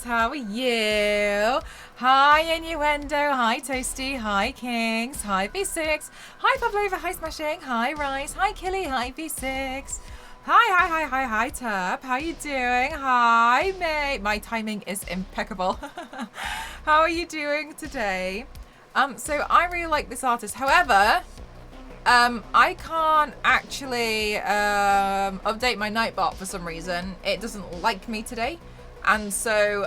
Chris, how are you? Hi, Innuendo. Hi, Toasty. Hi, Kings. Hi, V6. Hi, Pavlova. Hi, Smashing. Hi, Rice. Hi, Killy. Hi, V6. Hi, Turp. How you doing? Hi, mate. My timing is impeccable. How are you doing today? So I really like this artist. However, I can't actually update my Nightbot for some reason. It doesn't like me today. And so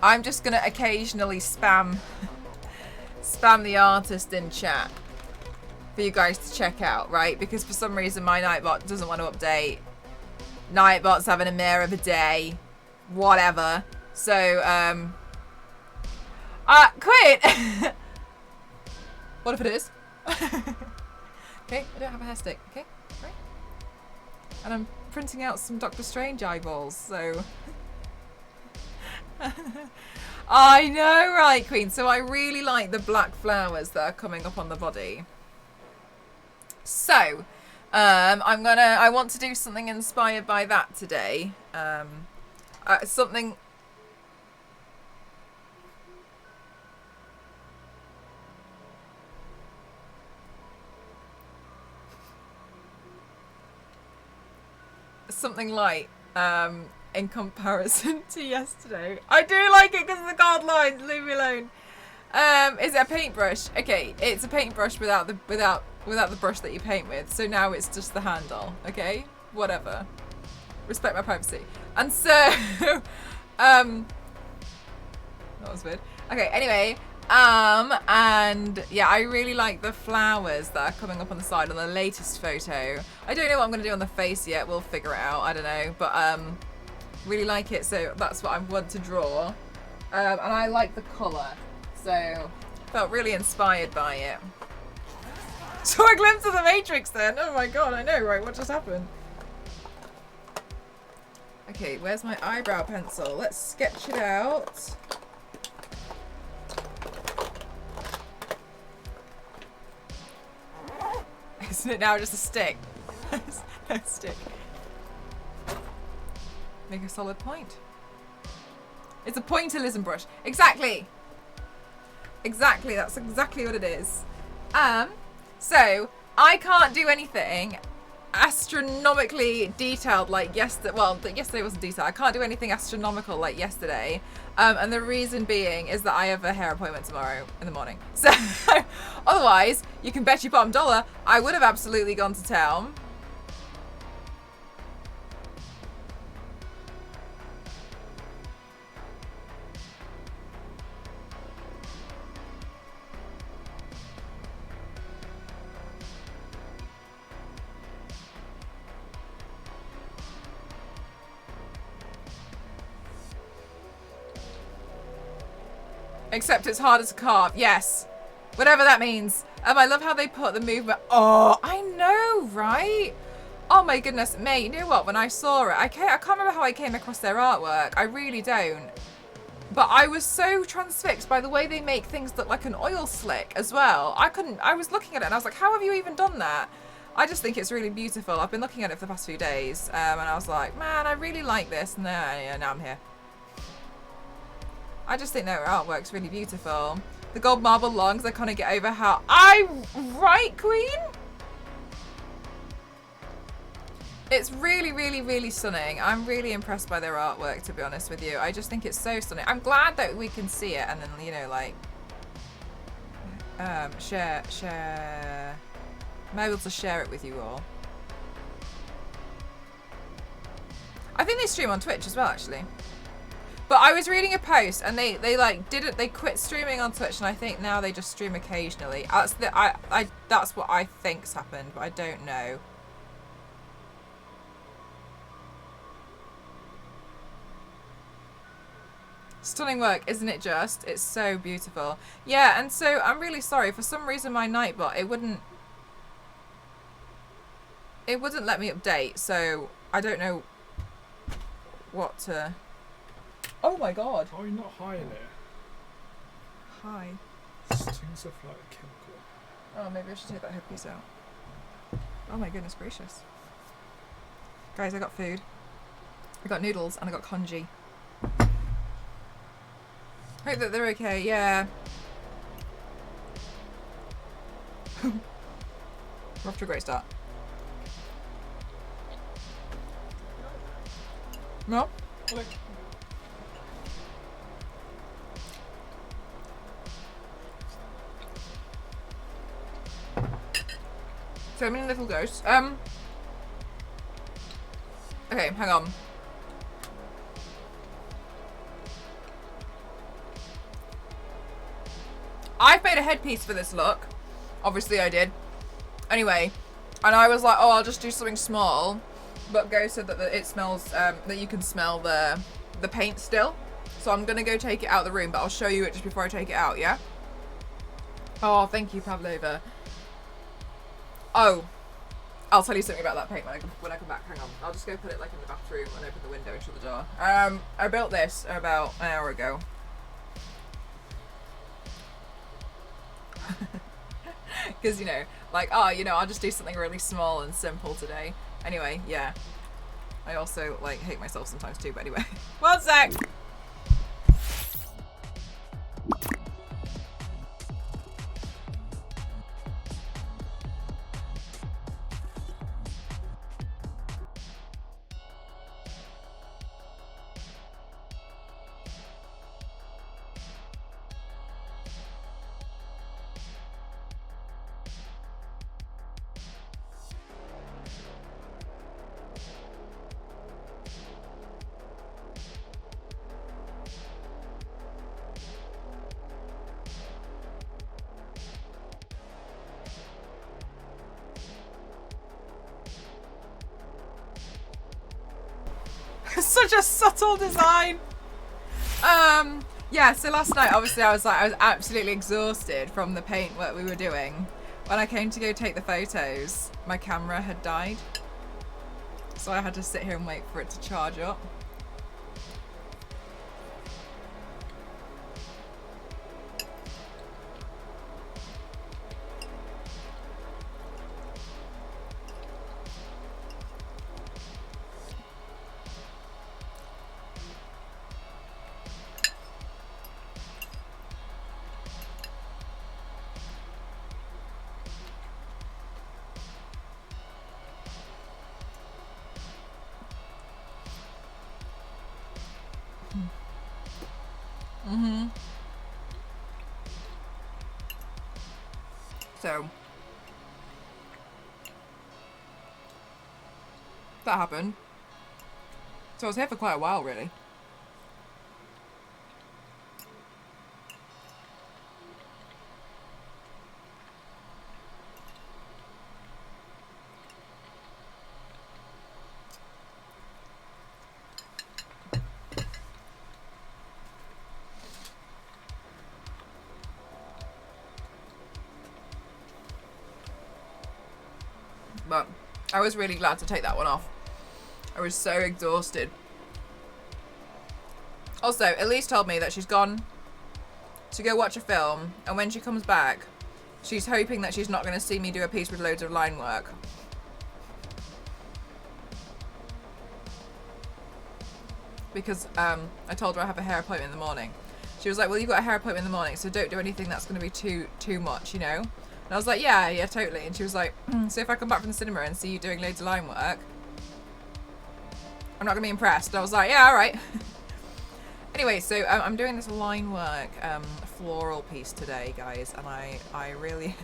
I'm just gonna occasionally spam the artist in chat for you guys to check out, right? Because for some reason my Nightbot doesn't want to update. Nightbot's having a mare of a day. Whatever. So quit! What if it is? Okay, I don't have a hair stick. Okay, right. And I'm printing out some Doctor Strange eyeballs, so... I know, right, Queen? So I really like the black flowers that are coming up on the body. So, I want to do something inspired by that today. Something... Something light in comparison to yesterday. I do like it because of the gold lines. Leave me alone. Is it a paintbrush? Okay, it's a paintbrush without the brush that you paint with. So now it's just the handle. Okay, whatever. Respect my privacy. And so, that was weird. Okay, anyway. And yeah, I really like the flowers that are coming up on the side on the latest photo. I don't know what I'm going to do on the face yet. We'll figure it out. I don't know. But, really like it. So that's what I want to draw. And I like the colour. So, felt really inspired by it. Saw a glimpse of the Matrix then. Oh my god, I know, right? What just happened? Okay, where's my eyebrow pencil? Let's sketch it out. Isn't it now just a stick? A stick. Make a solid point. It's a pointillism brush. Exactly! Exactly, that's exactly what it is. So, I can't do anything astronomically detailed like yesterday. Well, yesterday wasn't detailed. I can't do anything astronomical like yesterday. And the reason being is that I have a hair appointment tomorrow in the morning. So, otherwise, you can bet your bottom dollar I would have absolutely gone to town. Except it's harder to carve. Yes. Whatever that means. I love how they put the movement. Oh, I know, right? Oh my goodness. Mate, you know what? When I saw it, I can't remember how I came across their artwork. I really don't. But I was so transfixed by the way they make things look like an oil slick as well. I was looking at it and I was like, how have you even done that? I just think it's really beautiful. I've been looking at it for the past few days. And I was like, man, I really like this. And now I'm here. I just think their artwork's really beautiful. The gold marble lungs, I kind of get over how... Right, Queen? It's really, really, really stunning. I'm really impressed by their artwork, to be honest with you. I just think it's so stunning. I'm glad that we can see it and then, you know, like... share... I'm able to share it with you all. I think they stream on Twitch as well, actually. But I was reading a post and they quit streaming on Twitch and I think now they just stream occasionally. That's what I think's happened, but I don't know. Stunning work, isn't it just? It's so beautiful. Yeah, and so I'm really sorry. For some reason my Nightbot, it wouldn't let me update, so I don't know what to... Oh my god. Oh, you're not high in it. Hi. Stings of like a chemical. Oh, maybe I should take that headpiece out. Oh my goodness gracious. Guys, I got food. I got noodles and I got congee. Hope that they're okay, yeah. We're off to a great start. No? Like, So many little ghosts. Okay, hang on. I've made a headpiece for this look. Obviously I did. Anyway, and I was like, oh, I'll just do something small. But Go said that it smells, that you can smell the paint still. So I'm gonna go take it out of the room, but I'll show you it just before I take it out, yeah? Oh, thank you, Pavlova. Oh, I'll tell you something about that paint when I come back. Hang on. I'll just go put it like in the bathroom and open the window and shut the door. I built this about an hour ago. Because, you know, like, oh, you know, I'll just do something really small and simple today. Anyway, yeah. I also, like, hate myself sometimes too, but anyway. One sec! Such a subtle design. Yeah, so last night obviously I was absolutely exhausted from the paint work we were doing. When I came to go take the photos, my camera had died. So I had to sit here and wait for it to charge up. So that happened. So I was here for quite a while, really. But I was really glad to take that one off. I was so exhausted. Also, Elise told me that she's gone to go watch a film, and when she comes back, she's hoping that she's not going to see me do a piece with loads of line work. Because I told her I have a hair appointment in the morning. She was like, well, you've got a hair appointment in the morning, so don't do anything that's going to be too much, you know? And I was like, yeah, totally. And she was like, so if I come back from the cinema and see you doing loads of line work, I'm not going to be impressed. And I was like, yeah, all right. Anyway, so I'm doing this line work floral piece today, guys. And I really...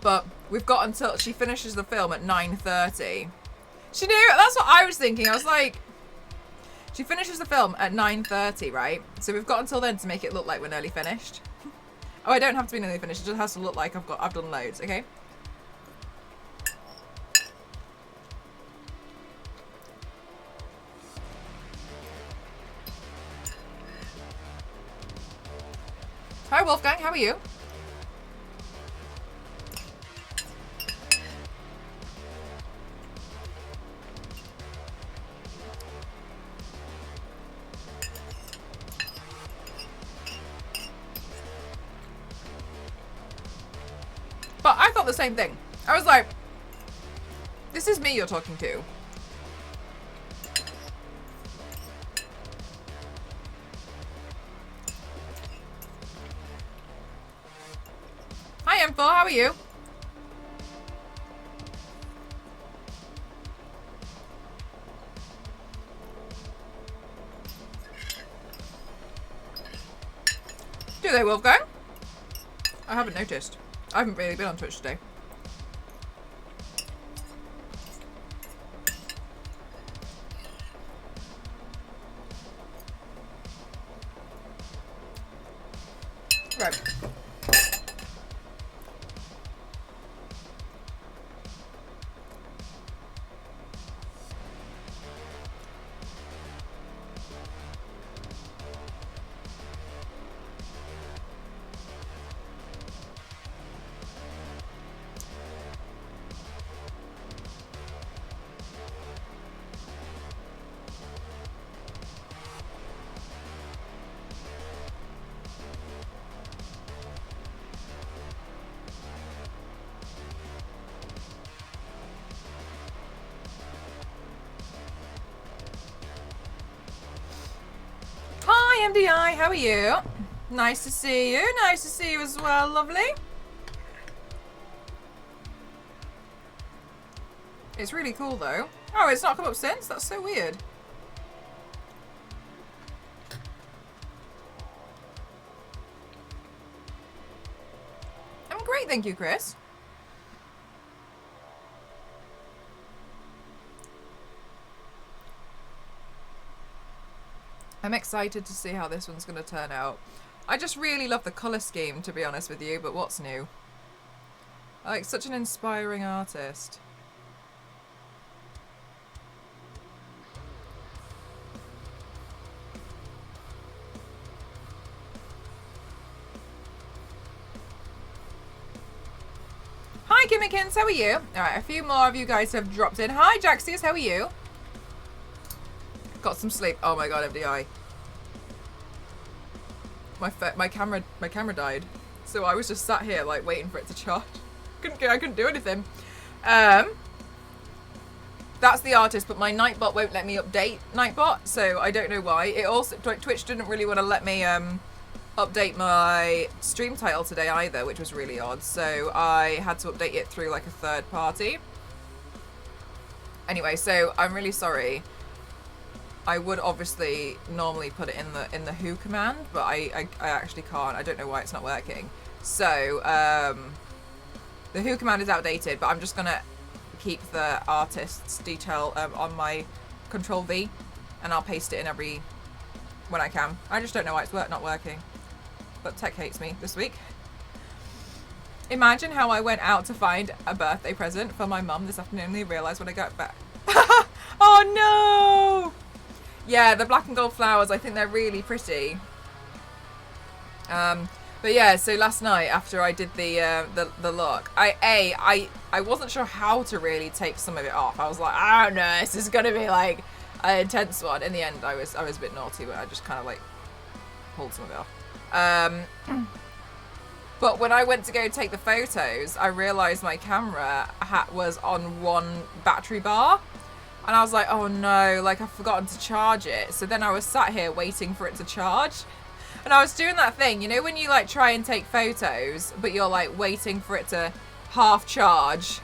But we've got until she finishes the film at 9:30. She knew, that's what I was thinking. I was like, she finishes the film at 9:30, right? So we've got until then to make it look like we're nearly finished. Oh, I don't have to be nearly finished. It just has to look like I've done loads, okay? Hi, Wolfgang. How are you? But I thought the same thing. I was like, this is me you're talking to. beautiful. How are you? Do they, Wolfgang? I haven't noticed. I haven't really been on Twitch today. Right. Hi, MDI. How are you? Nice to see you. Nice to see you as well, lovely. It's really cool, though. Oh, it's not come up since? That's so weird. I'm great, thank you, Chris. I'm excited to see how this one's going to turn out. I just really love the colour scheme, to be honest with you, but what's new? Like, such an inspiring artist. Hi, Kimmikins, how are you? Alright, a few more of you guys have dropped in. Hi, Jaxius, how are you? Got some sleep. Oh my god, FDI. My camera died, so I was just sat here like waiting for it to charge. I couldn't do anything. That's the artist, but my Nightbot won't let me update Nightbot, so I don't know why. It also Twitch didn't really want to let me update my stream title today either, which was really odd. So I had to update it through like a third party. Anyway, so I'm really sorry. I would obviously normally put it in the who command, but I actually can't. I don't know why it's not working. So the who command is outdated, but I'm just gonna keep the artist's detail on my Control V, and I'll paste it in when I can. I just don't know why it's not working. But tech hates me this week. Imagine how I went out to find a birthday present for my mum this afternoon and realised when I got back. Oh no! Yeah, the black and gold flowers, I think they're really pretty. But yeah, so last night after I did the look, I wasn't sure how to really take some of it off. I was like, I don't know, this is gonna be like an intense one. In the end, I was a bit naughty, but I just kind of like pulled some of it off. But when I went to go take the photos, I realised my camera was on one battery bar. And I was like, oh no, like I've forgotten to charge it. So then I was sat here waiting for it to charge. And I was doing that thing, you know, when you like try and take photos, but you're like waiting for it to half charge.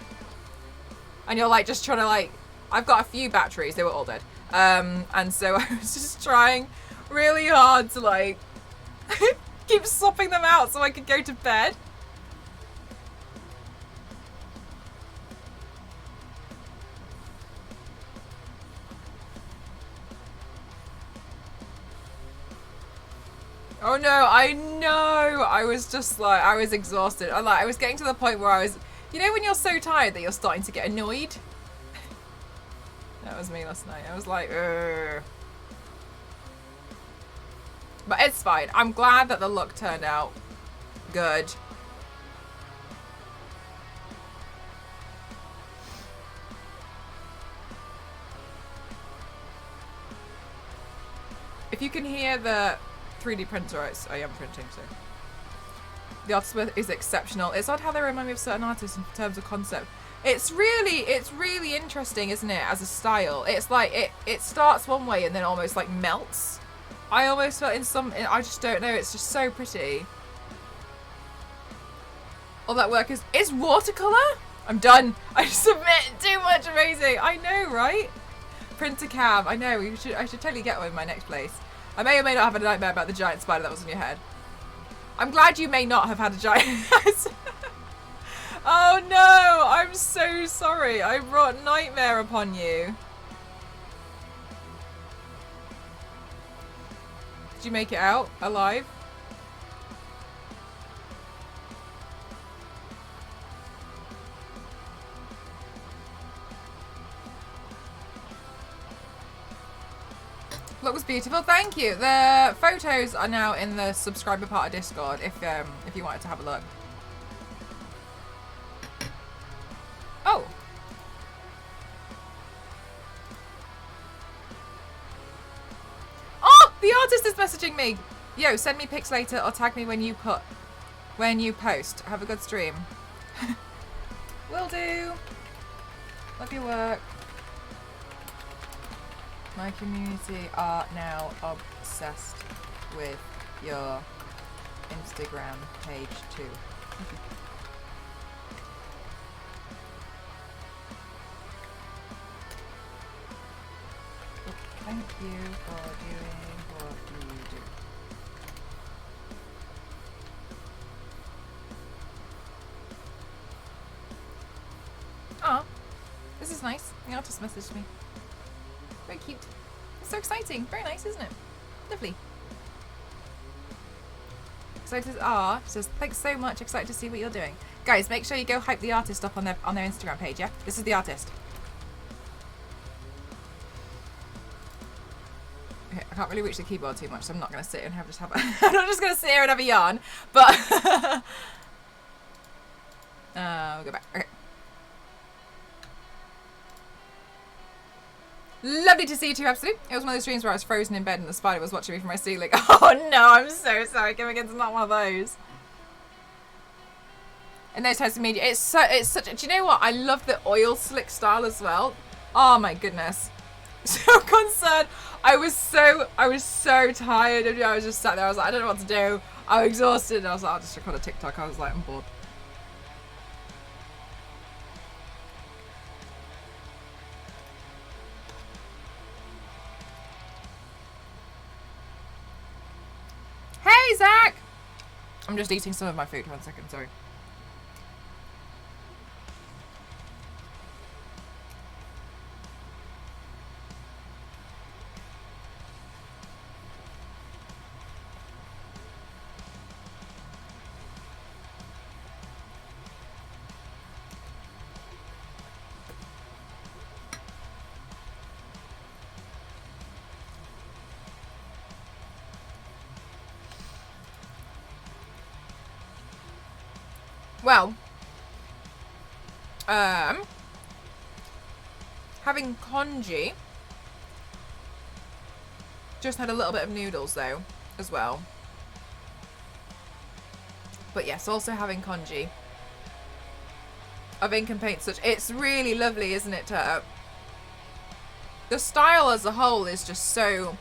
And you're like just trying to like, I've got a few batteries, they were all dead. And so I was just trying really hard to like keep swapping them out so I could go to bed. Oh no, I know. I was just like, I was exhausted. I was getting to the point where I was, you know, when you're so tired that you're starting to get annoyed? That was me last night. I was like, ugh. But it's fine. I'm glad that the look turned out good. If you can hear the 3D printer, I am printing, so. The artist is exceptional. It's odd how they remind me of certain artists in terms of concept. It's really interesting, isn't it, as a style? It's like, it starts one way and then almost like melts. I almost felt I just don't know, it's just so pretty. All that work is watercolor? I'm done. I submit too much amazing. I know, right? Printer cam. I know. I should totally get one in my next place. I may or may not have a nightmare about the giant spider that was in your head. I'm glad you may not have had a giant. Oh no! I'm so sorry. I brought nightmare upon you. Did you make it out alive? Look was beautiful. Thank you. The photos are now in the subscriber part of Discord if you wanted to have a look. Oh. Oh, the artist is messaging me. Yo, send me pics later or tag me when you post. Have a good stream. Will do. Love your work. My community are now obsessed with your Instagram page too. Thank you for doing what you do. Oh, this is nice. The artist messaged me. Very cute. It's so exciting. Very nice, isn't it? Lovely. Excited says, thanks so much. Excited to see what you're doing. Guys, make sure you go hype the artist up on their Instagram page, yeah? This is the artist. Okay, I can't really reach the keyboard too much, so I'm not gonna sit here and I'm not just gonna sit here and have a yarn, but we'll go back. Okay. Lovely to see you too, absolutely. It was one of those dreams where I was frozen in bed and the spider was watching me from my ceiling. Oh no, I'm so sorry. Come against not one of those. In those types of media, it's such. Do you know what? I love the oil slick style as well. Oh my goodness, so concerned. I was so tired. I was just sat there. I was like, I don't know what to do. I'm exhausted. And I was like, I'll just record a TikTok. I was like, I'm bored. Hey, Zach! I'm just eating some of my food. 1 second, sorry. Well, having congee, just had a little bit of noodles though, as well. But yes, also having congee of ink and paint such. It's really lovely, isn't it, Turtle? The style as a whole is just so.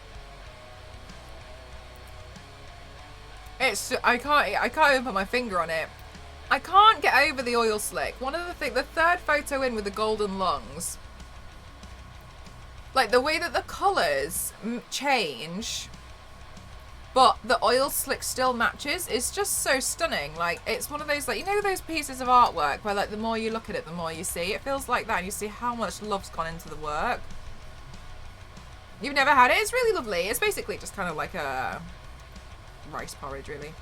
It's I can't even put my finger on it. I can't get over the oil slick. One of the things, the third photo in with the golden lungs, like the way that the colours change, but the oil slick still matches, is just so stunning. Like, it's one of those, like, you know those pieces of artwork where, like, the more you look at it, the more you see. It feels like that, and you see how much love's gone into the work. You've never had it? It's really lovely. It's basically just kind of like a rice porridge, really.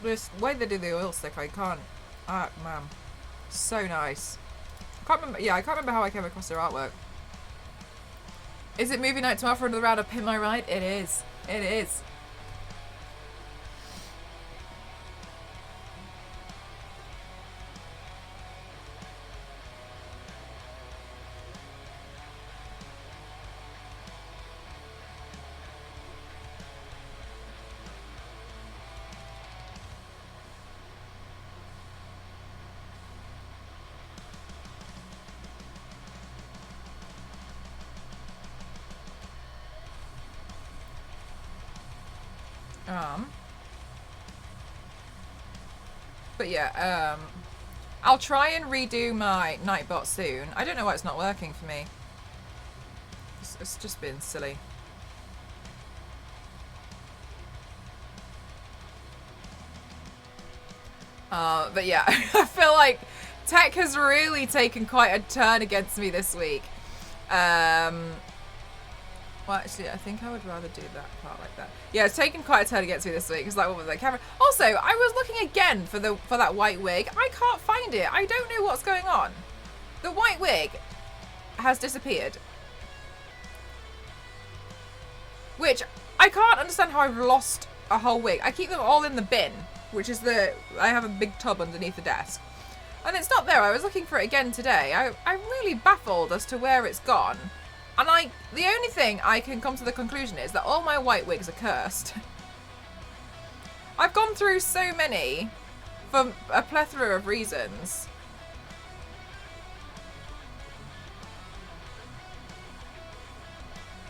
This way they do the oil slick, I can't. Ah, man, so nice. I can't remember. Yeah, I can't remember how I came across their artwork. Is it movie night tomorrow for another round of Pin My Ride? It is. It is. But yeah, I'll try and redo my Nightbot soon. I don't know why it's not working for me. It's just been silly. But yeah, I feel like tech has really taken quite a turn against me this week. Well, actually, I think I would rather do that part like that. Yeah, it's taken quite a turn against me this week. It's like, what was the camera? Also, I was looking again for that white wig. I can't find it. I don't know what's going on. The white wig has disappeared. Which, I can't understand how I've lost a whole wig. I keep them all in the bin, which is I have a big tub underneath the desk. And it's not there. I was looking for it again today. I'm really baffled as to where it's gone. And the only thing I can come to the conclusion is that all my white wigs are cursed. I've gone through so many for a plethora of reasons.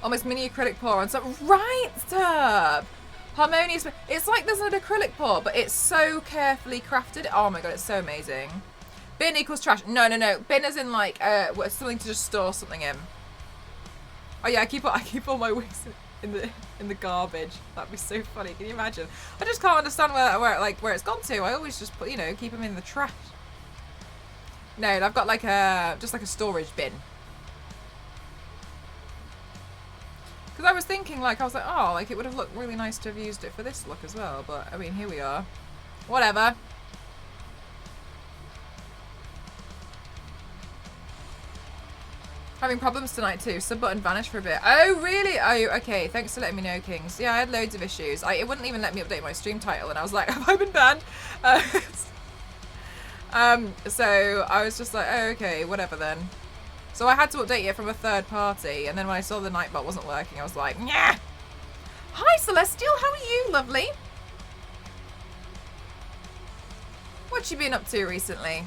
Almost mini acrylic pour on some. Right, Turb! Harmonious. It's like there's an acrylic pour, but it's so carefully crafted. Oh my god, it's so amazing. Bin equals trash. No, no, no. Bin as in like something to just store something in. Oh yeah, I keep all my wigs in the garbage. That'd be so funny. Can you imagine? I just can't understand where it's gone to. I always just put, you know, keep them in the trash. No, I've got like just like a storage bin. Because I was thinking, like, I was like, oh, like it would have looked really nice to have used it for this look as well. But I mean, here we are. Whatever. Having problems tonight too. Sub button vanished for a bit. Oh really? Oh, okay. Thanks for letting me know, Kings. Yeah, I had loads of issues. It wouldn't even let me update my stream title, and I was like, have I been banned? So I was just like, oh, okay, whatever then. So I had to update it from a third party, and then when I saw the Nightbot wasn't working, I was like, yeah. Hi, Celestial. How are you, lovely? What you been up to recently?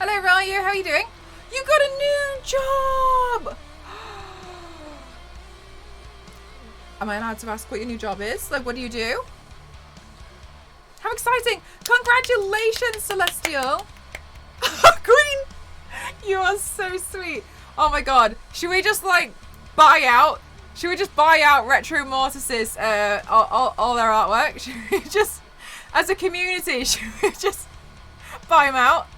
Hello, Ryu. How are you doing? You got a new job! Am I allowed to ask what your new job is? Like, what do you do? How exciting! Congratulations, Celestial! Queen! You are so sweet. Oh my god. Should we just, like, buy out? Should we just buy out Retro Mortis's, all their artwork? Should we just, as a community, should we just buy them out?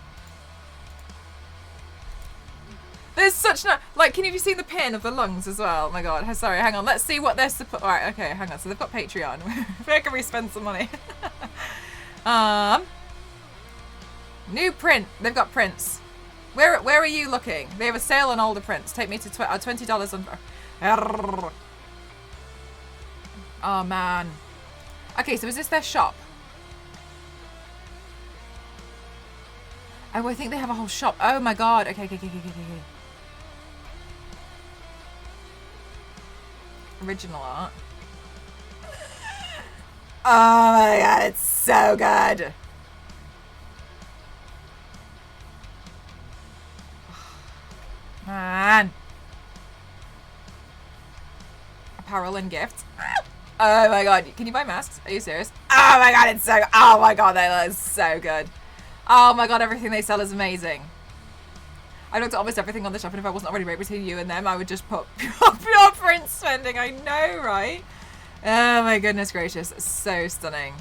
There's such no, like, can you have seen the pin of the lungs as well? Oh my god, sorry, hang on, let's see what they're support. Alright, okay, hang on, so they've got Patreon. Where can we spend some money? New print, they've got prints. Where are you looking? They have a sale on older prints. Take me to $20 on. Oh man. Okay, so is this their shop? Oh, I think they have a whole shop. Oh my god. Okay. Original art. Oh my god, it's so good. Man. Apparel and gifts. Oh my god, can you buy masks? Are you serious? Oh my god, it's so, oh my god, that is so good. Oh my god, everything they sell is amazing. I looked at almost everything on the shop, and if I wasn't already right between you and them, I would just put pure print spending. I know, right? Oh my goodness gracious. So stunning.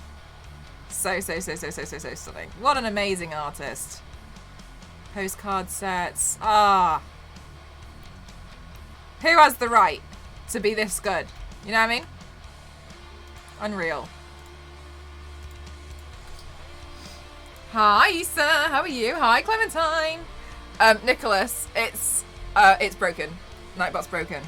So stunning. What an amazing artist. Postcard sets. Ah. Who has the right to be this good? You know what I mean? Unreal. Hi, Issa. How are you? Hi, Clementine. Nicholas, it's broken. Nightbot's broken.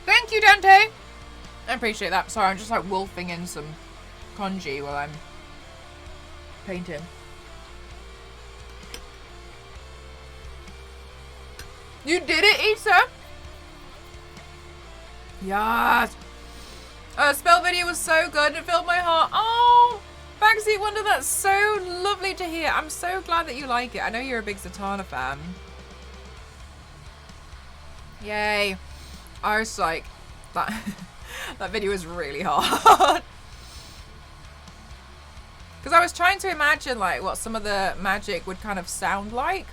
Thank you, Dante. I appreciate that. Sorry, I'm just like wolfing in some congee while I'm painting. You did it, Issa? Yes. Spell video was so good. It filled my heart. Oh, Backseat Wonder, that's so lovely to hear. I'm so glad that you like it. I know you're a big Zatanna fan. Yay. I was like, that video was really hard. Because I was trying to imagine like what some of the magic would kind of sound like.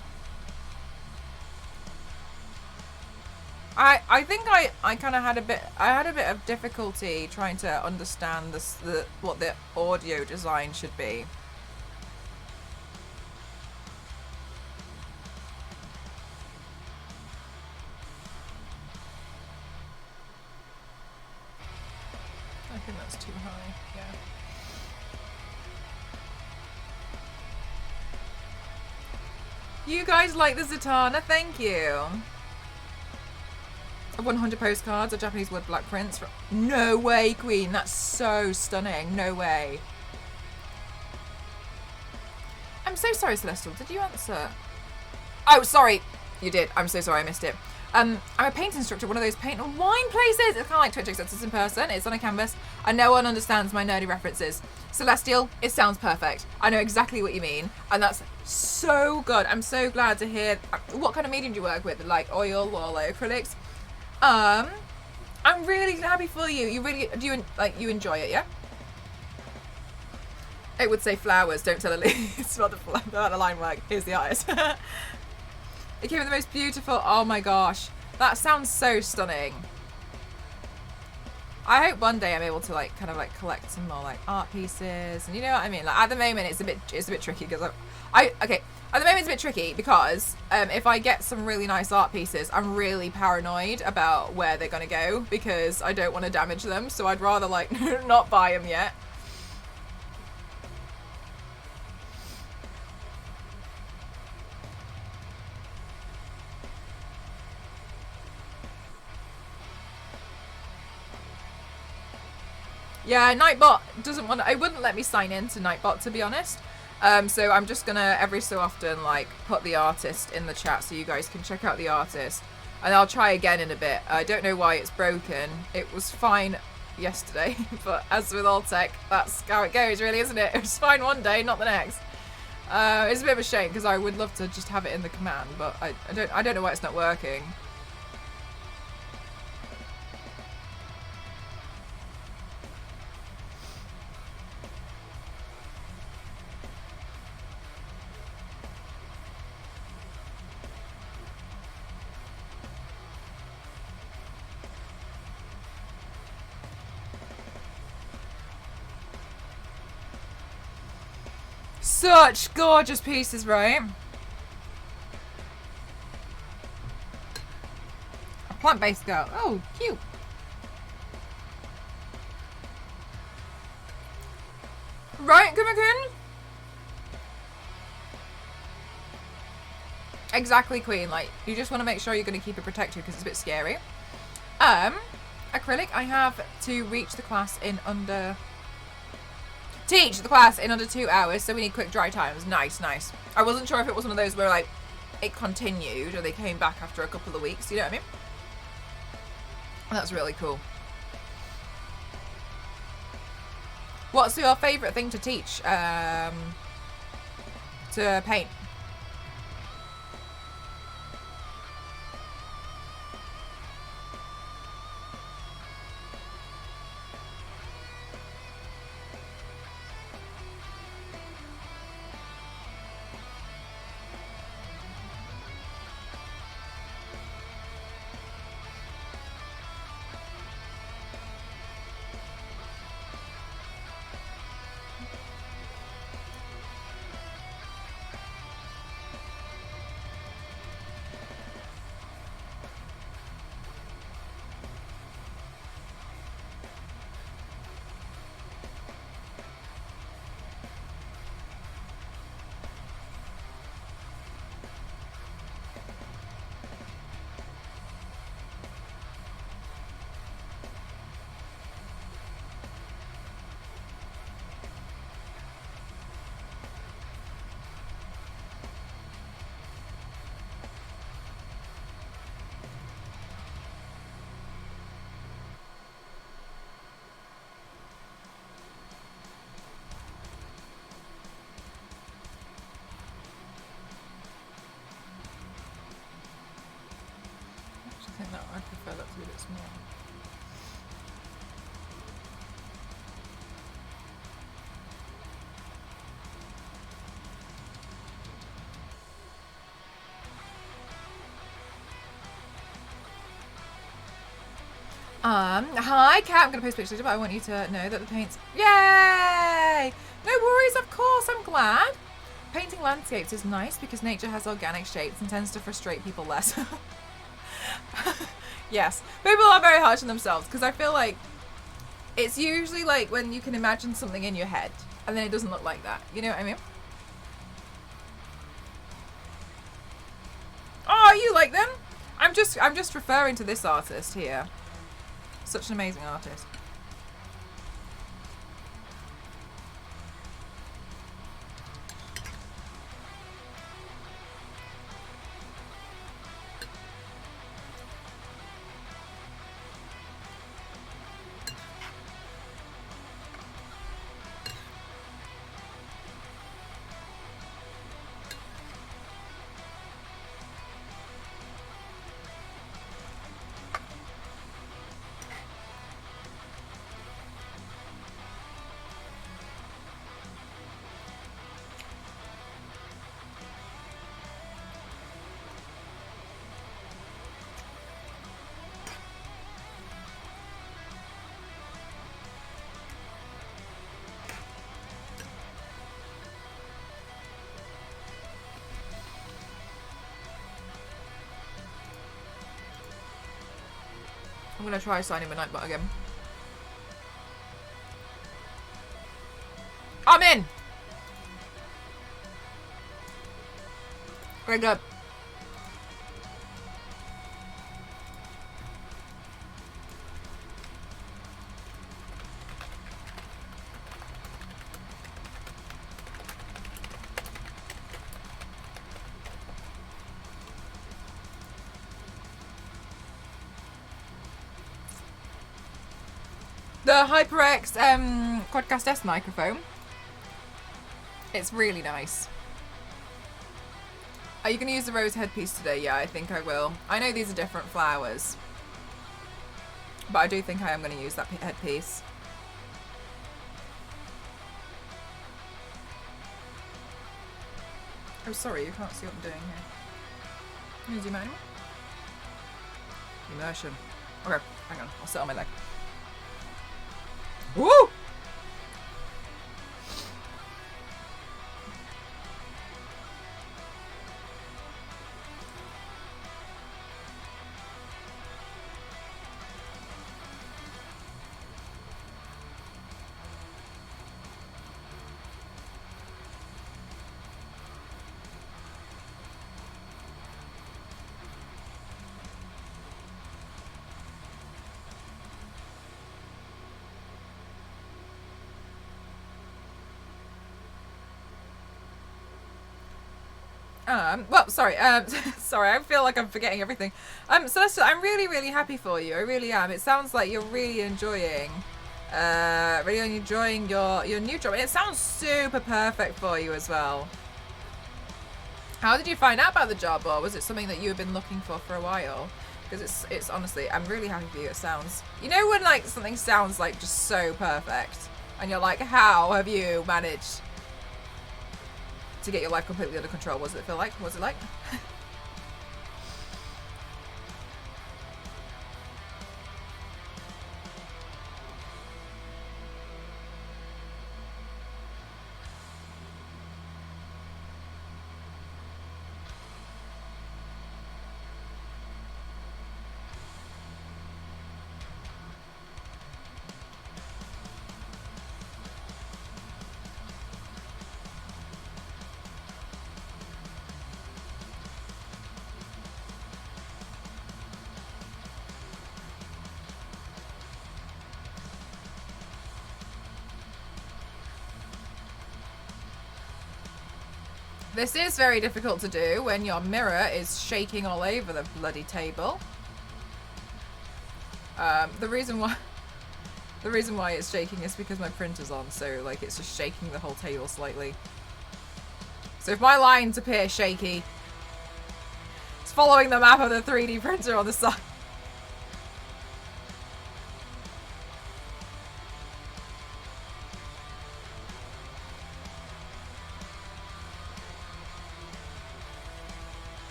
I think I kind of had a bit of difficulty trying to understand what the audio design should be. I think that's too high, yeah. You guys like the Zatanna, thank you. 100 postcards of Japanese wood black prints. No way, Queen, that's so stunning, no way. I'm so sorry, Celestial, did you answer? Oh, sorry, you did, I'm so sorry, I missed it. I'm a paint instructor at one of those paint and wine places. It's kind of like Twitch, except it's in person. It's on a canvas, and no one understands my nerdy references. Celestial, it sounds perfect. I know exactly what you mean, and that's so good. I'm so glad to hear. What kind of medium do you work with? Like oil or like acrylics? I'm really happy for you. You really you enjoy it, yeah? It would say flowers. Don't tell Elise. It's not the line work. Here's the artist. It came with the most beautiful. Oh my gosh, that sounds so stunning. I hope one day I'm able to like kind of like collect some more like art pieces, and you know what I mean. Like at the moment, it's a bit tricky because okay. At the moment, it's a bit tricky because if I get some really nice art pieces, I'm really paranoid about where they're gonna go because I don't want to damage them. So I'd rather like not buy them yet. Yeah, Nightbot doesn't want to, it wouldn't let me sign in to Nightbot, to be honest. So I'm just gonna every so often like put the artist in the chat so you guys can check out the artist. And I'll try again in a bit. I don't know why it's broken. It was fine yesterday, but as with all tech, that's how it goes really, isn't it? It was fine one day, not the next. It's a bit of a shame because I would love to just have it in the command, but I don't know why it's not working. Such gorgeous pieces, right? A plant-based girl. Oh, cute. Right, Kumakun? Exactly, Queen. Like, you just want to make sure you're going to keep it protected because it's a bit scary. Acrylic, I have to reach the class in under... Teach the class in under 2 hours, so we need quick dry times. Nice, nice. I wasn't sure if it was one of those where, like, it continued or they came back after a couple of weeks. You know what I mean? That's really cool. What's your favourite thing to teach? To paint? once more. Hi, Kat. I'm going to post pictures, but I want you to know that the paint's... Yay! No worries, of course. I'm glad. Painting landscapes is nice because nature has organic shapes and tends to frustrate people less. Yes. People are very harsh on themselves because I feel like it's usually like when you can imagine something in your head and then it doesn't look like that. You know what I mean? Oh, you like them? I'm just referring to this artist here. Such an amazing artist. I'm gonna try signing my Nightbot again. I'm in! Very good. The HyperX Quadcast S microphone. It's really nice. Are you going to use the rose headpiece today? Yeah, I think I will. I know these are different flowers, but I do think I am going to use that headpiece. Oh, sorry, you can't see what I'm doing here. Can you zoom out anymore? Immersion. Okay, hang on. I'll sit on my leg. Woo! Well, sorry, sorry, I feel like I'm forgetting everything. Celeste, I'm really, really happy for you. I really am. It sounds like you're really enjoying your new job. And it sounds super perfect for you as well. How did you find out about the job, or was it something that you've been looking for a while? Because it's honestly, I'm really happy for you. It sounds, you know, when like something sounds like just so perfect, and you're like, how have you managed to get your life completely under control? What does it feel like? What's it like? This is very difficult to do when your mirror is shaking all over the bloody table. The reason why it's shaking is because my printer's on, so like it's just shaking the whole table slightly. So if my lines appear shaky, it's following the map of the 3D printer on the side.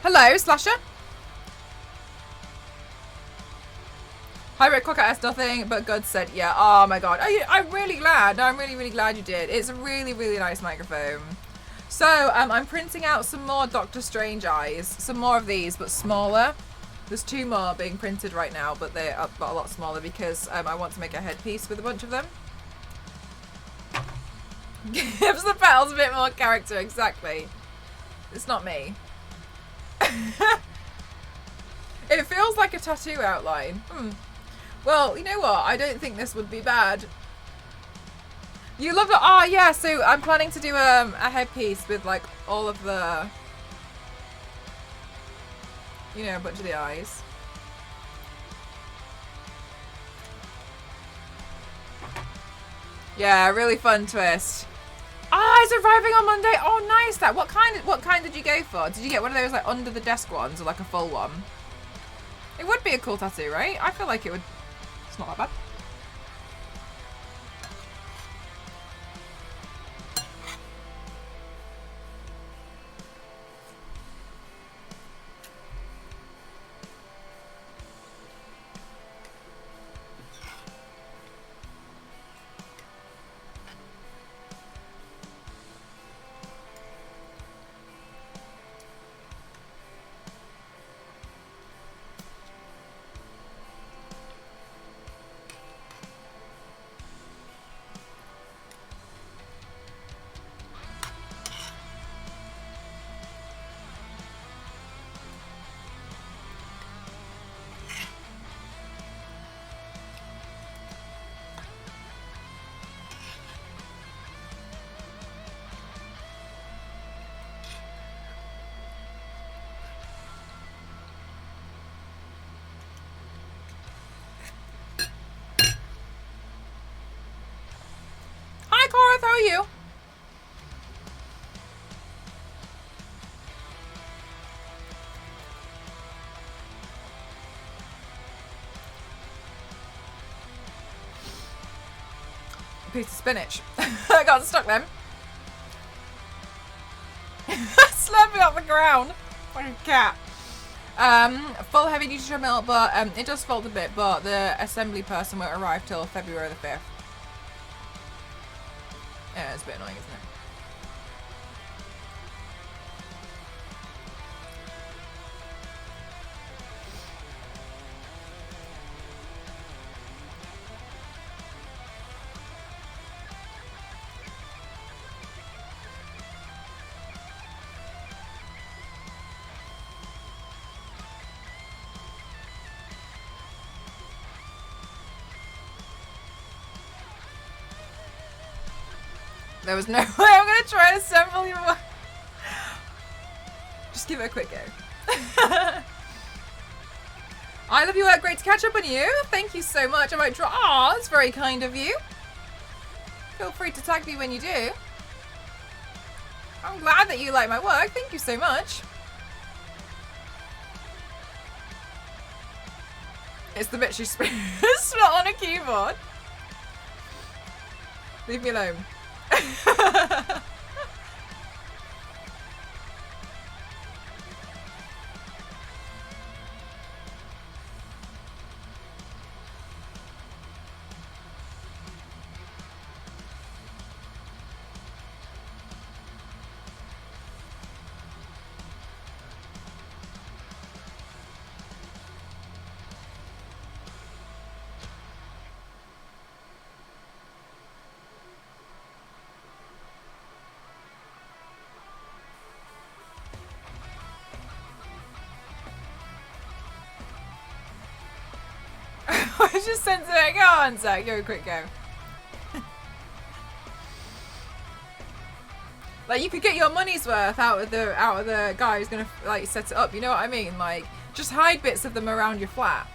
Hello, Slasher. Hi, Rick Clocker asked nothing, but God said, yeah. Oh my God. I'm really glad. No, I'm really, really glad you did. It's a really, really nice microphone. So, I'm printing out some more Doctor Strange eyes. Some more of these, but smaller. There's 2 more being printed right now, but they're a lot smaller because I want to make a headpiece with a bunch of them. Gives the petals a bit more character, exactly. It's not me. It feels like a tattoo outline. Well, you know what? I don't think this would be bad. You love it? Oh, yeah. So I'm planning to do a headpiece with like all of the, you know, a bunch of the eyes. Yeah, really fun twist. Ah, it's arriving on Monday. Oh, nice. That. What kind did you go for? Did you get one of those like under the desk ones or like a full one? It would be a cool tattoo, right? I feel like it would. It's not that bad. How are you? A piece of spinach. I got stuck then. Slurping off the ground like a cat. Full heavy duty treadmill, but it does fold a bit, but the assembly person won't arrive till February the 5th. Yeah, it's a bit annoying, isn't it? There was no way I'm going to try and assemble your one. Just give it a quick go. I love your work. Great to catch up on you. Thank you so much. I might try. Aw, that's very kind of you. Feel free to tag me when you do. I'm glad that you like my work. Thank you so much. It's the bit she spit on a keyboard. Leave me alone. I just sent it. Go on, Zach. Go, quick go. Like you could get your money's worth out of the guy who's gonna like set it up. You know what I mean? Like just hide bits of them around your flat.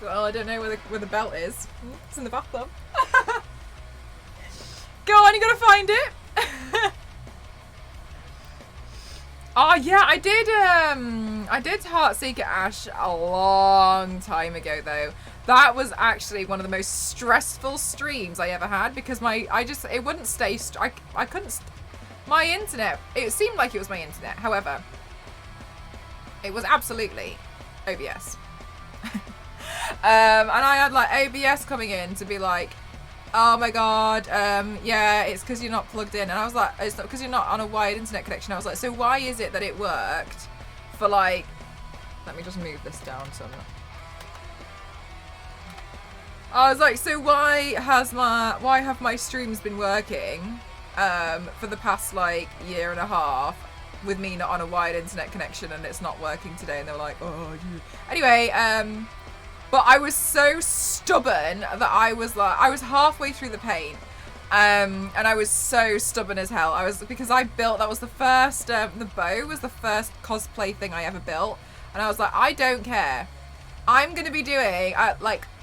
Oh, I don't know where the belt is. It's in the bathtub. Go on, you gotta find it. Oh yeah, I did Heartseeker Ash a long time ago though. That was actually one of the most stressful streams I ever had because it wouldn't stay, I couldn't, my internet, it seemed like it was my internet. However, It was absolutely OBS. And I had like OBS coming in to be like, oh my god, yeah, it's because you're not plugged in. And I was like, it's not because you're not on a wired internet connection. I was like, so why is it that it worked for like, let me just move this down so I'm not. I was like, so why have my streams been working for the past like year and a half with me not on a wired internet connection and it's not working today? And they were like, oh, you. Anyway, but I was so stubborn that I was halfway through the paint, and I was so stubborn as hell. Because I built, that was the first, the bow was the first cosplay thing I ever built, and I was like, I don't care. I'm gonna be doing,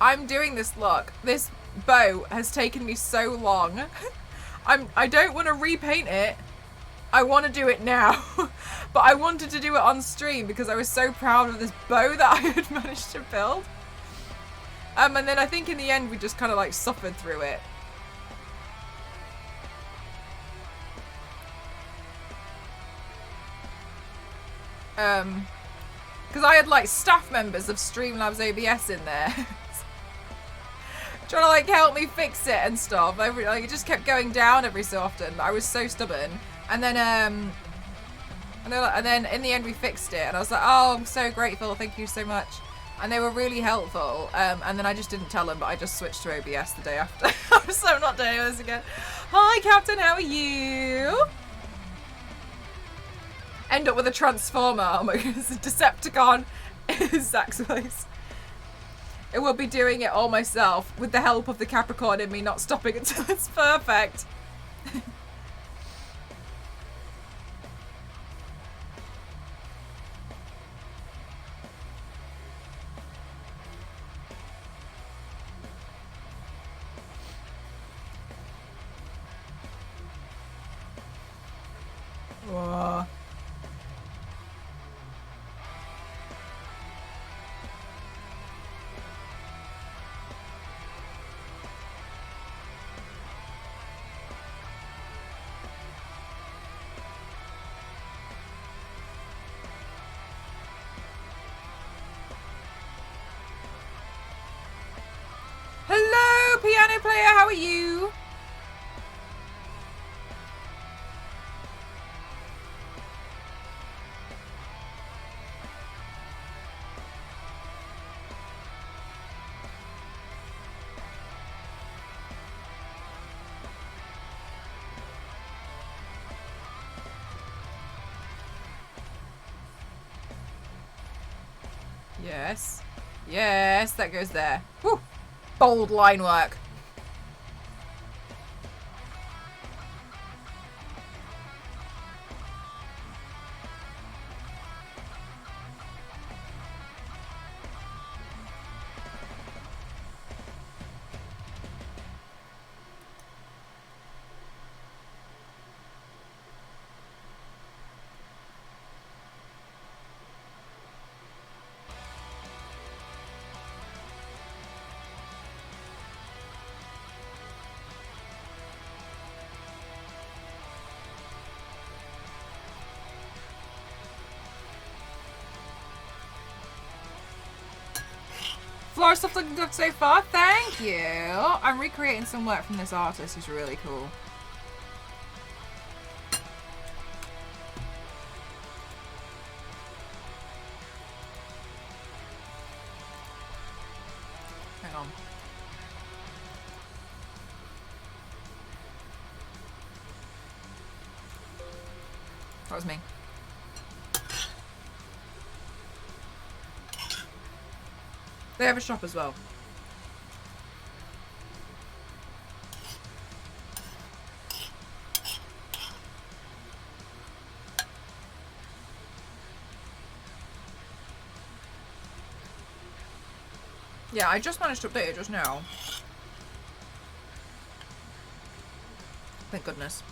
I'm doing this look. This bow has taken me so long. I don't want to repaint it. I want to do it now. But I wanted to do it on stream because I was so proud of this bow that I had managed to build. And then I think in the end we just kind of like suffered through it. Because I had like staff members of Streamlabs OBS in there. Trying to like help me fix it and stuff. Like, it just kept going down every so often. But I was so stubborn. And then and then in the end we fixed it. And I was like, oh, I'm so grateful. Thank you so much. And they were really helpful. And then I just didn't tell them, but I just switched to OBS the day after. So I'm not doing this again. Hi, Captain. How are you? End up with a transformer. Oh my goodness, a Decepticon is Zach's voice. It will be doing it all myself with the help of the Capricorn in me not stopping until it's perfect. Whoa. Hello, piano player, how are you? Yes. Yes, that goes there. Whew. Bold line work. Flora stuff looking good so far. Thank you. I'm recreating some work from this artist who's really cool. Hang on. That was me. They have a shop as well. Yeah, I just managed to update it just now. Thank goodness.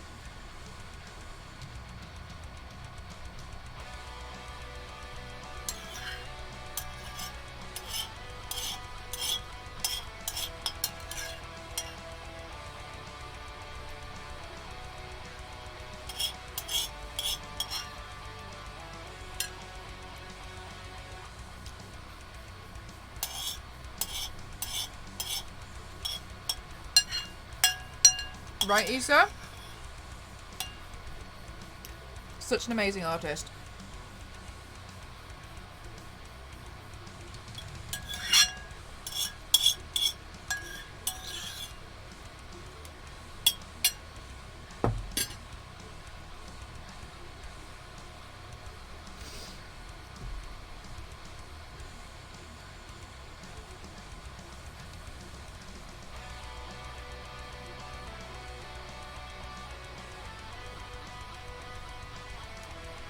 Right, Issa? Such an amazing artist.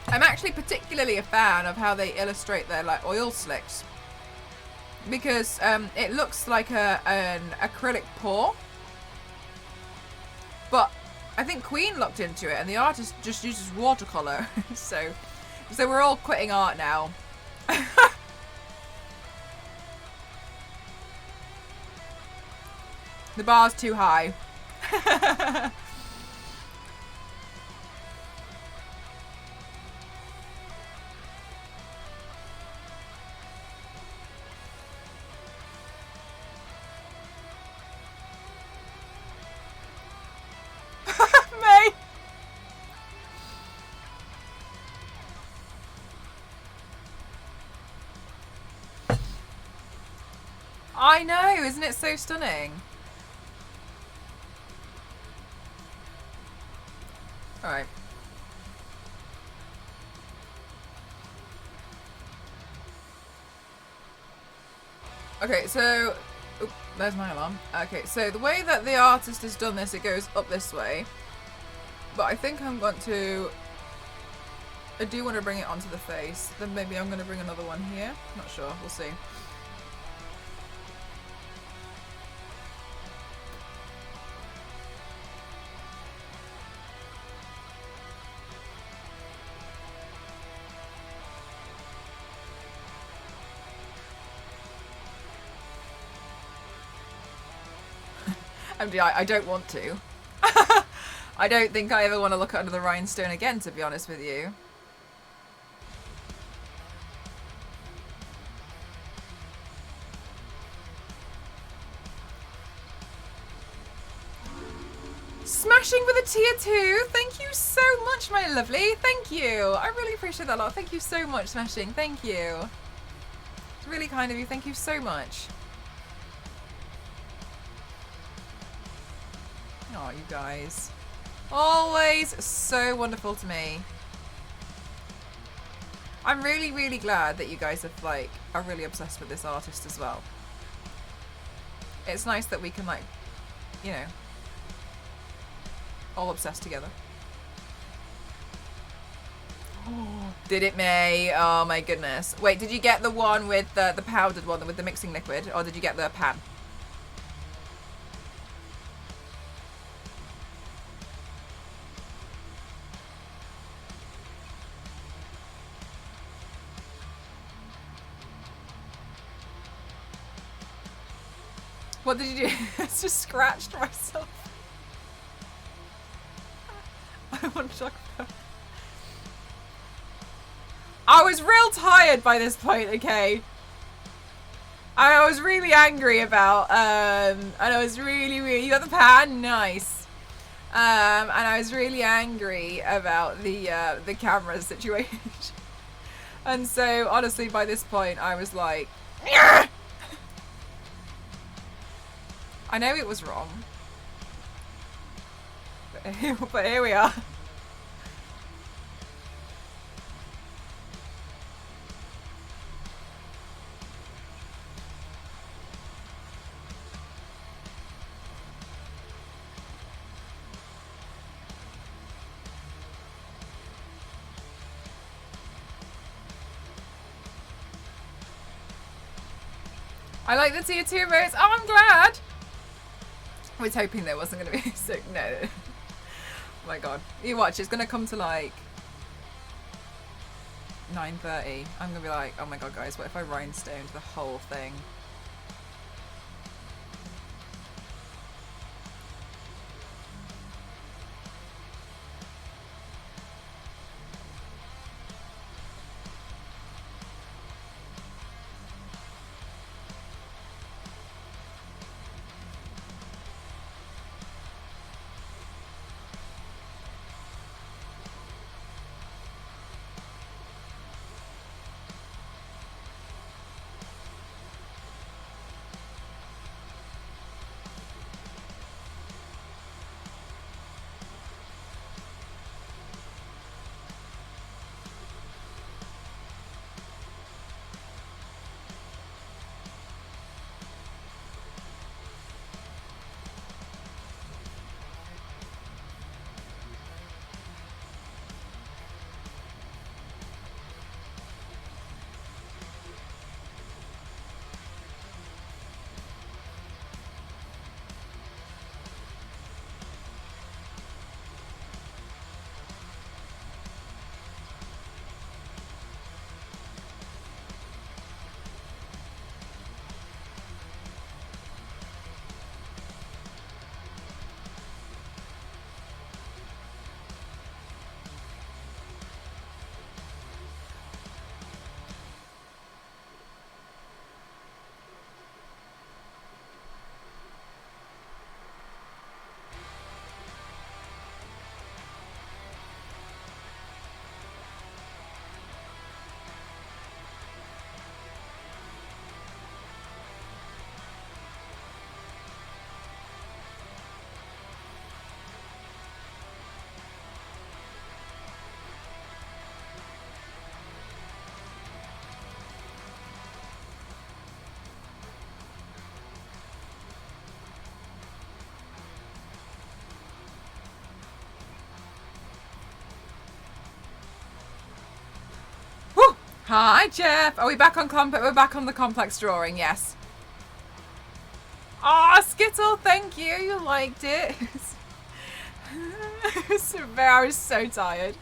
I'm actually particularly a fan of how they illustrate their like oil slicks, because it looks like an acrylic pour, but I think Queen looked into it and the artist just uses watercolor. so we're all quitting art now. The bar's too high. May. I know, isn't it so stunning? All right. Okay, so oop, there's my alarm. Okay, so the way that the artist has done this, it goes up this way. But I think I'm going to... I do want to bring it onto the face. Then maybe I'm going to bring another one here. Not sure. We'll see. I don't want to. I don't think I ever want to look under the rhinestone again, to be honest with you. Smashing with a tier 2. Thank you so much, my lovely. Thank you. I really appreciate that a lot. Thank you so much, Smashing. Thank you. It's really kind of you. Thank you so much. Oh, you guys. Always so wonderful to me. I'm really, really glad that you guys have, like, are really obsessed with this artist as well. It's nice that we can, like, you know, all obsessed together. Oh, did it, May? Oh my goodness. Wait, did you get the one with the powdered one with the mixing liquid, or did you get the pan? What did you do? It's just scratched myself. I want to talk about... I was real tired by this point, okay? I was really angry about, and I was really, you got the pan? Nice. And I was really angry about the camera situation. And so, honestly, by this point, I was like... I know it was wrong. But here we are. I like the tier 2 votes. Oh, I'm glad. I was hoping there wasn't going to be so... No. Oh my god. You watch, it's going to come to like 9:30. I'm going to be like, oh my god, guys, what if I rhinestoned the whole thing? Hi, Jeff. Are we back on We're back on the complex drawing, yes. Ah, Skittle, thank you. You liked it. I was so tired.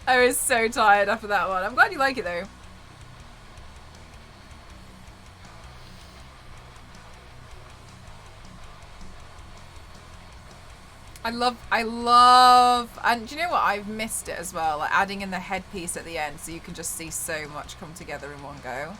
I was so tired after that one. I'm glad you like it, though. I love, and do you know what? I've missed it as well, like adding in the headpiece at the end so you can just see so much come together in one go.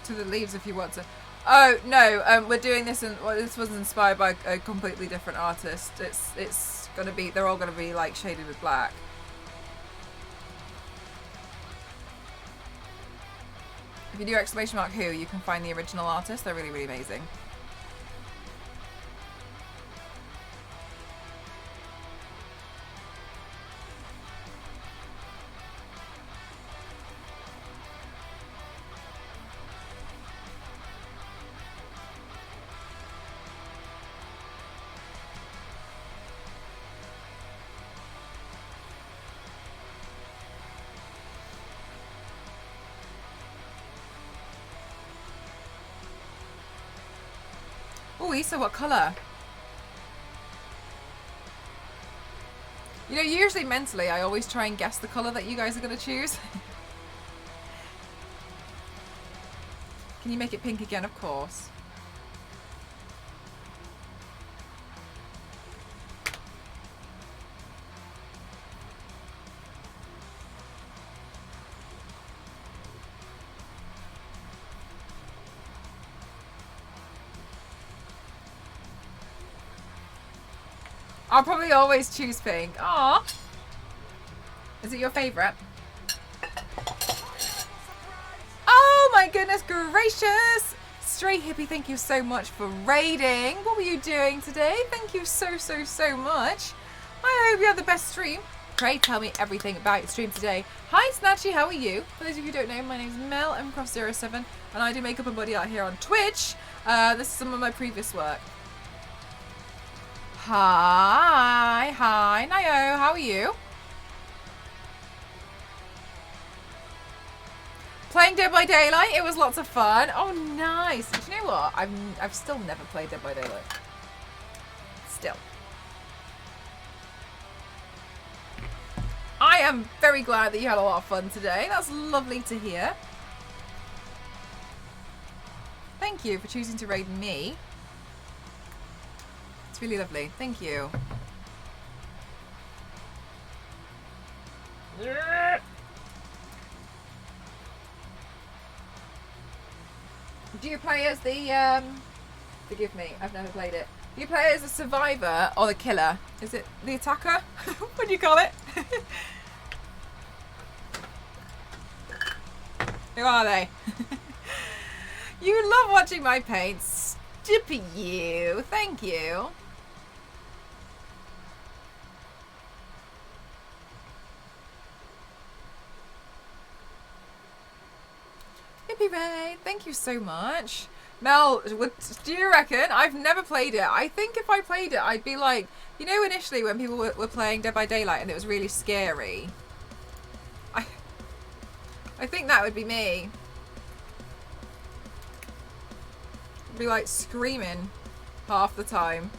To the leaves if you want to. Oh no, we're doing this and well, this was inspired by a completely different artist. It's gonna be, they're all gonna be like shaded with black. If you do !who, you can find the original artist. They're really, really amazing. Oh, Issa, what colour? You know, usually mentally, I always try and guess the colour that you guys are going to choose. Can you make it pink again? Of course. I'll probably always choose pink. Aww. Is it your favourite? Oh my goodness gracious! Stray Hippie, thank you so much for raiding. What were you doing today? Thank you so, so, so much. I hope you had the best stream. Pray tell me everything about your stream today. Hi Snatchy, how are you? For those of you who don't know, my name is Mel Mcroft07 and I do makeup and body art here on Twitch. This is some of my previous work. Hi, Nio, how are you? Playing Dead by Daylight, it was lots of fun. Oh, nice. Do you know what? I've still never played Dead by Daylight. Still. I am very glad that you had a lot of fun today. That's lovely to hear. Thank you for choosing to raid me. It's really lovely. Thank you. Do you play as the, forgive me, I've never played it. Do you play as a survivor or the killer? Is it the attacker? What do you call it? Who are they? You love watching my paints. Stupid you. Thank you. Hippie Ray, thank you so much. Mel, do you reckon? I've never played it. I think if I played it, I'd be like, you know, initially when people were playing Dead by Daylight and it was really scary. I think that would be me. I'd be like screaming half the time.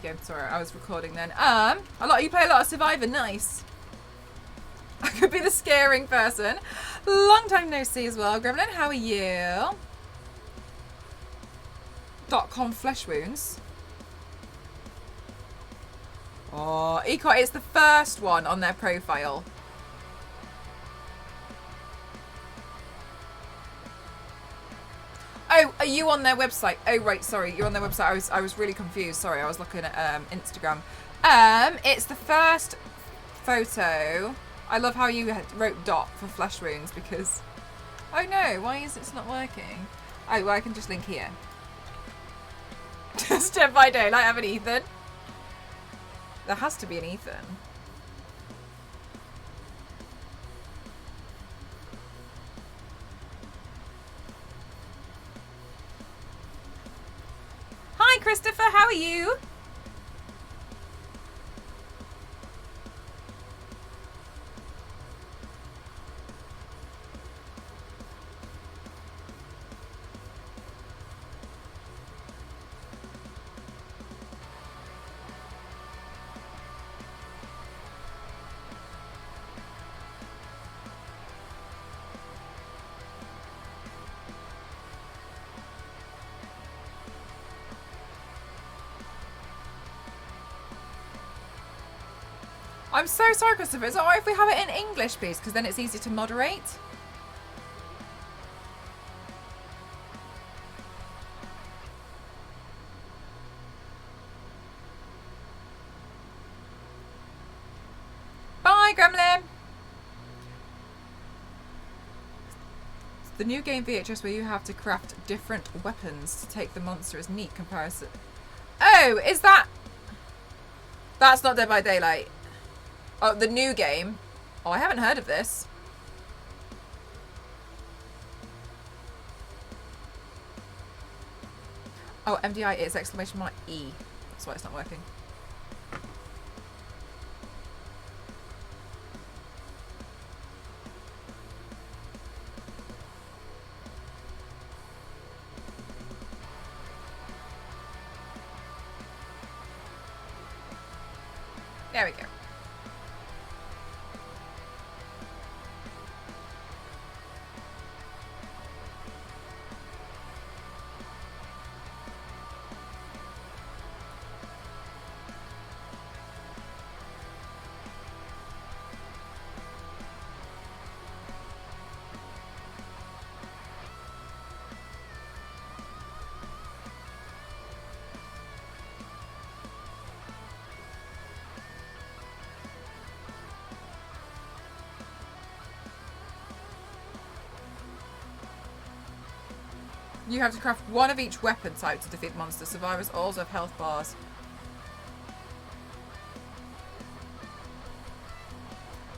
go. Sorry, I was recording then. You play a lot of Survivor. Nice. I could be the scaring person. Long time no see as well. Gremlin, how are you? .com flesh wounds. Oh, Ecot, it's the first one on their profile. Oh, are you on their website? Oh, right, sorry, you're on their website. I was really confused. Sorry, I was looking at Instagram. It's the first photo. I love how you wrote dot for flesh wounds because... Oh no, why is it not working? Oh, well, I can just link here. Just Dead by Daylight, I have an Ethan. There has to be an Ethan. Hi, Christopher, how are you? I'm so sorry, Christopher. Is it alright if we have it in English, please? Because then it's easy to moderate. Bye, Gremlin. The new game VHS where you have to craft different weapons to take the monster is neat comparison. Oh, is that... That's not Dead by Daylight. Oh, the new game. Oh, I haven't heard of this. Oh, MDI is exclamation mark E. That's why it's not working. There we go. You have to craft one of each weapon type to defeat monsters. Survivors also have health bars.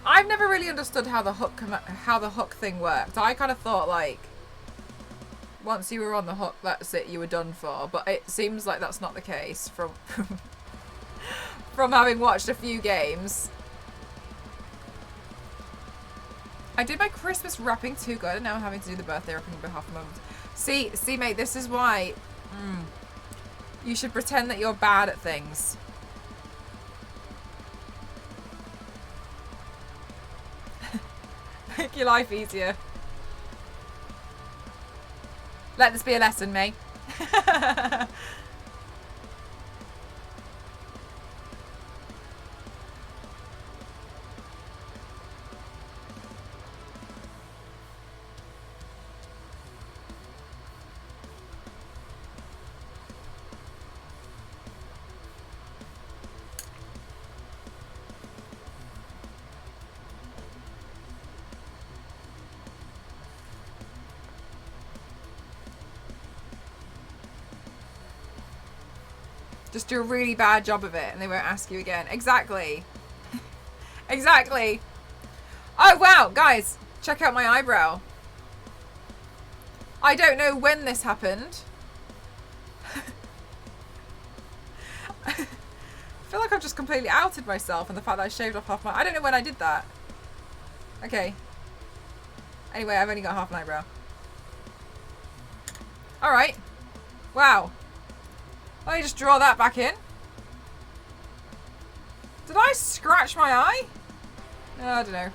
I've never really understood how the hook thing worked. I kind of thought like once you were on the hook, that's it, you were done for. But it seems like that's not the case from from having watched a few games. I did my Christmas wrapping too good, and now I'm having to do the birthday wrapping on behalf of my mum. See, mate, this is why you should pretend that you're bad at things. Make your life easier. Let this be a lesson, May. Just do a really bad job of it and they won't ask you again. Exactly. Exactly. Oh, wow. Guys, check out my eyebrow. I don't know when this happened. I feel like I've just completely outed myself and the fact that I shaved off half my... I don't know when I did that. Okay. Anyway, I've only got half an eyebrow. Alright. Wow. Let me just draw that back in. Did I scratch my eye? I don't know.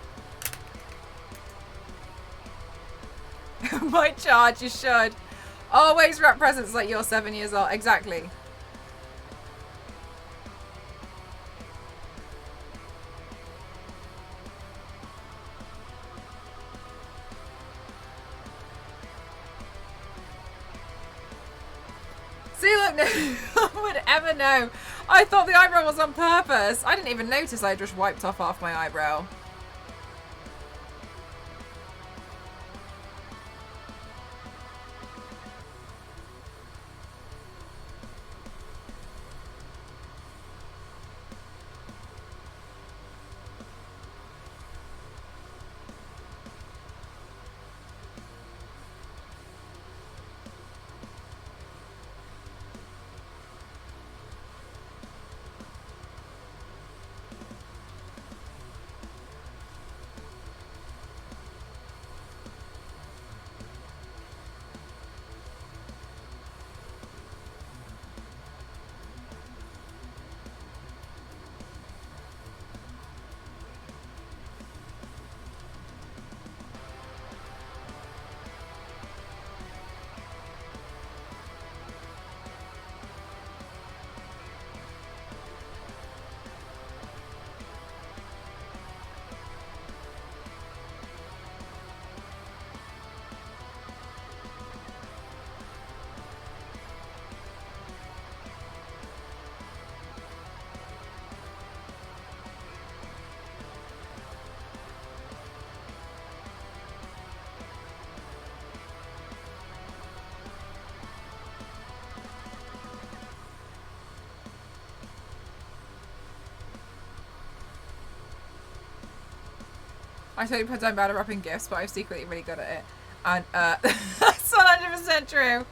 My charge, you should. Always wrap presents like you're 7 years old. Exactly. See, look, no one would ever know. I thought the eyebrow was on purpose. I didn't even notice I just wiped off half my eyebrow. I totally put down bad at wrapping gifts, but I'm secretly really good at it. And that's 100% true.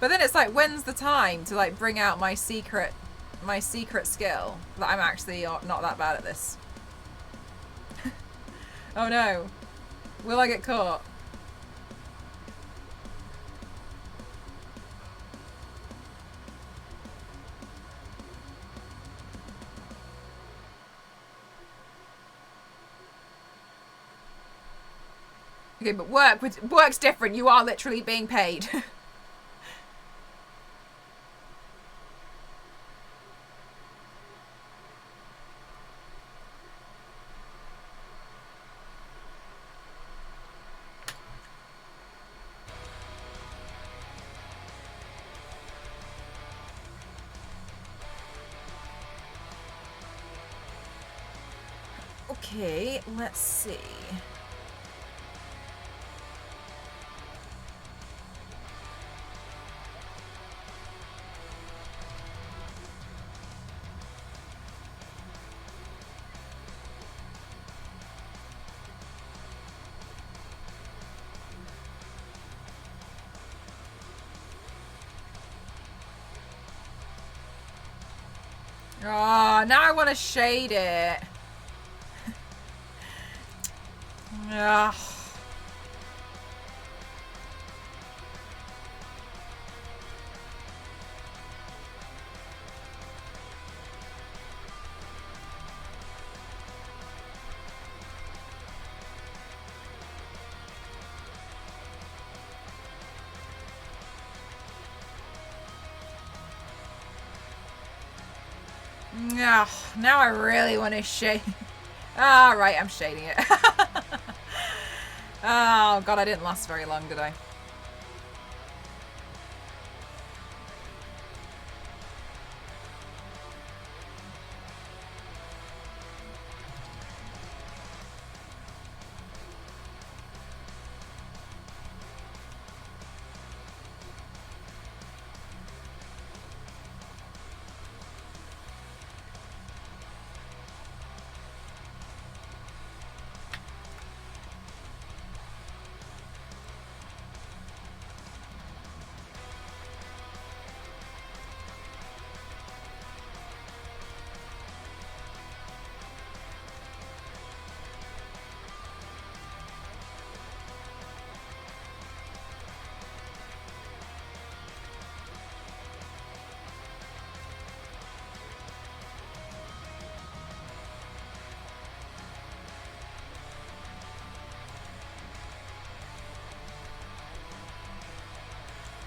But then it's like, when's the time to like bring out my secret skill that I'm actually not that bad at this? Oh no. Will I get caught? Okay, but work's different. You are literally being paid. Okay, let's see. Oh, now I want to shade it. Ugh. Ugh, now I really want to shade. Ah, right, I'm shading it. Oh, God, I didn't last very long, did I?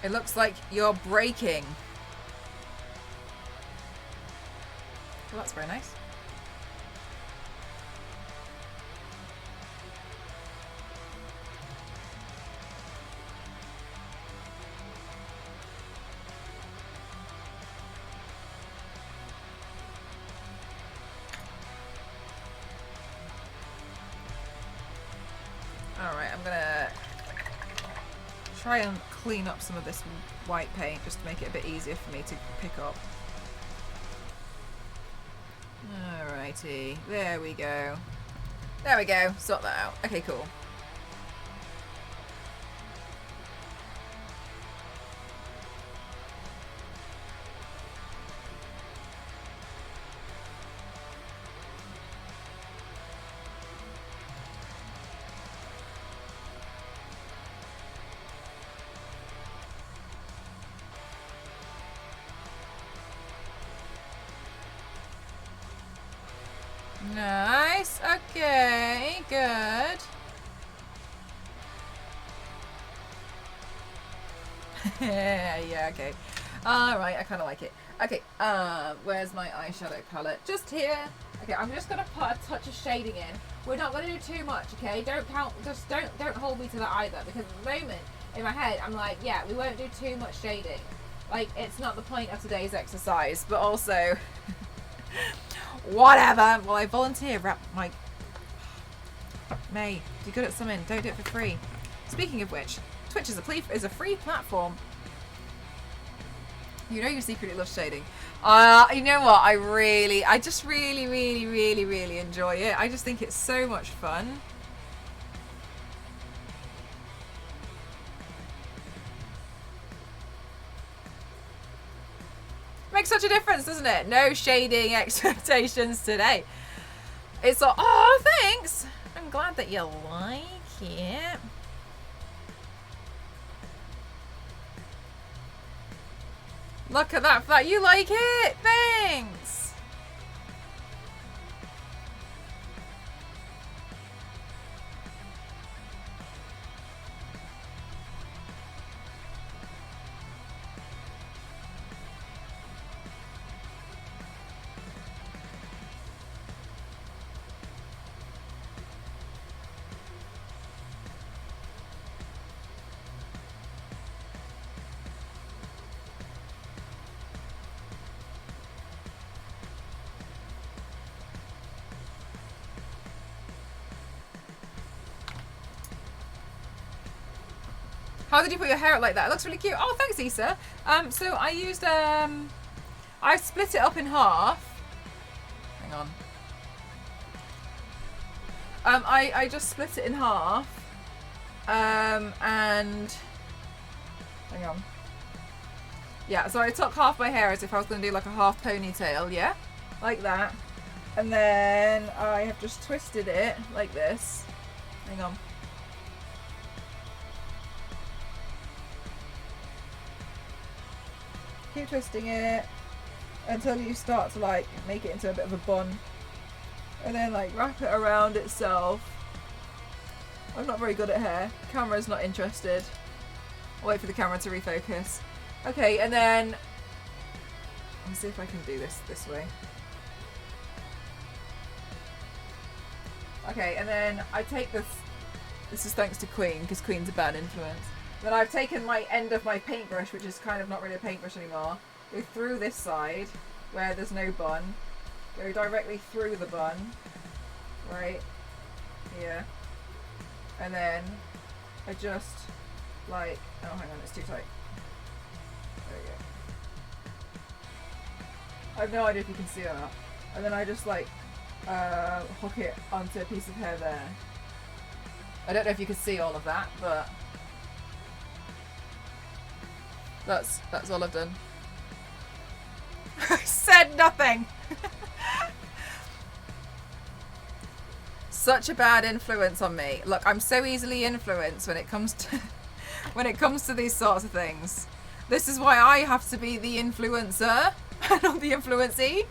It looks like you're breaking. Well, that's very nice. Alright, I'm gonna try and clean up some of this white paint just to make it a bit easier for me to pick up. Alrighty, there we go. There we go, sort that out. Okay, cool. Nice. Okay, good. Yeah, okay. Alright, I kind of like it. Okay, where's my eyeshadow palette? Just here. Okay, I'm just going to put a touch of shading in. We're not going to do too much, okay? Don't count, just don't hold me to that either, because at the moment, in my head, I'm like, yeah, we won't do too much shading. Like, it's not the point of today's exercise, but also... Whatever. Well, I volunteer. Rap my... May, you're good at something. Don't do it for free. Speaking of which, Twitch is a free platform. You know you secretly love shading. You know what? I just really enjoy it. I just think it's so much fun. Makes such a difference, doesn't it? No shading expectations today. It's all, oh, thanks. I'm glad that you like it. Look at that. You like it? Thanks. How did you put your hair out like that? It looks really cute. Oh, thanks, Issa. So I used, I split it up in half. Hang on. I just split it in half. And, hang on. Yeah, so I took half my hair as if I was going to do like a half ponytail, yeah? Like that. And then I have just twisted it like this. Hang on. Keep twisting it until you start to like make it into a bit of a bun, and then like wrap it around itself. I'm not very good at hair. Camera's not interested. I'll wait for the camera to refocus. Okay, and then let's see if I can do this way. Okay, and then I take this. This is thanks to Queen, because Queen's a bad influence. Then I've taken my end of my paintbrush, which is kind of not really a paintbrush anymore, go through this side where there's no bun, go directly through the bun, right here, and then adjust like, oh hang on, it's too tight. There we go. I have no idea if you can see or not. And then I just like hook it onto a piece of hair there. I don't know if you can see all of that, but that's all I've done. I said nothing. Such a bad influence on me. Look, I'm so easily influenced when it comes to these sorts of things. This is why I have to be the influencer and not the influencee.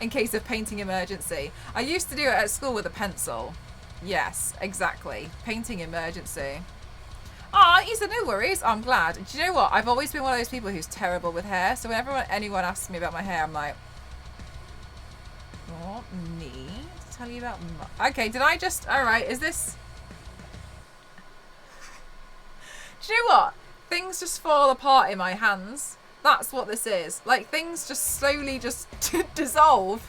In case of painting emergency. I used to do it at school with a pencil. Yes, exactly. Painting emergency. Oh, he said, no worries. I'm glad. Do you know what? I've always been one of those people who's terrible with hair. So whenever anyone asks me about my hair, I'm like, what me to tell you about my... Okay, did I just... All right, is this... Do you know what? Things just fall apart in my hands. That's what this is. Like, things just slowly just dissolve.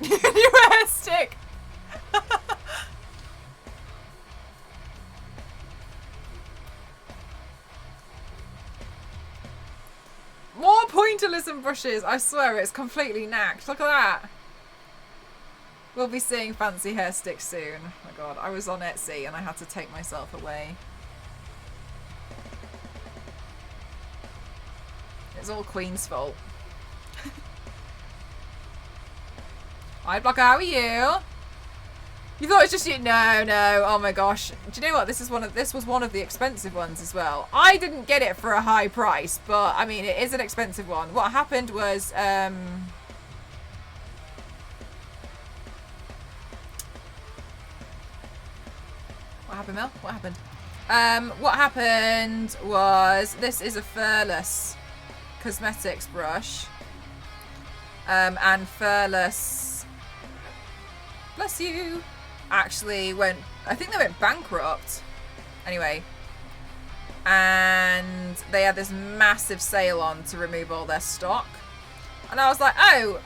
New hair stick. More pointerless and brushes. I swear it's completely knacked. Look at that. We'll be seeing fancy hair sticks soon. Oh my god, I was on Etsy and I had to take myself away. It's all Queen's fault. Hi Blocker, how are you? You thought it was just you? No, no. Oh my gosh. Do you know what? This was one of the expensive ones as well. I didn't get it for a high price, but I mean it is an expensive one. What happened was what happened, Mel? What happened? What happened was this is a Furless cosmetics brush. And Furless, bless you, actually went, I think they went bankrupt. Anyway. And they had this massive sale on to remove all their stock. And I was like, oh,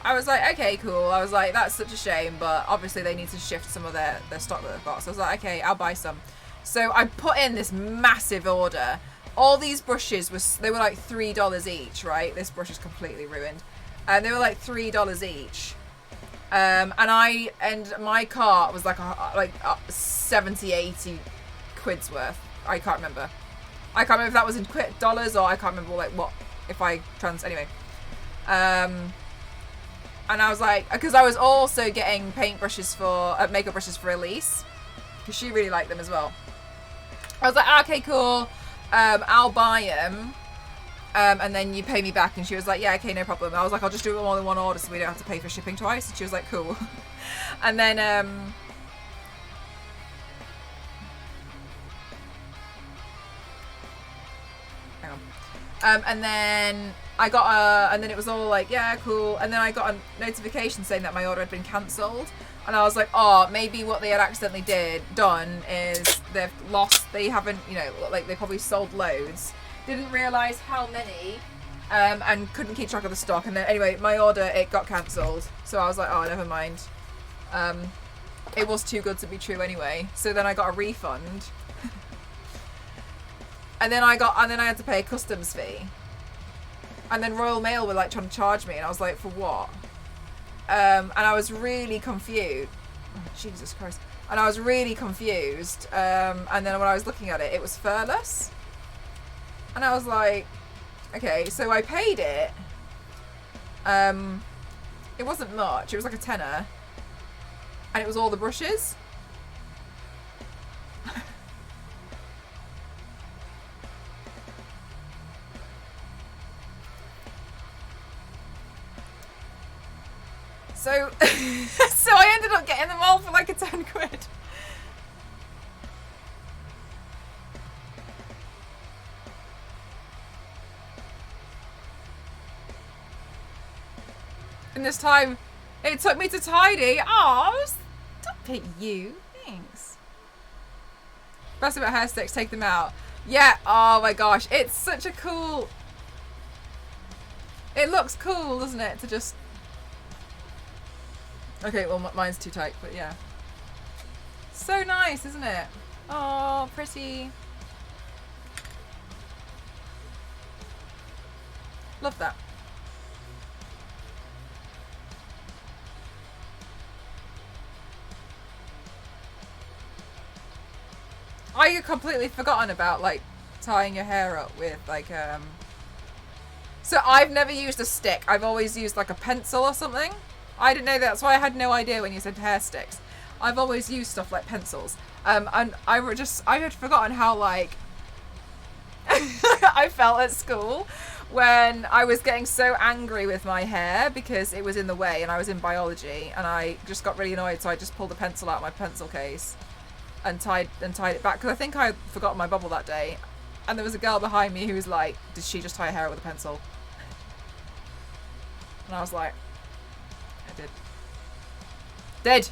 okay, cool. I was like, that's such a shame, but obviously they need to shift some of their stock that they've got. So I was like, okay, I'll buy some. So I put in this massive order. All these brushes, they were like $3 each, right? This brush is completely ruined. And they were like $3 each. And my cart was like 70, 80 quid's worth. I can't remember. I can't remember if that was in dollars or I can't remember like what, if I anyway. And I was like, because I was also getting makeup brushes for Elise, because she really liked them as well. I was like, okay, cool. I'll buy them. And then you pay me back. And she was like, yeah, okay, no problem. I was like, I'll just do it all in one order so we don't have to pay for shipping twice. And she was like, cool. And then, hang on. And then I got and then it was all like, yeah, cool. And then I got a notification saying that my order had been cancelled. And I was like, oh, maybe what they had accidentally done is they haven't, you know, like they probably sold loads. Didn't realise how many, and couldn't keep track of the stock. And then anyway, my order, it got cancelled. So I was like, oh, never mind. It was too good to be true anyway. So then I got a refund. and then I had to pay a customs fee. And then Royal Mail were like trying to charge me, and I was like, for what? And I was really confused. Oh, Jesus Christ. And I was really confused. And then when I was looking at it, it was Furless. And I was like, okay, so I paid it. It wasn't much. It was like a tenner. And it was all the brushes. So, so I ended up getting them all for like a 10 quid. And this time, it took me to tidy. Oh, stop it, you. Thanks. Best about hair sticks, take them out. Yeah, oh my gosh. It's such a cool... It looks cool, doesn't it? To just... Okay, well, mine's too tight, but yeah. So nice, isn't it? Oh, pretty. Love that. I had completely forgotten about, like, tying your hair up with, like, So I've never used a stick. I've always used, like, a pencil or something. I didn't know that. That's why I had no idea when you said hair sticks. I've always used stuff like pencils. And I had forgotten how, like, I felt at school when I was getting so angry with my hair because it was in the way, and I was in biology, and I just got really annoyed, so I just pulled a pencil out of my pencil case and tied it back, because I think I forgot my bubble that day, and there was a girl behind me who was like, did she just tie her hair with a pencil? And I was like, I did. Did!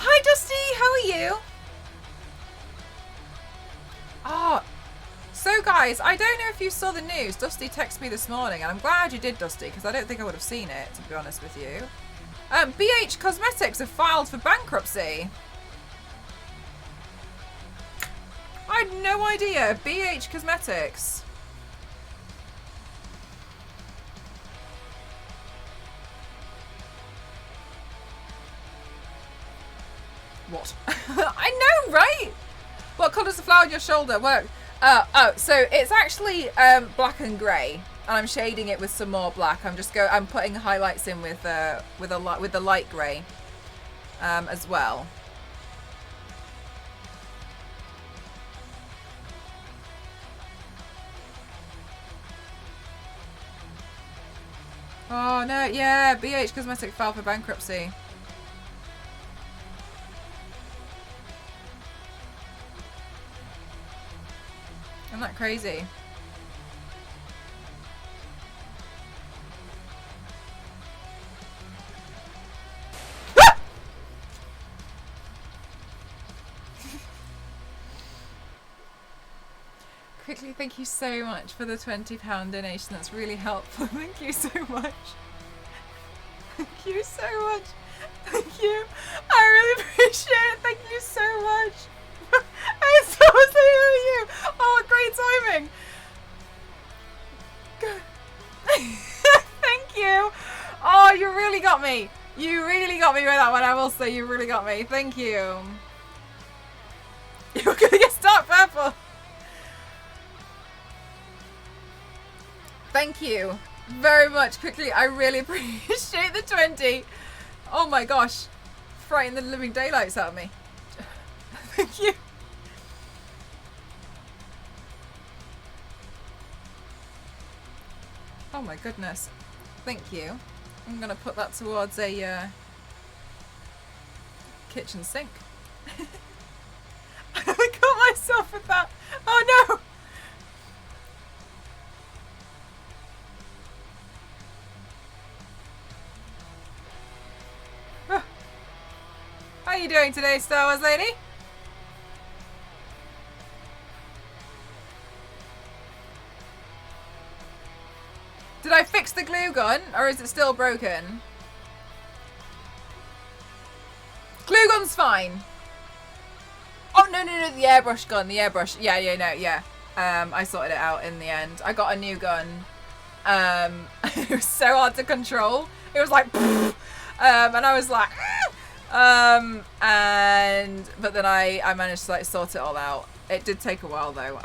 Hi Dusty, how are you? Oh, so guys, I don't know if you saw the news. Dusty texted me this morning, and I'm glad you did, Dusty, because I don't think I would have seen it, to be honest with you. BH Cosmetics have filed for bankruptcy. I had no idea. BH Cosmetics. What? I know, right? What colour's the flower on your shoulder? Work. So it's actually black and grey, and I'm shading it with some more black. I'm putting highlights in with the light grey as well. Oh no, yeah, BH Cosmetic filed for bankruptcy. Isn't that crazy? Quickly, thank you so much for the £20 donation. That's really helpful. Thank you so much. Thank you so much. Thank you. I really appreciate it. Thank you so much. I so much you. Oh, great timing. Thank you. Oh, you really got me. You really got me with that one. I will say you really got me. Thank you. You're gonna get stark purple. Thank you very much. Quickly, I really appreciate the 20. Oh my gosh. Frighten the living daylights out of me. Thank you. Oh my goodness. Thank you. I'm going to put that towards a kitchen sink. I got myself with that. Oh no. How are you doing today, Star Wars lady? Did I fix the glue gun, or is it still broken? Glue gun's fine. Oh, no, the airbrush gun, the airbrush. Yeah. I sorted it out in the end. I got a new gun. It was so hard to control. It was like, and I was like, but then I managed to like sort it all out. It did take a while though.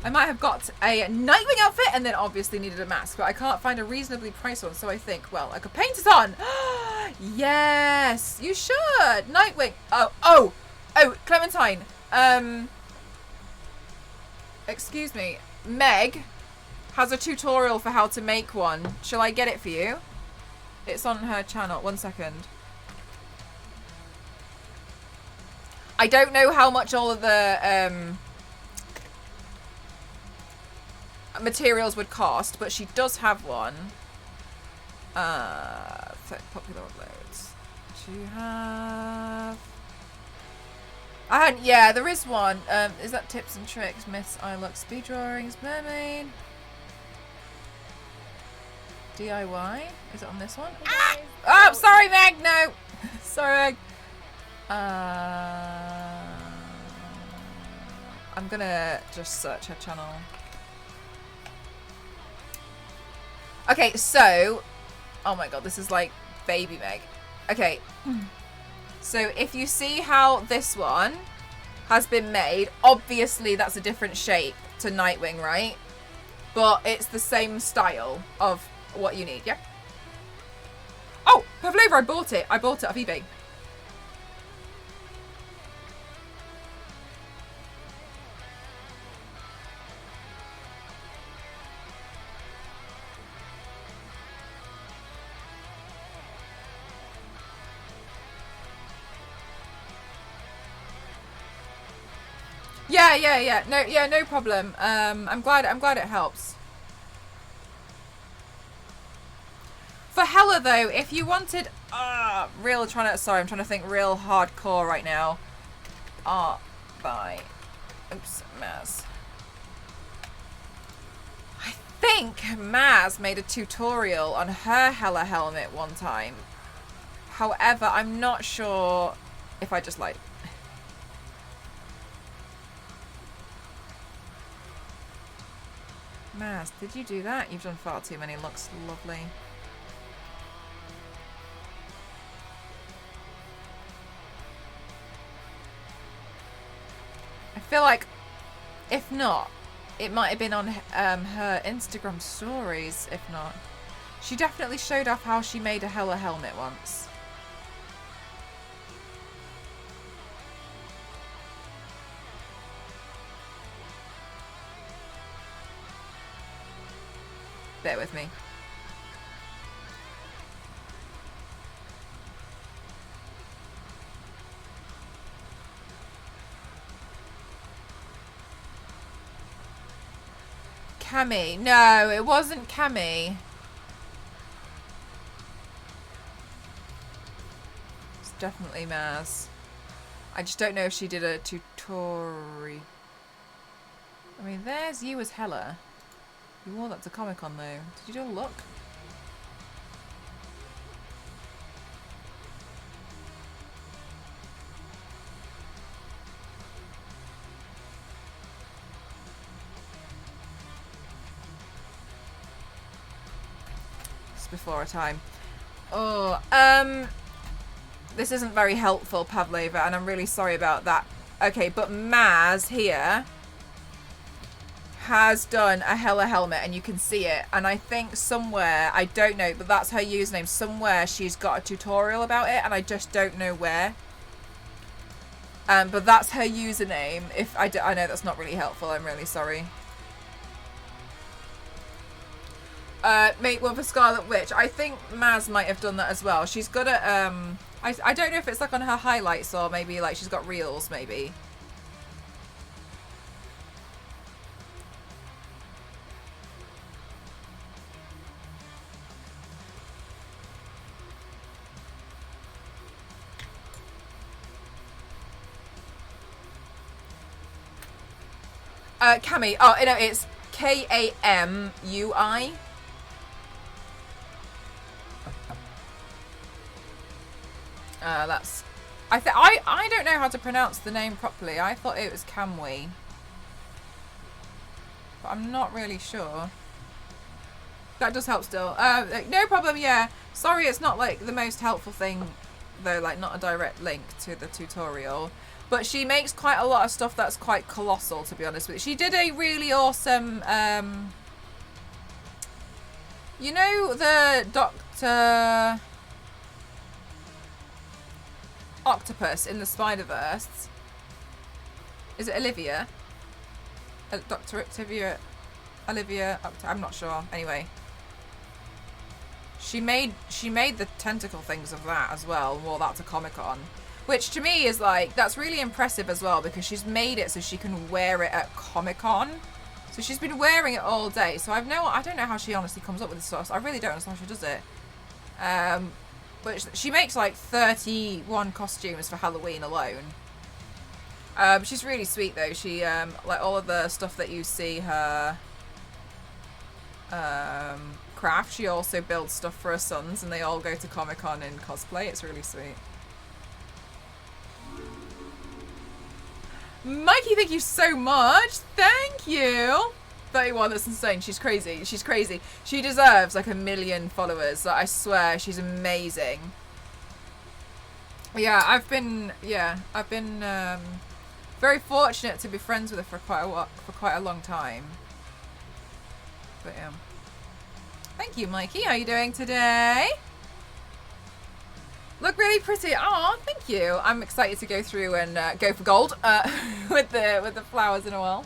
I might have got a Nightwing outfit and then obviously needed a mask, but I can't find a reasonably priced one, so I think, well, I could paint it on. Yes, you should. Nightwing. Oh, Clementine. Excuse me. Meg has a tutorial for how to make one. Shall I get it for you? It's on her channel. 1 second. I don't know how much all of the materials would cost, but she does have one. Popular uploads. Do you have... yeah, there is one. Is that tips and tricks? Myths, I look, speed drawings, mermaid. DIY? Is it on this one? Ah! Oh, sorry, Meg. No. Sorry, Meg. I'm gonna just search her channel. Okay, so... Oh my god, this is like baby Meg. Okay. So if you see how this one has been made, obviously that's a different shape to Nightwing, right? But it's the same style of what you need, yeah? Oh, Pavlova, I bought it. I bought it off eBay. Yeah. No problem. I'm glad it helps. For Hella though, if you wanted I'm trying to think real hardcore right now. Art by Maz. I think Maz made a tutorial on her Hella helmet one time. However, I'm not sure if I just lied. Maz, did you do that? You've done far too many. Looks lovely. I feel like, if not, it might have been on her Instagram stories, if not. She definitely showed off how she made a Hella helmet once. Bear with me. Cammy. No, it wasn't Cammy. It's definitely Maz. I just don't know if she did a tutorial. I mean, there's you as Hella. You wore that to Comic-Con though. Did you do a look? It's before our time. Oh, this isn't very helpful, Pavlova, and I'm really sorry about that. Okay, but Maz here has done a Hella helmet and you can see it, and I think somewhere, I don't know, but that's her username, somewhere she's got a tutorial about it and I just don't know where. But that's her username. If I know that's not really helpful, I'm really sorry. Make one for Scarlet Witch. I think Maz might have done that as well. She's got a I don't know if it's like on her highlights or maybe like she's got reels maybe. Cammy. Oh, no, it's Kamui. That's. I don't know how to pronounce the name properly. I thought it was Kamui, but I'm not really sure. That does help still. No problem. Yeah. Sorry, it's not like the most helpful thing though. Like not a direct link to the tutorial. But she makes quite a lot of stuff that's quite colossal, to be honest with you. She did a really awesome, you know, the Doctor octopus in the Spider-Verse. Is it Olivia? Dr. Olivia, I'm not sure. Anyway, she made the tentacle things of that as well, and wore that to Comic-Con, which to me is like, that's really impressive as well, because she's made it so she can wear it at Comic-Con. So she's been wearing it all day. So I don't know how she honestly comes up with this stuff. I really don't understand how she does it. But she makes like 31 costumes for Halloween alone. She's really sweet though. She like all of the stuff that you see her craft, she also builds stuff for her sons, and they all go to Comic-Con and cosplay. It's really sweet. Mikey, thank you so much. Thank you. 31, that's insane. She's crazy. She's crazy. She deserves like 1 million followers. Like, I swear, she's amazing. Yeah, I've been very fortunate to be friends with her for quite a long time. But yeah. Thank you, Mikey. How are you doing today? Look really pretty. Oh, thank you. I'm excited to go through and go for gold with the flowers and all.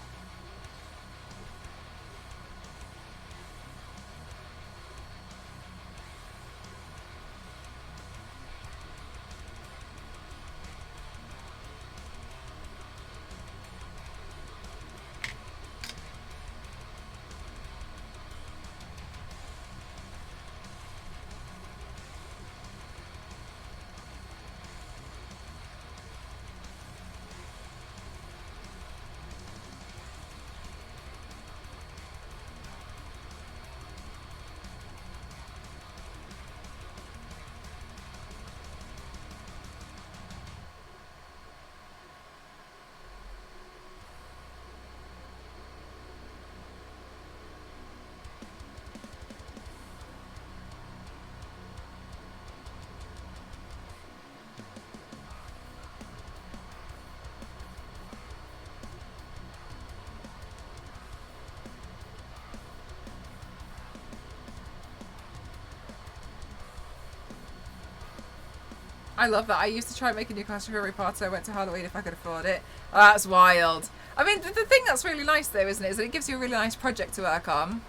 I love that. I used to try and make a new costume for Harry Potter. I went to Halloween if I could afford it. Oh, that's wild. I mean, the thing that's really nice though, isn't it, is that it gives you a really nice project to work on.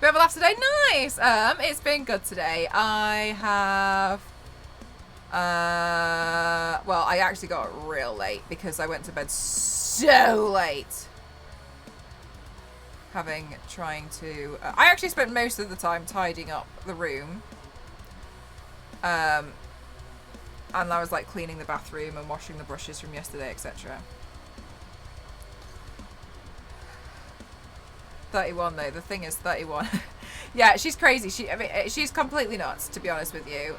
We have a laugh today. Nice. It's been good today. I have. Well, I actually got real late because I went to bed so late. Trying to. I actually spent most of the time tidying up the room. And I was like cleaning the bathroom and washing the brushes from yesterday, etc. 31 though, the thing is 31. Yeah, she's crazy. I mean, she's completely nuts, to be honest with you.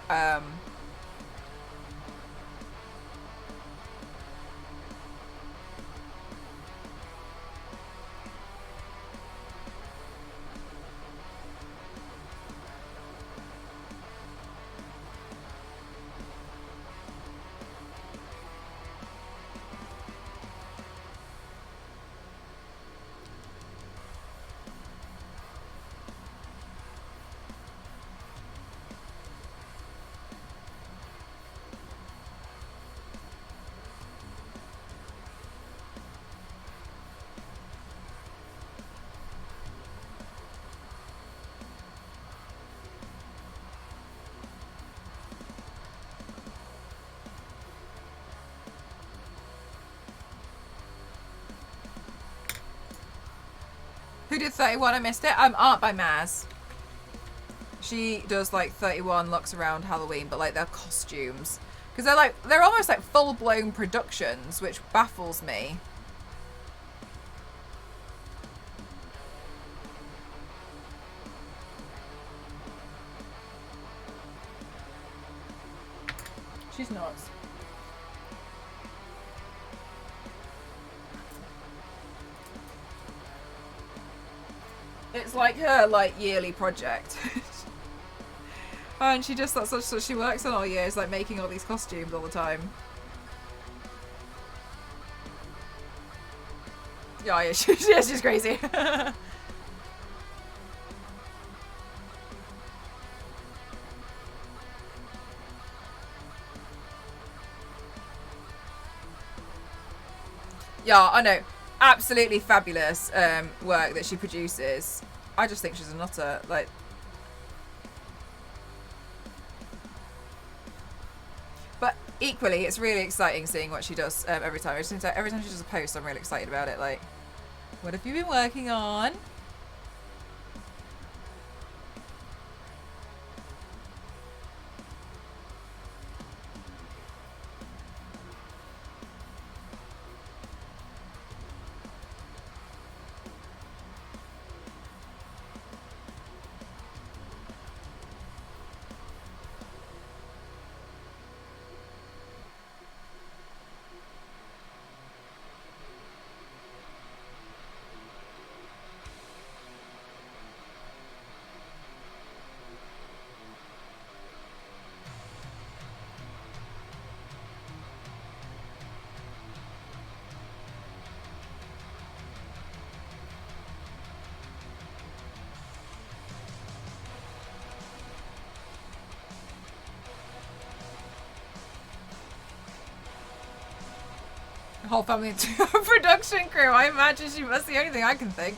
Who did 31? I missed it. Art by Maz. She does like 31 looks around Halloween, but like their costumes, because they're almost like full-blown productions, which baffles me. She's nuts. It's like her yearly project. And she just, that's what she works on all year, is like making all these costumes all the time. Yeah, she's crazy. Yeah, I know. Absolutely fabulous work that she produces. I just think she's a nutter. Like, but equally, it's really exciting seeing what she does every time. It seems like every time she does a post, I'm really excited about it. Like, what have you been working on? Whole family into a production crew. I imagine that's the only thing I can think.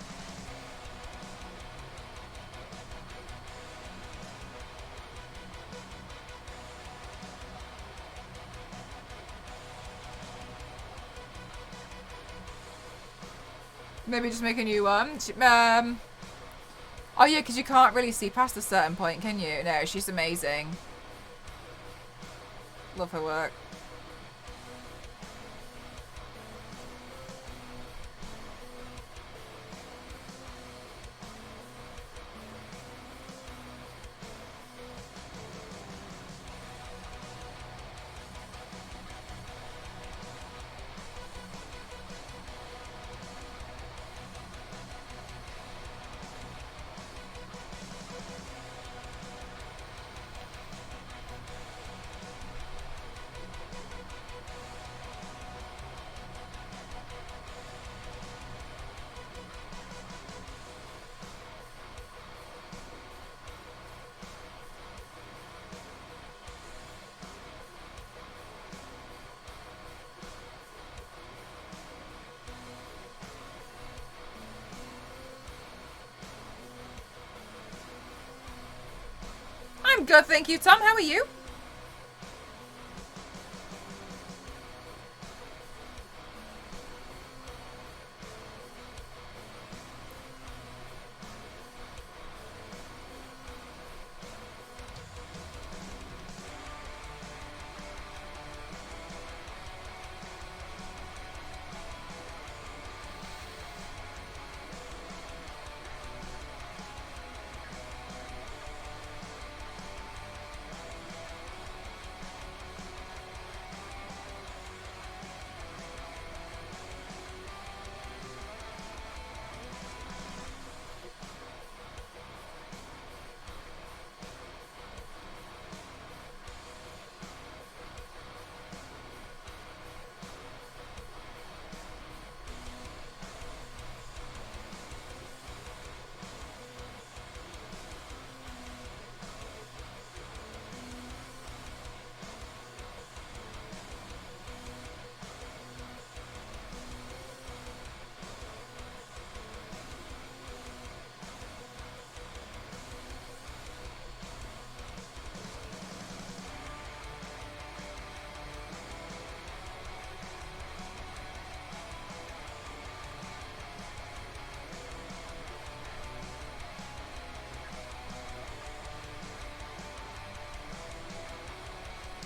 Maybe just make a new one. Oh yeah, because you can't really see past a certain point, can you? No, she's amazing. Love her work. I'm good, thank you, Tom. How are you?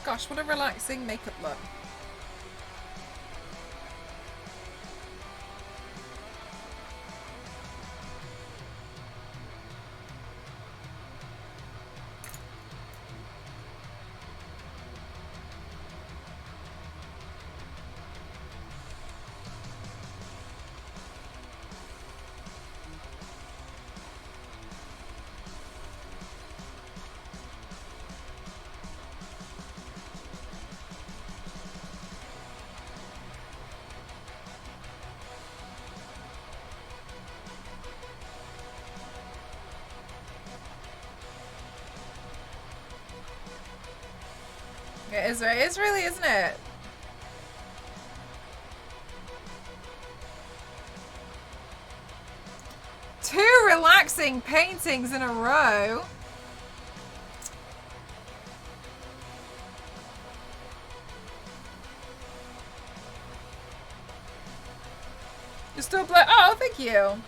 Gosh, what a relaxing makeup look. It is really, isn't it? missing paintings in a row. You're still playing. Oh, thank you.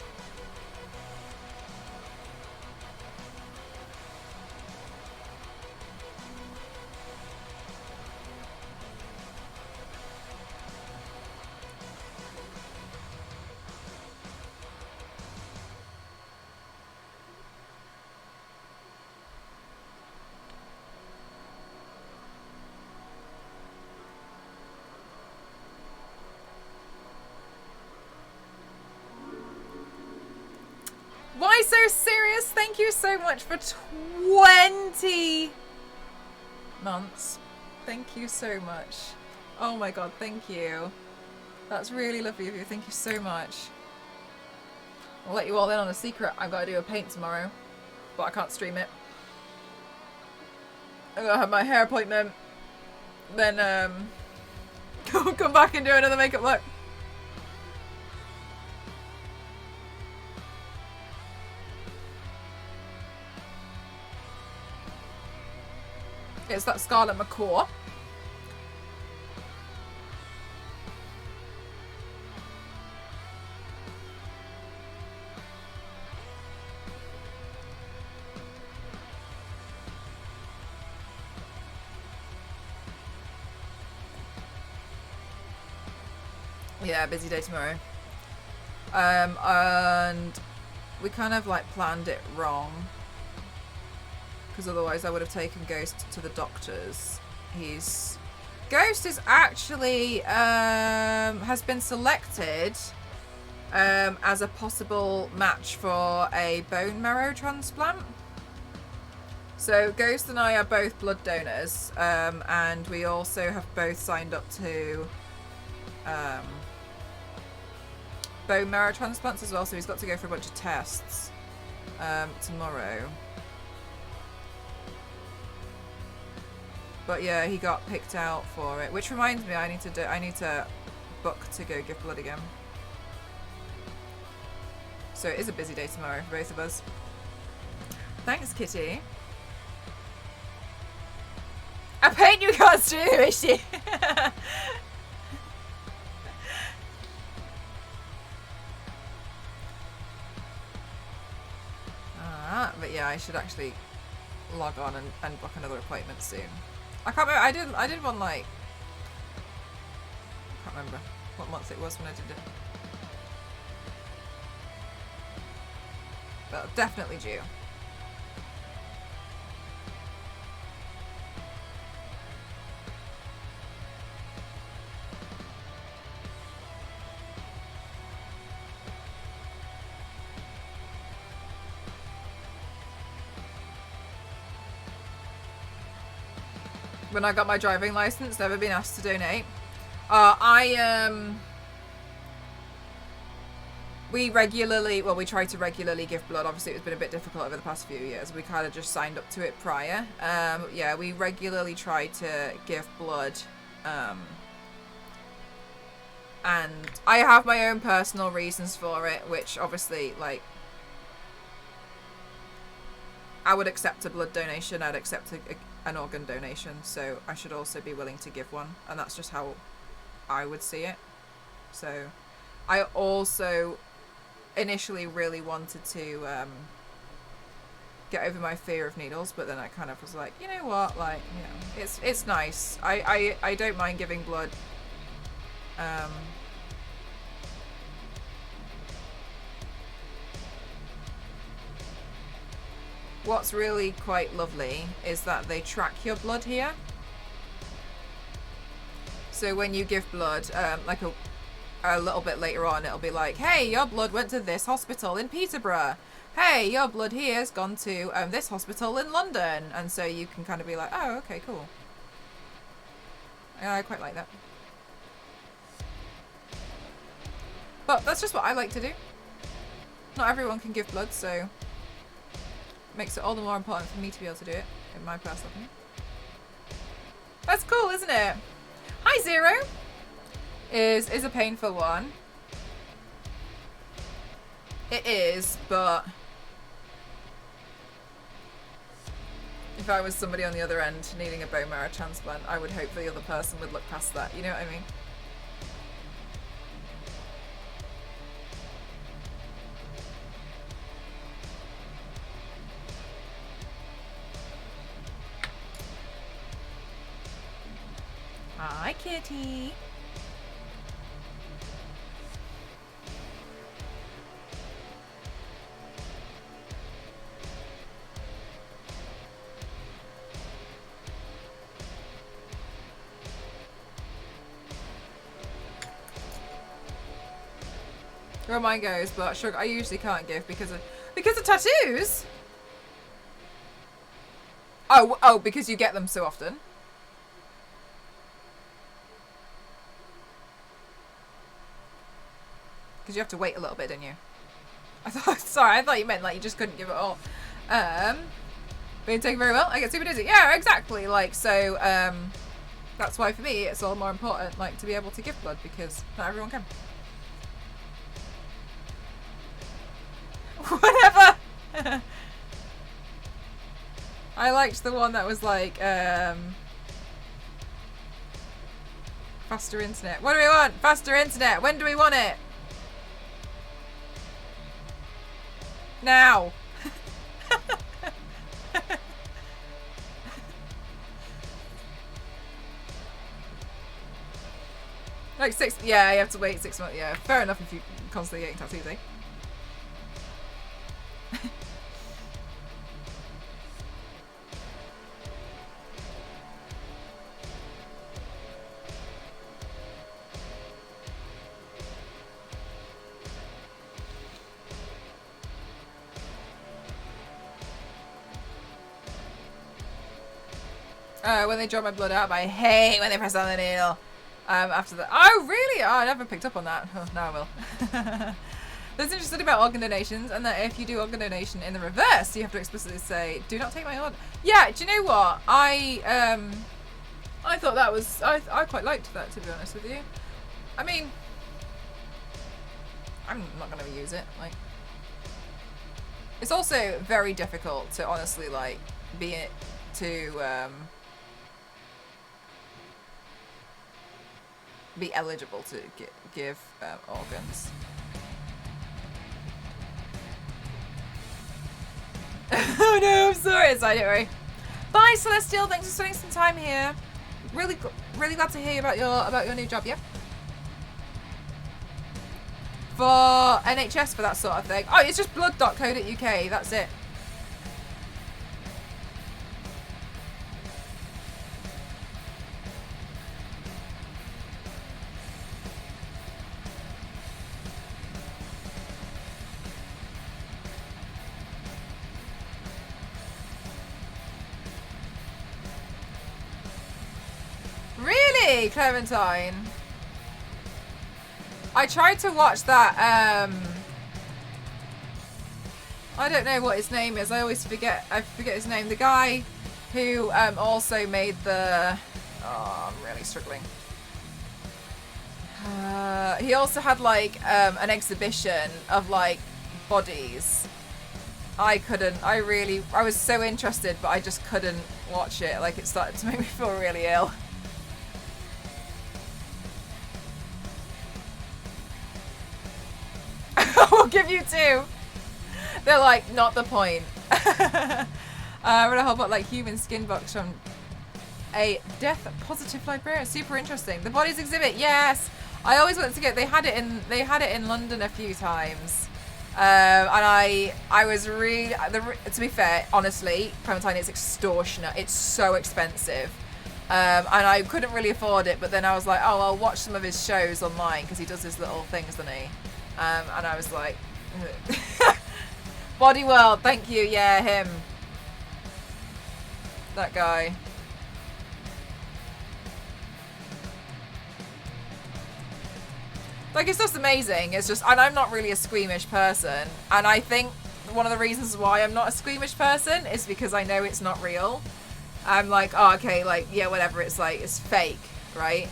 Why so serious? Thank you so much for 20 months. Thank you so much. Oh my god, thank you. That's really lovely of you. Thank you so much. I'll let you all in on a secret. I've got to do a paint tomorrow, but I can't stream it. I'm gonna have my hair appointment, then come back and do another makeup look. It's that Scarlet Macaw. Yeah, busy day tomorrow. And we kind of like planned it wrong, because otherwise I would have taken Ghost to the doctors. Ghost is actually has been selected as a possible match for a bone marrow transplant. So Ghost and I are both blood donors, and we also have both signed up to bone marrow transplants as well, so he's got to go for a bunch of tests tomorrow. But yeah, he got picked out for it, which reminds me I need to book to go give blood again. So it is a busy day tomorrow for both of us. Thanks, Kitty. A paint you can't stream, is she? But yeah, I should actually log on and book another appointment soon. I can't remember. I did one like, I can't remember what month it was when I did it. But definitely due. When I got my driving license, never been asked to donate. We try to regularly give blood. Obviously, it's been a bit difficult over the past few years. We kind of just signed up to it prior. Yeah, we regularly try to give blood. And I have my own personal reasons for it, which obviously, like, I would accept a blood donation. I'd accept an organ donation, so I should also be willing to give one, and that's just how I would see it. So I also initially really wanted to get over my fear of needles, but then I kind of was like, you know what, like, you know, it's nice. I don't mind giving blood. What's really quite lovely is that they track your blood here. So when you give blood, like a little bit later on, it'll be like, hey, your blood went to this hospital in Peterborough. Hey, your blood here has gone to this hospital in London. And so you can kind of be like, oh, okay, cool. Yeah, I quite like that. But that's just what I like to do. Not everyone can give blood, so makes it all the more important for me to be able to do it, in my personal opinion. That's cool, isn't it? Hi, Zero. Is a painful one. It is, but If I was somebody on the other end needing a bone marrow transplant, I would hope the other person would look past that. You know what I mean? Hi, kitty. Where mine goes, but sugar I usually can't give because of tattoos. Oh, because you get them so often. Because you have to wait a little bit, don't you? I thought you meant like you just couldn't give it all. Being taken very well, I get super dizzy. Yeah, exactly. Like, so, that's why for me it's all more important, like, to be able to give blood, because not everyone can. Whatever! I liked the one that was like, faster internet. What do we want? Faster internet. When do we want it? Now. Like 6, yeah, you have to wait 6 months. Yeah, fair enough if you're constantly getting tattoos, eh? When they draw my blood out, but I hate when they press on the needle. After that. Oh, really? Oh, I never picked up on that. Oh, now I will. That's interesting about organ donations, and that if you do organ donation in the reverse, you have to explicitly say, "Do not take my organ." Yeah, do you know what? I thought that was I quite liked that, to be honest with you. I mean, I'm not going to use it. Like, it's also very difficult to honestly like be eligible to give organs. Oh no, I'm sorry. It's fine, don't worry. Bye, Celestial. Thanks for spending some time here. Really glad to hear about your new job. Yeah. For NHS for that sort of thing. Oh, it's just blood.co.uk. That's it. Really, Clementine? I tried to watch that, I don't know what his name is. I always forget. I forget his name. The guy who also made the... Oh, I'm really struggling. He also had, like, an exhibition of, like, bodies. I was so interested, but I just couldn't watch it. Like, it started to make me feel really ill. We'll give you 2. They're like, not the point. I read a whole about like human skin box from a death positive librarian. Super interesting. The bodies exhibit, yes. I always wanted to get. They had it in London a few times, and I was really. To be fair, honestly, Clementine, it's extortionate. It's so expensive. And I couldn't really afford it, but then I was like, oh, I'll watch some of his shows online because he does his little things, doesn't he? And I was like, Body World, thank you, yeah, him. That guy. Like, it's just amazing. It's just, and I'm not really a squeamish person. And I think one of the reasons why I'm not a squeamish person is because I know it's not real. I'm like, oh, okay, like, yeah, whatever. It's like, it's fake, right?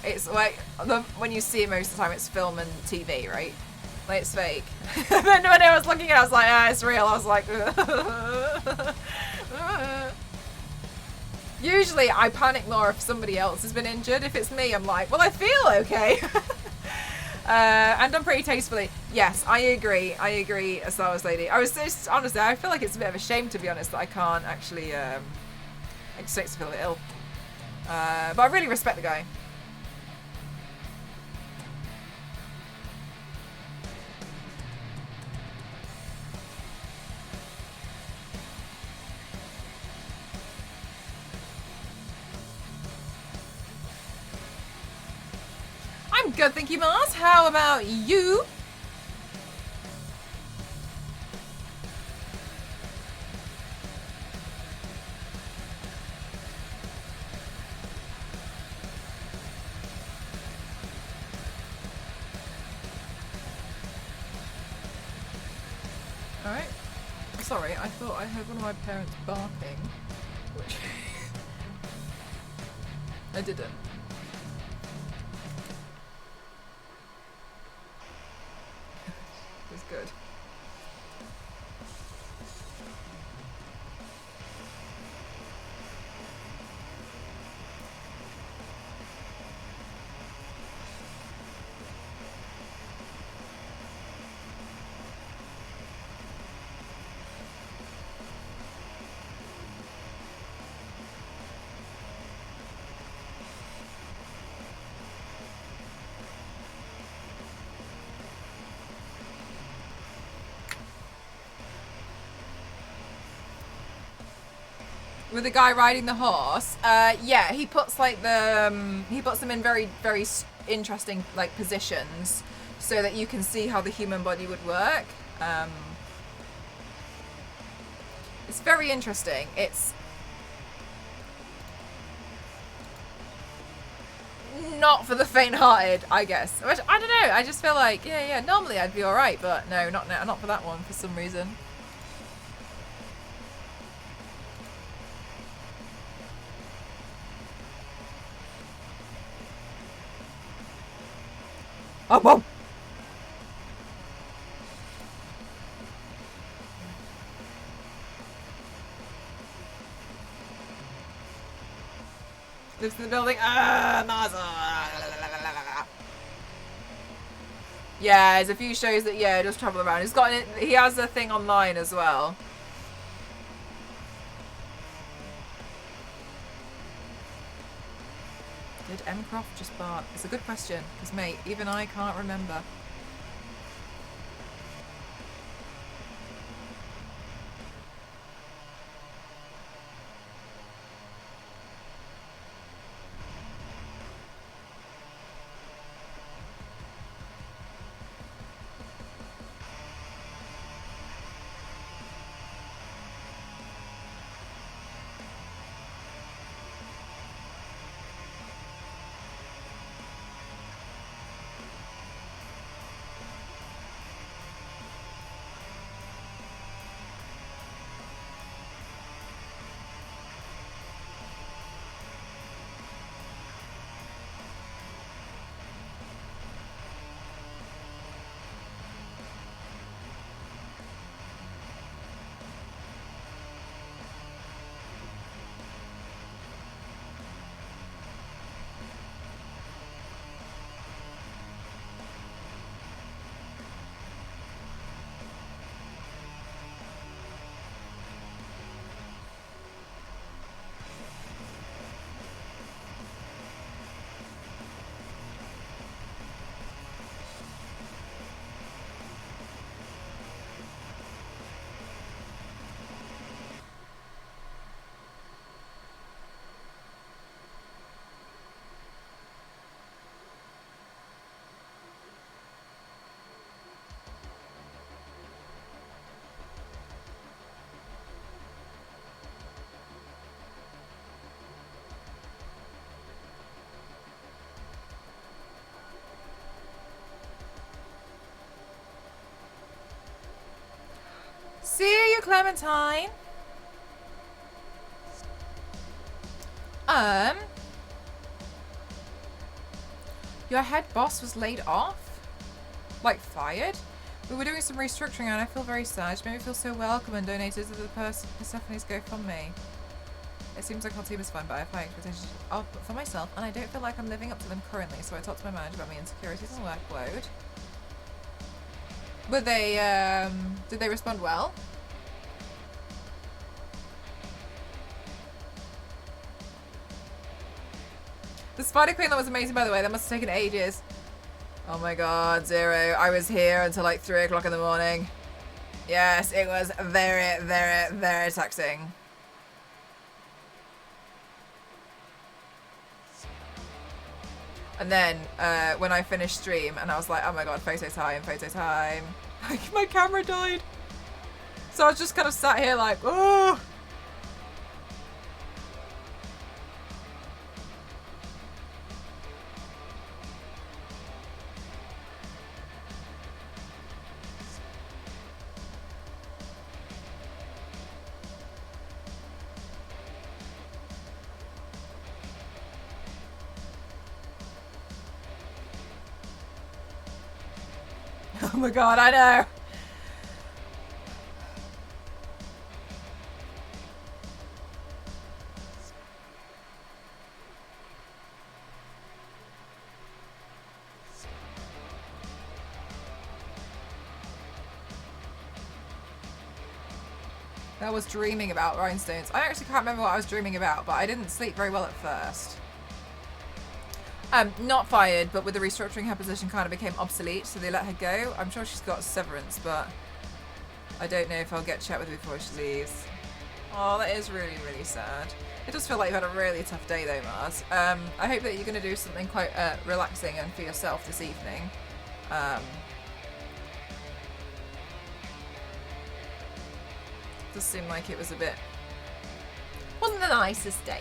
It's like, when you see it most of the time, it's film and TV, right? Like, it's fake. And then when I was looking at it, I was like, ah, it's real. I was like, Usually I panic more if somebody else has been injured. If it's me, I'm like, well, I feel okay. And done pretty tastefully. Yes, I agree. I agree, a Star Wars lady. I was just, honestly, I feel like it's a bit of a shame, to be honest, that I can't actually, it just makes me feel a bit ill. But I really respect the guy. I'm good, thank you, Mars. How about you? Alright. Sorry, I thought I heard one of my parents barking. Which I didn't. It was good. With the guy riding the horse, yeah, he puts like he puts them in very, very interesting like positions so that you can see how the human body would work. It's very interesting. It's not for the faint-hearted, I guess. Which, I don't know. I just feel like, yeah, normally I'd be all right, but no, not for that one for some reason. Oh, whoa! Lives in the building. Yeah, there's a few shows that, yeah, just travel around. He has a thing online as well. Did M. Croft just bark? It's a good question, because, mate, even I can't remember. See you, Clementine. Your head boss was laid off? Like fired? We were doing some restructuring and I feel very sad. She made me feel so welcome and donated to the Persephone's GoFundMe. It seems like our team is fine, but I have high expectations for myself, and I don't feel like I'm living up to them currently, so I talked to my manager about my insecurities and workload. Were they, did they respond well? The Spider Queen, that was amazing, by the way. That must have taken ages. Oh my god, Zero. I was here until like 3 o'clock in the morning. Yes, it was very, very, very taxing. And then when I finished stream and I was like, oh my god, photo time, photo time. My camera died. So I was just kind of sat here like, oh. Oh my god, I know. I was dreaming about rhinestones. I actually can't remember what I was dreaming about, but I didn't sleep very well at first. Not fired, but with the restructuring, her position kind of became obsolete, so they let her go. I'm sure she's got severance, but I don't know if I'll get to chat with her before she leaves. Oh, that is really, really sad. It does feel like you've had a really tough day though, Mars. I hope that you're going to do something quite relaxing and for yourself this evening. Does seem like it was a bit... wasn't the nicest day.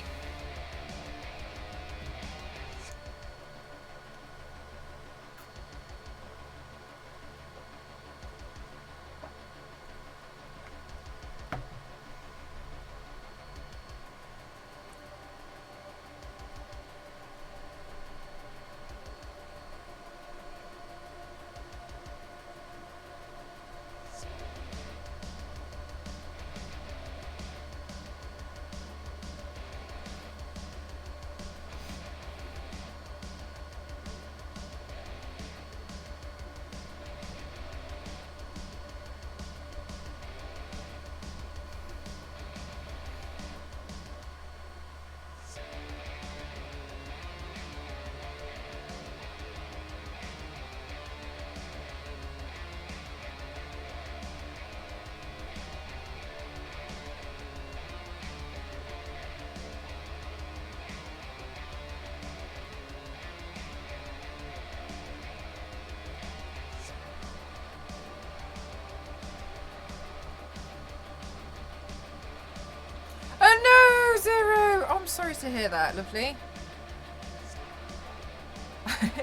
I'm sorry to hear that, lovely.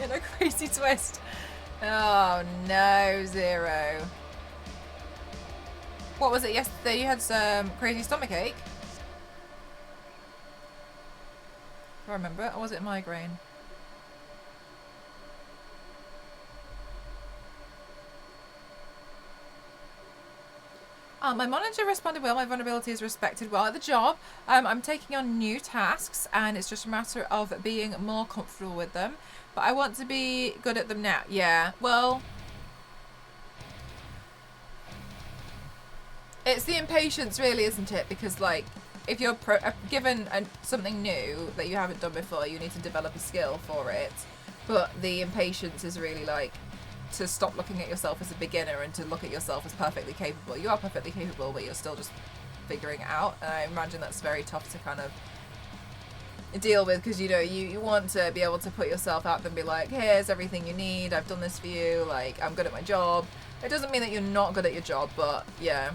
In a crazy twist. Oh no, Zero. What was it yesterday? You had some crazy stomach ache? Do I remember? Or was it migraine? My manager responded well. My vulnerability is respected well at the job. I'm taking on new tasks and it's just a matter of being more comfortable with them. But I want to be good at them now. Yeah, well, it's the impatience really, isn't it? Because like, if you're given something new that you haven't done before, you need to develop a skill for it. But the impatience is really like, to stop looking at yourself as a beginner and to look at yourself as perfectly capable. You are perfectly capable, but you're still just figuring it out. And I imagine that's very tough to kind of deal with because, you know, you want to be able to put yourself out there and be like, here's everything you need. I've done this for you. Like, I'm good at my job. It doesn't mean that you're not good at your job, but yeah.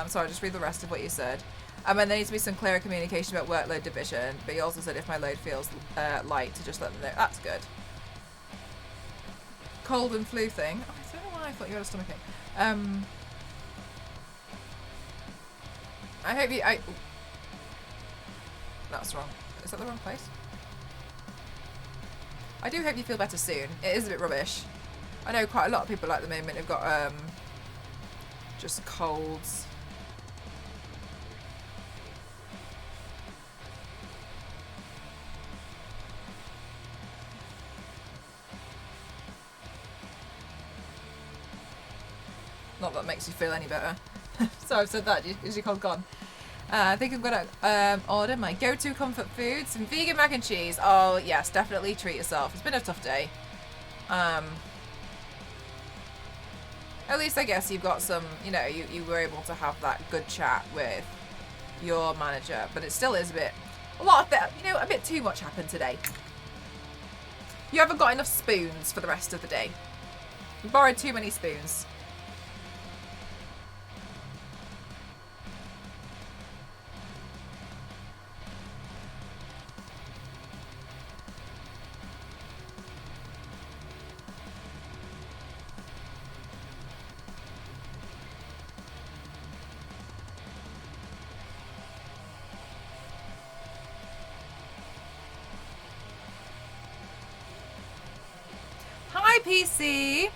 So I'll just read the rest of what you said. And there needs to be some clearer communication about workload division. But you also said if my load feels light, to just let them know. That's good. Cold and flu thing. Oh, I don't know why I thought you had a stomachache. I hope you... That's wrong. Is that the wrong place? I do hope you feel better soon. It is a bit rubbish. I know quite a lot of people at the moment have got just colds. Not that makes you feel any better. So I've said that. Is your cold gone? I think I'm going to order my go-to comfort food, some vegan mac and cheese. Oh, yes, definitely treat yourself. It's been a tough day. At least I guess you've got some, you know, you were able to have that good chat with your manager. But it still is a bit too much happened today. You haven't got enough spoons for the rest of the day. You borrowed too many spoons. Hi, PC.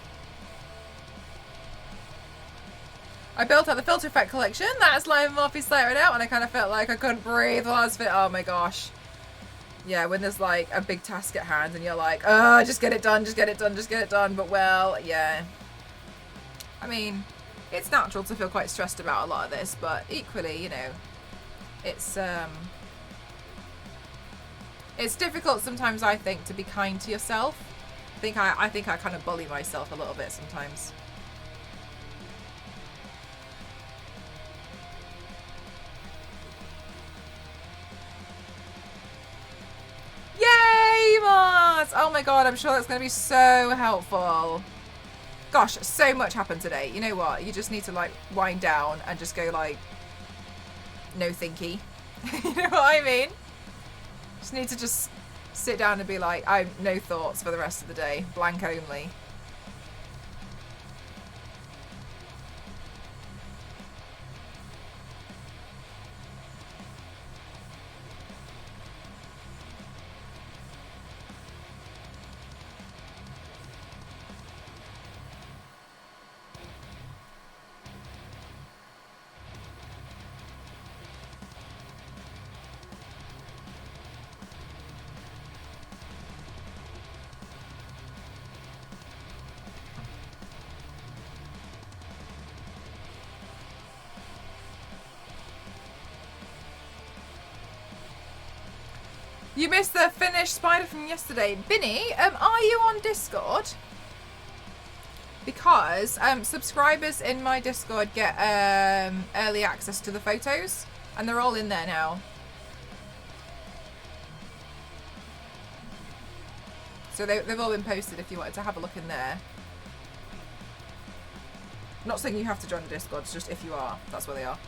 I built out the filter effect collection. That's Lime Morphe started out, and I kind of felt like I couldn't breathe while I was fit. Oh my gosh. Yeah, when there's like a big task at hand, and you're like, oh, just get it done, just get it done, just get it done. But well, yeah. I mean, it's natural to feel quite stressed about a lot of this, but equally, you know, it's difficult sometimes, I think, to be kind to yourself. I think I kind of bully myself a little bit sometimes. Yay, Mars! Oh my god, I'm sure that's going to be so helpful. Gosh, so much happened today. You know what? You just need to like wind down and just go like, no thinky. You know what I mean? Just need to just sit down and be like, I have no thoughts for the rest of the day. Blank only. You missed the finished spider from yesterday. Binny, are you on Discord? Because subscribers in my Discord get early access to the photos, and they're all in there now. So they've all been posted if you wanted to have a look in there. I'm not saying you have to join the Discord, it's just if you are, that's where they are.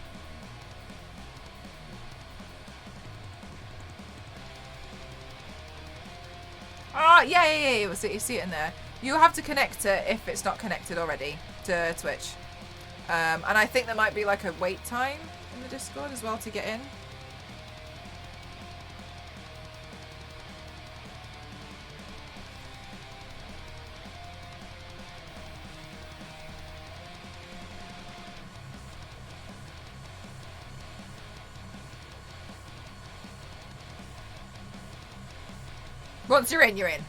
Ah, yeah. You see it in there. You have to connect it if it's not connected already to Twitch. And I think there might be like a wait time in the Discord as well to get in. Once you're in, you're in.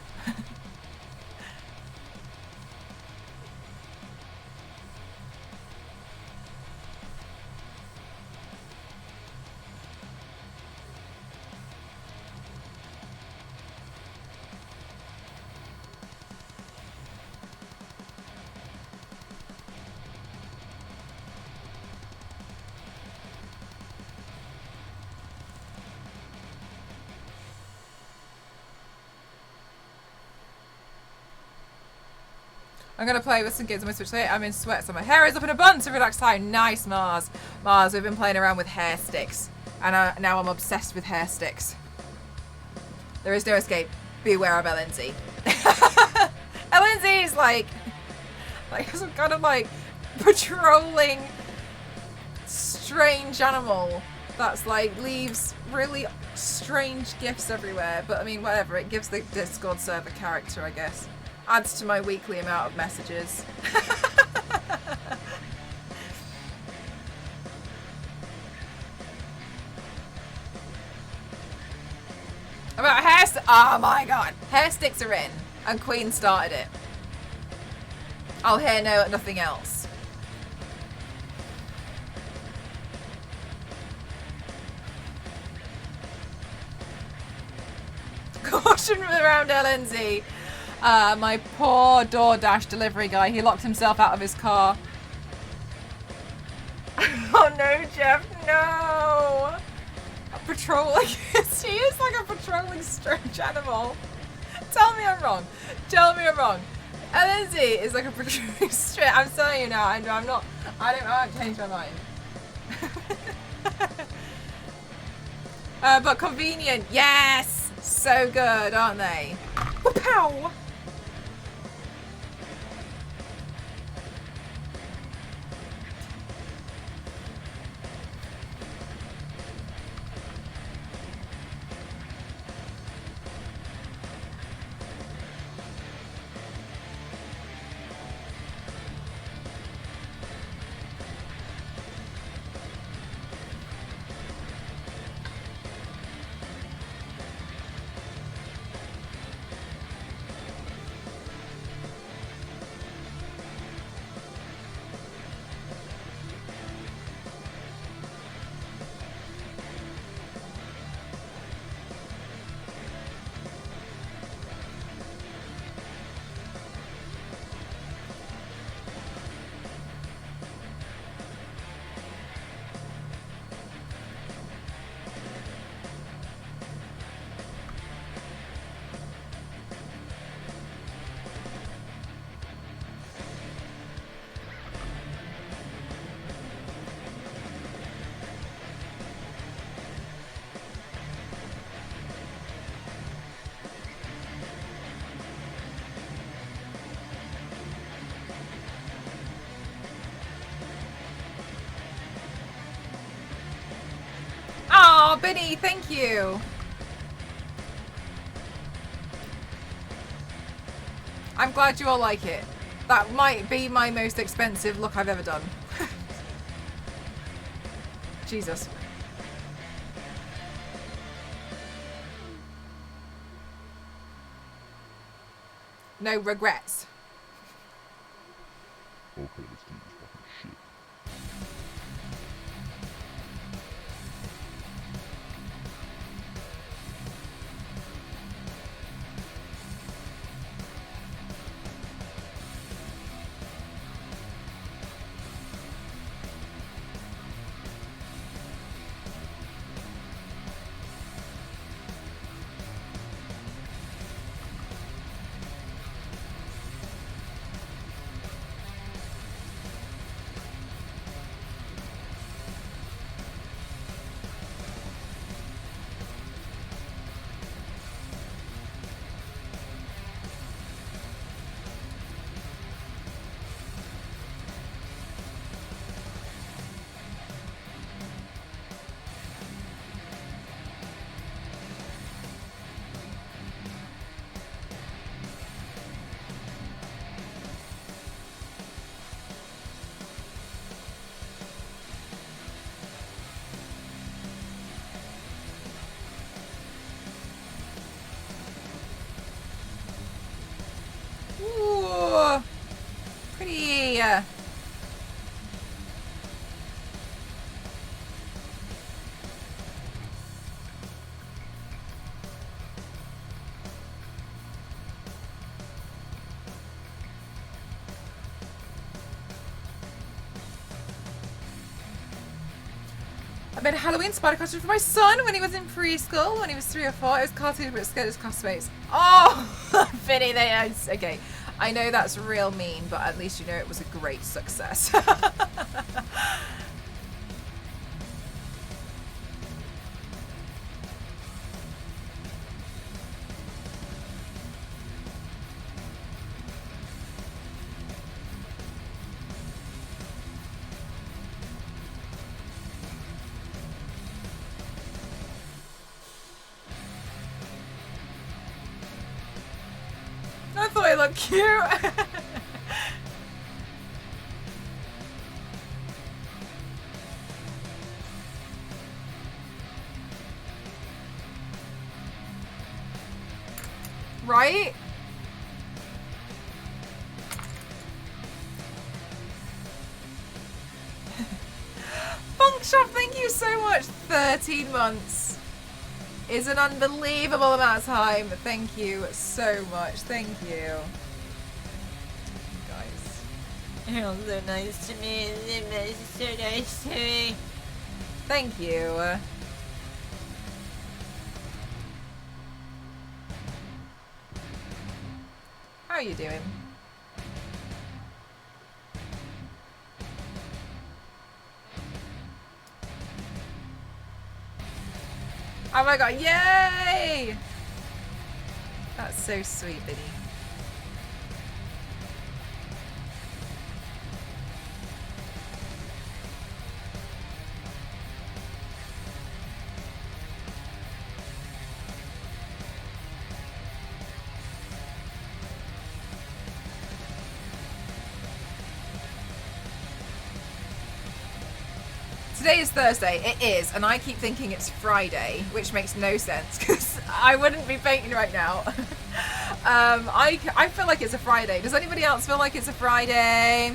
I'm going to play with some games on my Switch today. I'm in sweats and my hair is up in a bun to relax time. Nice, Mars. Mars, we've been playing around with hair sticks. And now I'm obsessed with hair sticks. There is no escape. Beware of LNZ. LNZ is like some kind of like patrolling strange animal that's like leaves really strange gifts everywhere. But I mean, whatever. It gives the Discord server character, I guess. Adds to my weekly amount of messages. About hair oh my god. Hair sticks are in. And Queen started it. I'll hear nothing else. situation around LNZ. My poor DoorDash delivery guy. He locked himself out of his car. Oh no, Jeff, no! A patrolling. She is like a patrolling strange animal. Tell me I'm wrong. Tell me I'm wrong. LNZ is like a patrolling strange. I'm telling you now, Andrew. I'm not. I haven't changed my mind. But convenient. Yes, so good, aren't they? Pow! Oh, Benny, thank you. I'm glad you all like it. That might be my most expensive look I've ever done. Jesus. No regrets. Okay, let's do this fucking shit. Ooh, pretty. I made a Halloween spider costume for my son when he was in preschool, when he was 3 or 4. It was cartoon, but it scared his classmates. Oh, Vinny, okay. I know that's real mean, but at least you know it was a great success. I thought it looked cute. Right? Funk Shop, thank you so much. 13 months. is an unbelievable amount of time. Thank you so much. Thank you. Guys. You're so nice to me. So nice to me. Thank you. How are you doing? Oh my god, yay! That's so sweet, Biddy. Today is Thursday. It is, and I keep thinking it's Friday, which makes no sense because I wouldn't be painting right now. I feel like it's a Friday. Does anybody else feel like it's a Friday?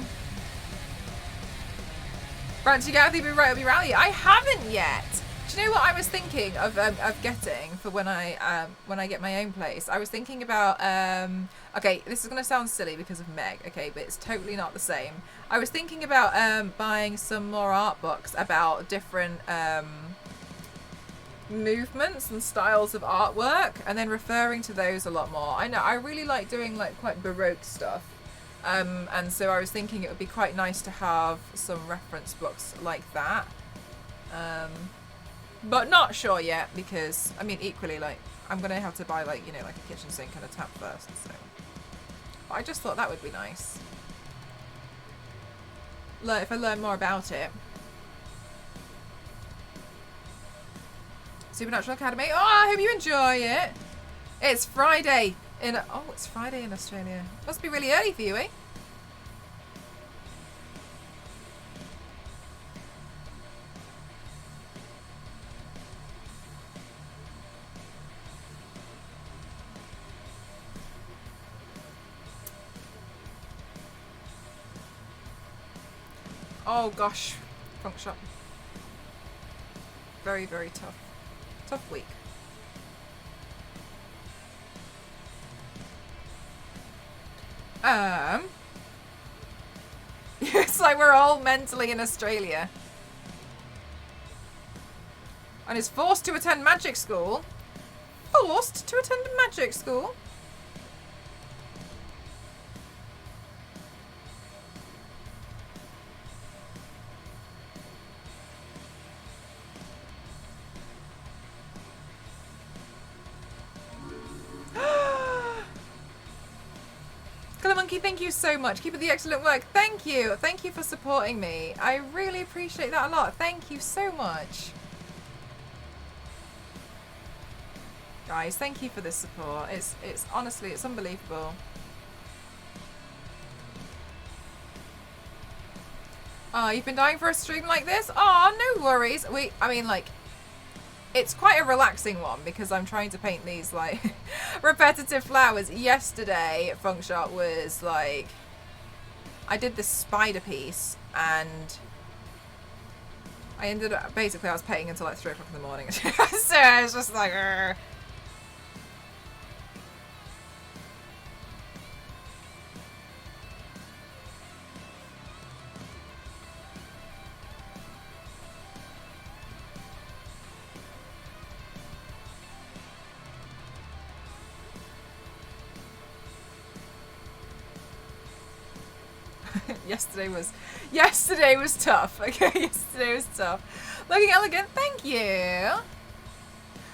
Brant, you get the right rally? I haven't yet. Do you know what I was thinking of getting for when I get my own place? I was thinking about okay, this is gonna sound silly because of Meg, okay, but it's totally not the same. I was thinking about buying some more art books about different movements and styles of artwork, and then referring to those a lot more. I know I really like doing like quite Baroque stuff, and so I was thinking it would be quite nice to have some reference books like that. But not sure yet because, I mean, equally, like, I'm going to have to buy, like, you know, like a kitchen sink and a tap first, so. But I just thought that would be nice. If I learn more about it. Supernatural Academy. Oh, I hope you enjoy it. It's Friday it's Friday in Australia. Must be really early for you, eh? Oh gosh, Funk Shop. Very, very tough. Tough week. It's like we're all mentally in Australia. And is forced to attend magic school. Forced to attend magic school? Thank you so much. Keep up the excellent work. Thank you. Thank you for supporting me. I really appreciate that a lot. Thank you so much. Guys, thank you for this support. It's honestly, it's unbelievable. Oh, you've been dying for a stream like this? Oh, no worries. I mean, like, it's quite a relaxing one because I'm trying to paint these like repetitive flowers. Yesterday, Funk Shop was like, I did this spider piece and I ended up, basically I was painting until like 3 o'clock in the morning. So I was just like, Urgh. Yesterday was tough. Okay, yesterday was tough. Looking elegant, thank you.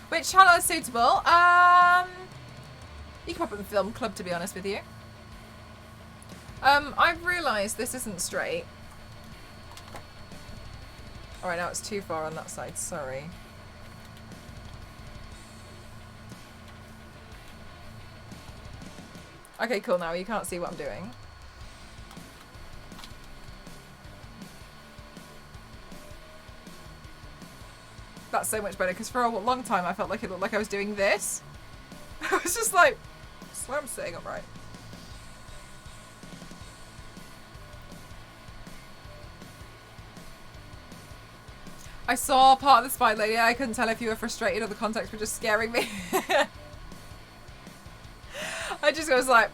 Which channel is suitable? You can pop up in film club, to be honest with you. I've realised this isn't straight. Alright, now it's too far on that side, sorry. Okay, cool, now you can't see what I'm doing. That's so much better because for a long time I felt like it looked like I was doing this. I was just like, I swear I'm sitting upright. I saw part of the spy lady. I couldn't tell if you were frustrated or the context were just scaring me. I just was like...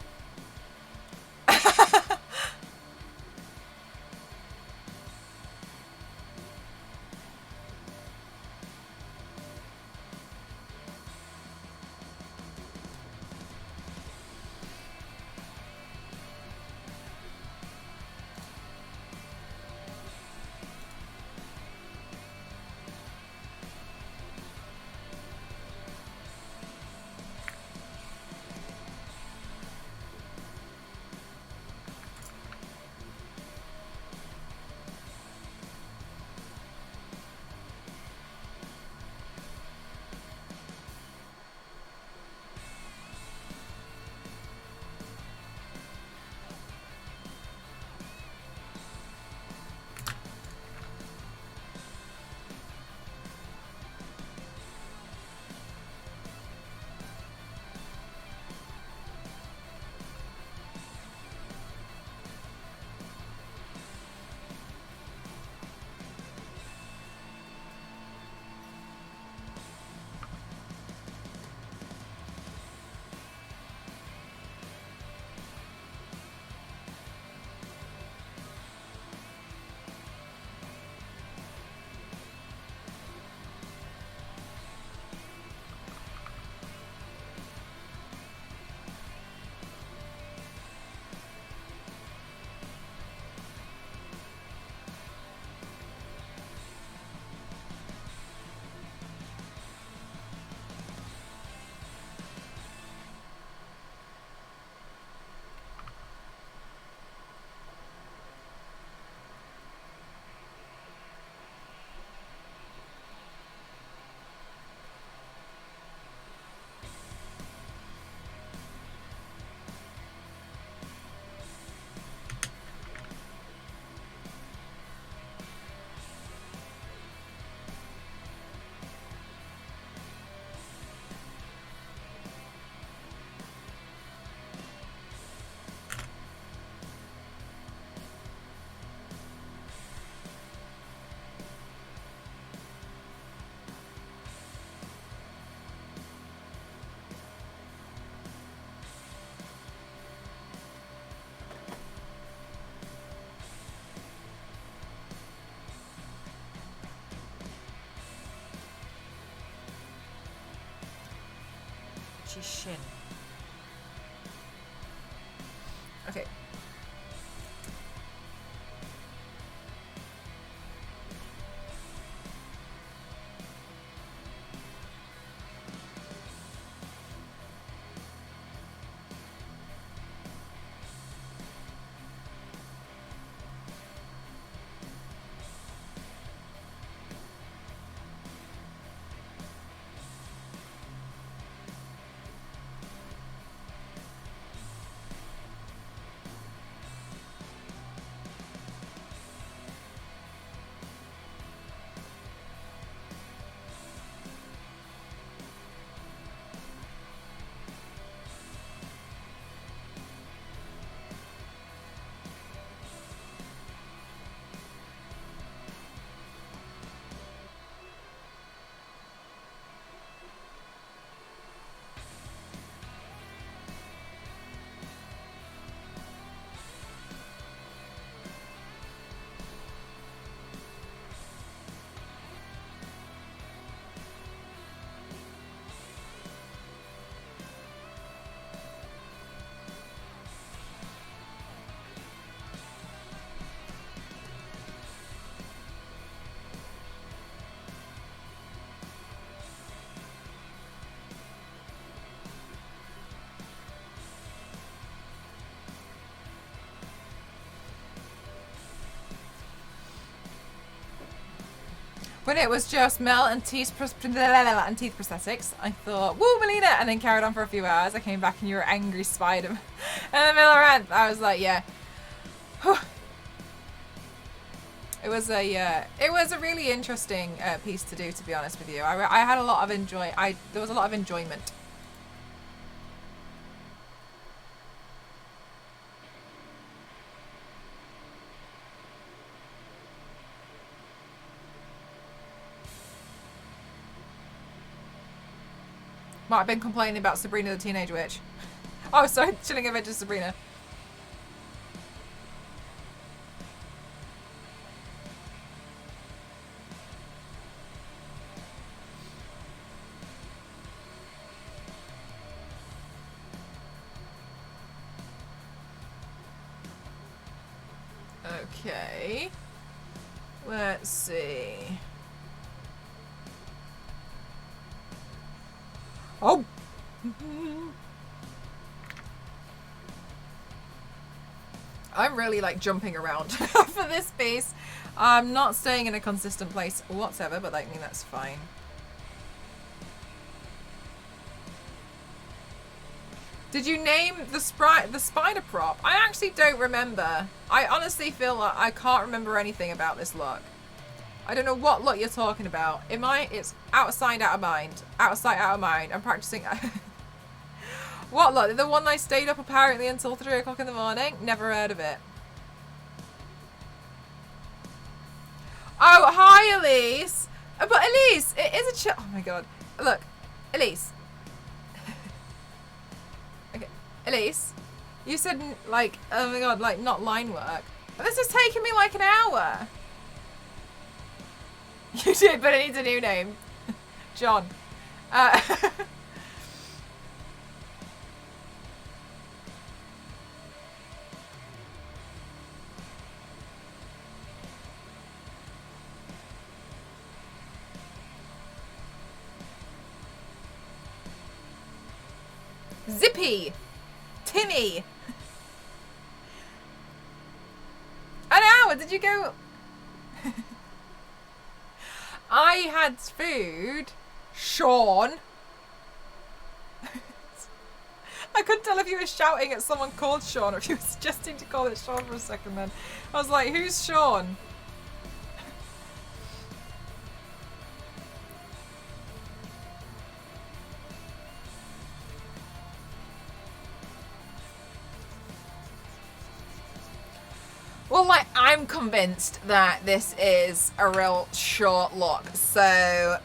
Shin. Okay. When it was just melt and teeth prosthetics, I thought, woo, Melina, and then carried on for a few hours. I came back and you were angry Spider-Man. In the middle of the rant, I was like, yeah. Whew. It was a really interesting piece to do, to be honest with you. I had a lot of there was a lot of enjoyment. Might have been complaining about Sabrina the Teenage Witch. Oh, sorry, Chilling Adventures Sabrina. Okay. Let's see. Oh! I'm really like jumping around for this piece. I'm not staying in a consistent place whatsoever, but I mean that's fine. Did you name the spider prop? I actually don't remember. I honestly feel like I can't remember anything about this look. I don't know what look you're talking about. It's outside, out of mind. Outside, out of mind. I'm practicing. What look? The one I stayed up apparently until 3 o'clock in the morning? Never heard of it. Oh, hi, Elise. But Elise, it is a oh my god. Look, Elise. Okay, Elise. You said, like, oh my god, like, not line work. But this is taking me like an hour. You did, but it needs a new name. John. Zippy. Timmy. An hour, did you go? I had food. Sean. I couldn't tell if you were shouting at someone called Sean or if you were suggesting to call it Sean for a second then. I was like, who's Sean? Well, like, I'm convinced that this is a real short look, so...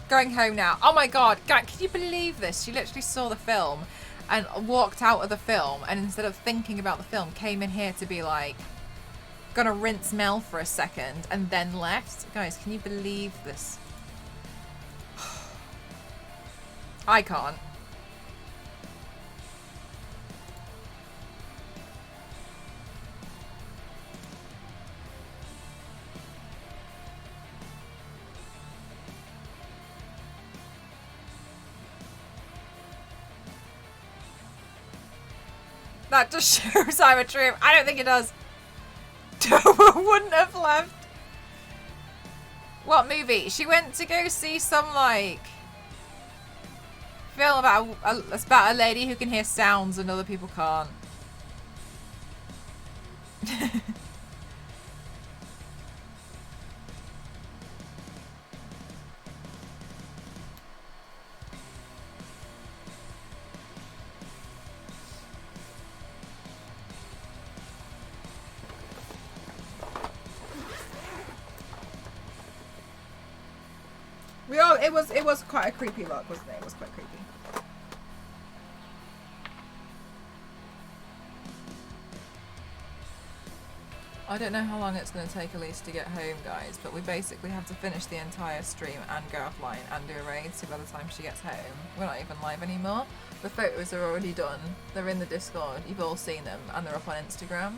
Going home now. Oh my god, can you believe this? She literally saw the film and walked out of the film, and instead of thinking about the film, came in here to be like, gonna rinse Mel for a second, and then left. Guys, can you believe this? I can't. That just shows I'm a true. I don't think it does. Wouldn't have left. What movie? She went to go see some, like, film about a lady who can hear sounds and other people can't. It was quite a creepy look, wasn't it? It was quite creepy. I don't know how long it's going to take Elise to get home, guys, but we basically have to finish the entire stream and go offline and do a raid, so by the time she gets home, we're not even live anymore. The photos are already done. They're in the Discord. You've all seen them, and they're up on Instagram.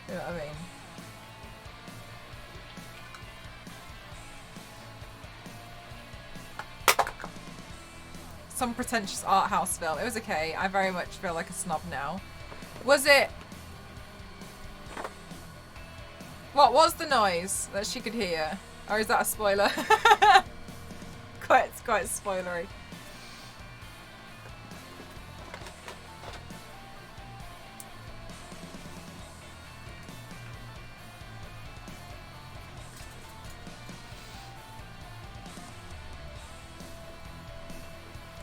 You know what I mean? Some pretentious art house film. It was okay. I very much feel like a snob now. Was it? What was the noise that she could hear? Or is that a spoiler? quite spoilery.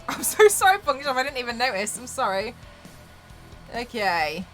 I'm so sorry, Puncture. I didn't even notice. I'm sorry. Okay.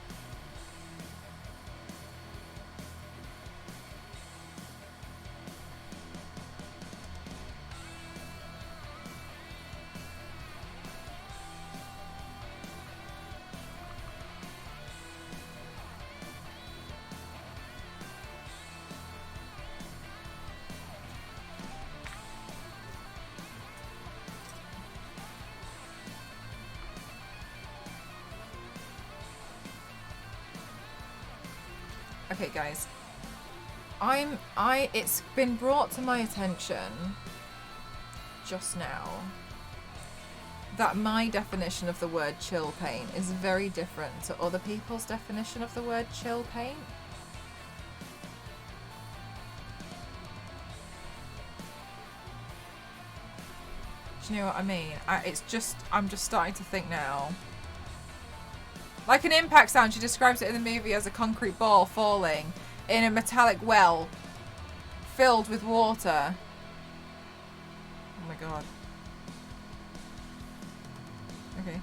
Okay, guys. It's been brought to my attention just now that my definition of the word chill paint is very different to other people's definition of the word chill paint. Do you know what I mean? I'm just starting to think now. Like an impact sound, she describes it in the movie as a concrete ball falling in a metallic well filled with water. Oh my god. Okay.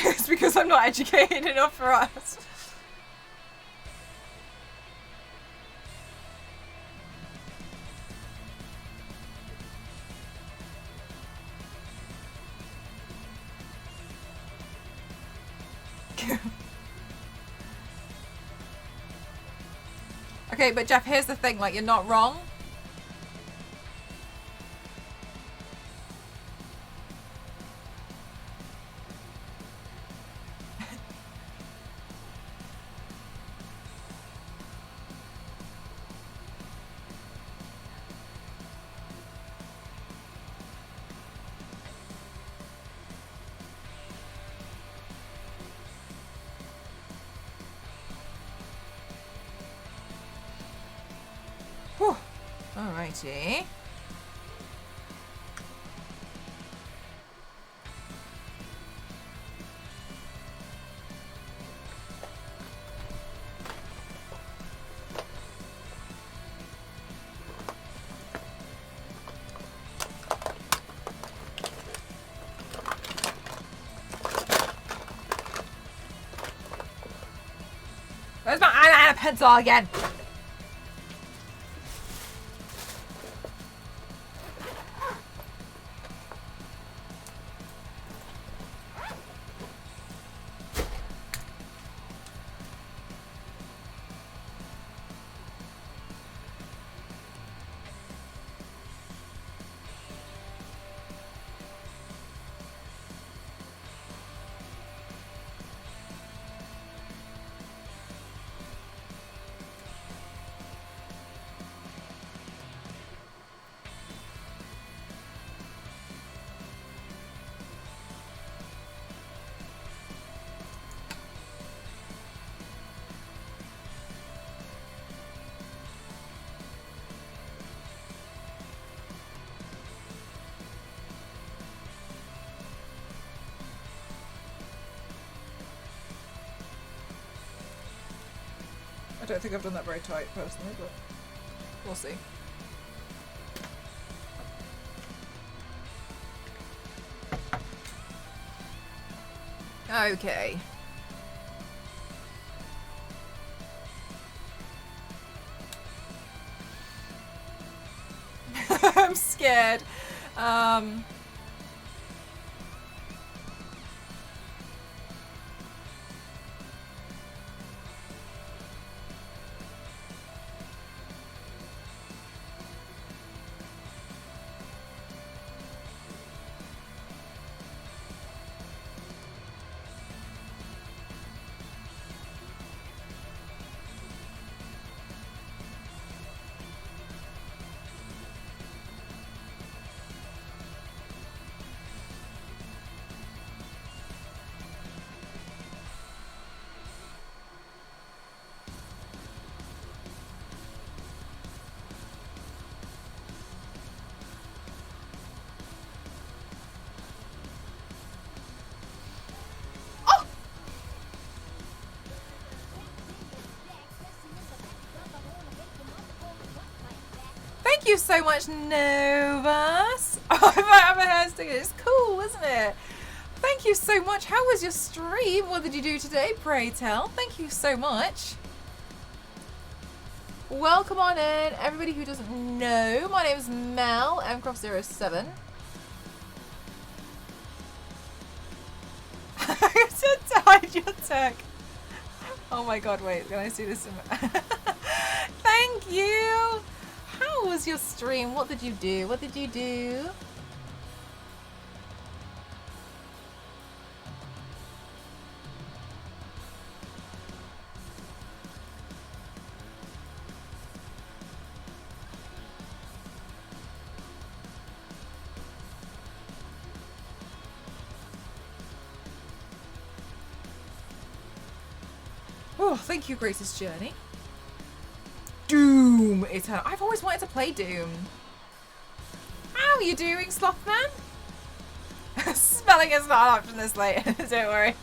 It's because I'm not educated enough for us. Okay, but Jeff, here's the thing, like, you're not wrong. Whew. Alrighty. Where's my eyeliner pencil again? I don't think I've done that very tight personally, but we'll see. Okay. I'm scared. Thank you so much, Novus. Oh, I might have a hair sticker. It's cool, isn't it? Thank you so much. How was your stream? What did you do today, pray tell? Thank you so much. Welcome on in, everybody who doesn't know. My name is Mel, mcroft07. To hide your tech. Oh my god, wait, can I see this? Thank you. How was your stream? What did you do? What did you do? Oh, thank you, Grace's Journey. Doom Eternal. I've always wanted to play Doom. How are you doing, Slothman? Spelling is not an option this late. Don't worry.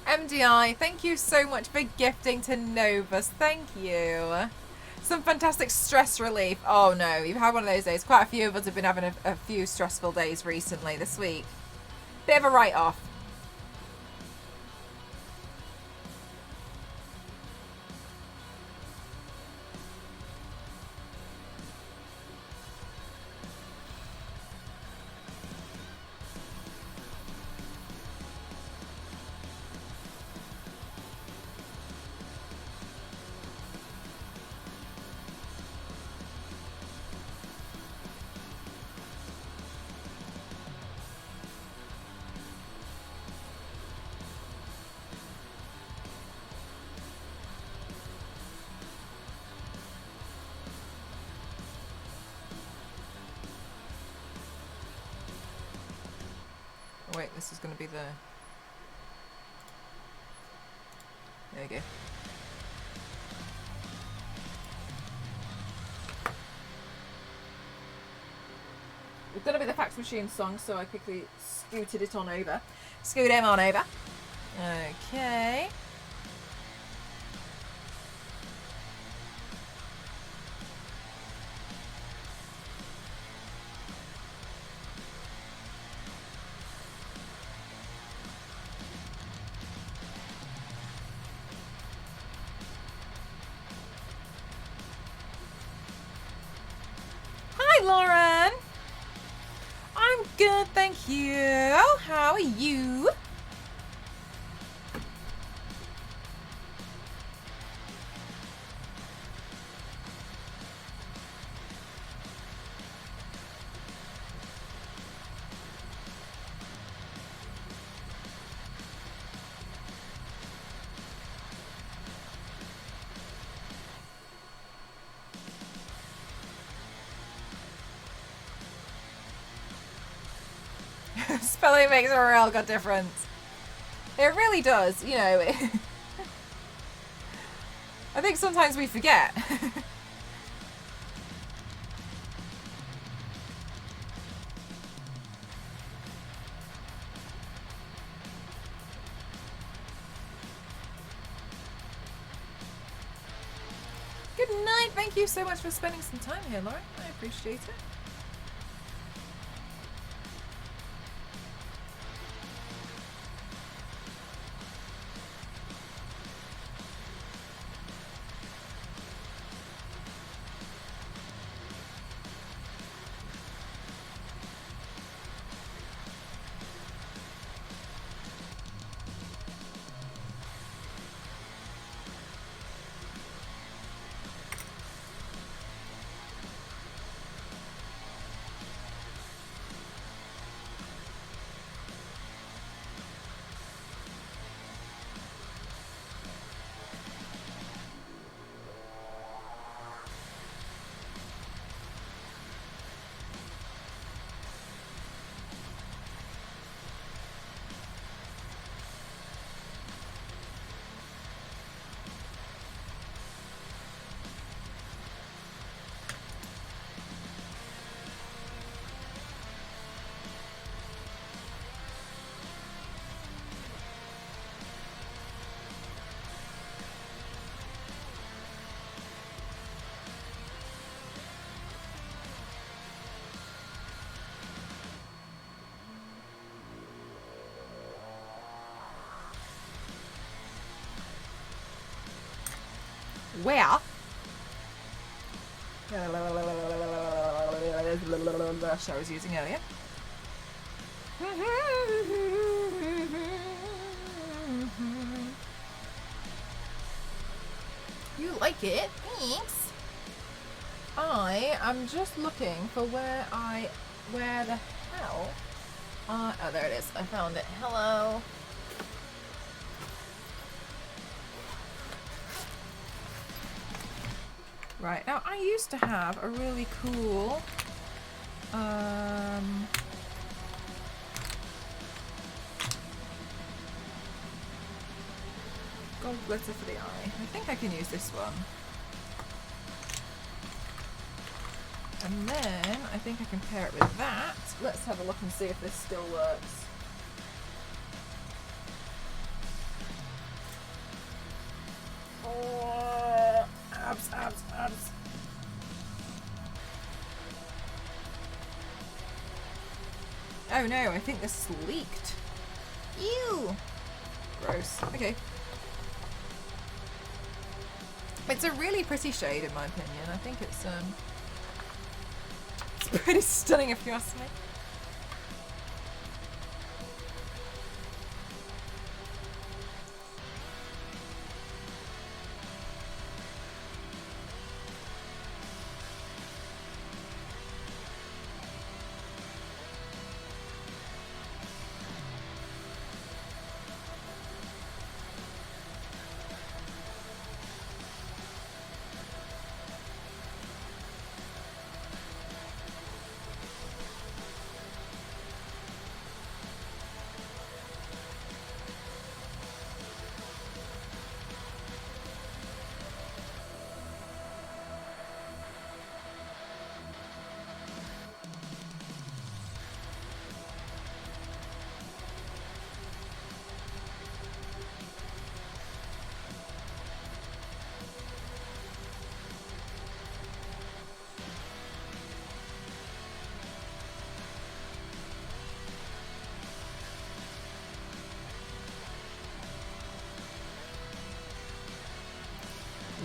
MDI, thank you so much for gifting to Novus. Thank you. Some fantastic stress relief. Oh no, you've had one of those days. Quite a few of us have been having a few stressful days recently this week. Bit of a write-off. Wait, this is going to be the... There you go. It's going to be the fax machine song, so I quickly scooted it on over. Scoot him on over. Okay. Hi, Lauren. I'm good, thank you. How are you? Spelling makes a real good difference. It really does, you know. I think sometimes we forget. Good night. Thank you so much for spending some time here, Lauren. I appreciate it. Where? Brush I was using earlier. You like it? Thanks. I am just looking for where the hell oh, there it is. I found it. Hello. Right, now I used to have a really cool gold glitter for the eye. I think I can use this one. And then I think I can pair it with that. Let's have a look and see if this still works. Oh, abs, abs, abs. Oh no, I think this leaked. Ew. Gross. Okay. It's a really pretty shade in my opinion. I think it's pretty stunning if you ask me.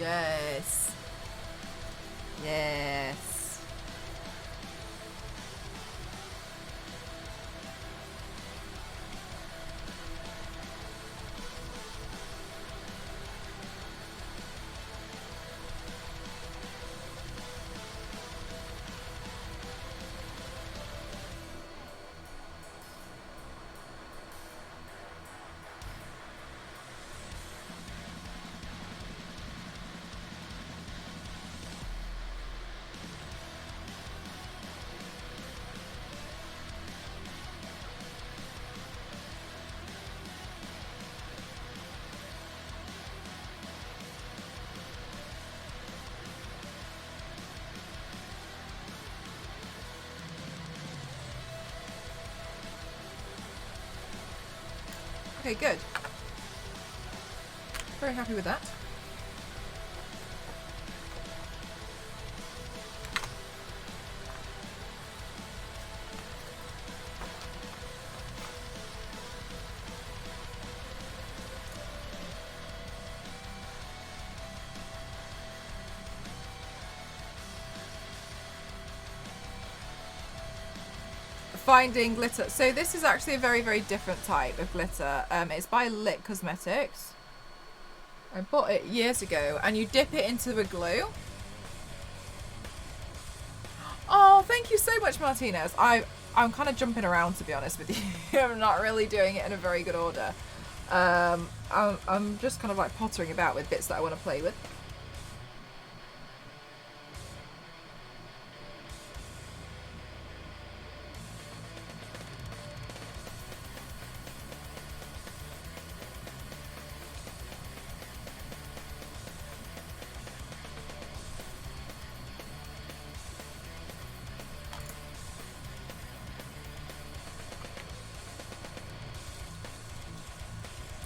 Yes. Yes. Okay, good. Very happy with that. Finding glitter. So this is actually a very, very different type of glitter. It's by Lit Cosmetics. I bought it years ago, and you dip it into the glue. Oh, thank you so much, Martinez. I'm kind of jumping around, to be honest with you. I'm not really doing it in a very good order. I'm just kind of like pottering about with bits that I want to play with.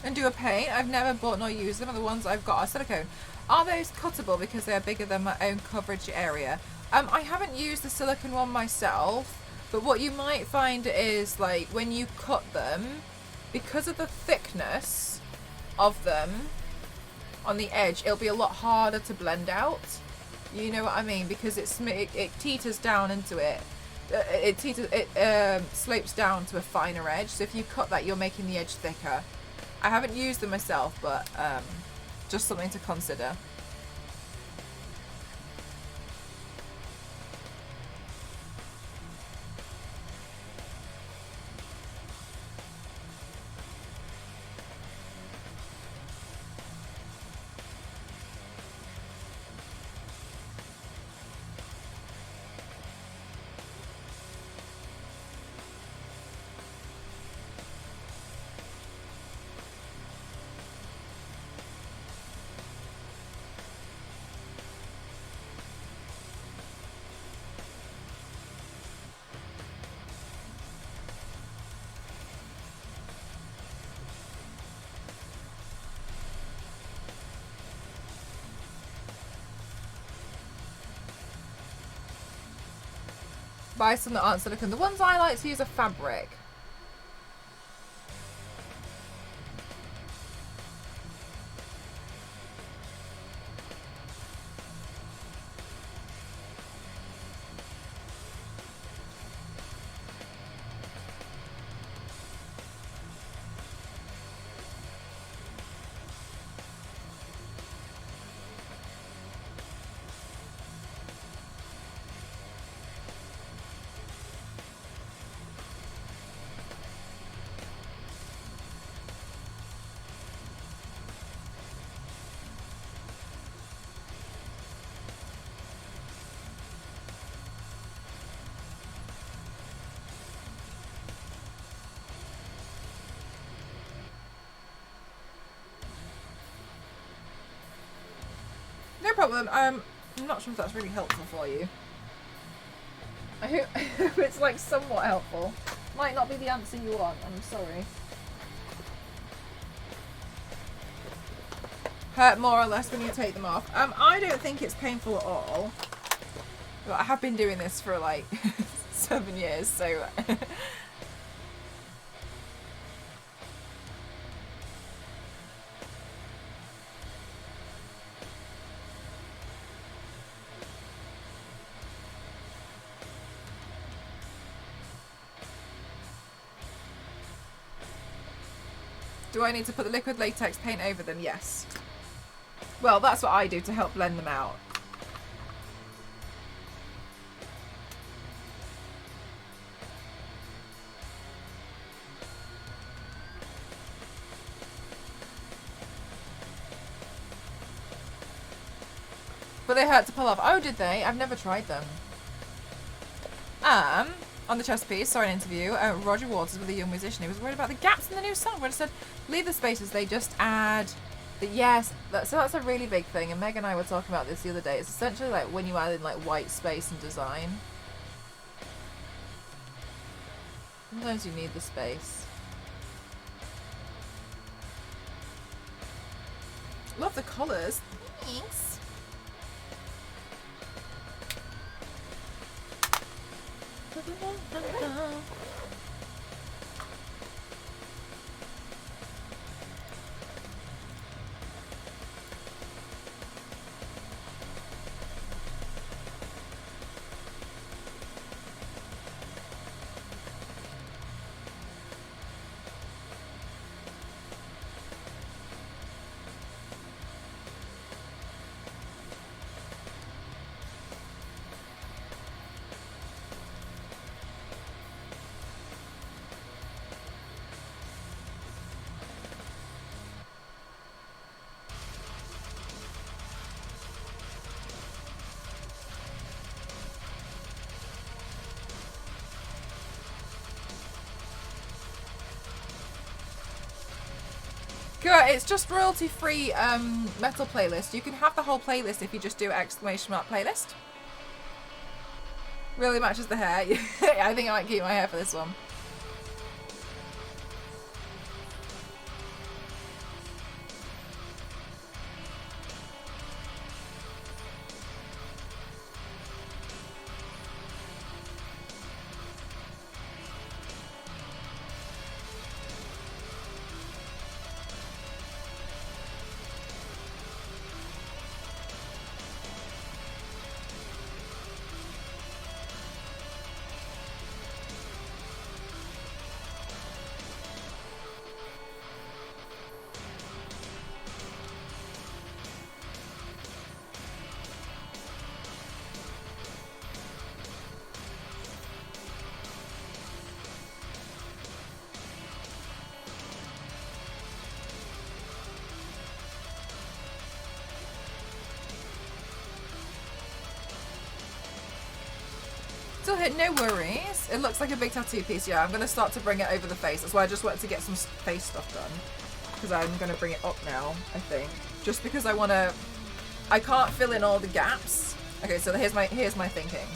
And do a paint. I've never bought nor used them, and the ones I've got are silicone. Are those cuttable because they are bigger than my own coverage area? I haven't used the silicone one myself, but what you might find is like when you cut them, because of the thickness of them, on the edge, it'll be a lot harder to blend out. You know what I mean? Because it teeters down into it. It slopes down to a finer edge. So if you cut that, you're making the edge thicker. I haven't used them myself, but just something to consider. Buy some that aren't silicone. The ones I like to use are fabric. No problem. I'm not sure if that's really helpful for you. I hope it's like somewhat helpful. Might not be the answer you want. I'm sorry. Hurt more or less when you take them off. I don't think it's painful at all. But I have been doing this for like 7 years, so. Do I need to put the liquid latex paint over them? Yes. Well, that's what I do to help blend them out. But they hurt to pull off. Oh, did they? I've never tried them. On the chest piece, saw an interview, Roger Waters with a young musician. He was worried about the gaps in the new song, but I said, leave the spaces, they just add the, yes, so that's a really big thing, and Meg and I were talking about this the other day. It's essentially like when you add in like white space and design. Sometimes you need the space. Love the colours. Thanks. Good, it's just royalty-free metal playlist. You can have the whole playlist if you just do exclamation mark playlist. Really matches the hair. I think I might keep my hair for this one. still here, no worries. It looks like a big tattoo piece. Yeah, I'm going to start to bring it over the face. That's why I just wanted to get some face stuff done. Because I'm going to bring it up now, I think. Just because I want to... I can't fill in all the gaps. Okay, so here's my thinking.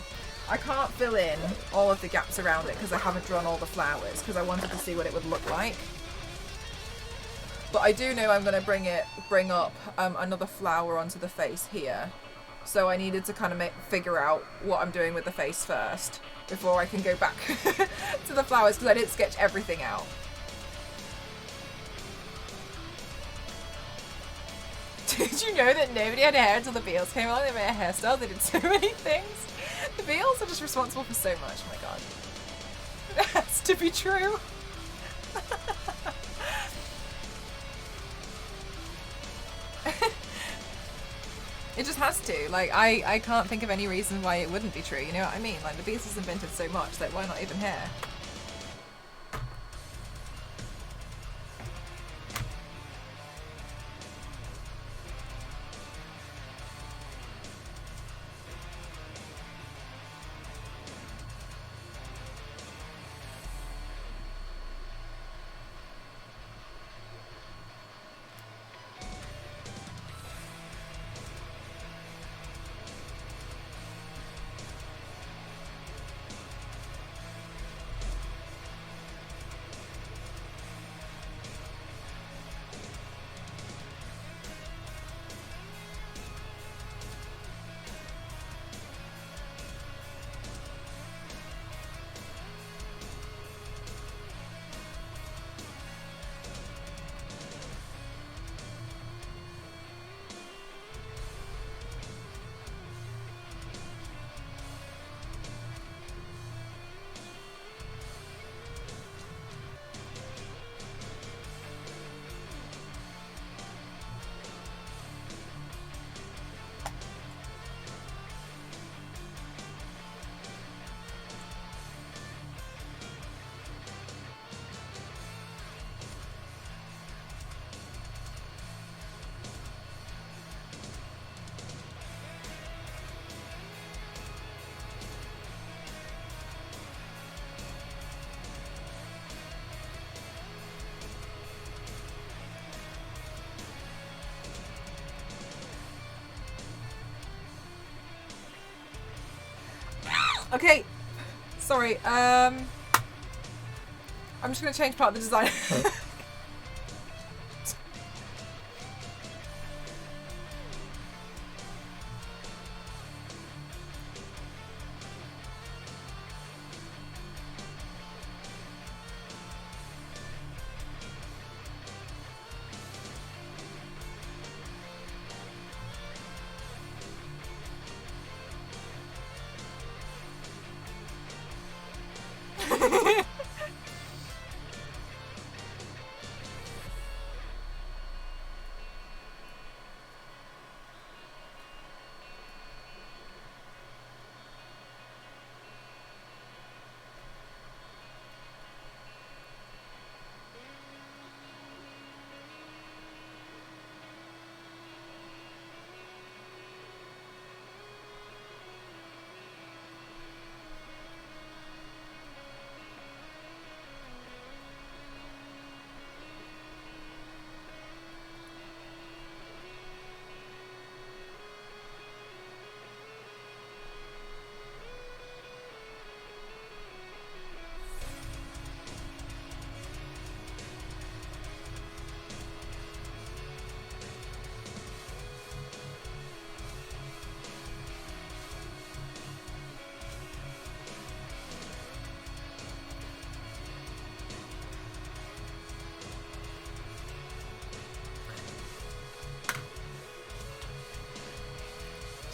I can't fill in all of the gaps around it because I haven't drawn all the flowers. Because I wanted to see what it would look like. But I do know I'm going to bring up another flower onto the face here. So I needed to kind of figure out what I'm doing with the face first before I can go back to the flowers because I didn't sketch everything out. Did you know that nobody had hair until the Beals came along? They made a hairstyle. They did so many things. The Beals are just responsible for so much. Oh my god. It has to be true. It just has to. Like, I can't think of any reason why it wouldn't be true, you know what I mean? Like, the Beast has invented so much that why not even hair? Okay, sorry, I'm just going to change part of the design.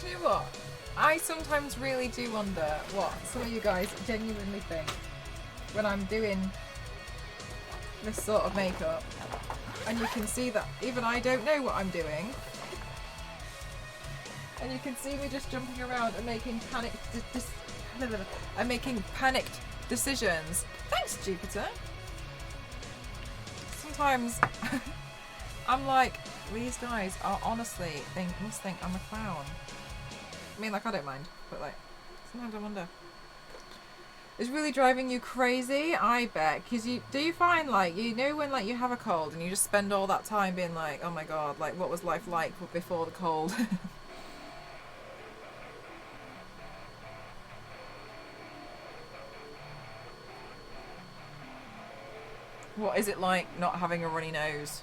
Do you know what? I sometimes really do wonder what some of you guys genuinely think when I'm doing this sort of makeup. And you can see that even I don't know what I'm doing. And you can see me just jumping around and making panicked decisions. Thanks, Jupiter. Sometimes I'm like, these guys are honestly must think I'm a clown. I mean, like, I don't mind, but like, sometimes I wonder. It's really driving you crazy, I bet. Because do you find, like, you know when, like, you have a cold and you just spend all that time being like, oh my god, like, what was life like before the cold? What is it like not having a runny nose?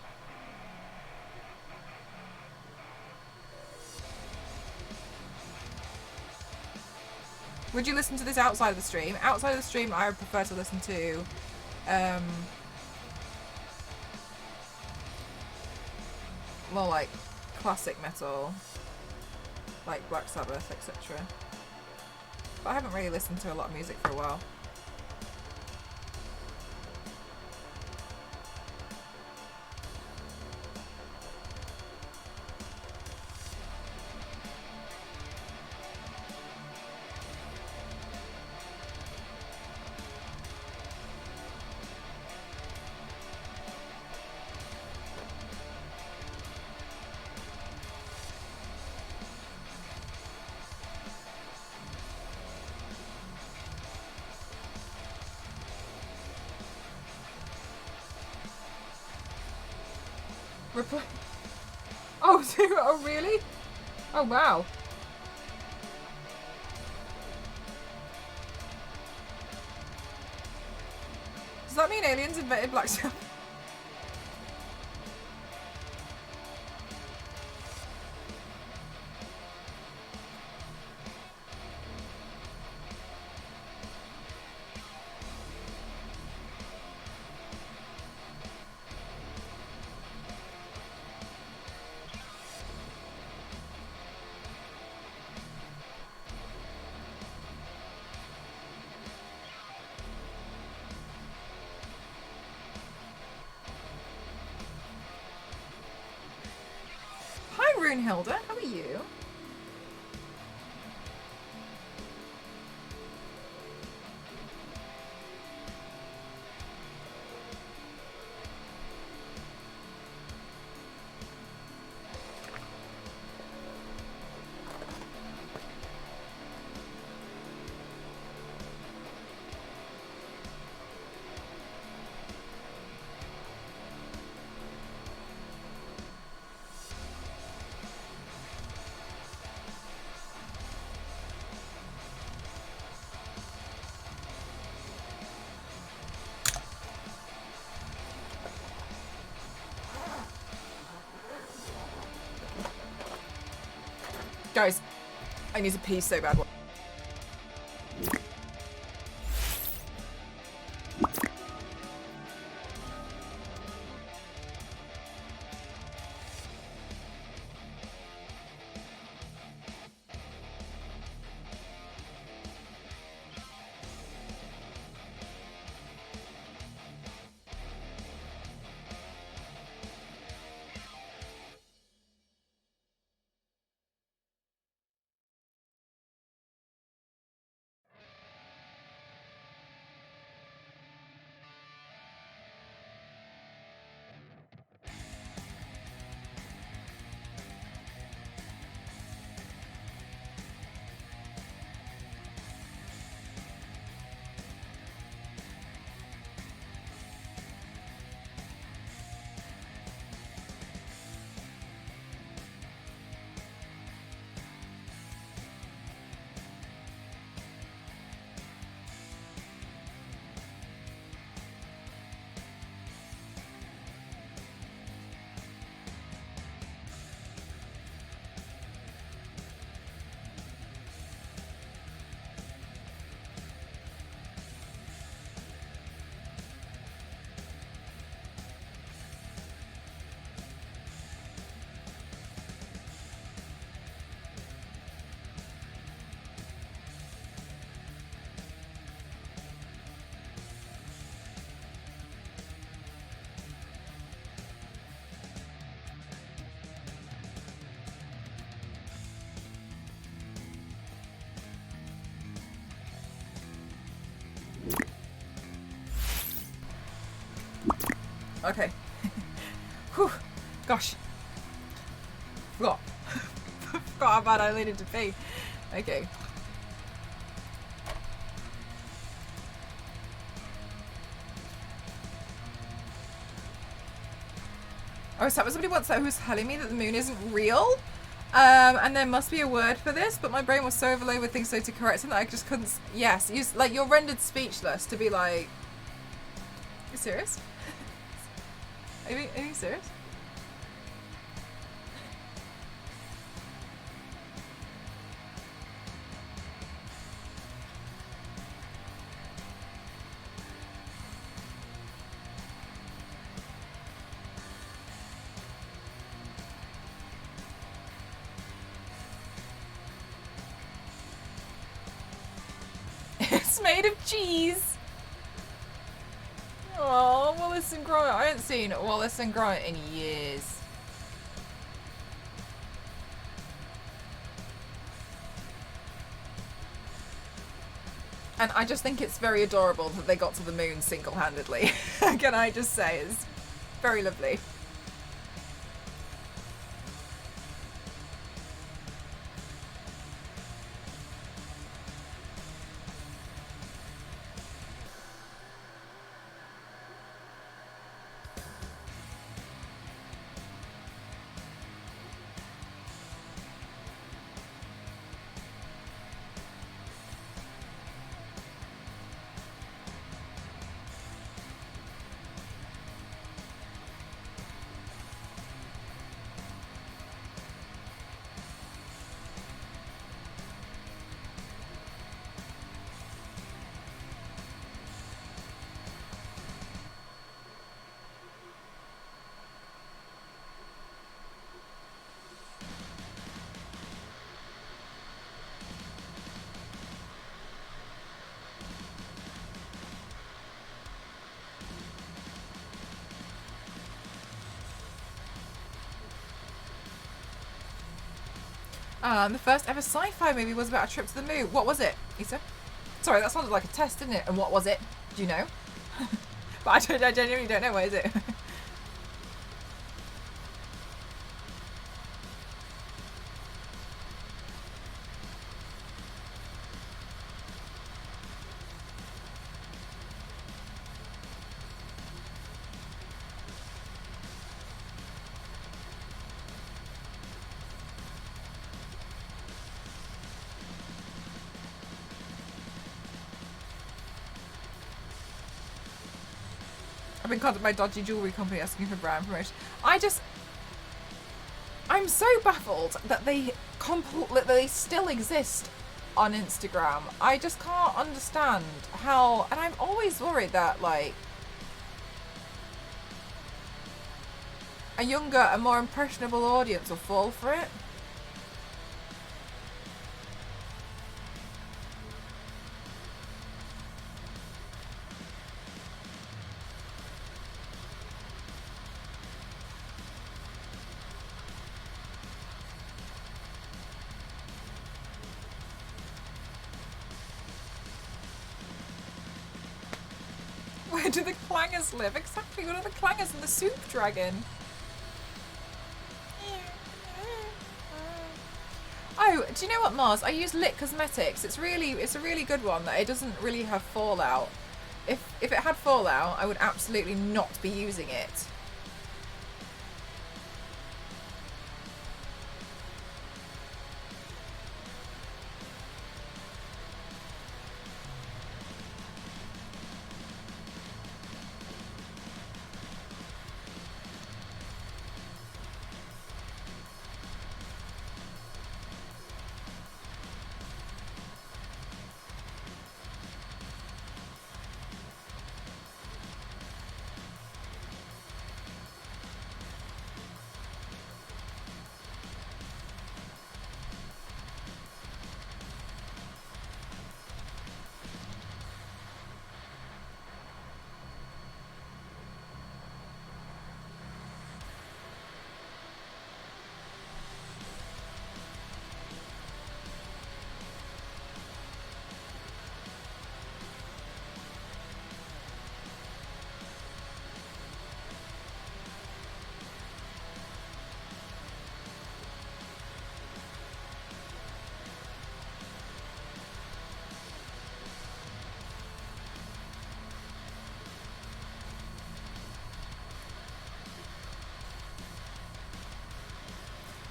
Would you listen to this outside of the stream? Outside of the stream, I would prefer to listen to more like classic metal, like Black Sabbath, etc. But I haven't really listened to a lot of music for a while. Oh, oh really? Oh wow. Does that mean aliens invented Black Sabbath? Hi Runehilda, how are you? Guys, I need to pee so bad. Okay. Whew. Gosh. Forgot. Forgot how bad I needed to pee. Okay. I was somebody once who was telling me that the moon isn't real. And there must be a word for this, but my brain was so overloaded with things so to correct it that I just couldn't. Yes, like you're rendered speechless to be like, are you serious? Are you serious? It's made of cheese. Oh, Wallace and Gromit. I haven't seen Wallace and Gromit in years. And I just think it's very adorable that they got to the moon single-handedly. Can I just say, it's very lovely. The first ever sci-fi movie was about a trip to the moon. What was it, Issa? Sorry, that sounded like a test, didn't it? And what was it? Do you know? But I genuinely don't know. What is it? I've been contacted by dodgy jewellery company asking for brand promotion. I'm so baffled that they still exist on Instagram. I just can't understand how, and I'm always worried that like a younger and more impressionable audience will fall for it. Where do the clangers live? Exactly, what are the clangers and the soup dragon? Oh, do you know what, Mars? I use Lit Cosmetics. It's a really good one that it doesn't really have fallout. If it had fallout, I would absolutely not be using it.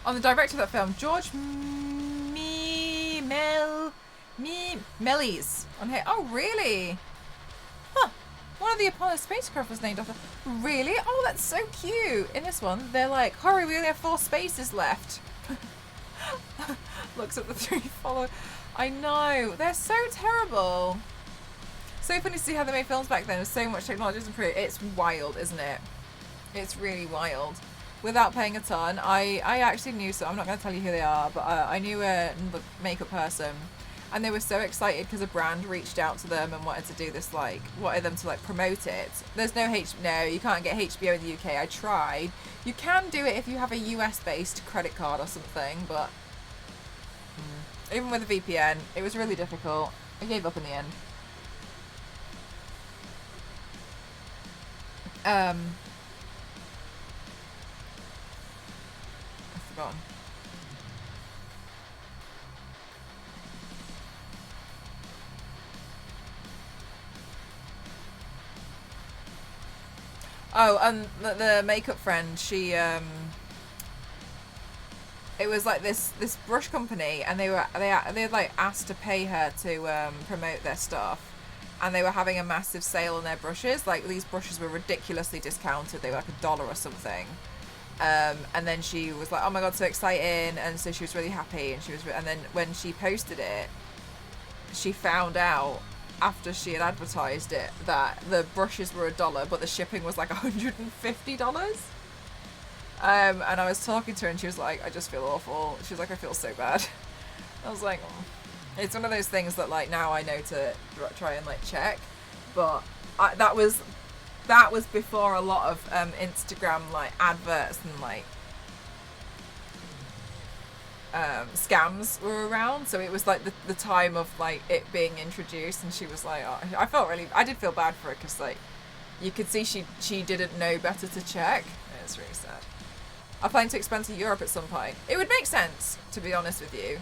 on the director of that film, George Melis. On here. Oh, really? Huh. One of the Apollo spacecraft was named after. Really? Oh, that's so cute. In this one, they're like, hurry, we only have 4 spaces left. Looks at the 3 followers. I know. They're so terrible. So funny to see how they made films back then with so much technology has improved. It's wild, isn't it? It's really wild. Without paying a ton, I actually knew, so I'm not going to tell you who they are, but I knew another makeup person, and they were so excited because a brand reached out to them and wanted to do this, like, wanted them to, like, promote it. There's no no, you can't get HBO in the UK. I tried. You can do it if you have a US-based credit card or something, but even with a VPN, it was really difficult. I gave up in the end. I've forgotten. Oh, and the makeup friend, she it was like this brush company, and they had like asked to pay her to promote their stuff. And they were having a massive sale on their brushes. Like, these brushes were ridiculously discounted. They were like $1 or something. And then she was like, oh my God, so exciting. And so she was really happy. And and then when she posted it, she found out after she had advertised it that the brushes were $1, but the shipping was like $150. And I was talking to her and she was like, I just feel awful. She was like, I feel so bad. I was like, oh. It's one of those things that, like, now I know to try and, like, check, but that was before a lot of Instagram, like, adverts and, like, scams were around. So it was like the time of, like, it being introduced, and she was like, oh, I did feel bad for her because, like, you could see she didn't know better to check. It's really sad. I plan to expand to Europe at some point. It would make sense, to be honest with you.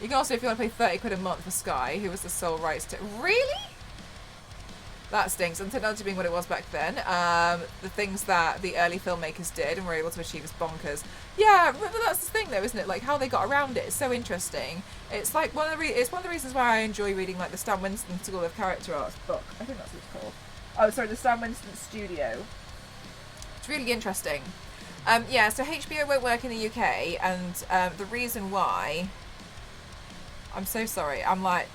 You can also, if you want to pay 30 quid a month for Sky, who was the sole rights to... Really? That stinks. And technology being what it was back then, the things that the early filmmakers did and were able to achieve is bonkers. Yeah, but that's the thing though, isn't it? Like, how they got around it is so interesting. It's like one of the reasons why I enjoy reading, like, the Stan Winston School of Character Arts book. I think that's what it's called. Oh, sorry, the Stan Winston Studio. It's really interesting. Yeah, so HBO won't work in the UK, and the reason why... I'm so sorry. I'm, like,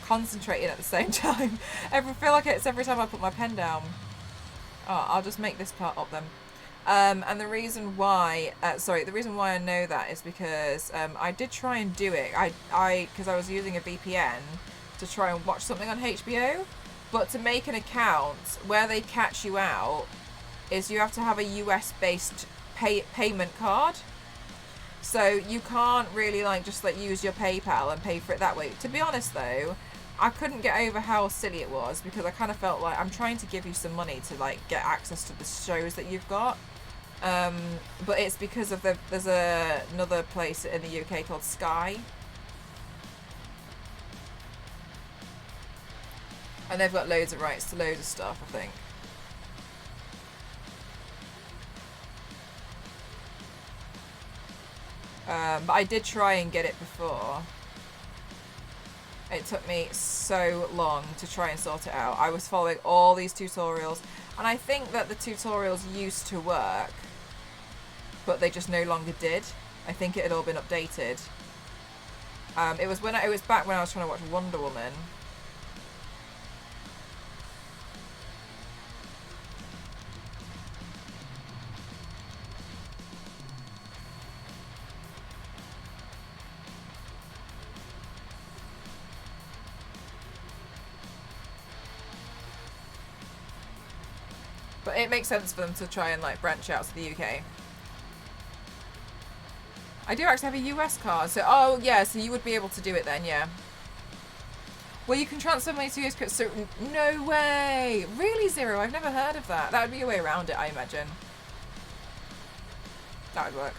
concentrating at the same time. I feel like it's every time I put my pen down. Oh, I'll just make this part up then. And the reason why... the reason why I know that is because I did try and do it. Because I was using a VPN to try and watch something on HBO. But to make an account, where they catch you out is you have to have a US-based payment card. So you can't really, like, just, like, use your PayPal and pay for it that way. To be honest, though, I couldn't get over how silly it was, because I kind of felt like I'm trying to give you some money to, like, get access to the shows that you've got. But it's because of there's another place in the UK called Sky. And they've got loads of rights to loads of stuff, I think. But I did try and get it before. It took me so long to try and sort it out. I was following all these tutorials, and I think that the tutorials used to work, but they just no longer did. I think it had all been updated. It was back when I was trying to watch Wonder Woman. But it makes sense for them to try and, like, branch out to the UK. I do actually have a US card, so... Oh, yeah, so you would be able to do it then, yeah. Well, you can transfer money to US credit... So, no way! Really, Zero? I've never heard of that. That would be a way around it, I imagine. That would work.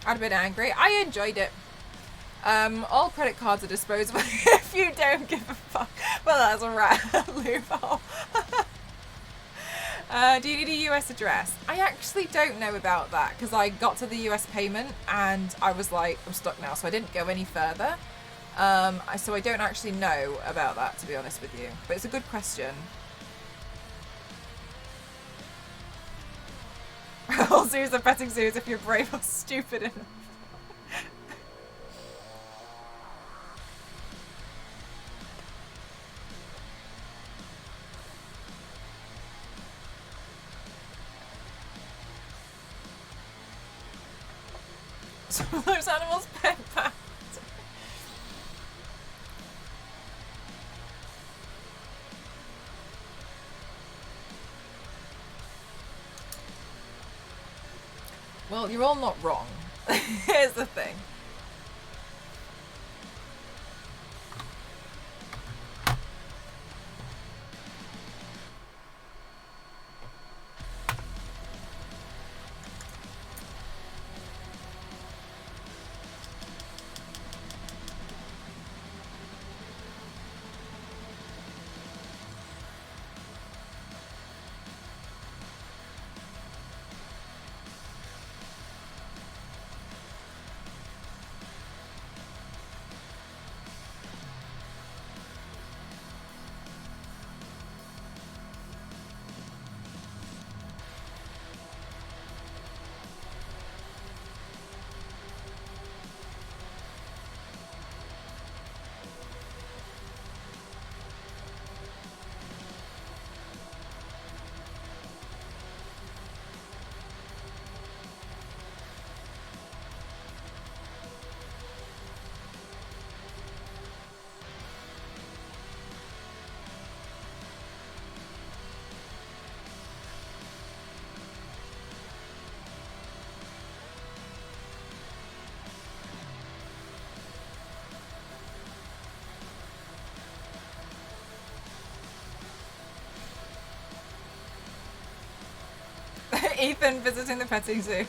I'd been angry. I enjoyed it. All credit cards are disposable if you don't give a fuck. Well, that's a rat loophole. Do you need a US address? I actually don't know about that because I got to the US payment and I was like, I'm stuck now, so I didn't go any further. So I don't actually know about that, to be honest with you. But it's a good question. All zoos are petting zoos if you're brave or stupid enough. Some of those animals pet back. Well, you're all not wrong. Here's the thing. Ethan visiting the petting zoo.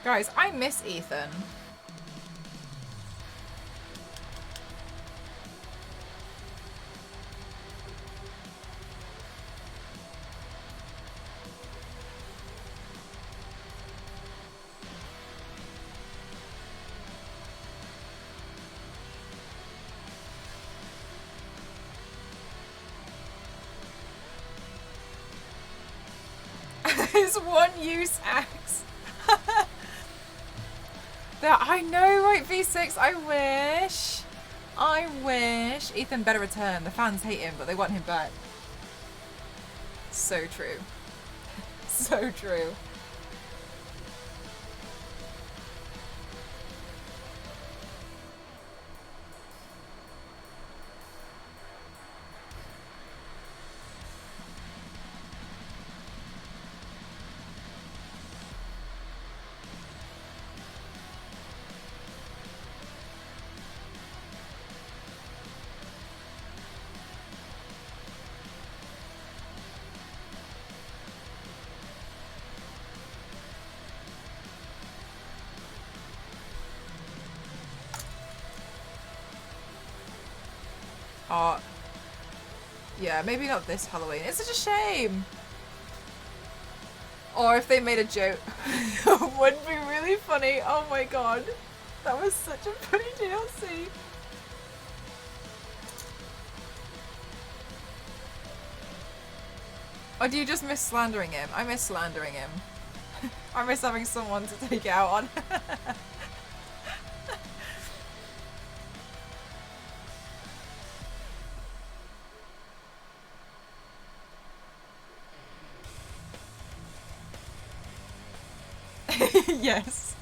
Guys, I miss Ethan. His one-use axe. That I know, right, V6? I wish. I wish. Ethan better return. The fans hate him, but they want him back. So true. So true. Yeah, maybe not this Halloween. It's such a shame. Or if they made a joke. Would be really funny. Oh my god. That was such a funny DLC. Or do you just miss slandering him? I miss slandering him. I miss having someone to take it out on. Yes.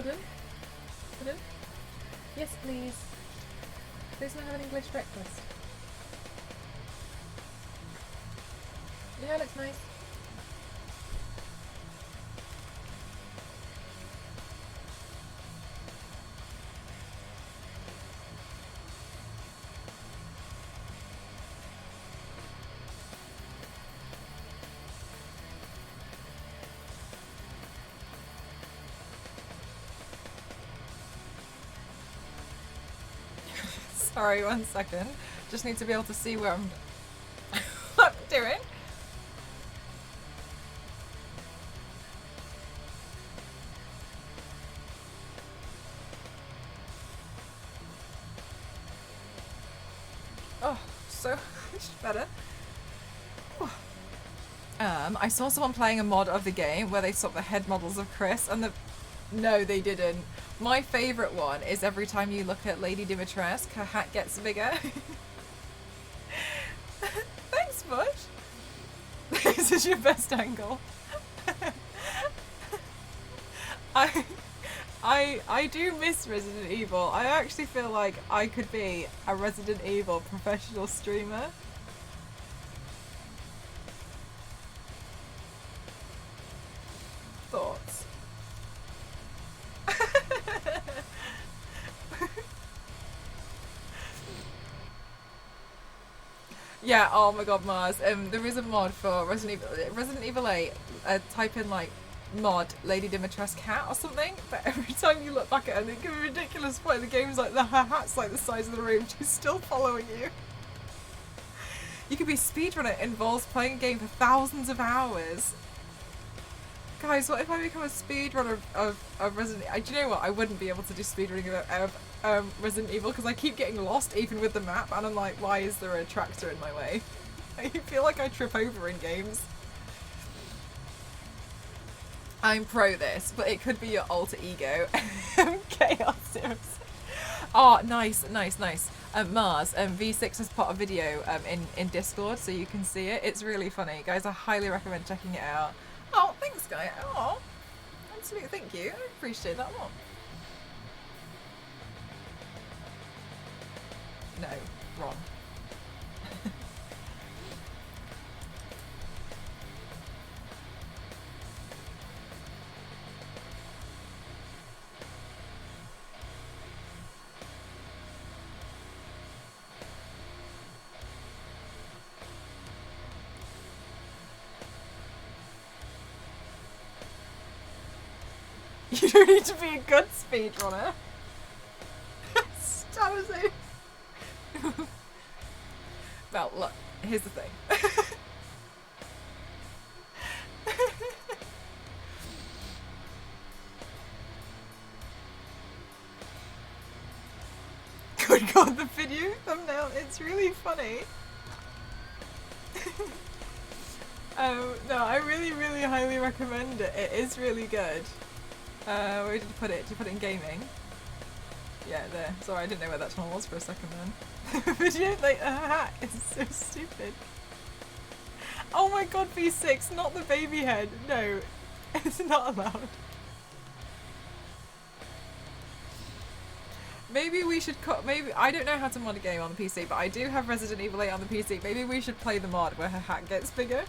Pardon? Pardon? Yes, please. Please not have an English breakfast. Yeah, looks nice. Sorry, 1 second. Just need to be able to see where I'm what I'm doing. Oh, so much better. I saw someone playing a mod of the game where they swapped the head models of Chris and the... No, they didn't. My favourite one is every time you look at Lady Dimitrescu, her hat gets bigger. Thanks, Bush. This is your best angle. I do miss Resident Evil. I actually feel like I could be a Resident Evil professional streamer. Thoughts? Yeah, oh my god, Mars. There is a mod for Resident Evil 8. Type in like mod Lady Dimitrescu cat or something, but every time you look back at her, they give a ridiculous point. The game's like, her hat's like the size of the room, she's still following you. You could be speedrunner. It involves playing a game for thousands of hours. Guys, what if I become a speedrunner of Resident Evil? Do you know what? I wouldn't be able to do speedrunning of Resident Evil because I keep getting lost even with the map, and I'm like, why is there a tractor in my way? I feel like I trip over in games. I'm pro this, but it could be your alter ego. Chaos Sims. Oh, nice, nice, nice. Mars, V6 has put a video in Discord so you can see it. It's really funny. Guys, I highly recommend checking it out. Oh, thanks, guy. Oh, absolutely, thank you. I appreciate that a lot. No, wrong. You don't need to be a good speedrunner. Stop. Well, look, here's the thing. Good god, the video thumbnail, it's really funny. No, I really, really highly recommend it. It is really good. Where did you put it? Did you put it in gaming? Yeah, there. Sorry, I didn't know where that channel was for a second then. Video, like, her hat is so stupid. Oh my god, V6, not the baby head. No, it's not allowed. Maybe we should maybe, I don't know how to mod a game on the PC, but I do have Resident Evil 8 on the PC. Maybe we should play the mod where her hat gets bigger.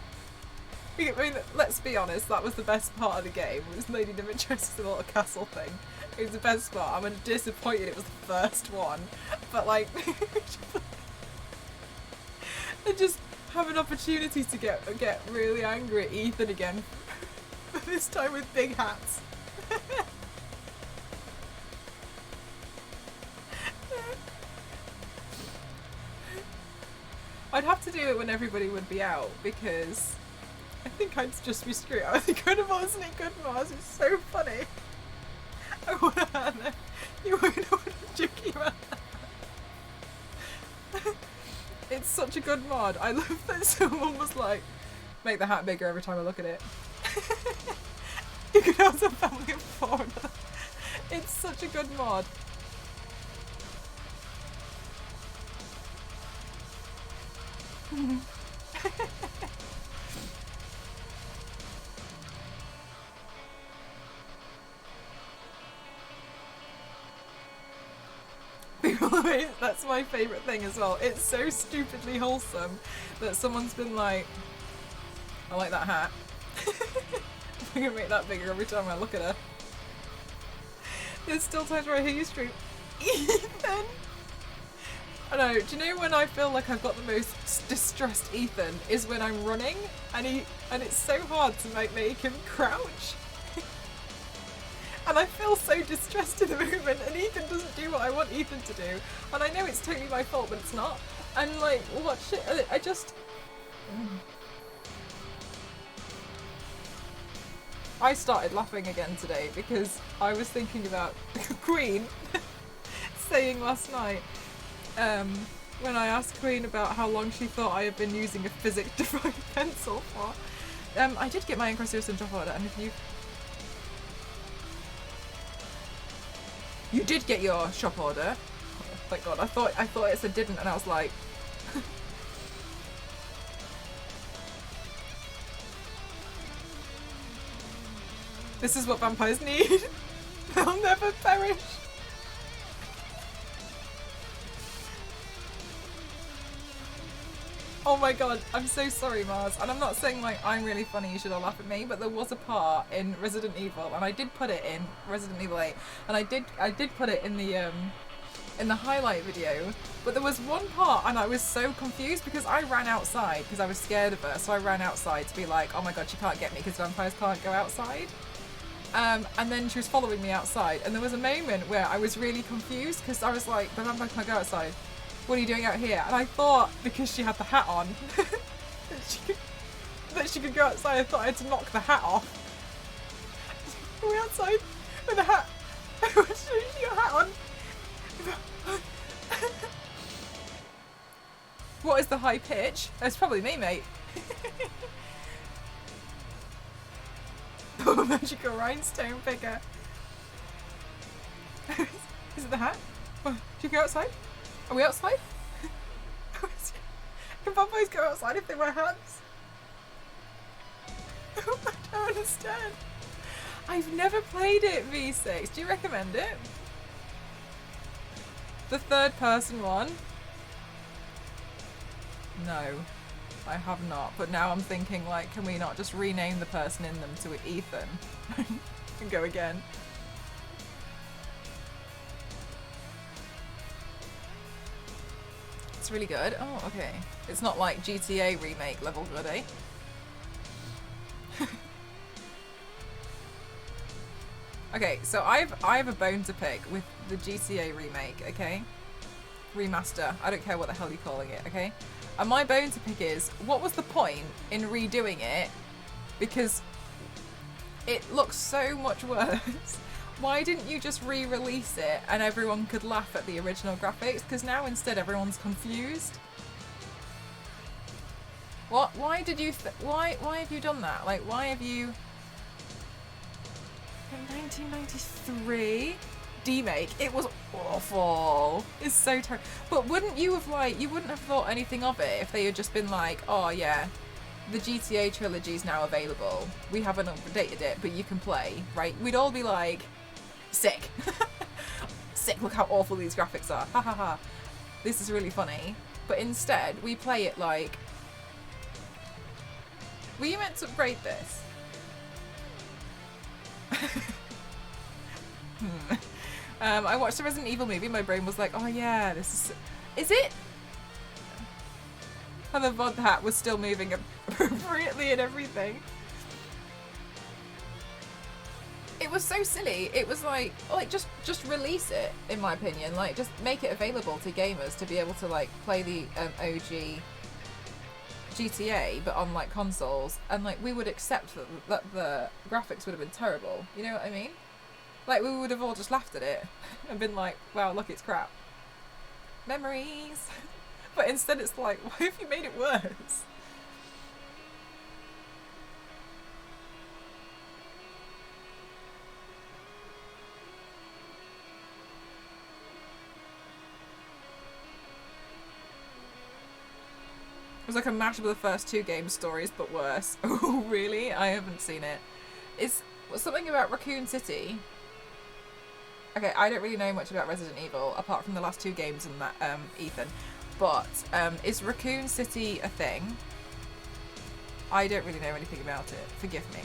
I mean, let's be honest, that was the best part of the game. It was Lady Dimitrescu's little castle thing. It was the best part. I'm disappointed it was the first one. But like, and just have an opportunity to get really angry at Ethan again. But this time with big hats. I'd have to do it when everybody would be out because I think I'd just be screwed. I think good Mars isn't it good Mars? It's so funny. I wanna hurt them. You won't know what I'm joking about. It's such a good mod. I love that someone was like, make the hat bigger every time I look at it. You can have a family of 4. It's such a good mod. That's my favourite thing as well. It's so stupidly wholesome that someone's been like, I like that hat. I'm gonna make that bigger every time I look at her. There's still times where I hear you scream, Ethan! I know, do you know when I feel like I've got the most distressed Ethan is when I'm running and it's so hard to make him crouch. And I feel so distressed in the moment and Ethan doesn't do what I want Ethan to do. And I know it's totally my fault, but it's not. And like, what shit, I just... I started laughing again today because I was thinking about Queen saying last night, when I asked Queen about how long she thought I had been using a physics-defined pencil for. I did get my Incredibles drop order, and if you did get your shop order. Oh, thank God. I thought it said didn't, and I was like, this is what vampires need. They'll never perish. Oh my God, I'm so sorry, Mars. And I'm not saying like I'm really funny, you should all laugh at me, but there was a part in Resident Evil, and I did put it in Resident Evil 8, and I did put it in the highlight video, but there was one part and I was so confused because I ran outside because I was scared of her, so I ran outside to be like, oh my God, she can't get me because vampires can't go outside. And then she was following me outside, and there was a moment where I was really confused because I was like, the vampire can't go outside. What are you doing out here? And I thought, because she had the hat on, that she could go outside. I thought I had to knock the hat off. Are we outside with the hat? What's your hat on? What is the high pitch? It's probably me, mate. Oh, magical rhinestone picker. Is it the hat? Oh, should you go outside? Are we outside? Can vampires go outside if they wear hats? I don't understand. I've never played it, V6. Do you recommend it? The third person one? No, I have not. But now I'm thinking, like, can we not just rename the person in them to Ethan? And go again. It's really good. Oh, okay. It's not like GTA remake level good, eh? Okay, so I have a bone to pick with the GTA remake, okay? Remaster. I don't care what the hell you're calling it, okay? And my bone to pick is, what was the point in redoing it? Because it looks so much worse. Why didn't you just re-release it and everyone could laugh at the original graphics? Because now instead everyone's confused. What? Why did you? Why have you done that? Like, why have you? In 1993, demake. It was awful. It's so terrible. But wouldn't you have you wouldn't have thought anything of it if they had just been like, oh yeah, the GTA trilogy is now available. We haven't updated it, but you can play, right? We'd all be like, sick. Sick, look how awful these graphics are. Ha ha ha. This is really funny. But instead, we play it like, were you meant to upgrade this? I watched the Resident Evil movie, my brain was like, oh yeah, this is it? And the VOD hat was still moving appropriately and everything. It was so silly. It was like just release it, in my opinion. Like, just make it available to gamers to be able to like play the OG GTA, but on like consoles, and like we would accept that the graphics would have been terrible. You know what I mean? Like, we would have all just laughed at it and been like, wow, look, it's crap. Memories. But instead it's like, why have you made it worse? It was like a mashup of the first two game stories, but worse. Oh, really? I haven't seen it. It's something about Raccoon City. Okay, I don't really know much about Resident Evil apart from the last 2 games and that Ethan. But is Raccoon City a thing? I don't really know anything about it. Forgive me.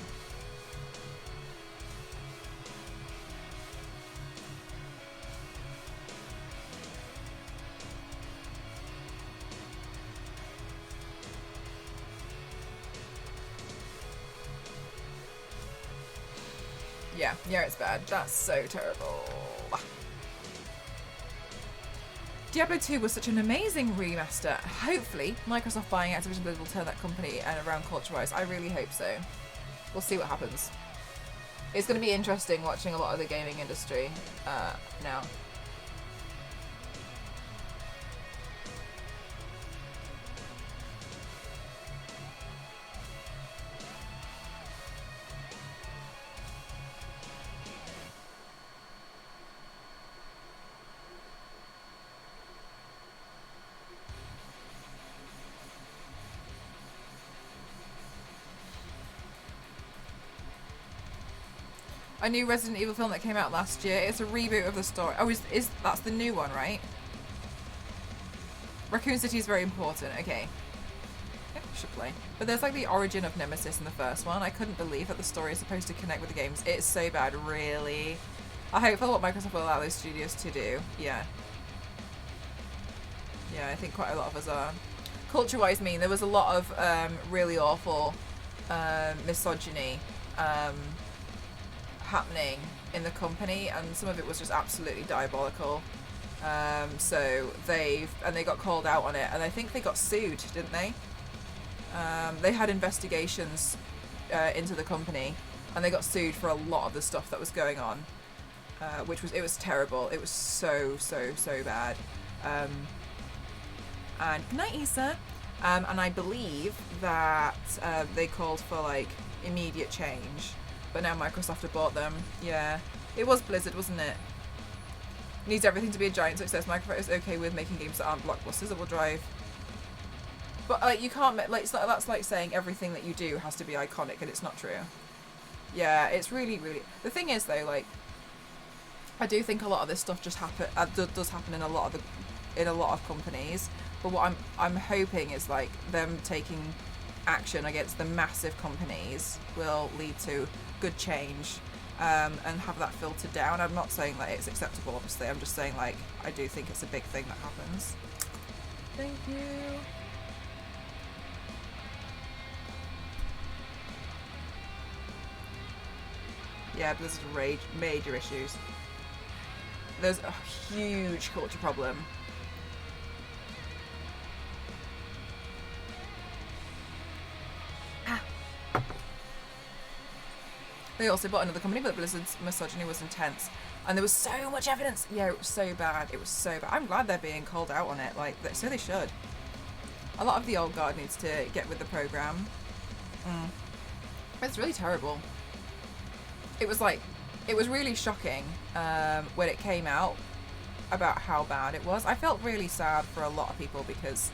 Yeah, it's bad. That's so terrible. Diablo 2 was such an amazing remaster. Hopefully, Microsoft buying Activision Blizzard will turn that company around culture-wise. I really hope so. We'll see what happens. It's going to be interesting watching a lot of the gaming industry now. A new Resident Evil film that came out last year. It's a reboot of the story. Oh, is that's the new one, right? Raccoon City is very important. Okay. Yeah, should play. But there's like the origin of Nemesis in the first one. I couldn't believe that the story is supposed to connect with the games. It's so bad, really. I hope for what Microsoft will allow those studios to do. Yeah. Yeah, I think quite a lot of us are. Culture-wise, there was a lot of really awful misogyny happening in the company, and some of it was just absolutely diabolical. So they got called out on it, and I think they got sued, didn't they? They had investigations into the company, and they got sued for a lot of the stuff that was going on, it was terrible. It was so bad. And good night, Issa. And I believe that they called for like immediate change. But now Microsoft have bought them. Yeah. It was Blizzard, wasn't it? Needs everything to be a giant success. Microsoft is okay with making games that aren't blockbusters that will drive. But like, you can't like, that's like saying everything that you do has to be iconic, and it's not true. Yeah, it's really. The thing is though, like, I do think a lot of this stuff just does happen in a lot of companies. But what I'm hoping is like them taking action against the massive companies will lead to good change, and have that filtered down. I'm not saying that it's acceptable, obviously. I'm just saying like I do think it's a big thing that happens. Thank you. Yeah, Blizzard rage, major issues. There's a huge culture problem. They also bought another company, but Blizzard's misogyny was intense. And there was so much evidence. Yeah, it was so bad. It was so bad. I'm glad they're being called out on it. Like, so they should. A lot of the old guard needs to get with the program. It's really terrible. It was really shocking when it came out about how bad it was. I felt really sad for a lot of people because,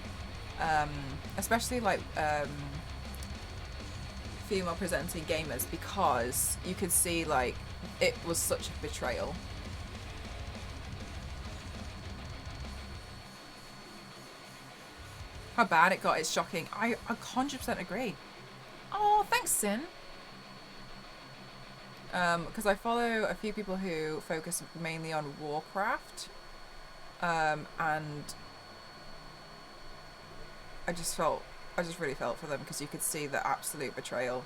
especially like, female presenting gamers, because you could see like it was such a betrayal. How bad it got is shocking. I 100% agree. Oh, thanks, Sin. Because I follow a few people who focus mainly on Warcraft, and I just really felt for them because you could see the absolute betrayal.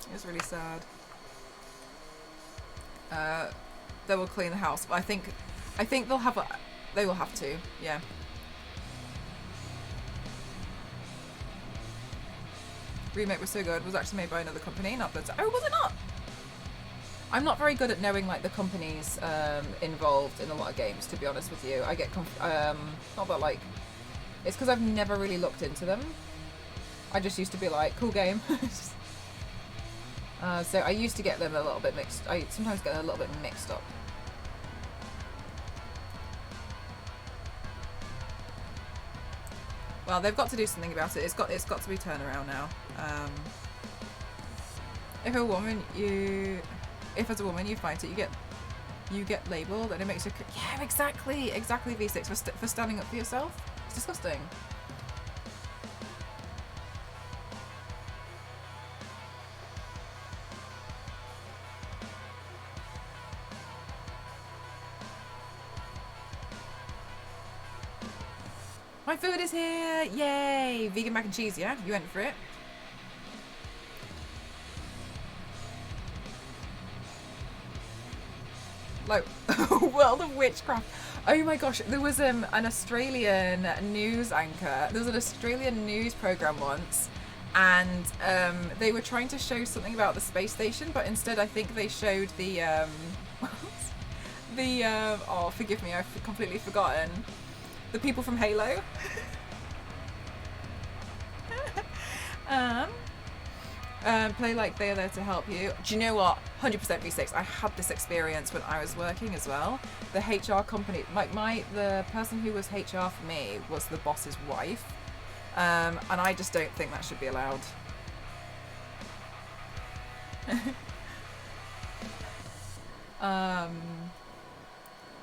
It was really sad. They will clean the house, but I think they will have to, yeah. Remake was so good. It was actually made by another company, not Blizzard. Oh, was it not? I'm not very good at knowing like the companies involved in a lot of games, to be honest with you. I get not that like, it's because I've never really looked into them. I just used to be like, cool game. So I used to get them a little bit mixed. I sometimes get them a little bit mixed up. Well, they've got to do something about it. It's got to be turned around now. If a woman, if as a woman you fight it, you get labelled, and it makes you. Yeah, exactly, V6 for standing up for yourself. It's disgusting. My food is here! Yay! Vegan mac and cheese, yeah? You went for it? Like, World of Witchcraft. Oh my gosh, there was an Australian news anchor. There was an Australian news program once, and they were trying to show something about the space station, but instead I think they showed the oh, forgive me, I've completely forgotten. The people from Halo. Play like they are there to help you. Do you know what? 100% V6. I had this experience when I was working as well. The HR company, the person who was HR for me was the boss's wife, and I just don't think that should be allowed.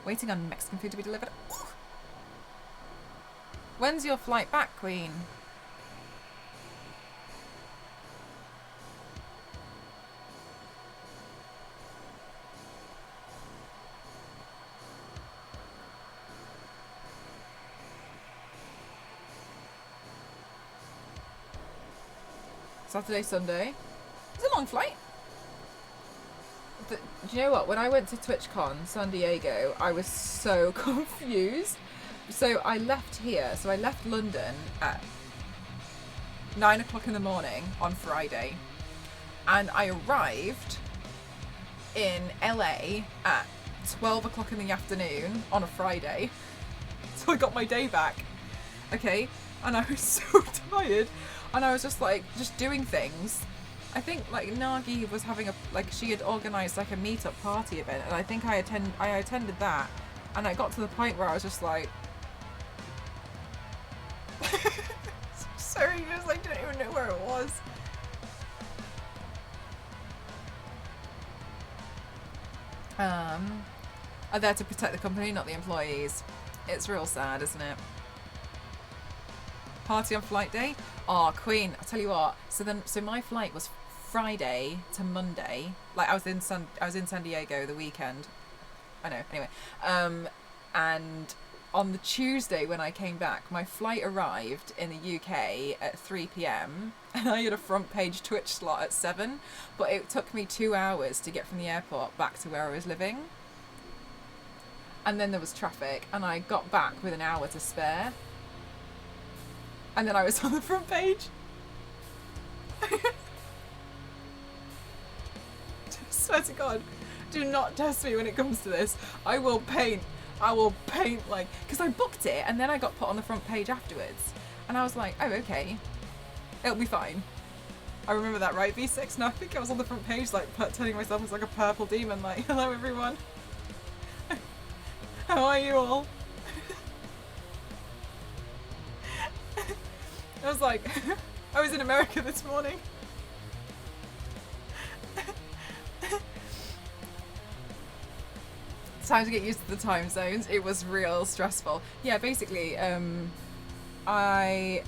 Waiting on Mexican food to be delivered. Ooh. When's your flight back, Queen? Saturday, Sunday. It's a long flight. Do you know what? When I went to TwitchCon San Diego, I was so confused. So I left here. So I left London at 9 o'clock in the morning on Friday. And I arrived in LA at 12 o'clock in the afternoon on a Friday. So I got my day back. Okay. And I was so tired. And I was just like, just doing things. I think like Nagi was having she had organised like a meetup party event, and I think I attended that, and I got to the point where I was just like, sorry, I didn't even know where it was. Are there to protect the company, not the employees. It's real sad, isn't it? Party on flight day? Oh, Queen, I'll tell you what. So my flight was Friday to Monday. Like I was in San Diego the weekend. I know. Anyway, and on the Tuesday when I came back, my flight arrived in the UK at 3 p.m. and I had a front page Twitch slot at 7. But it took me 2 hours to get from the airport back to where I was living. And then there was traffic, and I got back with an hour to spare. And then I was on the front page. Swear to God, do not test me when it comes to this. I will paint like, because I booked it and then I got put on the front page afterwards. And I was like, oh, okay. It'll be fine. I remember that, right, V6? No, I think I was on the front page, like, turning myself as like a purple demon, like, hello everyone. How are you all? I was like, I was in America this morning. Time to get used to the time zones. It was real stressful. Yeah, basically, I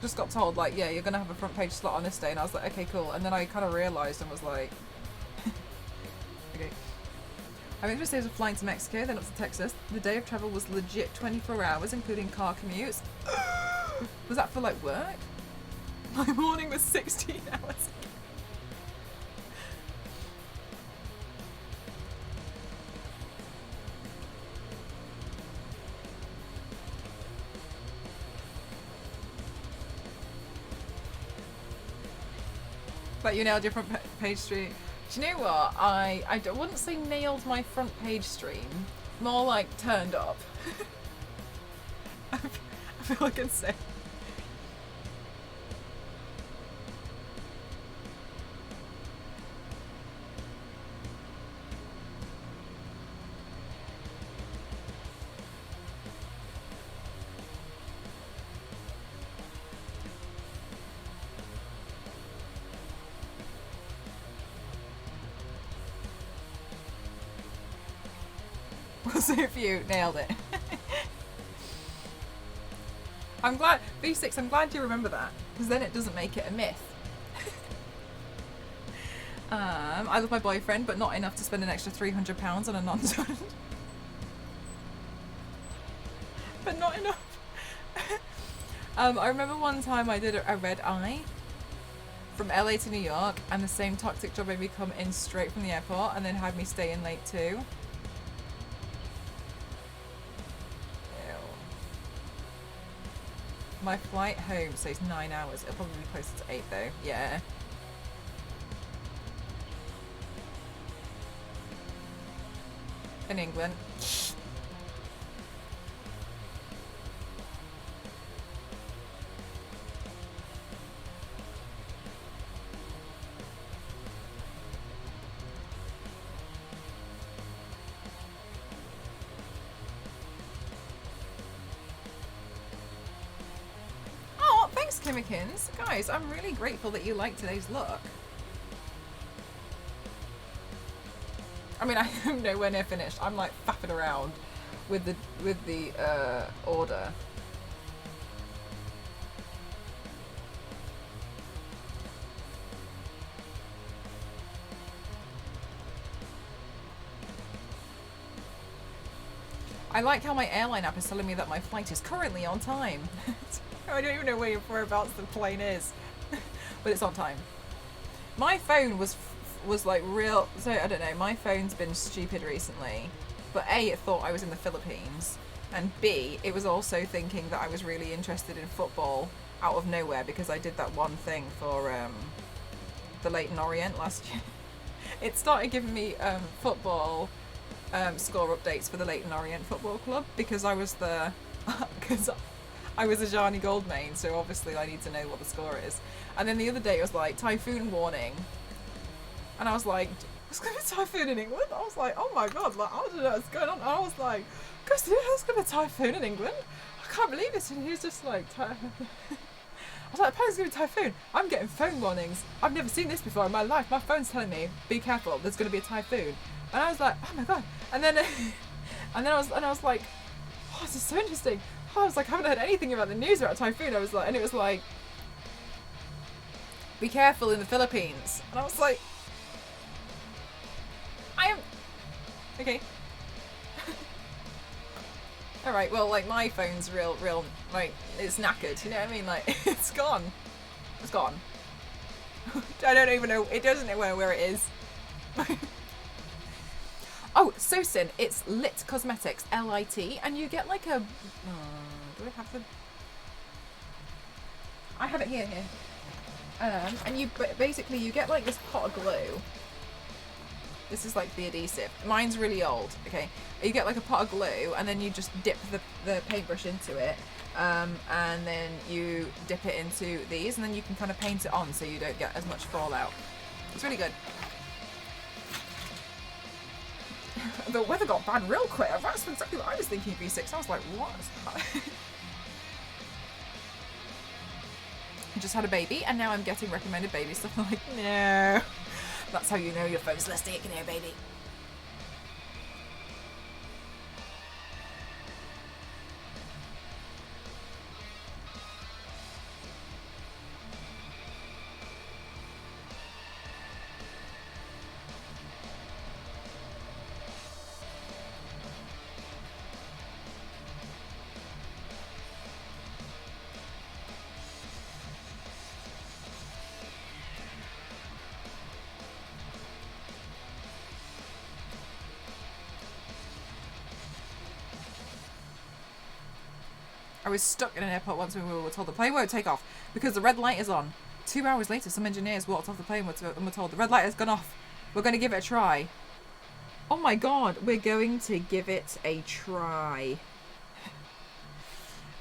just got told, like, yeah, you're gonna have a front page slot on this day, and I was like, okay, cool. And then I kind of realised and was like, okay. I went days of flying to Mexico, then up to Texas. The day of travel was legit 24 hours, including car commutes. Was that for, like, work? My morning was 16 hours. But you nailed your front page stream. Do you know what? I wouldn't say nailed my front page stream. More like turned up. I feel I can say. We'll see if you nailed it. I'm glad, V6, I'm glad you remember that, because then it doesn't make it a myth. I love my boyfriend, but not enough to spend an extra £300 on a non-student. But not enough. I remember one time I did a red eye from LA to New York, and the same toxic job made me come in straight from the airport and then had me stay in late too. Ew. My flight home says 9 hours. It'll probably be closer to 8 though. Yeah. In England. Oh, thanks, Kimmikins. Guys, I'm really grateful that you liked today's look. I mean, I am nowhere near finished. I'm like faffing around with the order. I like how my airline app is telling me that my flight is currently on time. I don't even know whereabouts the plane is, but it's on time. My phone was like real, so I don't know, my phone's been stupid recently, but A, it thought I was in the Philippines, and B, it was also thinking that I was really interested in football out of nowhere because I did that one thing for the Leyton Orient last year. It started giving me football score updates for the Leyton Orient Football Club because I was the because I was a Gianni Gold main, so obviously I need to know what the score is. And then the other day it was like typhoon warning. And I was like, there's going to be a typhoon in England? I was like, oh my god, like, I don't know what's going on. And I was like, guys, there's going to be a typhoon in England? I can't believe it. And he was just like, I was like, apparently there's going to be a typhoon. I'm getting phone warnings. I've never seen this before in my life. My phone's telling me, be careful, there's going to be a typhoon. And I was like, oh my god. And then I was like, oh, this is so interesting. I was like, I haven't heard anything about the news about a typhoon. I was like, and it was like, be careful in the Philippines. And I was like, I am okay. All right. Well, like my phone's real, like it's knackered. You know what I mean? Like it's gone. It's gone. I don't even know. It doesn't know where it is. Oh, Sosin, it's Lit Cosmetics, L-I-T, and you get like a. Do I have the? I have it here. And you basically you get like this pot of glue. This is like the adhesive. Mine's really old, okay? You get like a pot of glue and then you just dip the paintbrush into it. And then you dip it into these and then you can kind of paint it on so you don't get as much fallout. It's really good. The weather got bad real quick. That's exactly what I was thinking, B6. I was like, what? I just had a baby and now I'm getting recommended baby stuff. I'm like, no. That's how you know your phone's listening, it can hear baby. I was stuck in an airport once when we were told the plane won't take off because the red light is on. 2 hours later, some engineers walked off the plane and were told the red light has gone off. We're going to give it a try. Oh my god, we're going to give it a try.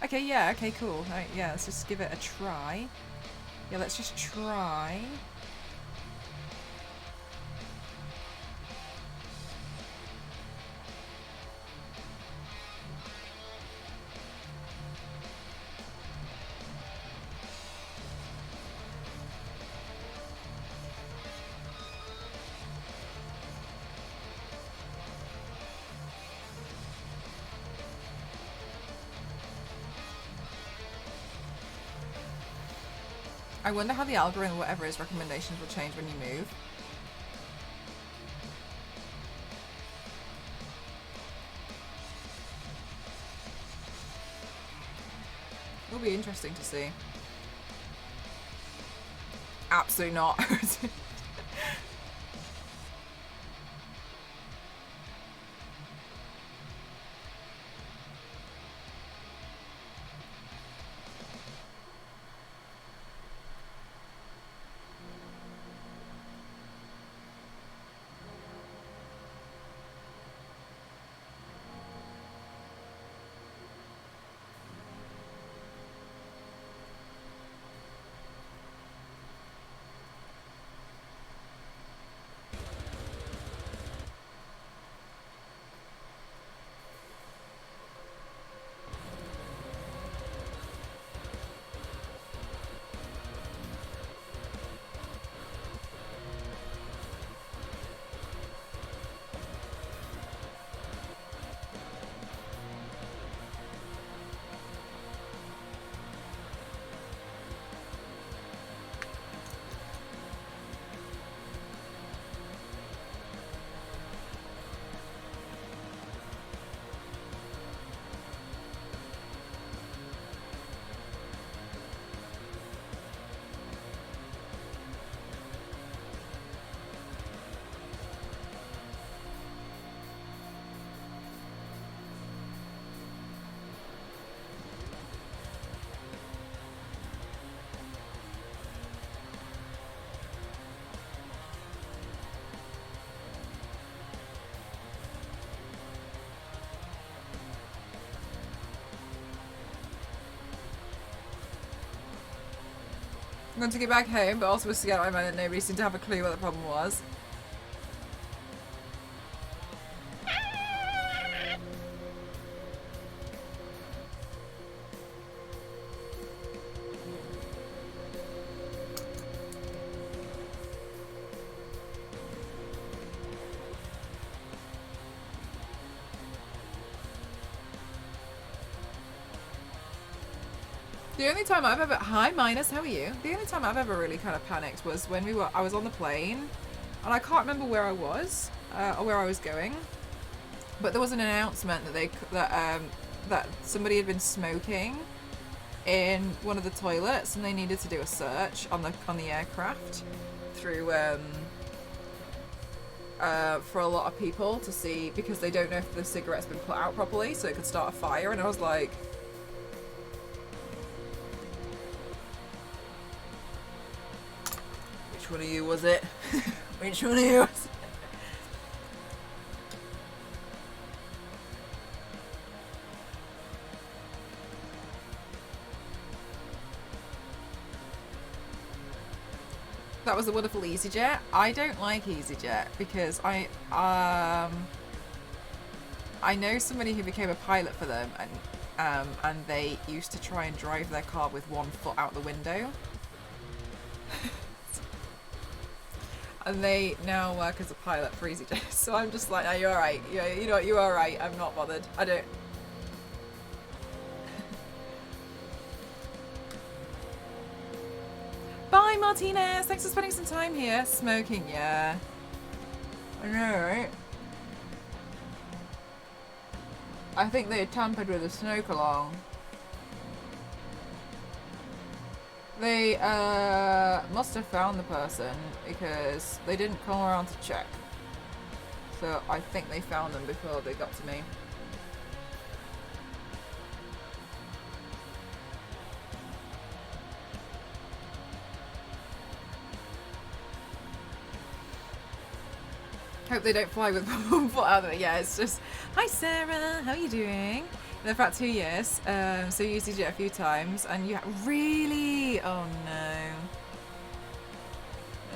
Okay, yeah, okay, cool. Right, yeah, let's just give it a try. Yeah, let's just try. I wonder how the algorithm, whatever his recommendations will change when you move. It'll be interesting to see. Absolutely not. I'm going to get back home, but also was scared out of my mind that nobody seemed to have a clue what the problem was. The only time I've ever, hi Minus, how are you? The only time I've ever really kind of panicked was when I was on the plane, and I can't remember where I was, or where I was going, but there was an announcement that that somebody had been smoking in one of the toilets, and they needed to do a search on the aircraft through for a lot of people to see, because they don't know if the cigarette's been put out properly, so it could start a fire. And I was like, which one of you was it? Which one of you was it? That was the wonderful EasyJet. I don't like EasyJet because I know somebody who became a pilot for them, and they used to try and drive their car with one foot out the window. And they now work as a pilot for EasyJet. So I'm just like, no, you're alright. You know what, you're alright. I'm not bothered. I don't. Bye, Martinez. Thanks for spending some time here. Smoking, yeah. I know, right? I think they tampered with the smoke alarm. They must have found the person because they didn't come around to check. So I think they found them before they got to me. Hope they don't fly with one foot out of it. Yeah, it's just, hi Sarah, how are you doing? In about 2 years, so you used it a few times, and you really? Oh no.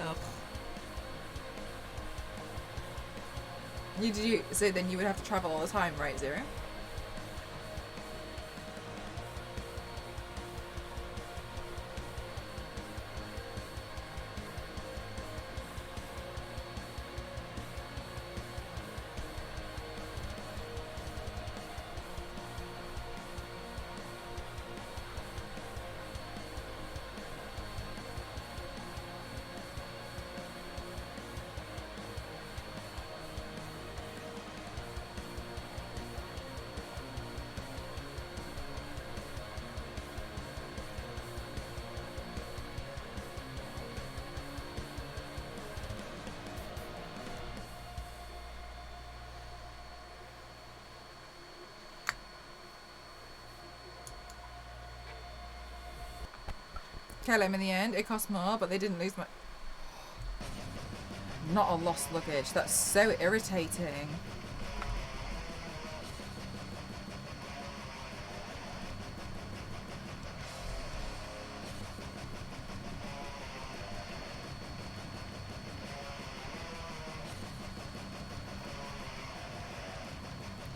Ugh. So then you would have to travel all the time, right, Zero? kill him in the end. It cost more, but they didn't lose my... Not a lost luggage. That's so irritating.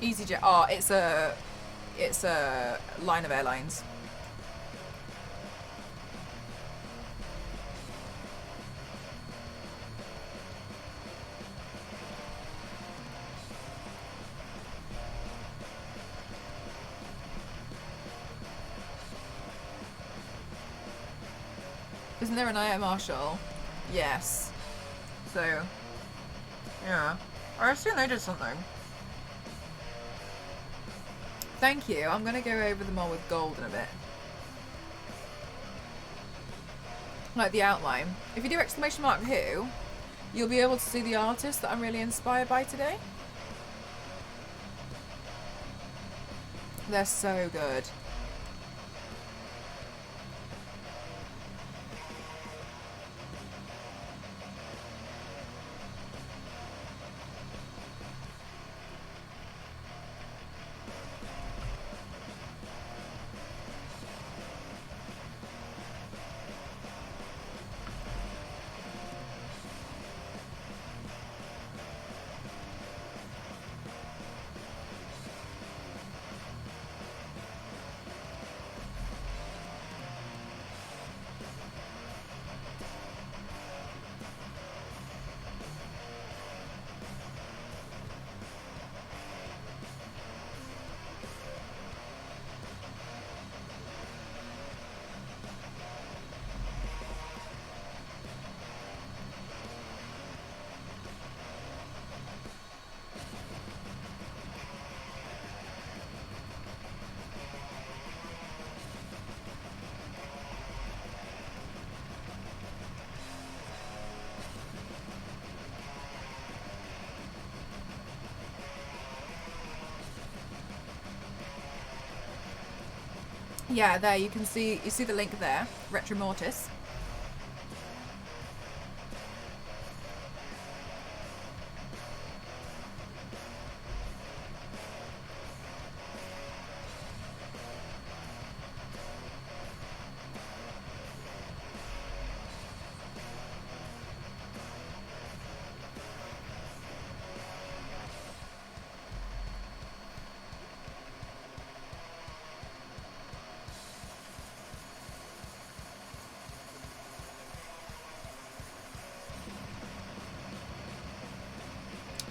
EasyJet. Oh, it's a line of airlines. Isn't there an air marshal? Yes. So, yeah. I assume they did something. Thank you. I'm going to go over them all with gold in a bit. Like the outline. If you do exclamation mark who, you'll be able to see the artist that I'm really inspired by today. They're so good. Yeah, there you can see, you see the link there, Retro Mortis.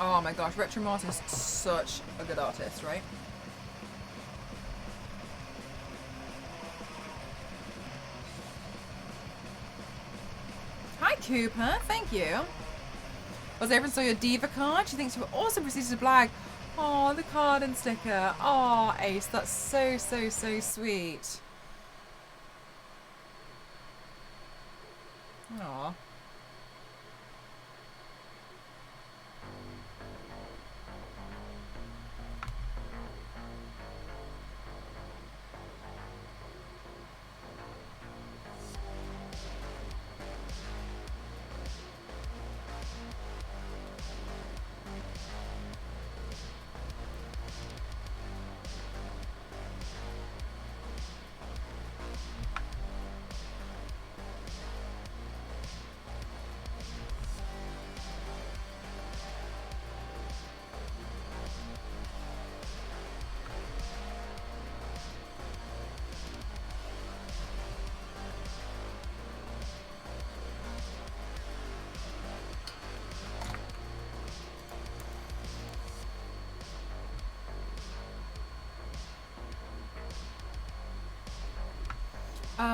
Oh my gosh, Retro Mortis is such a good artist, right? Hi Cooper, thank you. Was everyone saw your Diva card? She thinks you were also proceeded to blag. Oh, the card and sticker. Oh, Ace, that's so, so, so sweet. Aw.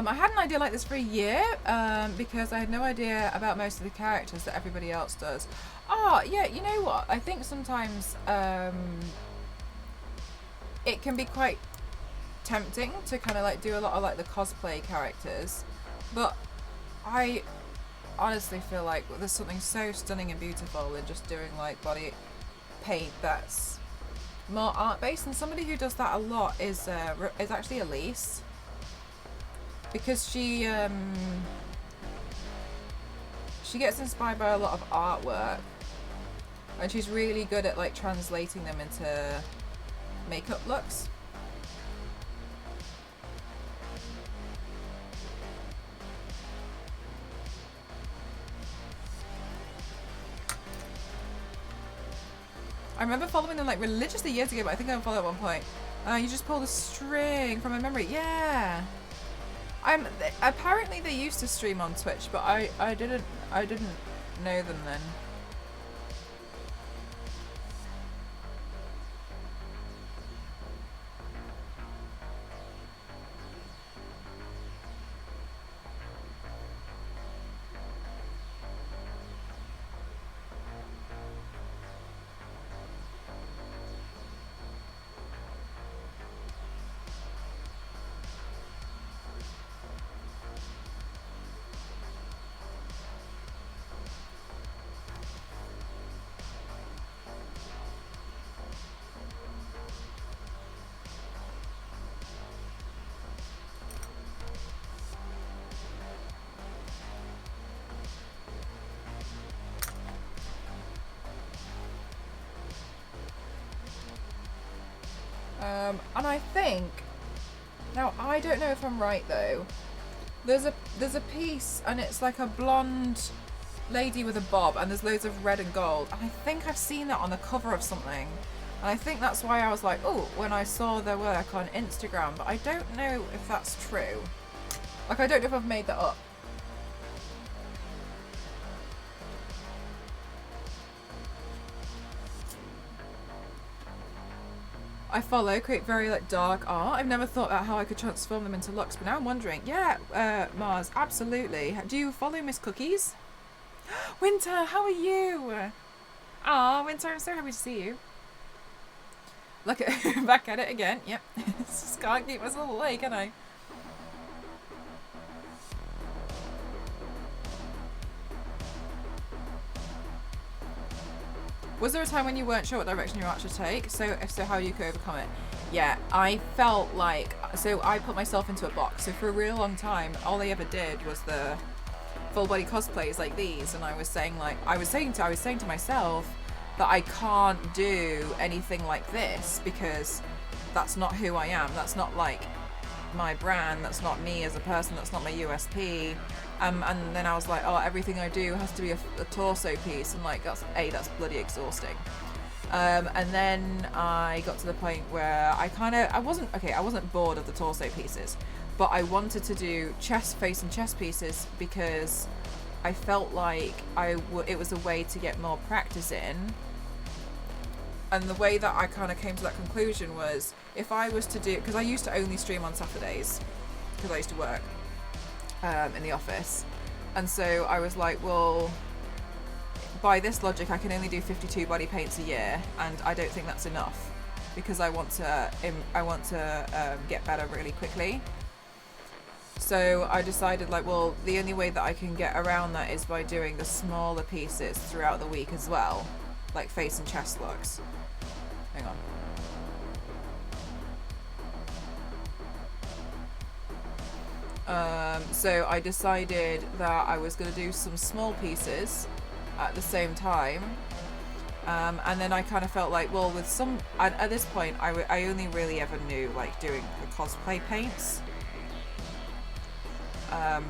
I had an idea like this for a year because I had no idea about most of the characters that everybody else does. Oh, yeah, you know what? I think sometimes it can be quite tempting to kind of like do a lot of like the cosplay characters, but I honestly feel like there's something so stunning and beautiful in just doing like body paint that's more art based, and somebody who does that a lot is actually Elise. because she gets inspired by a lot of artwork, and she's really good at like translating them into makeup looks. I remember following them like religiously years ago, but I think I unfollowed at one point. You just pull the string from my memory. Yeah. Apparently they used to stream on Twitch, but I didn't know them then. And I think, now I don't know if I'm right though, there's a piece and it's like a blonde lady with a bob and there's loads of red and gold, and I think I've seen that on the cover of something, and I think that's why I was like, oh, when I saw their work on Instagram, but I don't know if that's true. Like, I don't know if I've made that up. I follow, create very like dark art. I've never thought about how I could transform them into looks, but now I'm wondering. Yeah, Mars, absolutely. Do you follow Miss Cookies? Winter, how are you? Ah, Winter, I'm so happy to see you. Look at back at it again. Yep, just can't keep myself away, can I? Was there a time when you weren't sure what direction your art should take? So if so, how you could overcome it? Yeah, I felt like, so I put myself into a box. So for a real long time, all I ever did was the full body cosplays like these, and I was saying like, I was saying to myself that I can't do anything like this because that's not who I am. That's not like my brand. That's not me as a person. That's not my USP. And then I was like, oh, everything I do has to be a torso piece, and like that's bloody exhausting. And then I got to the point where I wasn't bored of the torso pieces, but I wanted to do chest, face, and chest pieces because I felt like it was a way to get more practice in. And the way that I kind of came to that conclusion was, if I was to do, because I used to only stream on Saturdays because I used to work in the office, and so I was like, well, by this logic I can only do 52 body paints a year, and I don't think that's enough because I want to get better really quickly. So I decided like, well, the only way that I can get around that is by doing the smaller pieces throughout the week as well, like face and chest looks. Hang on. So I decided that I was going to do some small pieces at the same time, and then I kind of felt like, well, with some, at this point I only really ever knew like doing the cosplay paints. I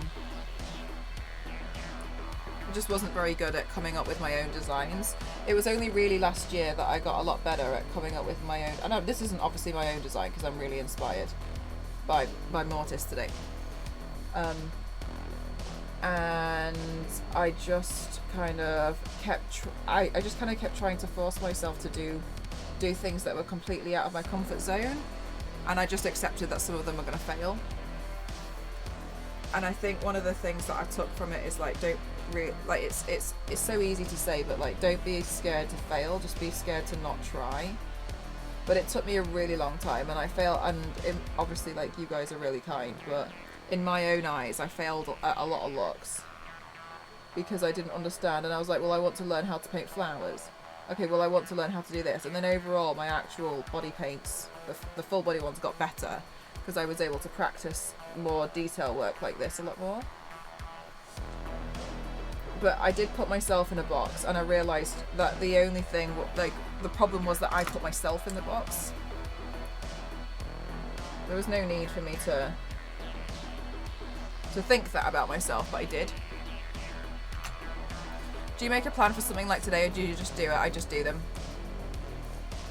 just wasn't very good at coming up with my own designs. It was only really last year that I got a lot better at coming up with my own. I know this isn't obviously my own design because I'm really inspired by Mortis today. And I just kind of kept trying to force myself to do things that were completely out of my comfort zone, and I just accepted that some of them are going to fail. And I think one of the things that I took from it is like, it's so easy to say, but like, don't be scared to fail, just be scared to not try. But it took me a really long time, and I failed, and obviously like, you guys are really kind, but in my own eyes I failed at a lot of looks because I didn't understand, and I was like, well, I want to learn how to paint flowers. Okay, well, I want to learn how to do this, and then overall my actual body paints, the full body ones, got better, because I was able to practice more detail work like this a lot more. But I did put myself in a box, and I realised that the only thing, like, the problem was that I put myself in the box. There was no need for me to think that about myself, but I did. Do you make a plan for something like today, or do you just do it? I just do them.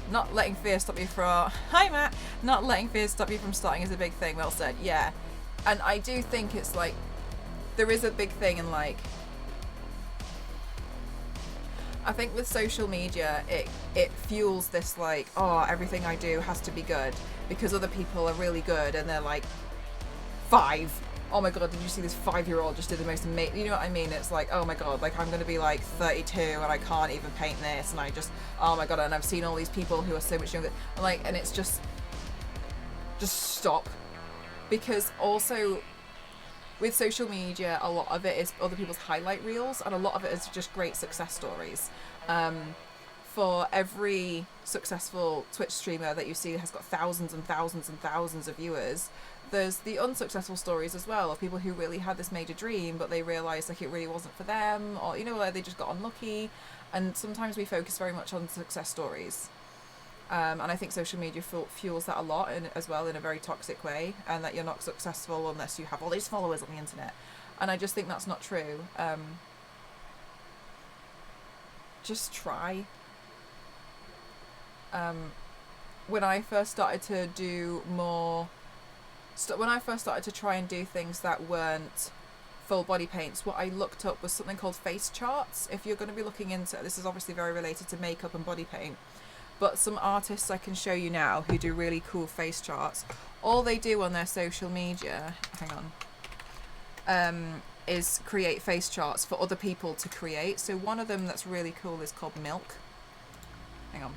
Not letting fear stop you from... Hi, Matt! Not letting fear stop you from starting is a big thing. Well said. Yeah. And I do think it's like... There is a big thing in, like... I think with social media, it fuels this, like, oh, everything I do has to be good because other people are really good and they're like 5. Oh my god, did you see this 5-year-old just did the most amazing... You know what I mean? It's like, oh my god, like, I'm going to be like 32 and I can't even paint this, and I just... Oh my god, and I've seen all these people who are so much younger. And like, and it's just stop. Because also... With social media, a lot of it is other people's highlight reels, and a lot of it is just great success stories. For every successful Twitch streamer that you see has got thousands and thousands and thousands of viewers, there's the unsuccessful stories as well of people who really had this major dream, but they realised like it really wasn't for them, or, you know, like they just got unlucky. And sometimes we focus very much on success stories. And I think social media fuels that a lot as well, in a very toxic way, and that you're not successful unless you have all these followers on the internet. And I just think that's not true. Just try. When I first started to do more... when I first started to try and do things that weren't full body paints, what I looked up was something called face charts. If you're going to be looking into... This is obviously very related to makeup and body paint. But some artists I can show you now who do really cool face charts, all they do on their social media, hang on, is create face charts for other people to create. So one of them that's really cool is called Milk. Hang on.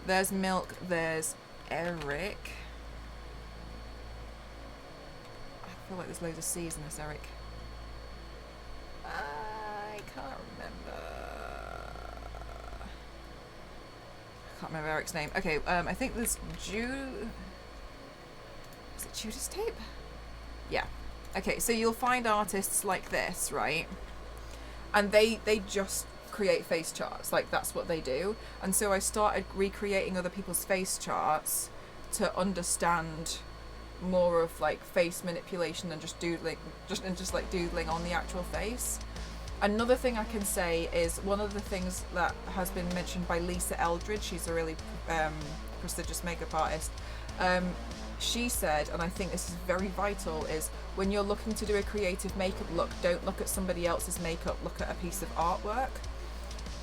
There's Milk, there's Eric. I feel like there's loads of C's in this, Eric. I can't remember. Can't remember Eric's name. Okay, I think there's Is it Judas Tape? Yeah. Okay, so you'll find artists like this, right? And they just create face charts. Like, that's what they do. And so I started recreating other people's face charts to understand more of like face manipulation and just doodling, just like doodling on the actual face. Another thing I can say is one of the things that has been mentioned by Lisa Eldridge, she's a really prestigious makeup artist. She said, and I think this is very vital, is when you're looking to do a creative makeup look, don't look at somebody else's makeup, look at a piece of artwork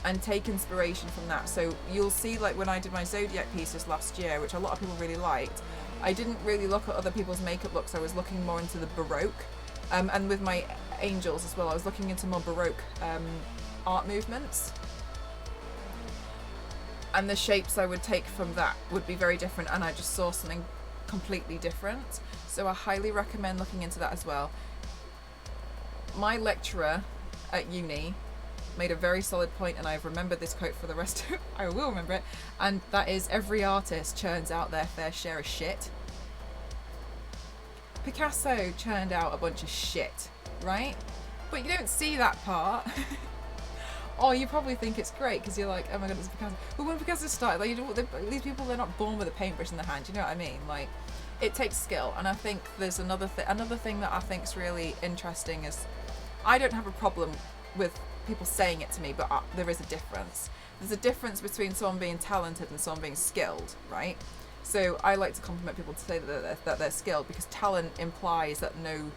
and take inspiration from that. So you'll see, like when I did my Zodiac pieces last year, which a lot of people really liked, I didn't really look at other people's makeup looks, I was looking more into the Baroque. And with my angels as well, I was looking into more Baroque art movements. And the shapes I would take from that would be very different, and I just saw something completely different. So I highly recommend looking into that as well. My lecturer at uni made a very solid point, and I've remembered this quote for the rest of I will remember it, and that is, every artist churns out their fair share of shit. Picasso churned out a bunch of shit, right? But you don't see that part. Or you probably think it's great because you're like, oh my god, it's Picasso. But when Picasso started, like, these people, they're not born with a paintbrush in their hand. You know what I mean? Like, it takes skill. And I think there's another thing that I think's really interesting is, I don't have a problem with people saying it to me, but there is a difference. There's a difference between someone being talented and someone being skilled, right? So I like to compliment people to say that they're skilled, because talent implies that no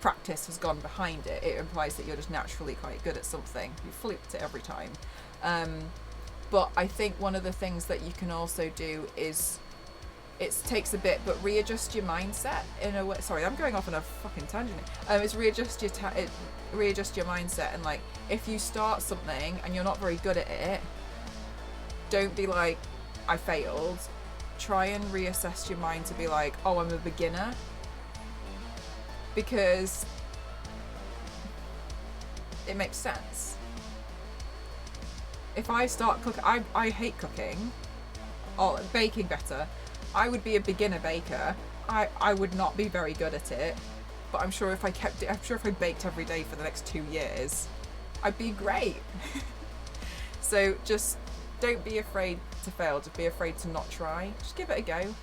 practice has gone behind it. It implies that you're just naturally quite good at something. You flipped it every time. But I think one of the things that you can also do is, it takes a bit, but readjust your mindset in a way. Sorry, I'm going off on a fucking tangent. It's readjust your mindset, and like, if you start something and you're not very good at it, don't be like, I failed. Try and reassess your mind to be like, oh, I'm a beginner. Because it makes sense. If I start cooking, I hate cooking, or baking better, I would be a beginner baker. I would not be very good at it, but I'm sure if I kept it, I'm sure if I baked every day for the next 2 years, I'd be great. So just don't be afraid to fail. Just be afraid to not try. Just give it a go.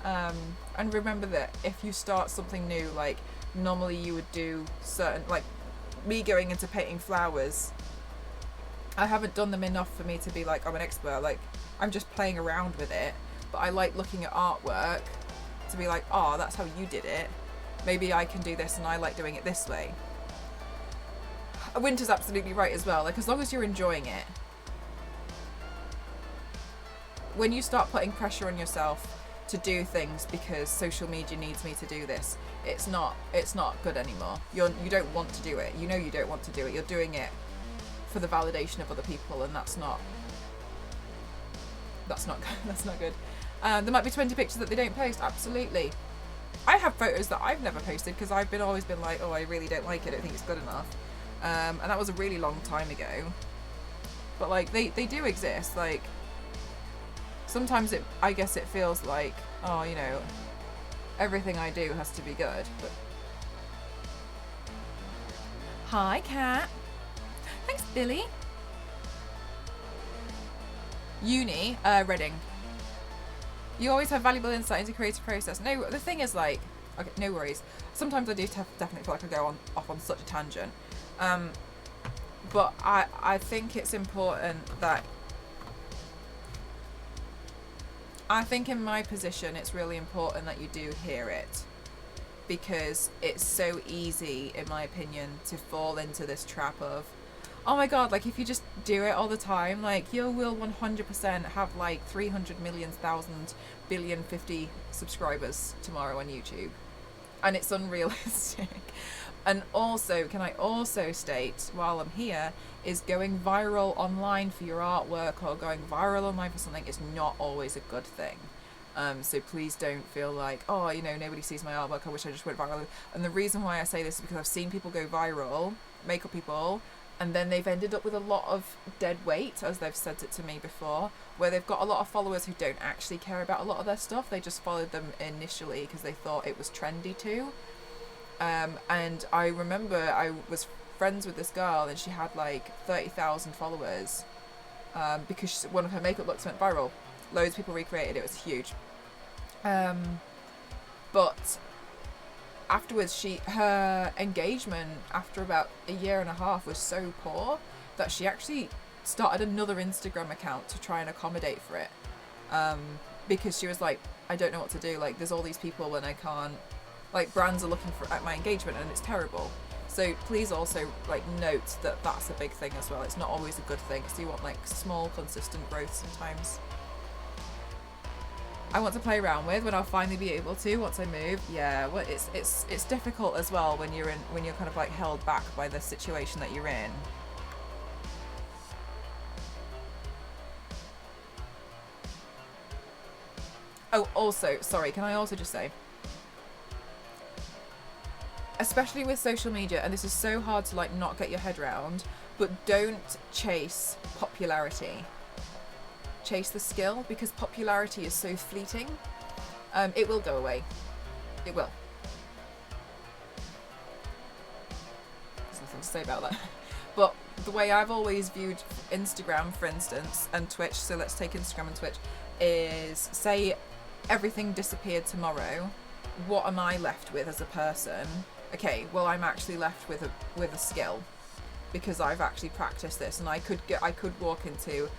And remember that if you start something new, like normally you would do certain, like me going into painting flowers, I haven't done them enough for me to be like, I'm an expert. Like, I'm just playing around with it, but I like looking at artwork to be like, oh, that's how you did it. Maybe I can do this, and I like doing it this way. Winter's absolutely right as well. Like, as long as you're enjoying it. When you start putting pressure on yourself to do things because social media needs me to do this, it's not good anymore. You don't want to do it. You know you don't want to do it. You're doing it for the validation of other people, and that's not that's not good. There might be 20 pictures that they don't post. Absolutely. I have photos that I've never posted because I've always been like, oh, I really don't like it. I don't think it's good enough. And that was a really long time ago. But like they do exist. Like sometimes I guess it feels like, oh, you know, everything I do has to be good. But hi, Kat. Thanks, Billy. Uni, Reading. You always have valuable insight into creative process. No, the thing is, like, okay, no worries. Sometimes I do definitely feel like I go off on such a tangent. But I think it's important that, I think in my position, it's really important that you do hear it, because it's so easy, in my opinion, to fall into this trap of, oh my god, like if you just do it all the time, like you will 100% have like 300 million, 1,000 billion, 50 subscribers tomorrow on YouTube. And it's unrealistic. And also, can I also state, while I'm here, is going viral online for your artwork or going viral online for something is not always a good thing. So please don't feel like, oh, you know, nobody sees my artwork, I wish I just went viral. And the reason why I say this is because I've seen people go viral, makeup people, and then they've ended up with a lot of dead weight, as they've said it to me before, where they've got a lot of followers who don't actually care about a lot of their stuff. They just followed them initially because they thought it was trendy too. And I remember I was friends with this girl and she had like 30,000 followers because one of her makeup looks went viral. Loads of people recreated it. It was huge. But afterwards, her engagement after about a year and a half was so poor that she actually started another Instagram account to try and accommodate for it, because she was like, I don't know what to do, like there's all these people and I can't, like brands are looking at my engagement and it's terrible. So please also like note that that's a big thing as well. It's not always a good thing, so you want like small consistent growth sometimes. I want to play around with when I'll finally be able to once I move. Yeah, well, it's difficult as well when you're kind of like held back by the situation that you're in. Oh, also, sorry, can I also just say, especially with social media, and this is so hard to like not get your head around, but don't chase popularity. Chase the skill, because popularity is so fleeting. It will go away. It will. There's nothing to say about that. But the way I've always viewed Instagram, for instance, and Twitch, so let's take Instagram and Twitch, is say everything disappeared tomorrow, what am I left with as a person? Okay, well I'm actually left with a skill, because I've actually practiced this, and I could walk into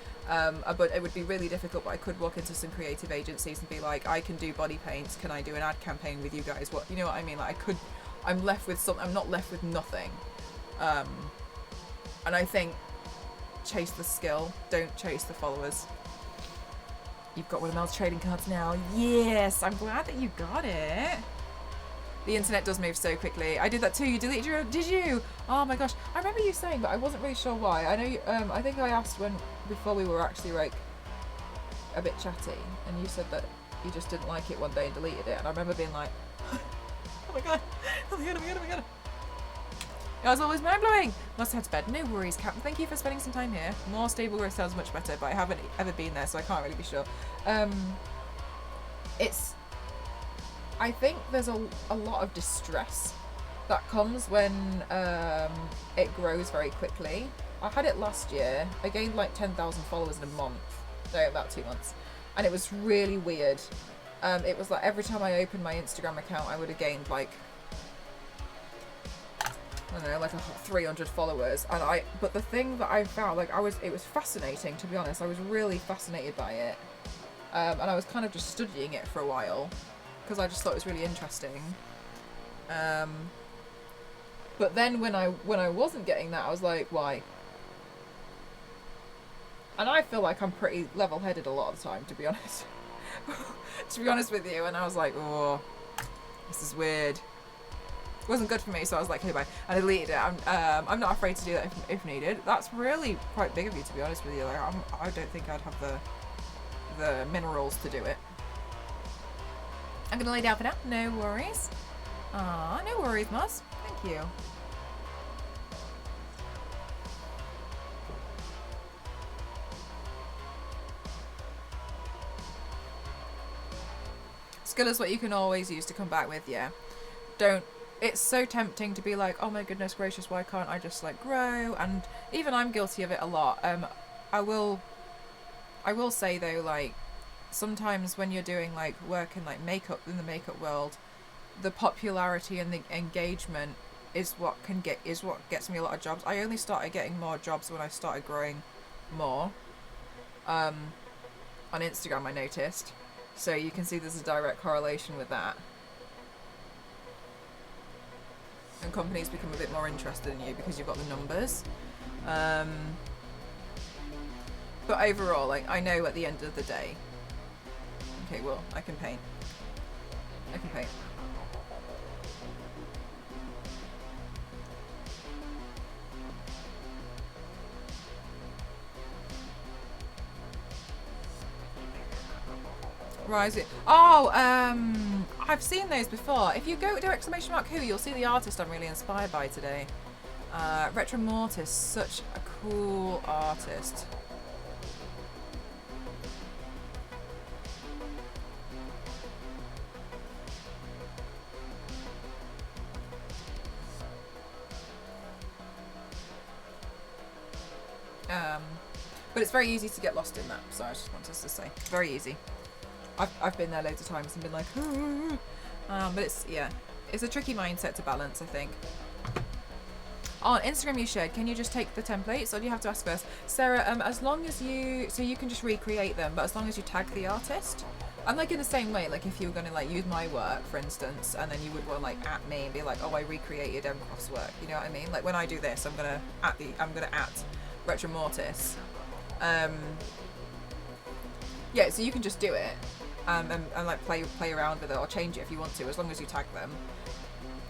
but it would be really difficult, but I could walk into some creative agencies and be like, I can do body paint, can I do an ad campaign with you guys? What, you know what I mean? Like I'm left with I'm not left with nothing. And I think chase the skill, don't chase the followers. You've got one of Mel's trading cards now. Yes, I'm glad that you got it. The internet does move so quickly. I did that too. You deleted your... Did you? Oh my gosh. I remember you saying, but I wasn't really sure why. I know you, I think I asked before we were actually like a bit chatty, and you said that you just didn't like it one day and deleted it. And I remember being like, oh my god. Oh my god, oh my god, oh my god. It was always mind-blowing. Must head to bed. No worries, Captain. Thank you for spending some time here. More stable growth sounds much better, but I haven't ever been there, so I can't really be sure. I think there's a lot of distress that comes when it grows very quickly. I had it last year. I gained like 10,000 followers in a month. No, about 2 months. And it was really weird. It was like every time I opened my Instagram account, I would have gained like, I don't know, like 300 followers. But the thing that I found, like it was fascinating, to be honest. I was really fascinated by it. And I was kind of just studying it for a while because I just thought it was really interesting. But then when I wasn't getting that, I was like, why? And I feel like I'm pretty level-headed a lot of the time, to be honest. To be honest with you. And I was like, oh, this is weird. It wasn't good for me, so I was like, okay, bye. And I deleted it. I'm not afraid to do that if needed. That's really quite big of you, to be honest with you. Like, I don't think I'd have the minerals to do it. I'm gonna lay down for now. No worries. Ah, no worries, Moss. Thank you. Skill is what you can always use to come back with, yeah. It's so tempting to be like, oh my goodness gracious, why can't I just like grow? And even I'm guilty of it a lot. I will say though, like, sometimes when you're doing like work in like makeup, in the makeup world, the popularity and the engagement is what gets me a lot of jobs. I only started getting more jobs when I started growing more. On Instagram, I noticed. So you can see there's a direct correlation with that. And companies become a bit more interested in you because you've got the numbers. But overall, like, I know at the end of the day, okay, well, I can paint. I can paint. Rise it. Oh, I've seen those before. If you go to !who, you'll see the artist I'm really inspired by today. Retro Mortis, such a cool artist. But it's very easy to get lost in that, so I just wanted to say, very easy. I've been there loads of times and been like, but it's a tricky mindset to balance, I think. On Instagram you shared, can you just take the templates or do you have to ask first? Sarah, as long as you can just recreate them, but as long as you tag the artist. And like in the same way, like if you were going to like use my work, for instance, and then you would want to like at me and be like, oh, I recreated Croft's work, you know what I mean? Like when I do this, I'm gonna at Retro Mortis. Yeah, so you can just do it. And like play around with it or change it if you want to, as long as you tag them.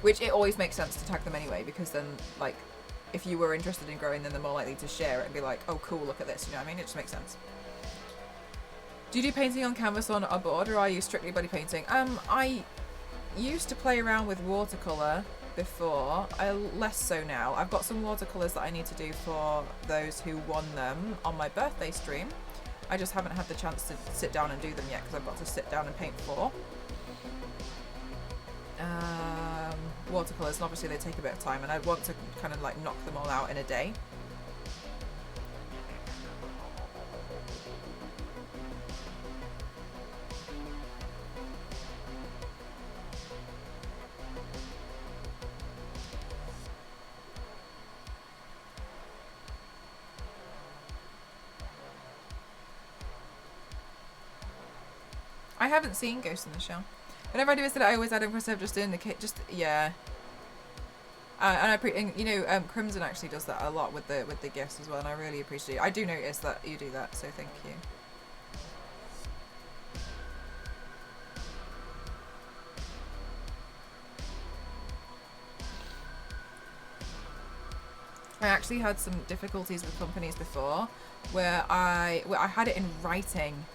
Which it always makes sense to tag them anyway, because then like if you were interested in growing, then they're more likely to share it and be like, oh cool, look at this, you know what I mean? It just makes sense. Do you do painting on canvas on a board, or are you strictly body painting? I used to play around with watercolour before, less so now. I've got some watercolours that I need to do for those who won them on my birthday stream. I just haven't had the chance to sit down and do them yet because I've got to sit down and paint 4. Watercolours, and obviously they take a bit of time, and I want to kind of like knock them all out in a day. I haven't seen Ghost in the Shell. Whenever I do it, I always add in for myself, just doing the kit, just yeah. And you know, Crimson actually does that a lot with the gifts as well, and I really appreciate it. I do notice that you do that, so thank you. I actually had some difficulties with companies before, where I had it in writing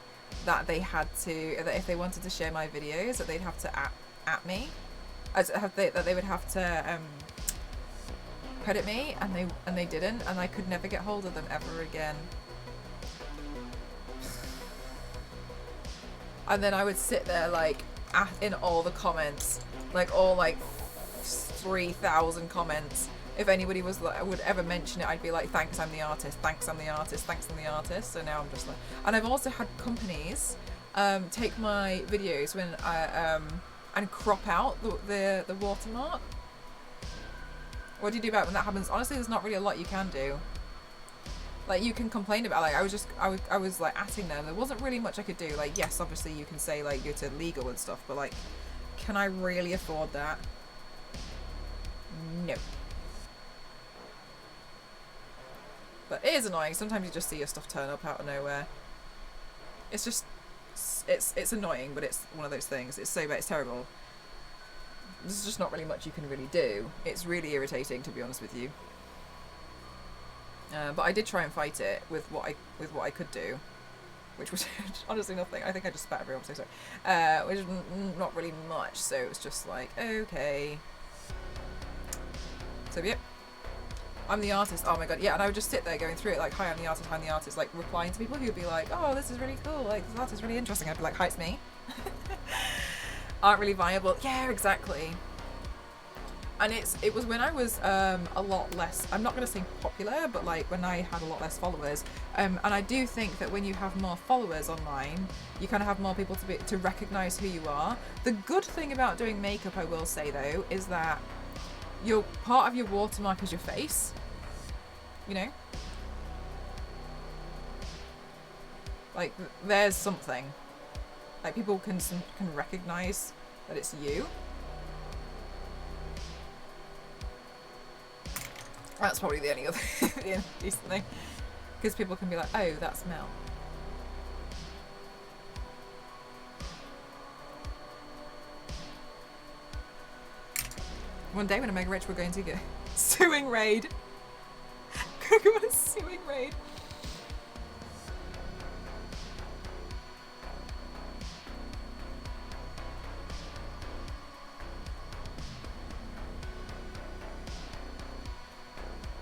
that they had to, that if they wanted to share my videos, that they'd have to at me, that they would have to credit me, and they didn't, and I could never get hold of them ever again. And then I would sit there like in all the comments, like all like 3,000 comments. If anybody was like, would ever mention it, I'd be like, thanks, I'm the artist, thanks, I'm the artist, thanks, I'm the artist. So now I'm just like, and I've also had companies take my videos when I and crop out the watermark. What do you do about it when that happens? Honestly, there's not really a lot you can do. Like, you can complain about, like, I was like asking them, there wasn't really much I could do. Like, yes, obviously you can say like go to legal and stuff, but like, can I really afford that? No. But it is annoying. Sometimes you just see your stuff turn up out of nowhere. It's just, it's annoying, but it's one of those things. It's so bad, it's terrible. There's just not really much you can really do. It's really irritating, to be honest with you. But I did try and fight it with what I could do, which was honestly nothing. I think I just spat everyone. I'm so sorry. Which is not really much. So it was just like, okay. So yep. I'm the artist. Oh my god, yeah. And I would just sit there going through it like, hi, I'm the artist, like replying to people who would be like, oh, this is really cool, like this art is really interesting. I'd be like, hi, it's me. Aren't really viable. Yeah, exactly. And it was when I was a lot less, I'm not going to say popular, but like when I had a lot less followers. And I do think that when you have more followers online, you kind of have more people to recognize who you are. The good thing about doing makeup, I will say though, is that your part of your watermark is your face. You know? Like, there's something. Like, people can recognize that it's you. That's probably the only other decent thing. Because people can be like, oh, that's Mel. One day when I'm mega rich, we're going to go suing raid. Gonna go on a suing raid.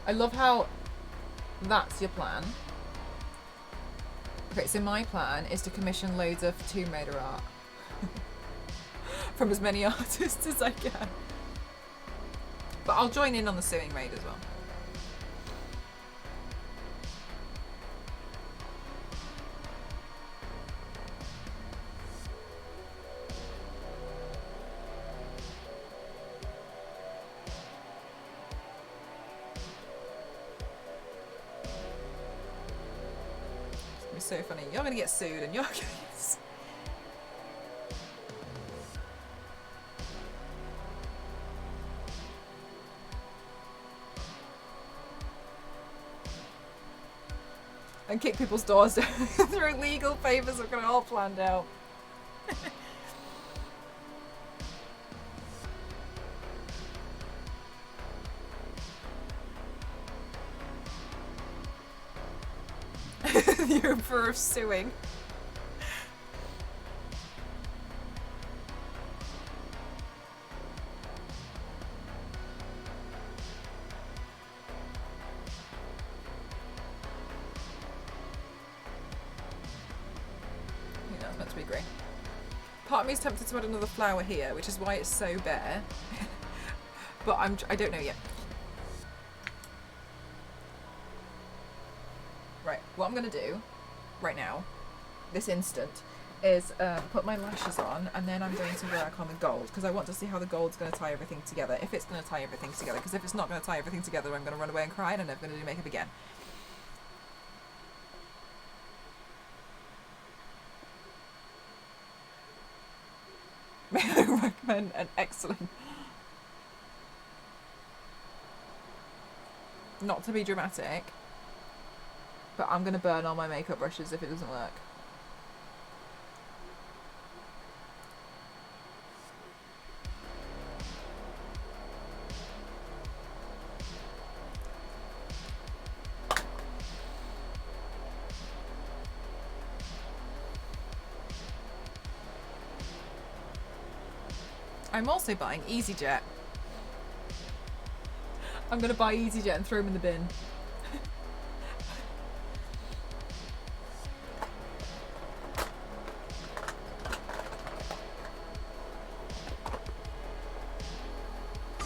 I love how that's your plan. Okay, so my plan is to commission loads of Tomb Raider art from as many artists as I can. But I'll join in on the suing raid as well. So funny. You're gonna get sued and you're gonna get sued. And kick people's doors down through legal papers. I've got it all planned out. The Emperor of suing. Yeah, that's meant to be grey. Part of me is tempted to add another flower here, which is why it's so bare. But I don't know yet. Right, what I'm going to do right now, this instant, is put my lashes on, and then I'm going to work on the gold, because I want to see how the gold's going to tie everything together, if it's going to tie everything together, because if it's not going to tie everything together, I'm going to run away and cry, and I'm never going to do makeup again. May I recommend an excellent... Not to be dramatic, but I'm going to burn all my makeup brushes if it doesn't work. I'm also buying EasyJet. I'm going to buy EasyJet and throw them in the bin.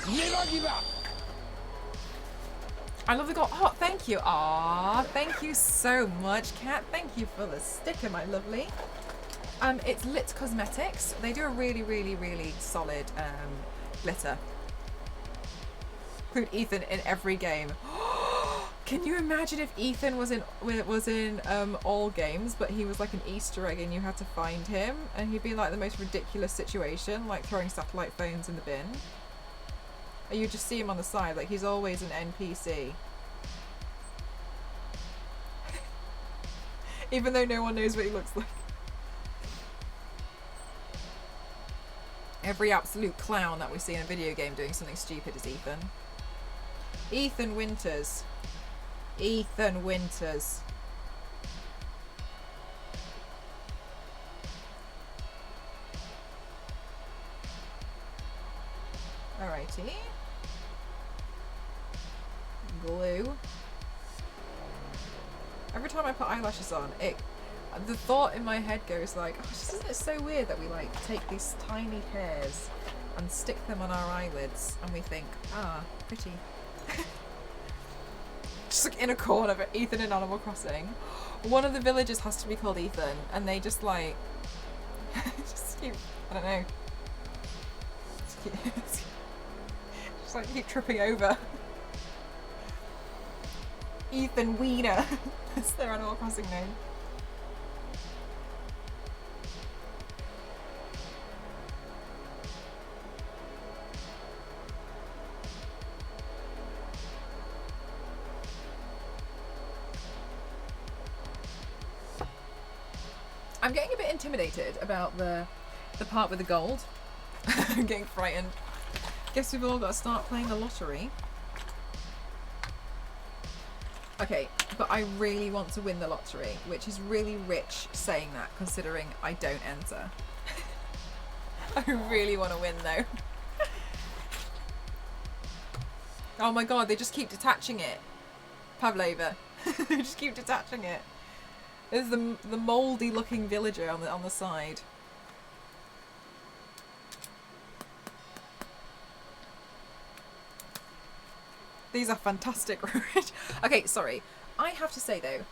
Never give up! I love the gold. Oh, thank you. Aw, thank you so much, Kat. Thank you for the sticker, my lovely. It's Lit Cosmetics. They do a really, really, really solid glitter. Include Ethan in every game. Can you imagine if Ethan was in all games, but he was like an Easter egg and you had to find him, and he'd be like the most ridiculous situation, like throwing satellite phones in the bin. Or you just see him on the side, like he's always an NPC. Even though no one knows what he looks like. Every absolute clown that we see in a video game doing something stupid is Ethan. Ethan Winters. Ethan Winters. Alrighty. Glue. Every time I put eyelashes on, the thought in my head goes like, oh, isn't it so weird that we like take these tiny hairs and stick them on our eyelids and we think, ah, pretty. Just like in a corner of Ethan in Animal Crossing. One of the villagers has to be called Ethan, and they just like, just keep, I don't know. Just like keep tripping over. Ethan Wiener. That's their Animal Crossing name. I'm getting a bit intimidated about the part with the gold. I'm getting frightened. Guess we've all got to start playing the lottery. Okay, but I really want to win the lottery, which is really rich saying that, considering I don't enter. I really want to win though. Oh my god, they just keep detaching it. Pavlova. They just keep detaching it. There's the mouldy looking villager on the side. These are fantastic. Okay, sorry. I have to say though,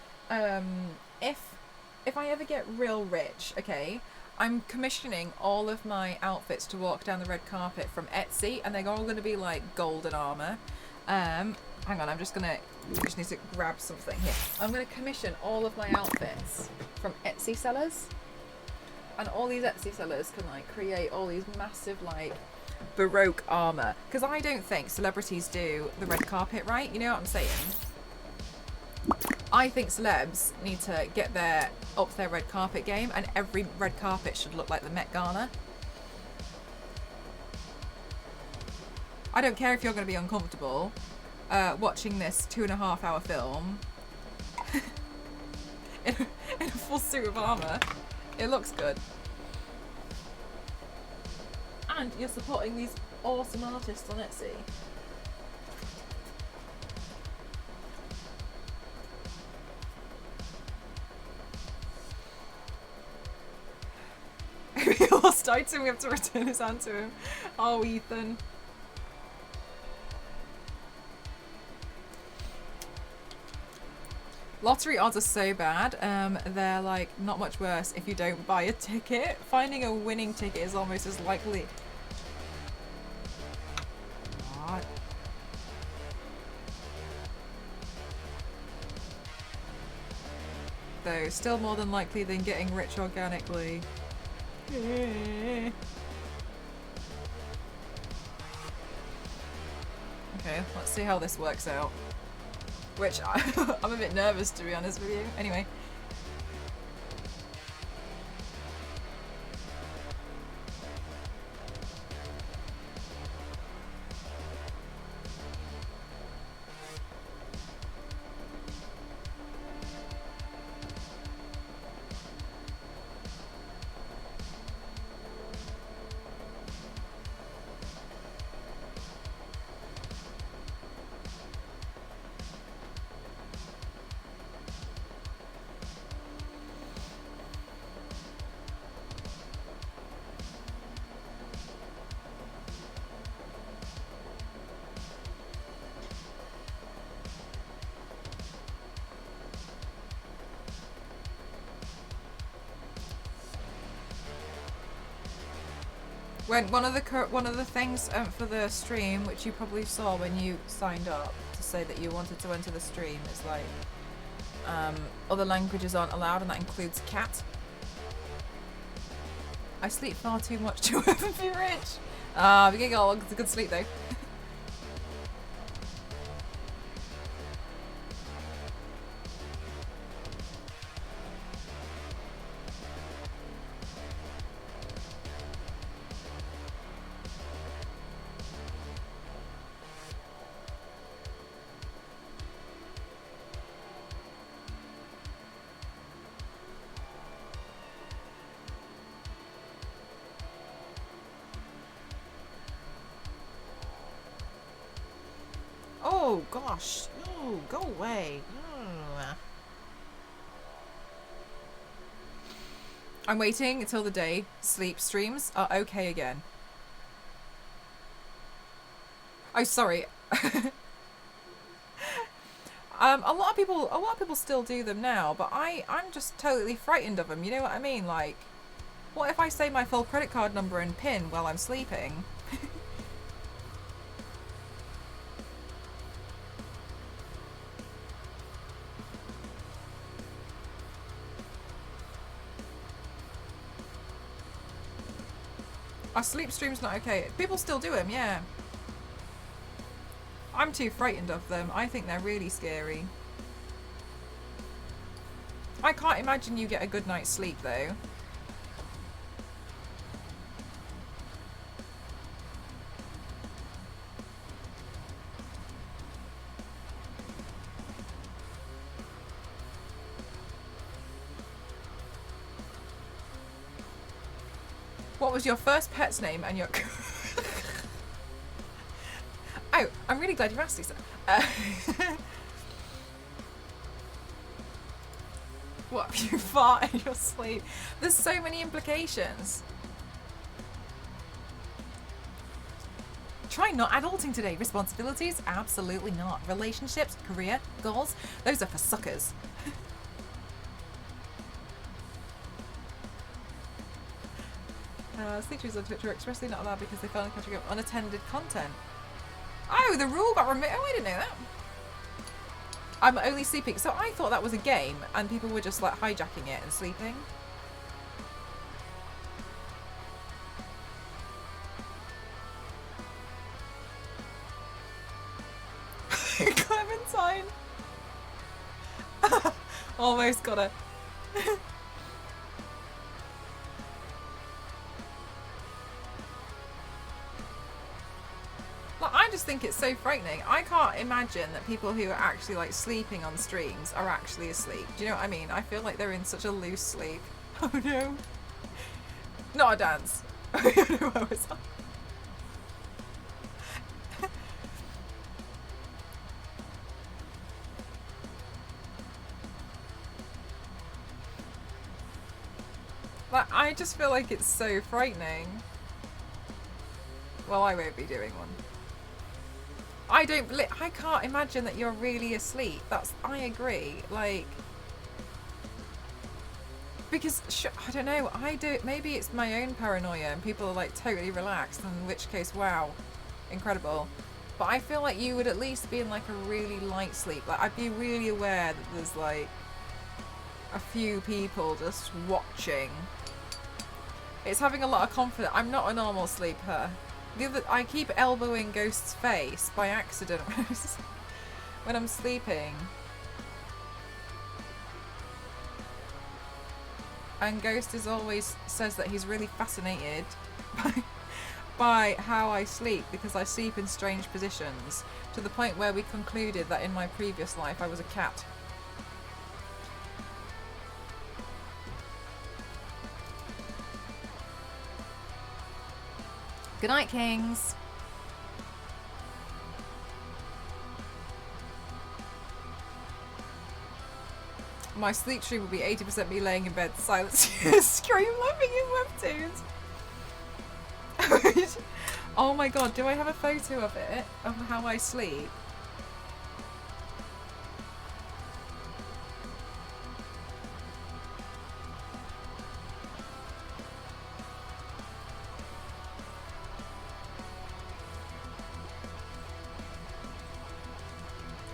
if I ever get real rich, okay, I'm commissioning all of my outfits to walk down the red carpet from Etsy, and they're all going to be like golden armor. Hang on, I just need to grab something here. I'm going to commission all of my outfits from Etsy sellers, and all these Etsy sellers can like create all these massive like Baroque armor, because I don't think celebrities do the red carpet right. You know what I'm saying? I think celebs need to get up their red carpet game, and every red carpet should look like the Met Gala. I don't care if you're going to be uncomfortable watching this 2.5 hour film in a full suit of armor. It looks good. And you're supporting these awesome artists on Etsy. If he lost item, we have to return his hand to him. Oh, Ethan. Lottery odds are so bad. They're like not much worse if you don't buy a ticket. Finding a winning ticket is almost as likely. What? Though, still more than likely than getting rich organically. Okay, let's see how this works out. Which I'm a bit nervous, to be honest with you. Anyway. When one of the things for the stream, which you probably saw when you signed up to say that you wanted to enter the stream, is like other languages aren't allowed, and that includes cat. I sleep far too much to ever be rich. Ah, giggle. It's a good sleep though. Oh gosh. Oh, go away. I'm waiting until the day sleep streams are okay again. Oh, sorry. A lot of people still do them now, but I'm just totally frightened of them. You know what I mean? Like, what if I say my full credit card number and PIN while I'm sleeping? Our sleep stream's not okay. People still do them, yeah. I'm too frightened of them. I think they're really scary. I can't imagine you get a good night's sleep though. What was your first pet's name and your... Oh, I'm really glad you asked, Lisa. What if you fart in your sleep? There's so many implications. Try not adulting today. Responsibilities? Absolutely not. Relationships, career, goals? Those are for suckers. Sleep on Twitter are expressly not allowed because they found a category of unattended content. Oh, the rule got removed. Oh, I didn't know that. I'm only sleeping. So I thought that was a game and people were just like hijacking it and sleeping. Clementine. Almost got it. Like, I just think it's so frightening. I can't imagine that people who are actually like sleeping on streams are actually asleep. Do you know what I mean? I feel like they're in such a loose sleep. Oh no. Not a dance. I don't know what was that. Like, I just feel like it's so frightening. Well, I won't be doing one. I can't imagine that you're really asleep. I agree. Like, because I don't know. Maybe it's my own paranoia, and people are like totally relaxed. In which case, wow, incredible. But I feel like you would at least be in like a really light sleep. Like, I'd be really aware that there's like a few people just watching. It's having a lot of confidence. I'm not a normal sleeper. I keep elbowing Ghost's face by accident when I'm sleeping. And Ghost always says that he's really fascinated by how I sleep because I sleep in strange positions, to the point where we concluded that in my previous life I was a cat. Good night, Kings. My sleep stream will be 80% me laying in bed, silent scream laughing in webtoons. Oh my god, do I have a photo of it? Of how I sleep?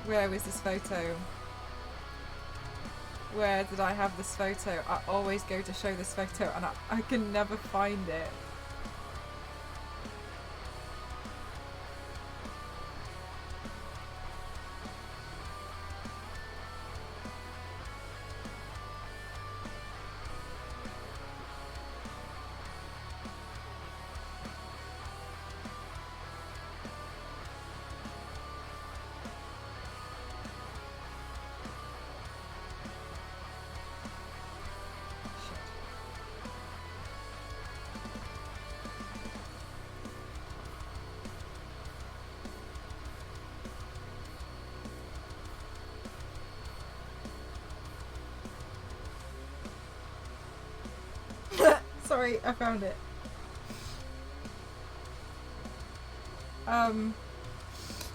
Where is this photo? Where did I have this photo? I always go to show this photo and I can never find it. Sorry, I found it.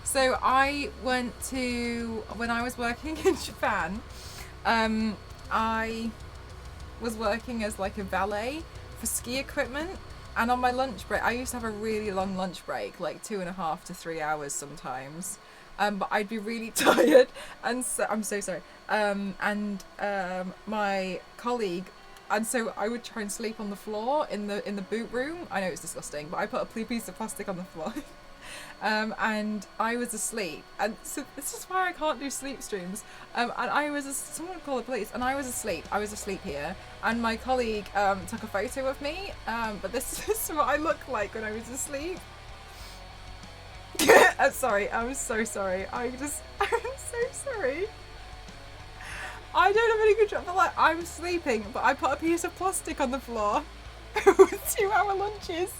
So I went to, when I was working in Japan, I was working as like a valet for ski equipment, and on my lunch break, I used to have a really long lunch break, like 2.5 to 3 hours sometimes. But I'd be really tired, and so I'm so sorry. My colleague, and so I would try and sleep on the floor in the boot room. I know it's disgusting, but I put a piece of plastic on the floor. And I was asleep, and so this is why I can't do sleep streams. And I was, someone called the police, and I was asleep here, and my colleague took a photo of me, but this is what I look like when I was asleep. I'm sorry, I'm so sorry, I'm so sorry. I don't have any good job, but like, I'm sleeping, but I put a piece of plastic on the floor with 2-hour lunches.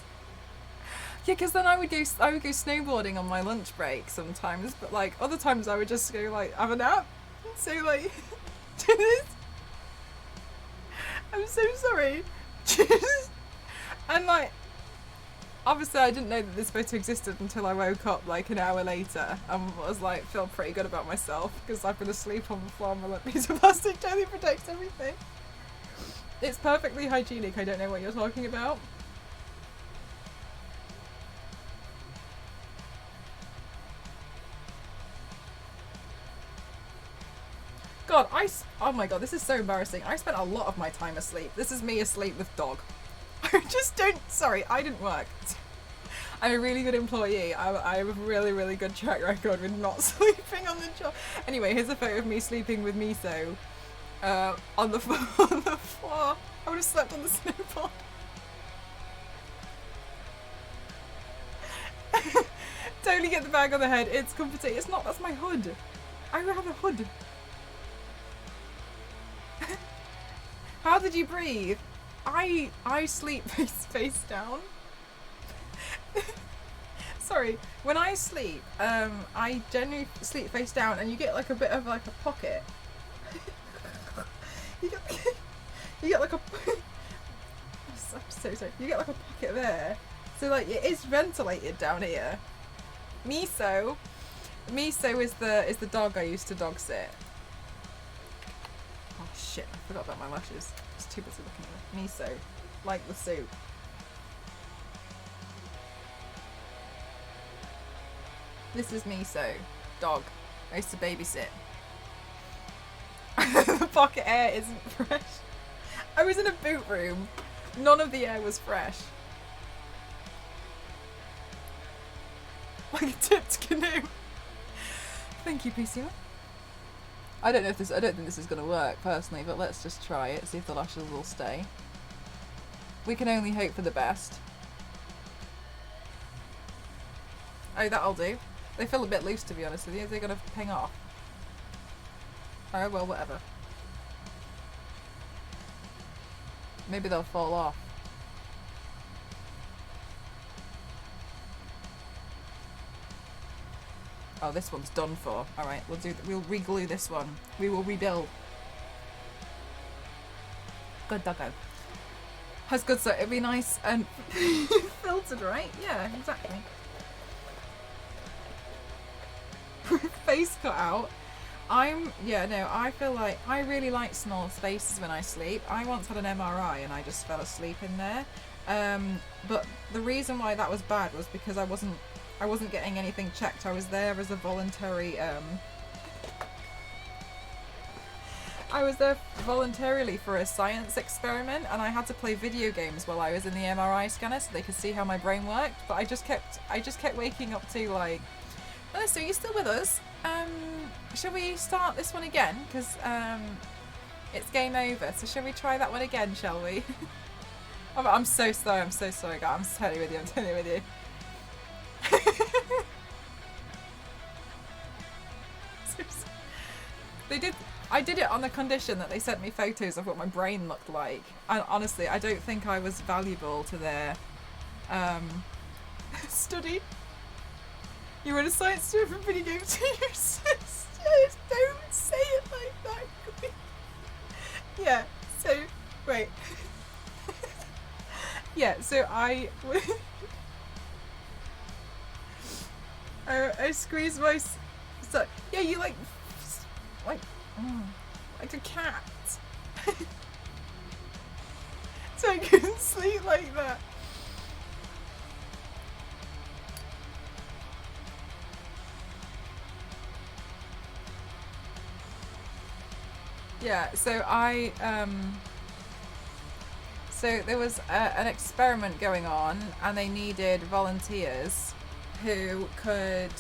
Yeah, because then I would go snowboarding on my lunch break sometimes, but like other times I would just go like have a nap. So like, do this. I'm so sorry. And like, obviously I didn't know that this photo existed until I woke up like an hour later and was like, feel pretty good about myself because I've been asleep on the floor and my piece of plastic totally protects everything. It's perfectly hygienic. I don't know what you're talking about. God, oh my god, this is so embarrassing. I spent a lot of my time asleep. This is me asleep with dog. I just don't, sorry, I didn't work. I'm a really good employee. I have a really, really good track record with not sleeping on the job. Anyway, here's a photo of me sleeping with Miso on the floor. I would have slept on the snowboard. Totally get the bag on the head. It's comforting. It's not, that's my hood. I have a hood. How did you breathe? I sleep face down. Sorry, when I sleep, I generally sleep face down, and you get like a bit of like a pocket. you get like a. I'm so sorry. You get like a pocket there, so like it is ventilated down here. Miso is the dog I used to dog sit. Oh shit, I forgot about my lashes. I was too busy looking at it. Miso, like the soup. This is Miso, dog. I used to babysit. The pocket air isn't fresh. I was in a boot room. None of the air was fresh. Like a tipped canoe. Thank you, PCO. I don't think this is gonna work personally, but let's just try it, see if the lashes will stay. We can only hope for the best. Oh, that'll do. They feel a bit loose, to be honest with you. They're gonna ping off. Oh well, whatever. Maybe they'll fall off. Oh, this one's done for. All right, we'll re-glue this one. We will rebuild. Good doggo. Has good, so it'd be nice and filtered, right? Yeah, exactly. Face cut out. I feel like I really like small spaces when I sleep. I once had an MRI and I just fell asleep in there. But the reason why that was bad was because I wasn't getting anything checked. I was there as a voluntary I was there voluntarily for a science experiment, and I had to play video games while I was in the MRI scanner so they could see how my brain worked. But I just kept waking up to like, oh, so are you still with us? Shall we start this one again? Because it's game over. So shall we try that one again? Shall we? Oh, I'm so sorry. I'm so sorry, guys. I'm totally with you. I'm totally with you. They did. I did it on the condition that they sent me photos of what my brain looked like. And honestly, I don't think I was valuable to their study. You were a science student for video games to your sisters. Don't say it like that. Yeah. So wait. Yeah. So I squeezed my. So yeah, you like a cat. So I couldn't sleep like that. Yeah, so so there was an experiment going on, and they needed volunteers who could.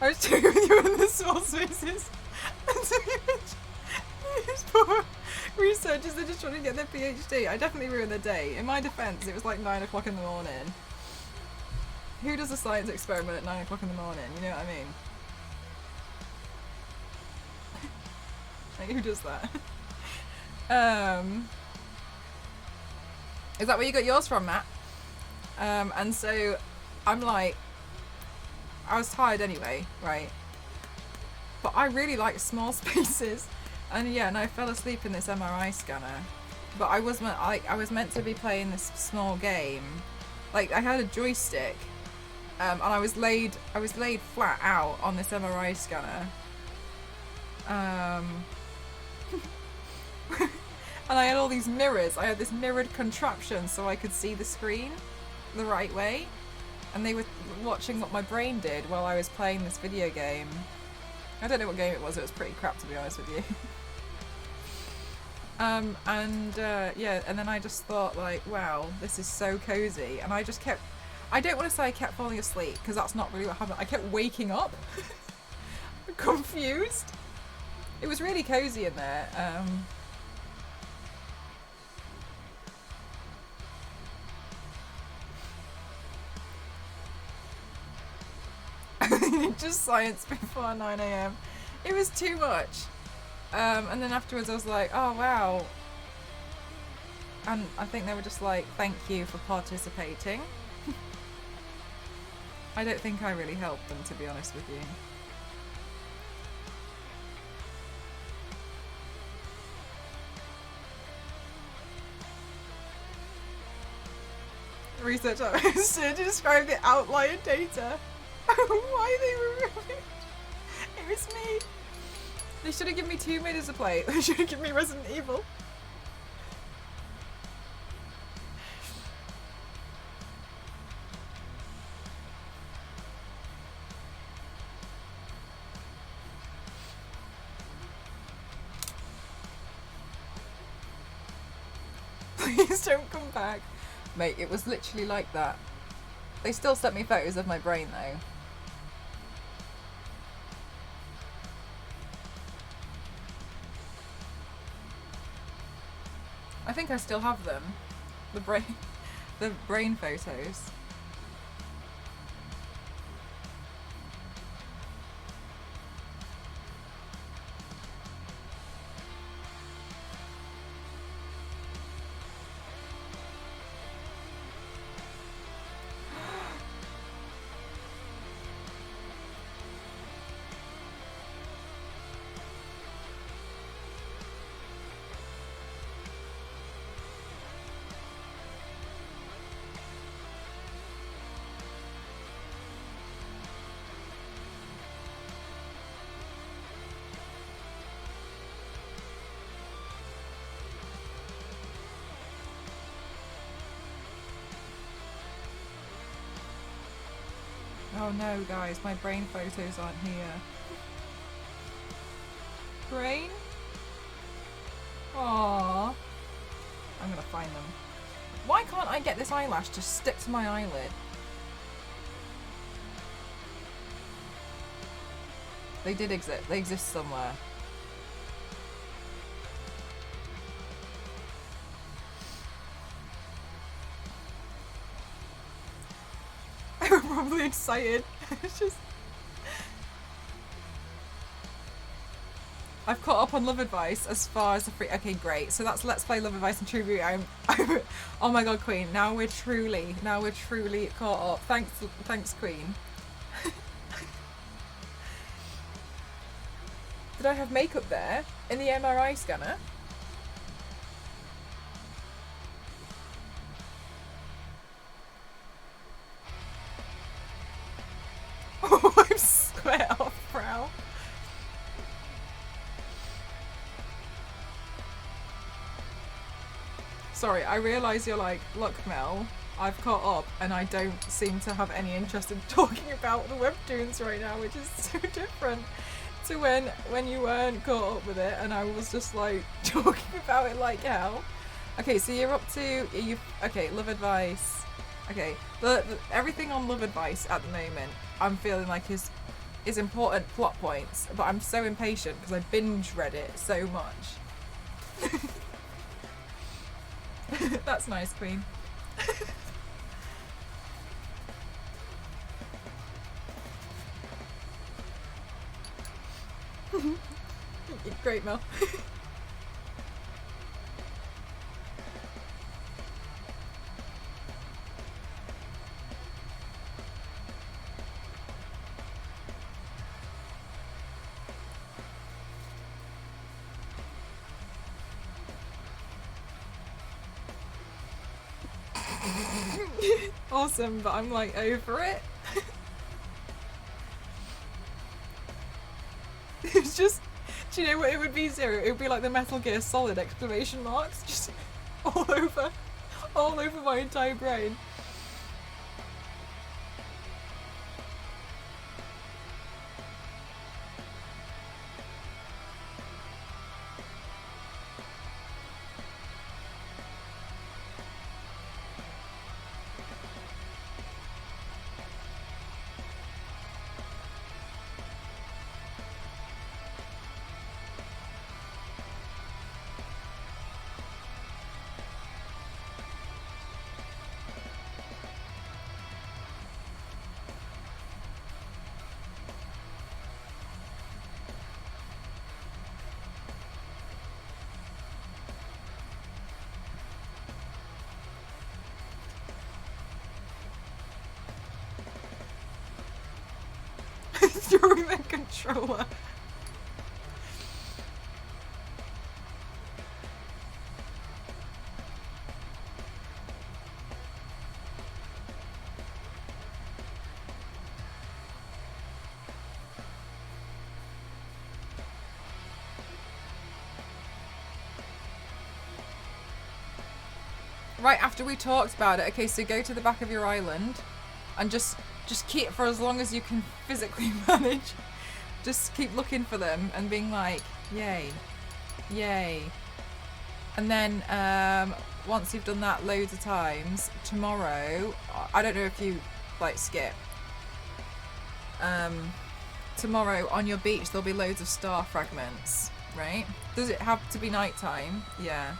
I was talking with you in the small spaces. And so these poor researchers, they're just trying to get their PhD. I definitely ruined their day. In my defense, it was like 9 o'clock in the morning. Who does a science experiment at 9 o'clock in the morning? You know what I mean? Like, who does that? Is that where you got yours from, Matt? And so I'm like, I was tired anyway, right? But I really like small spaces, and yeah, and I fell asleep in this MRI scanner. But I was meant to be playing this small game. Like, I had a joystick, and I was laid flat out on this MRI scanner. And I had all these mirrors. I had this mirrored contraption so I could see the screen the right way. And they were watching what my brain did while I was playing this video game. I don't know what game it was pretty crap, to be honest with you. Yeah, and then I just thought, like, wow, this is so cozy. And I just kept, I don't want to say I kept falling asleep, because that's not really what happened. I kept waking up, confused. It was really cozy in there. Just science before 9 AM. It was too much. And then afterwards I was like, oh wow. And I think they were just like, thank you for participating. I don't think I really helped them, to be honest with you. Research to describe the outlier data. Why they removed it? It was me. They should have given me 2 minutes to play. They should have given me Resident Evil. Please don't come back. Mate, it was literally like that. They still sent me photos of my brain though. I think I still have them. The brain photos. Oh no, guys, my brain photos aren't here. Brain? Aww. I'm gonna find them. Why can't I get this eyelash to stick to my eyelid? They did exist. They exist somewhere. I'm probably excited. It's just... I've caught up on Love Advice as far as the free... Okay, great. So that's Let's Play Love Advice and True Beauty. I'm oh my god, Queen. Now we're truly caught up. Thanks, Queen. Did I have makeup there in the MRI scanner? Oh, I'm sweat off brow. Sorry, I realise you're like, look Mel, I've caught up and I don't seem to have any interest in talking about the webtoons right now, which is so different to when you weren't caught up with it and I was just like talking about it like hell. Okay, so you're up to, okay, Love Advice. Okay, everything on Love Advice at the moment, I'm feeling like is important plot points, but I'm so impatient because I binge read it so much. That's nice, Queen. Great, Mel. Awesome, but I'm like over it. It's just, do you know what it would be, Zero? It would be like the Metal Gear Solid exclamation marks, just all over my entire brain. Throwing the controller. Right after we talked about it, okay, so go to the back of your island and just keep, for as long as you can physically manage, just keep looking for them and being like, yay, yay. And then once you've done that loads of times, tomorrow, I don't know if you like skip, tomorrow on your beach there'll be loads of star fragments, right? Does it have to be nighttime? Yeah.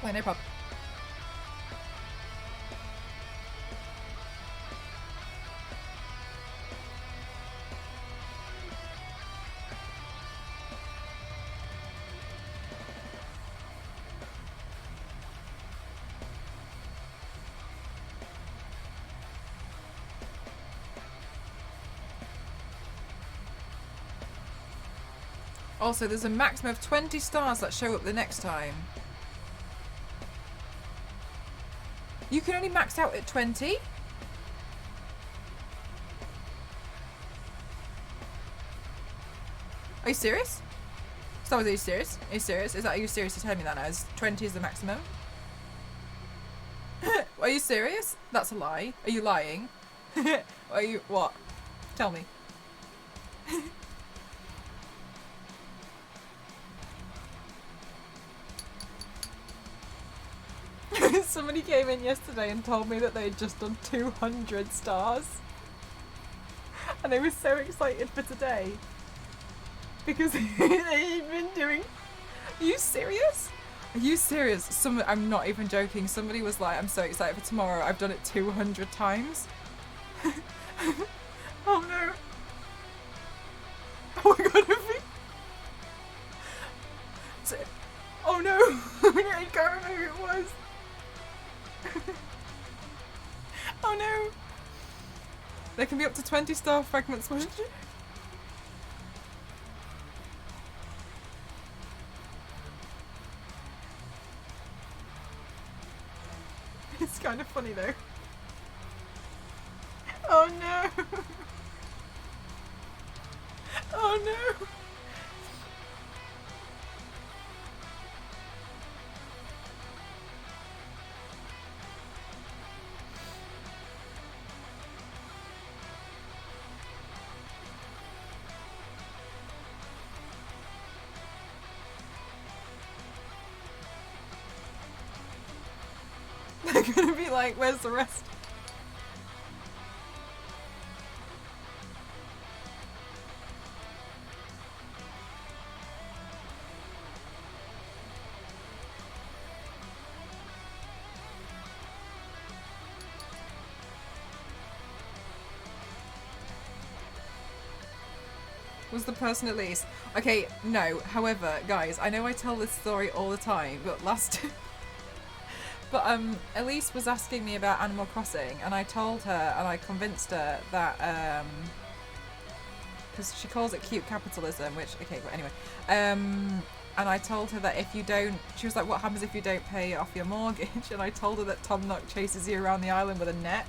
Wait, no problem. Also, there's a maximum of 20 stars that show up the next time. You can only max out at 20? Are you serious? So are you serious? Are you serious? Are you seriously telling me that now? Is 20 is the maximum? Are you serious? That's a lie. Are you lying? Are you what? Tell me. Somebody came in yesterday and told me that they had just done 200 stars. And they were so excited for today. Because they'd been doing... Are you serious? Are you serious? I'm not even joking. Somebody was like, I'm so excited for tomorrow. I've done it 200 times. Oh no. Oh my god, oh no. I can't remember who it was. Oh no. There can be up to 20 star fragments. It's kind of funny though. Oh no. Oh no. They're gonna be like, where's the rest? Was the person at least? Okay, no. However, guys, I know I tell this story all the time, but Elise was asking me about Animal Crossing, and I told her and I convinced her that because she calls it cute capitalism, which okay, but anyway, and I told her that if you don't, she was like, what happens if you don't pay off your mortgage? And I told her that Tom Nook chases you around the island with a net.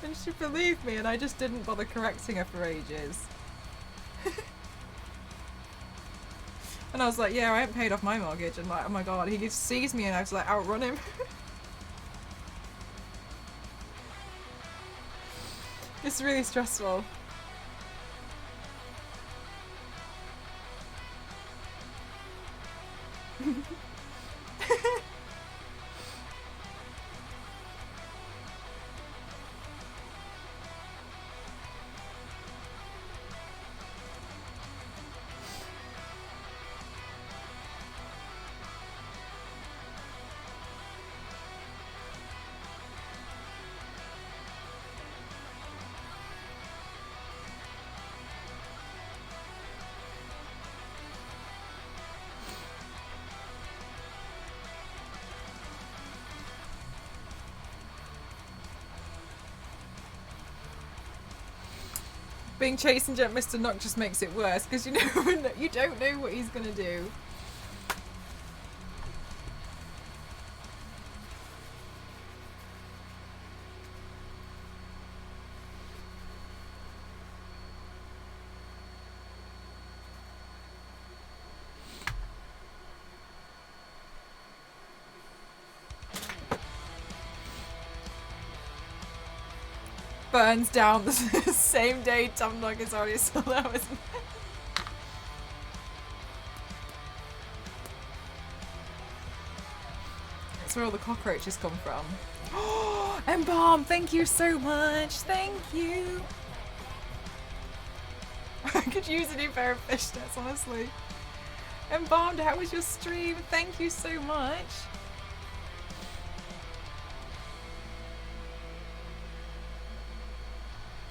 And she believed me, and I just didn't bother correcting her for ages. And I was like, yeah, I haven't paid off my mortgage. And like, oh my god, he just sees me and I have to like outrun him. It's really stressful. Being chased and jumped Mr. Nook just makes it worse because you don't know what he's gonna do. Burns down the same day Tom Nook is already sold out, isn't it? That's where all the cockroaches come from. Oh, Embalm, thank you so much. Thank you. I could use a new pair of fishnets, honestly. Embalmed, how was your stream? Thank you so much.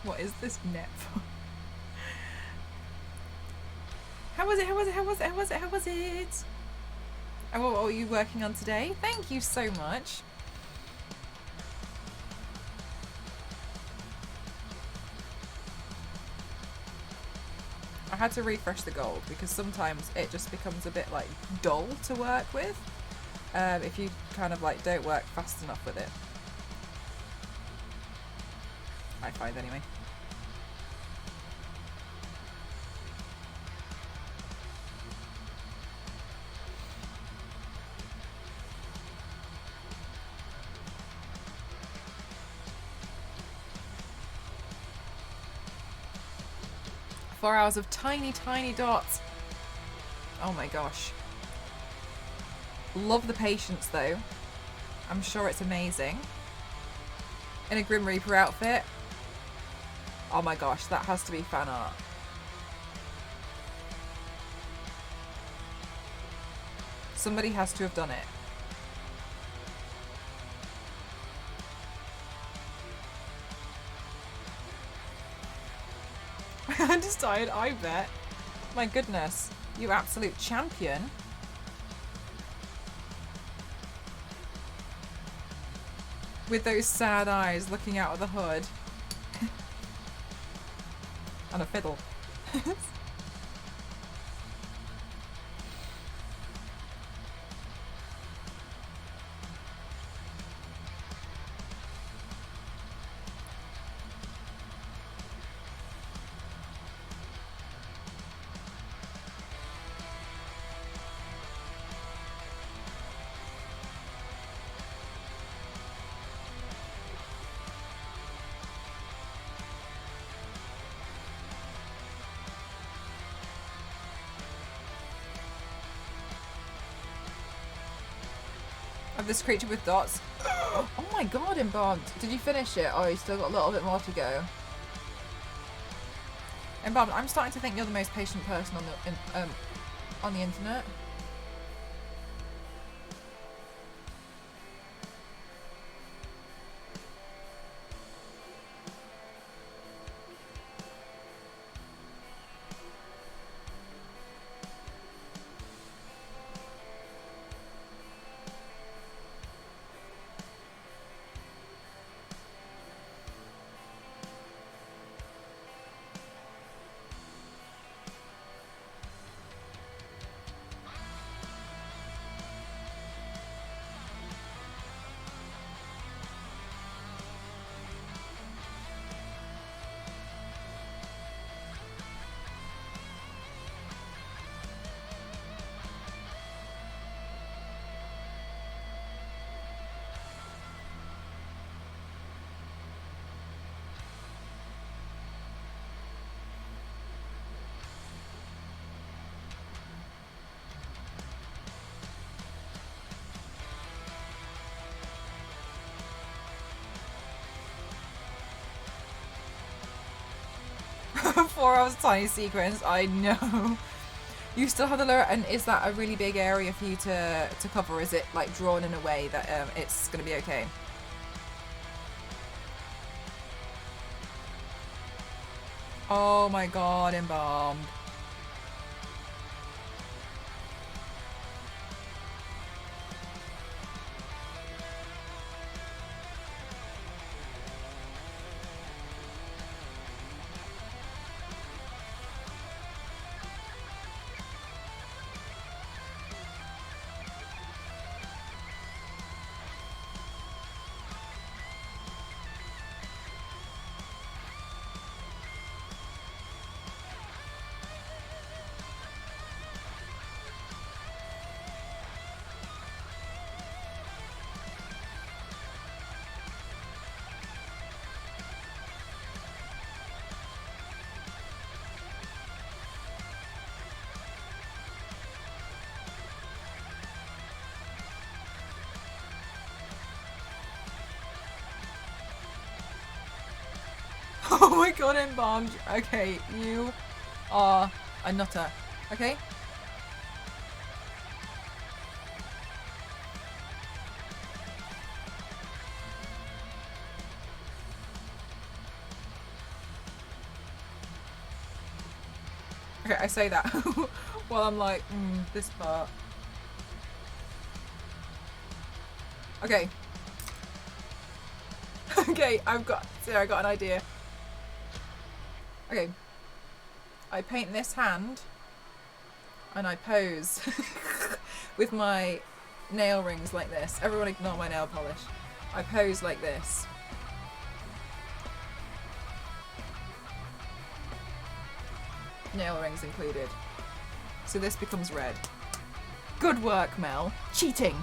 What is this net for? How was it? How was it? How was it? How was it? How was it? Oh, what are you working on today? Thank you so much. I had to refresh the gold because sometimes it just becomes a bit like dull to work with if you kind of like don't work fast enough with it. I find anyway. 4 hours of tiny, tiny dots. Oh my gosh. Love the patience though. I'm sure it's amazing. In a Grim Reaper outfit. Oh my gosh, that has to be fan art. Somebody has to have done it. Undecided, I bet. My goodness, you absolute champion. With those sad eyes looking out of the hood. And a fiddle. Of this creature with dots. Oh my god, Embalmed. Did you finish it? Oh, you still got a little bit more to go. Embalmed, I'm starting to think you're the most patient person on the internet. Four hours tiny sequence, I know. You still have the lower, and is that a really big area for you to cover? Is it like drawn in a way that it's going to be okay? Oh my god, Embalmed. Oh my god, Embalmed. Okay, you are a nutter. Okay? Okay, I say that while I'm like, this part. Okay. Okay, I got an idea. Okay. I paint this hand and I pose with my nail rings like this. Everyone ignore my nail polish. I pose like this. Nail rings included. So this becomes red. Good work, Mel. Cheating.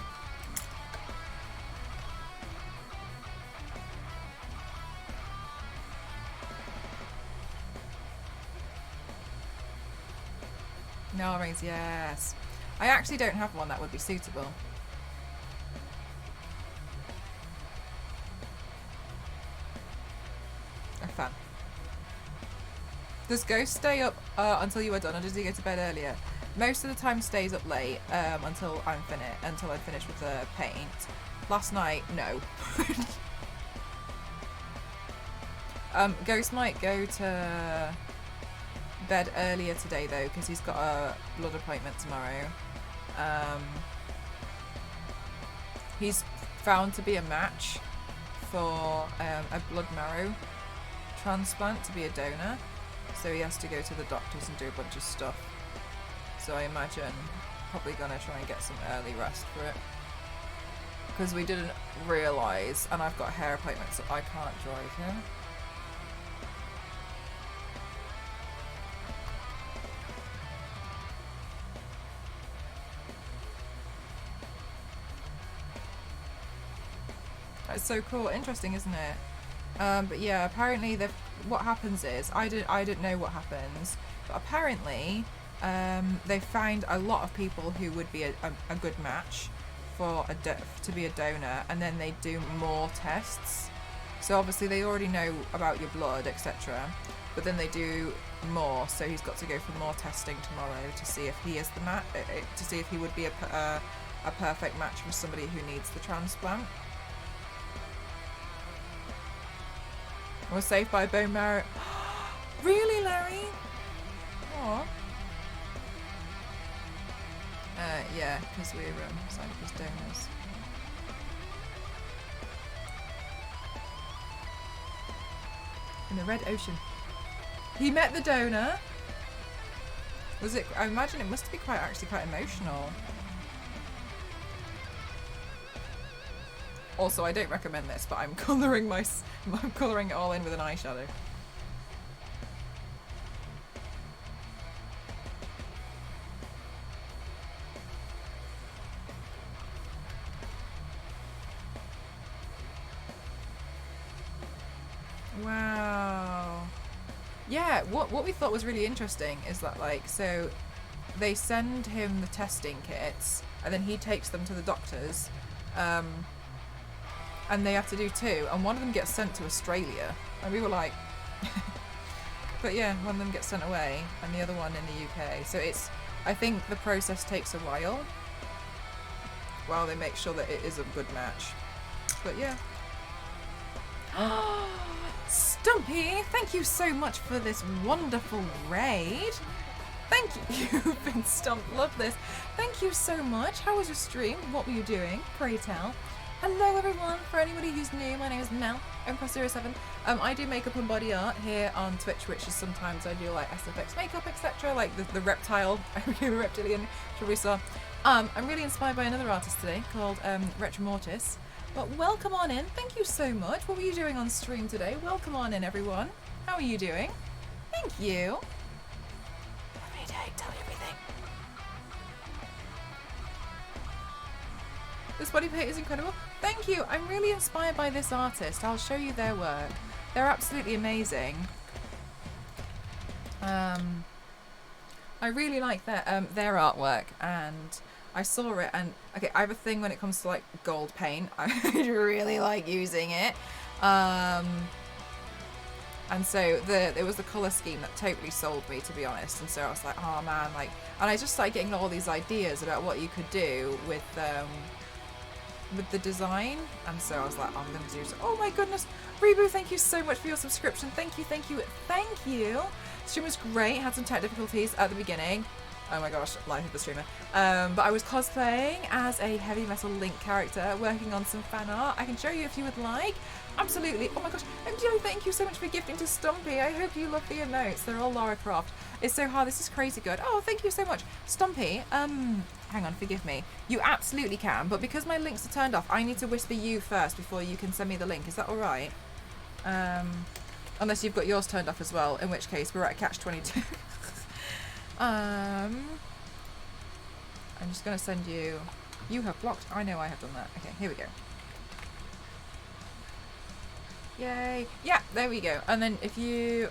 No rings, yes. I actually don't have one that would be suitable. A fan. Does Ghost stay up until you are done, or does he go to bed earlier? Most of the time stays up late until I'm finished with the paint. Last night, no. Ghost might go to bed earlier today though, because he's got a blood appointment tomorrow. He's found to be a match for a blood marrow transplant, to be a donor, so he has to go to the doctors and do a bunch of stuff. So I imagine probably gonna try and get some early rest for it, because we didn't realise, and I've got a hair appointment so I can't drive him. That's so cool. Interesting, isn't it? But yeah, apparently what happens is, I didn't know what happens, but apparently they found a lot of people who would be a good match for to be a donor, and then they do more tests. So obviously they already know about your blood, etc., but then they do more, so he's got to go for more testing tomorrow to see if he is the match, to see if he would be a perfect match for somebody who needs the transplant. Was saved by a bone marrow. Really, Larry? Aw. Yeah, because we're Cyprus donors. In the Red Ocean. He met the donor. Was it? I imagine it must be actually quite emotional. Also, I don't recommend this, but I'm colouring it all in with an eyeshadow. Wow. Yeah, what we thought was really interesting is that, like, so they send him the testing kits, and then he takes them to the doctors. And they have to do 2, and one of them gets sent to Australia, and we were like, but yeah, one of them gets sent away, and the other one in the UK. So I think the process takes a while they make sure that it is a good match. But yeah. Stumpy, thank you so much for this wonderful raid. Thank you, been stumped. Love this. Thank you so much. How was your stream? What were you doing? Pray tell. Hello everyone, for anybody who's new, my name is Mel, Empress07. I do makeup and body art here on Twitch, which is sometimes I do like SFX makeup, etc., like the reptile, I became a reptilian, Teresa. I'm really inspired by another artist today called MORTIS. But welcome on in, thank you so much. What were you doing on stream today? Welcome on in everyone. How are you doing? Thank you. Every day, tell me everything. This body paint is incredible. Thank you. I'm really inspired by this artist. I'll show you their work. They're absolutely amazing. I really like their artwork, and I saw it, and okay, I have a thing when it comes to like gold paint. I really like using it. And so it was the colour scheme that totally sold me, to be honest. And so I was like, oh man, like, and I just started getting all these ideas about what you could do with the design, and so I was like, I'm gonna do so. Oh my goodness, Reboot, thank you so much for your subscription. Thank you. Stream was great, had some tech difficulties at the beginning. Oh my gosh, life of the streamer. But I was cosplaying as a heavy metal Link character, working on some fan art. I can show you if you would like. Absolutely. Oh my gosh, MDO, thank you so much for gifting to Stumpy. I hope you love the emotes. They're all Lara Croft. It's so hard. This is crazy good. Oh, thank you so much. Stumpy, hang on, forgive me. You absolutely can, but because my links are turned off, I need to whisper you first before you can send me the link. Is that alright? Unless you've got yours turned off as well, in which case we're at a catch-22. I'm just going to send you... You have blocked. I know I have done that. Okay, here we go. Yay. Yeah, there we go. And then if you...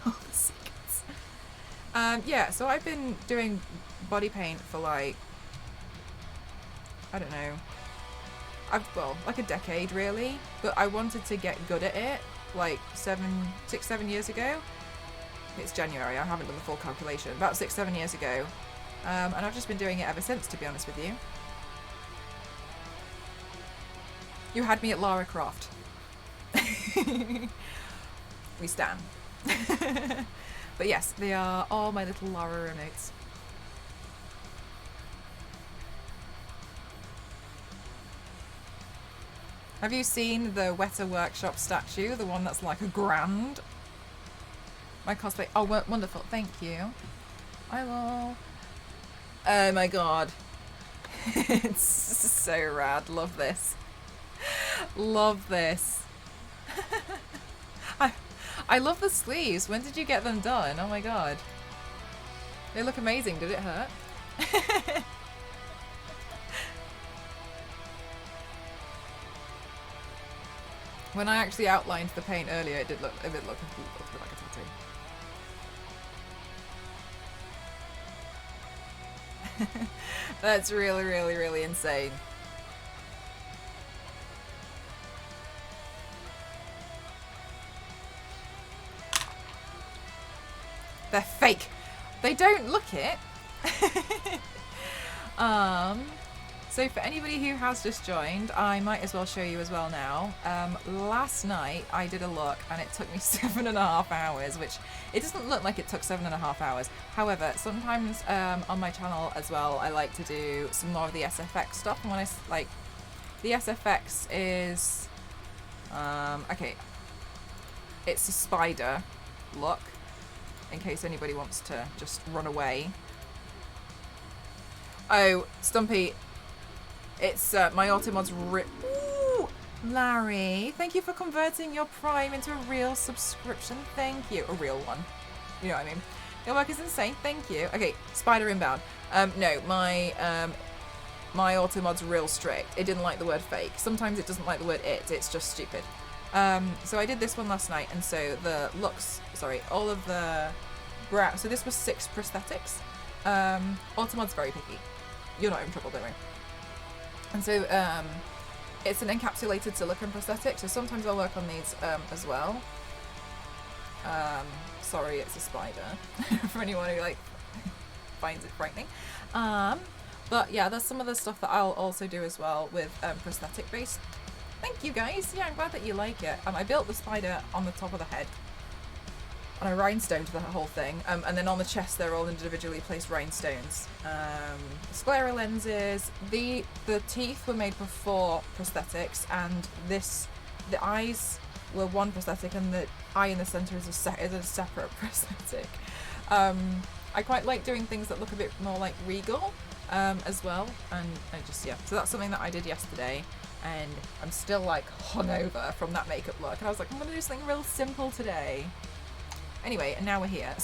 All the secrets. Yeah, so I've been doing body paint for like, I don't know, like a decade really, but I wanted to get good at it like 6-7 years ago. It's January, I haven't done the full calculation, about 6-7 years ago, and I've just been doing it ever since, to be honest with you. You had me at Lara Croft. We stand. But yes, they are all my little Lara remotes. Have you seen the Weta Workshop statue? The one that's like £1,000? My cosplay. Oh, wonderful. Thank you. I will. Oh my god. It's so rad. Love this. Love this. I love the sleeves. When did you get them done? Oh my god. They look amazing. Did it hurt? When I actually outlined the paint earlier, it did look a bit like a tattoo. That's really, really, really insane. They're fake. They don't look it. So for anybody who has just joined, I might as well show you as well now. Last night I did a look and it took me 7.5 hours, which it doesn't look like it took 7.5 hours. However, sometimes on my channel as well, I like to do some more of the SFX stuff. And when I like, the SFX is, okay, it's a spider look, in case anybody wants to just run away. Oh, Stumpy, it's my Automods Ooh, Larry, thank you for converting your Prime into a real subscription. Thank you. A real one. You know what I mean? Your work is insane. Thank you. Okay, Spider inbound. No, my Automod's real strict. It didn't like the word fake. Sometimes it doesn't like the word it. It's just stupid. So I did this one last night, and so the looks, sorry, all of the brow. So this was 6 prosthetics. Automod's very picky. You're not in trouble, don't worry. And so it's an encapsulated silicone prosthetic, so sometimes I'll work on these as well. Sorry, it's a spider for anyone who like finds it frightening. But yeah, there's some of the stuff that I'll also do as well with prosthetic based. Thank you guys. Yeah, I'm glad that you like it. I built the spider on the top of the head, and I rhinestoned the whole thing, and then on the chest they're all individually placed rhinestones. Sclera lenses. The teeth were made before prosthetics, and the eyes were one prosthetic, and the eye in the centre is a separate prosthetic. I quite like doing things that look a bit more like regal as well, and I just, yeah. So that's something that I did yesterday, and I'm still like hungover from that makeup look, and I was like, I'm gonna do something real simple today. Anyway, and now we're here.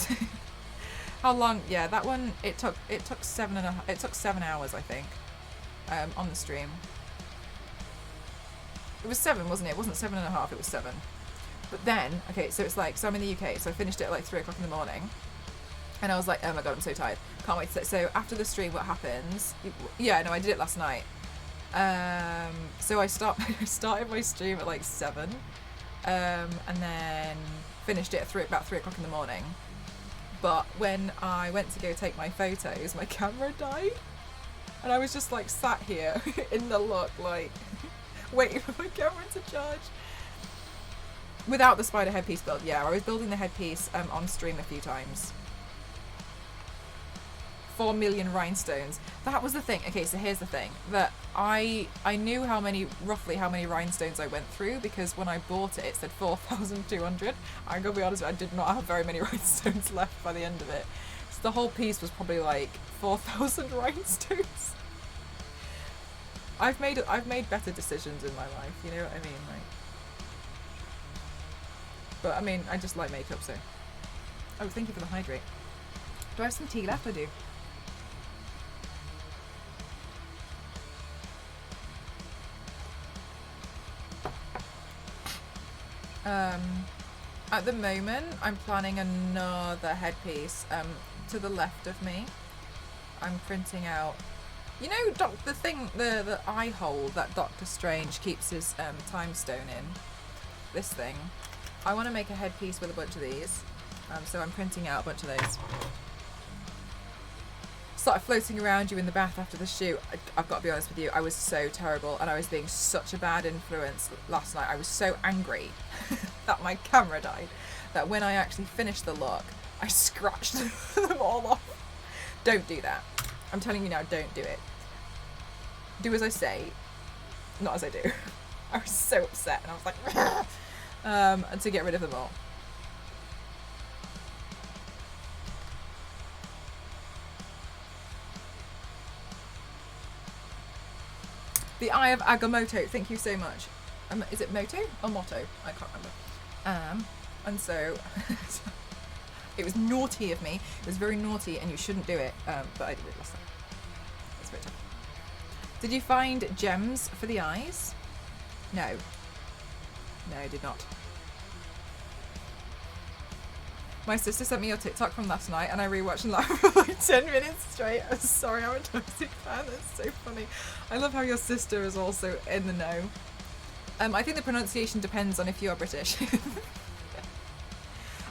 How long? Yeah, that one, it took 7 hours, I think, on the stream. It was 7, wasn't it? It wasn't 7.5, it was 7. But then, okay, so it's like, so I'm in the UK, so I finished it at like 3 o'clock in the morning, and I was like, oh my god, I'm so tired, can't wait to, so after the stream, what happens? Yeah, no, I did it last night. So I started my stream at like 7, and then finished it at about 3 o'clock in the morning. But when I went to go take my photos, my camera died, and I was just like sat here in the look, like waiting for my camera to charge. Without the spider headpiece build, yeah, I was building the headpiece on stream a few times. 4 million rhinestones. That was the thing. Okay, so here's the thing. That I knew roughly how many rhinestones I went through, because when I bought it, it said 4,200. I'm gonna be honest, I did not have very many rhinestones left by the end of it. So the whole piece was probably like 4,000 rhinestones. I've made better decisions in my life, you know what I mean? Like, but I mean, I just like makeup, so. Oh, thank you for the hydrate. Do I have some tea left? I do. At the moment, I'm planning another headpiece to the left of me, I'm printing out, you know, the eye hole that Doctor Strange keeps his time stone in. This thing. I want to make a headpiece with a bunch of these, so I'm printing out a bunch of those. Started floating around you in the bath after the shoot. I've got to be honest with you, I was so terrible and I was being such a bad influence last night. I was so angry that my camera died that when I actually finished the look, I scratched them all off. Don't do that. I'm telling you now, don't do it. Do as I say, not as I do. I was so upset and I was like, and to get rid of them all. The Eye of Agamotto, thank you so much. Is it Moto or Motto? I can't remember. And so, it was naughty of me. It was very naughty and you shouldn't do it, but I did it last time. That's very tough. Did you find gems for the eyes? No. No, I did not. My sister sent me your TikTok from last night and I rewatched and laughed for like 10 minutes straight. I'm sorry, I'm a toxic fan. That's so funny. I love how your sister is also in the know. I think the pronunciation depends on if you are British.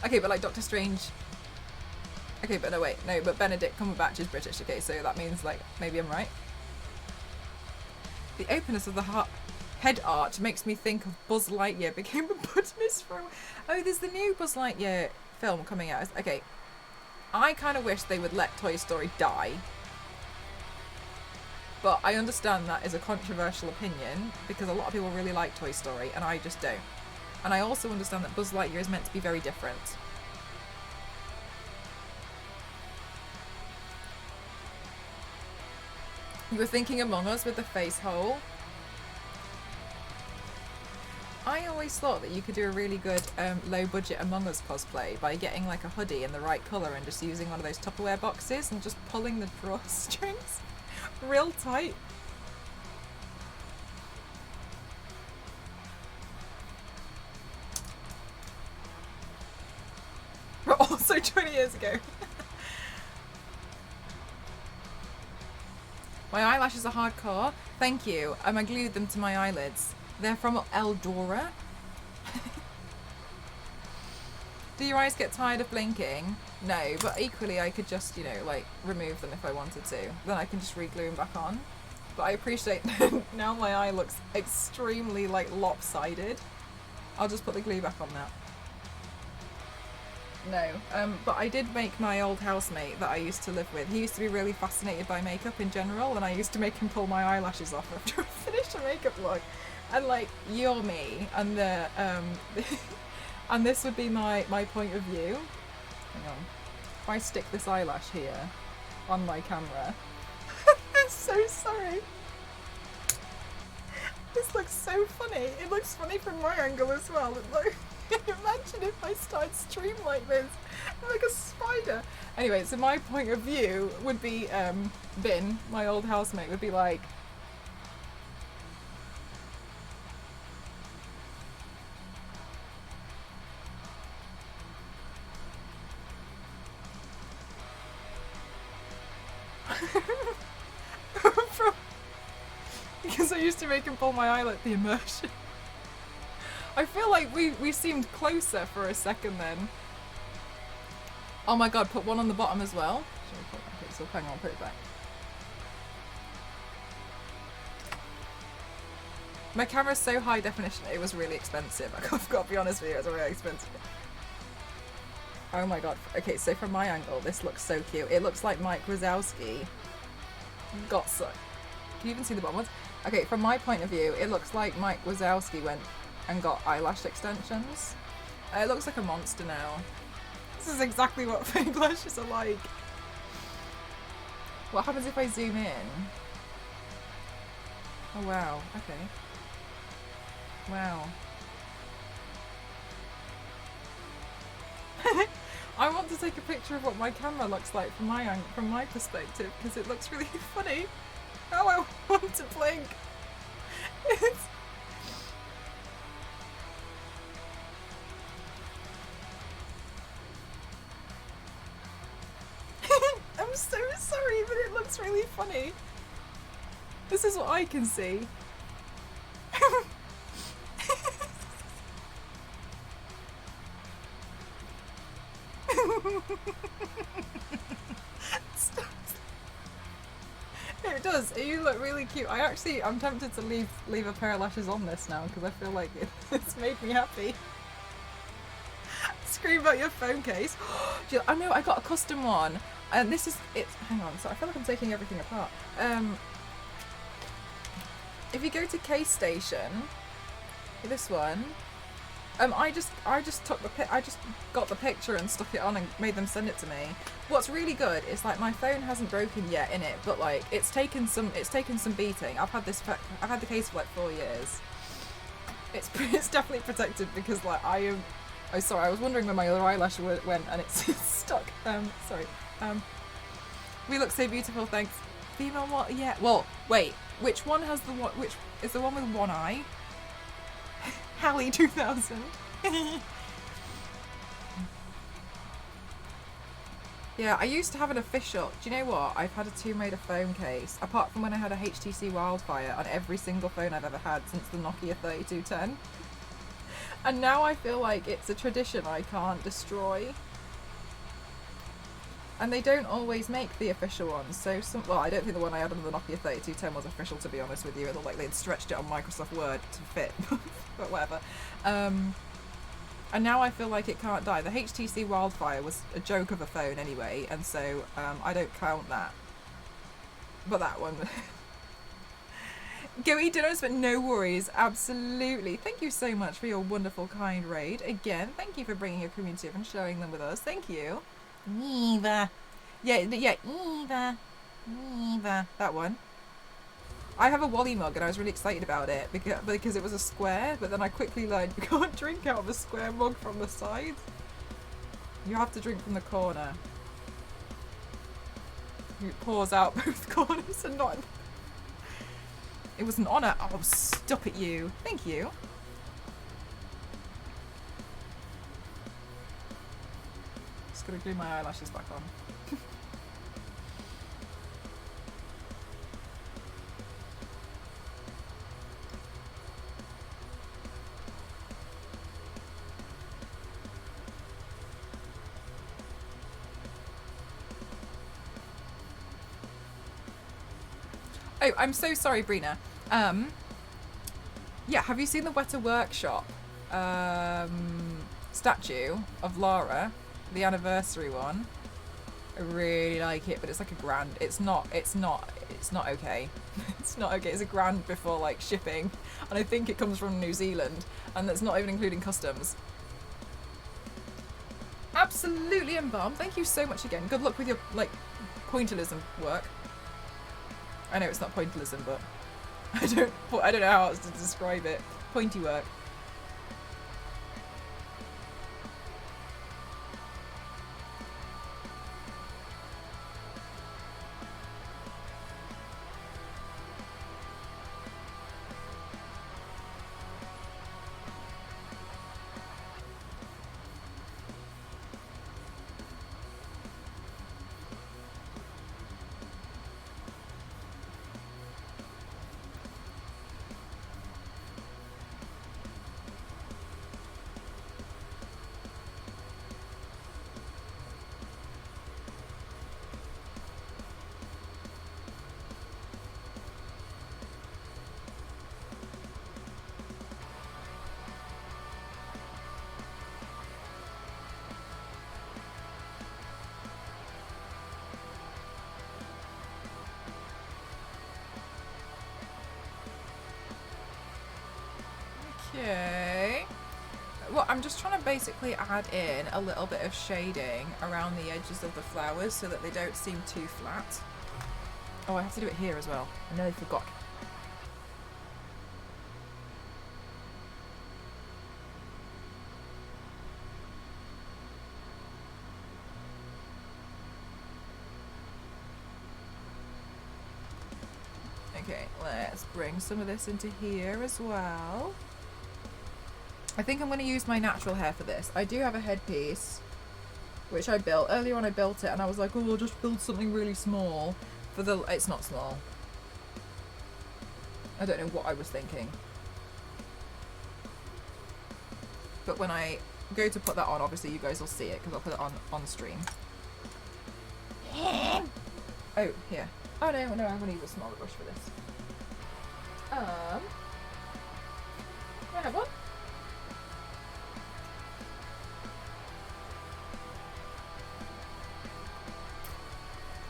Okay, but like Doctor Strange. Okay, but no, wait. No, but Benedict Cumberbatch is British. Okay, so that means like maybe I'm right. The openness of the head arch makes me think of Buzz Lightyear became a botanist from... Oh, there's the new Buzz Lightyear film coming out. Okay, I kind of wish they would let Toy Story die, but I understand that is a controversial opinion because a lot of people really like Toy Story and I just don't. And I also understand that Buzz Lightyear is meant to be very different. You were thinking Among Us with the face hole. I always thought that you could do a really good low budget Among Us cosplay by getting like a hoodie in the right colour and just using one of those Tupperware boxes and just pulling the drawstrings real tight. But also 20 years ago. My eyelashes are hardcore. Thank you. I glued them to my eyelids. They're from Eldora. Do your eyes get tired of blinking? No, but equally I could just, you know, like remove them if I wanted to. Then I can just re-glue them back on. But I appreciate now my eye looks extremely like lopsided. I'll just put the glue back on now. No, but I did make my old housemate that I used to live with. He used to be really fascinated by makeup in general, and I used to make him pull my eyelashes off after I finished a makeup look. And like, you're me, and the and this would be my point of view. Hang on. If I stick this eyelash here on my camera. I'm so sorry. This looks so funny. It looks funny from my angle as well. Look. Imagine if I started stream like this, like a spider. Anyway, so my point of view would be, Bin, my old housemate, would be like, because I used to make him pull my eyelid, the immersion. I feel like we seemed closer for a second then. Oh my god, put one on the bottom as well. Okay, so hang on, put it back. My camera's so high definition, it was really expensive. I've got to be honest with you, it was really expensive. Oh my god. Okay, so from my angle, this looks so cute. It looks like Mike Wazowski got so... Can you even see the bottom ones? Okay, from my point of view, it looks like Mike Wazowski went and got eyelash extensions. It looks like a monster now. This is exactly what fake lashes are like. What happens if I zoom in? Oh wow, okay. Wow. I want to take a picture of what my camera looks like from my perspective because it looks really funny. How I want to blink. It's I'm so sorry, but it looks really funny. This is what I can see. It does. You look really cute. I'm tempted to leave a pair of lashes on this now because I feel like it's made me happy. Scream about your phone case. I know I got a custom one, and hang on. So I feel like I'm taking everything apart. If you go to Case Station, this one. I just got the picture and stuck it on and made them send it to me. What's really good is like my phone hasn't broken yet in it, but like it's taken some beating. I've had the case for like 4 years. It's definitely protected because like I am. Oh sorry, I was wondering where my other eyelash went and it's stuck. Sorry. We look so beautiful, thanks. Female what? Yeah. Well, wait. Which one has the one? Which is the one with one eye? Hallie 2000. Yeah, I used to have an official. Do you know what? I've had a Tomb Raider phone case, apart from when I had a HTC Wildfire on every single phone I've ever had since the Nokia 3210. And now I feel like it's a tradition I can't destroy. And they don't always make the official ones, so well, I don't think the one I had on the Nokia 3210 was official, to be honest with you. It looked like they'd stretched it on Microsoft Word to fit, but whatever. And now I feel like it can't die. The HTC Wildfire was a joke of a phone anyway, and so I don't count that. But that one... Go eat dinners, but no worries, absolutely. Thank you so much for your wonderful, kind raid. Again, thank you for bringing your community up and sharing them with us. Thank you. Eva. Yeah, Eva. That one. I have a Wally mug and I was really excited about it because it was a square, but then I quickly learned you can't drink out of a square mug from the sides. You have to drink from the corner. It pours out both corners and not... It was an honour. Oh, stop it, you. Thank you. Just gonna glue my eyelashes back on. Oh, I'm so sorry, Brina. Yeah, have you seen the Weta Workshop statue of Lara, the anniversary one? I really like it, but it's like a grand. It's not okay. It's not okay. It's a grand before like shipping, and I think it comes from New Zealand, and that's not even including customs. Absolutely, Embalm. Thank you so much again. Good luck with your like pointillism work. I know it's not pointillism, but I don't know how else to describe it. Pointy work. Okay. Well, I'm just trying to basically add in a little bit of shading around the edges of the flowers so that they don't seem too flat. Oh, I have to do it here as well. I nearly forgot. Okay, let's bring some of this into here as well. I think I'm going to use my natural hair for this. I do have a headpiece, which I built. Earlier on I built it and I was like, oh, I'll just build something really small for the... It's not small. I don't know what I was thinking. But when I go to put that on, obviously you guys will see it because I'll put it on stream. Oh, here. Oh no, I'm gonna use a smaller brush for this. I have one.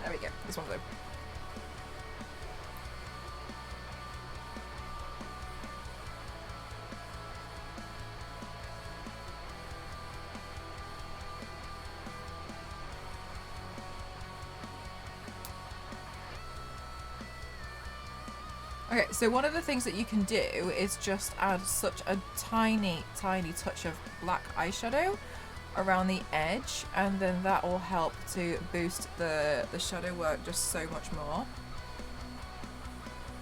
There we go. This one though. Okay, so one of the things that you can do is just add such a tiny, tiny touch of black eyeshadow around the edge, and then that will help to boost the shadow work just so much more.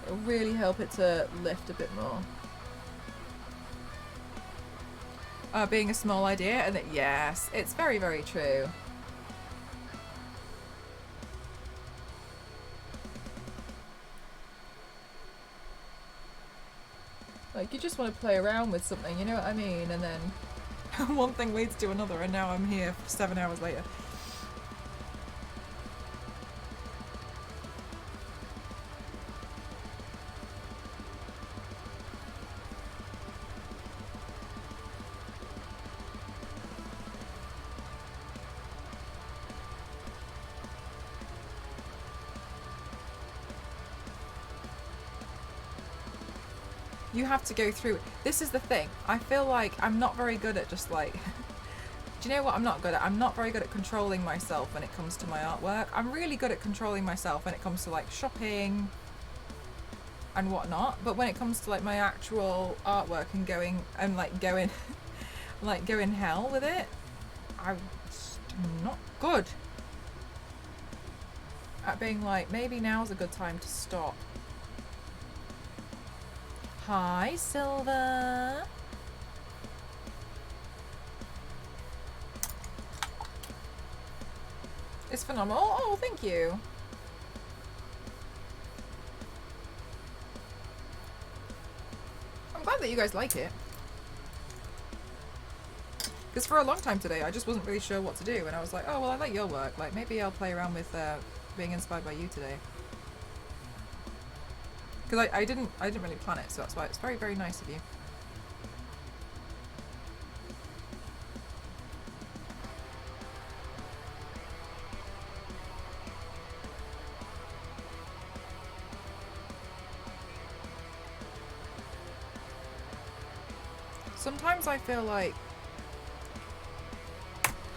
It'll really help it to lift a bit more. Being a small idea, and that, yes, it's very, very true. Like, you just want to play around with something, you know what I mean? And then one thing leads to another, and now I'm here 7 hours later. You have to go through. This is the thing. I feel like I'm not very good at just like... Do you know what I'm not good at? I'm not very good at controlling myself when it comes to my artwork. I'm really good at controlling myself when it comes to like shopping and whatnot. But when it comes to like my actual artwork and going like going hell with it, I'm just not good at being like, maybe now's a good time to stop. Hi, Silver. It's phenomenal. Oh, thank you. I'm glad that you guys like it. Because for a long time today, I just wasn't really sure what to do. And I was like, oh, well, I like your work. Like, maybe I'll play around with being inspired by you today. Because I didn't really plan it, so that's why it's very, very nice of you. Sometimes I feel like,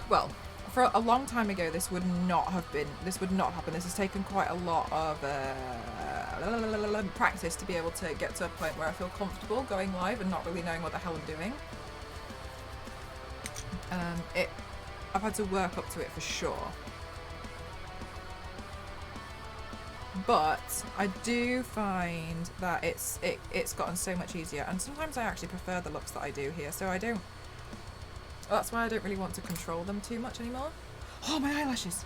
well, for a long time ago, this would not happen. This has taken quite a lot of practice to be able to get to a point where I feel comfortable going live and not really knowing what the hell I'm doing. I've had to work up to it for sure. But I do find that it's gotten so much easier, and sometimes I actually prefer the looks that I do here, so I don't... That's why I don't really want to control them too much anymore. Oh, my eyelashes!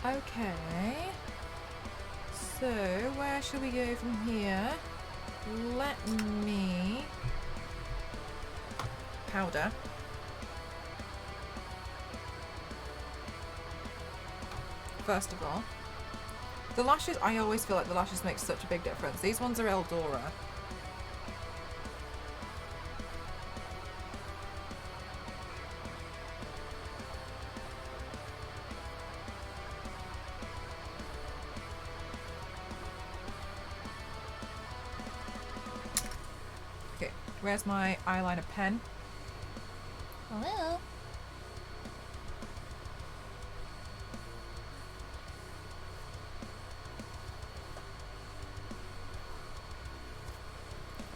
Okay, so where should we go from here? Let me powder. First of all, the lashes, I always feel like the lashes make such a big difference. These ones are Eldora. Where's my eyeliner pen? Hello.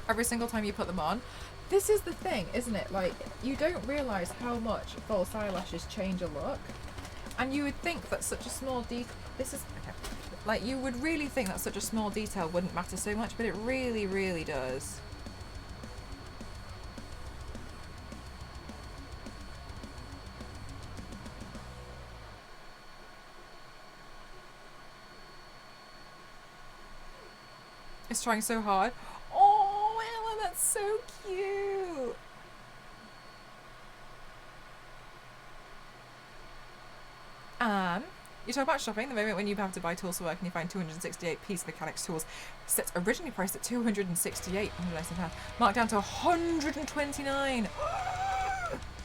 every single time you put them on. This is the thing, isn't it? Like, you don't realise how much false eyelashes change a look. And you would think that such a small detail... This is... Okay. Like, you would really think that such a small detail wouldn't matter so much, but it really, really does. It's trying so hard. Oh, Ella, that's so cute. You talk about shopping, the moment when you have to buy tools for work and you find 268 piece mechanics tools sets originally priced at 268, marked down to 129.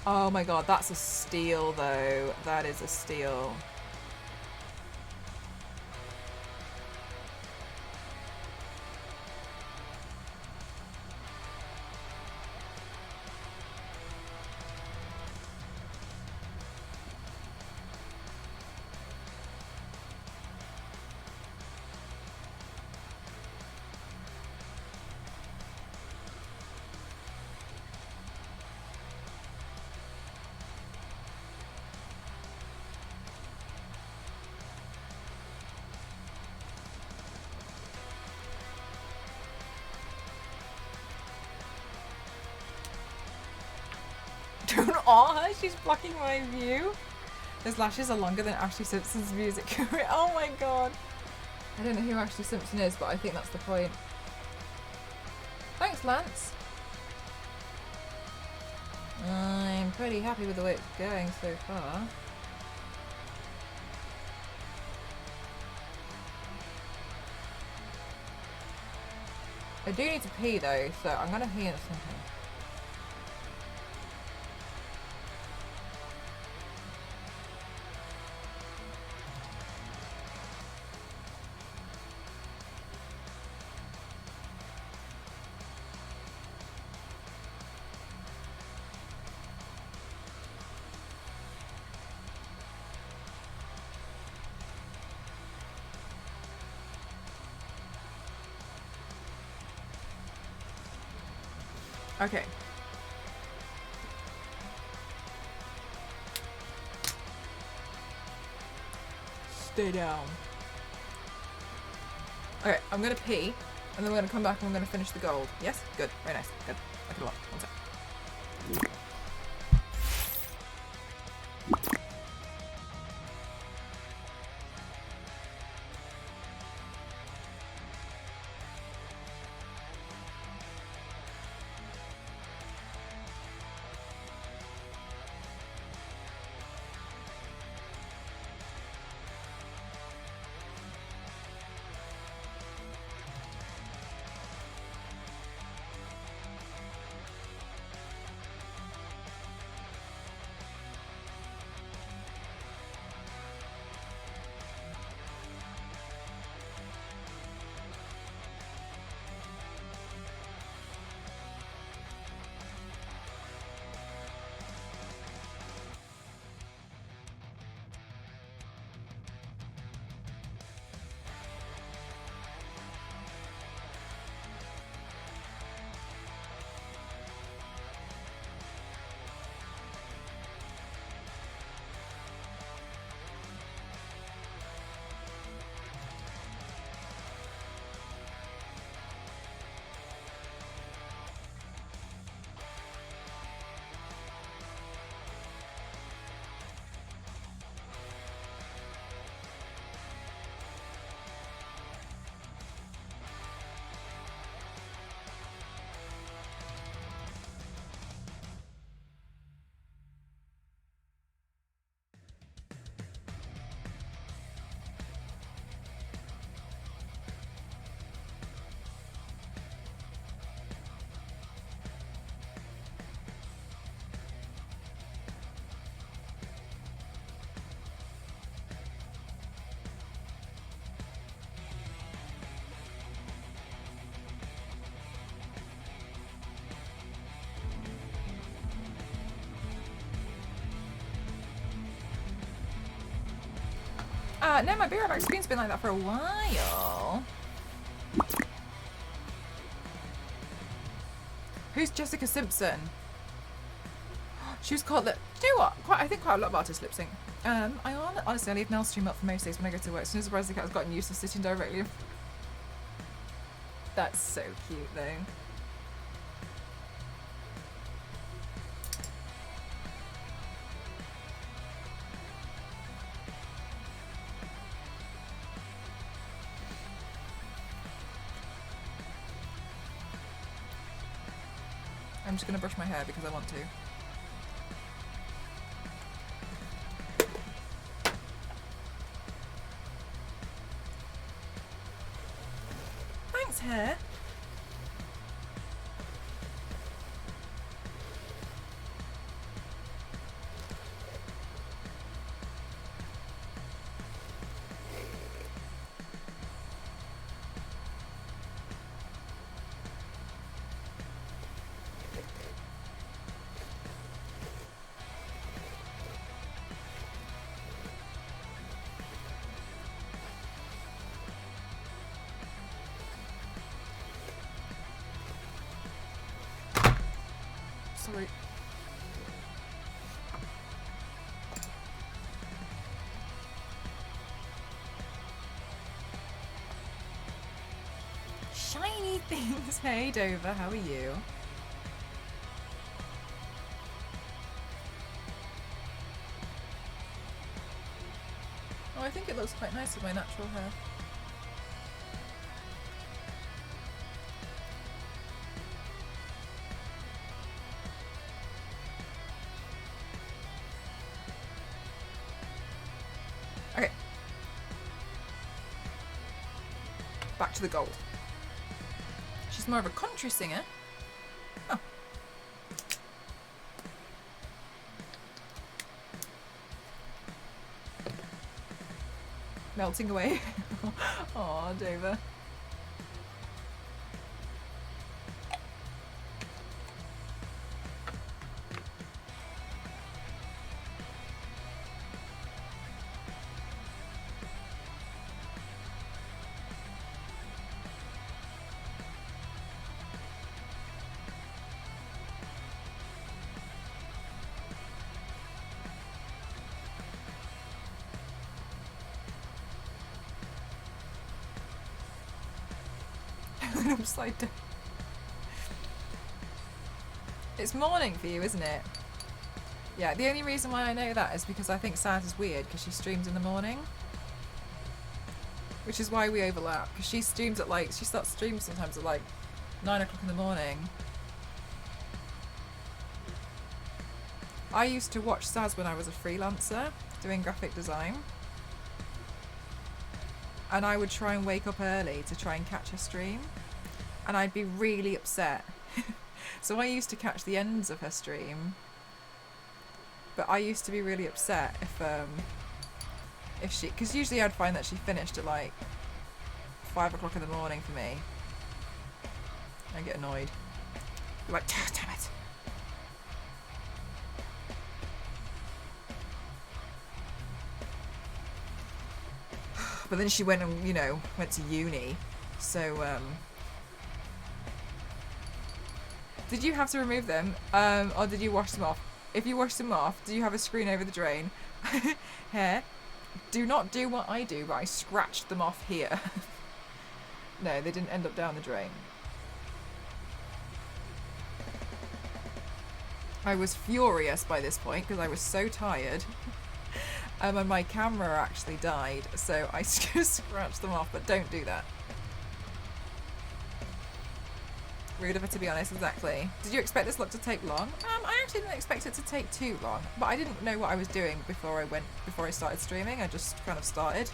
Oh my god, that's a steal though. That is a steal. Don't awe her, she's blocking my view. Those lashes are longer than Ashley Simpson's music career. Oh my god. I don't know who Ashley Simpson is, but I think that's the point. Thanks, Lance. I'm pretty happy with the way it's going so far. I do need to pee though, so I'm gonna pee in a second. Okay. Stay down. Okay, I'm gonna pee, and then we're gonna come back and we're gonna finish the gold. Yes? Good. Very nice. Good. I can walk. One sec. No, my beer back screen's been like that for a while. Who's Jessica Simpson? She was called. Do you know what? I think quite a lot of artists lip sync. Honestly, I leave Nell's stream up for most days when I go to work. As soon as the rest of the cat has gotten used to sitting directly. That's so cute, though. I'm just going to brush my hair because I want to. Thanks, hair. Sorry. Shiny things. Hey Dover, how are you? Oh, I think it looks quite nice with my natural hair. Okay. Back to the gold. She's more of a country singer. Oh. Melting away. Aw, Dover. Upside down. It's morning for you, isn't it? Yeah, the only reason why I know that is because I think Sad is weird because she streams in the morning. Which is why we overlap. Because she streams at like, she starts streams sometimes at like 9 o'clock in the morning. I used to watch Saz when I was a freelancer doing graphic design. And I would try and wake up early to try and catch her stream. And I'd be really upset. So I used to catch the ends of her stream. But I used to be really upset if she, because usually I'd find that she finished at like 5 o'clock in the morning for me. I get annoyed. Be like, damn it. But then she went and, you know, went to uni. So, did you have to remove them? Or did you wash them off? If you wash them off, do you have a screen over the drain? Hair. Do not do what I do, but I scratched them off here. No, they didn't end up down the drain. I was furious by this point because I was so tired. And my camera actually died, so I just scratched them off, but don't do that. Rude of her, to be honest, exactly. Did you expect this look to take long? I actually didn't expect it to take too long, but I didn't know what I was doing before I started streaming. I just kind of started.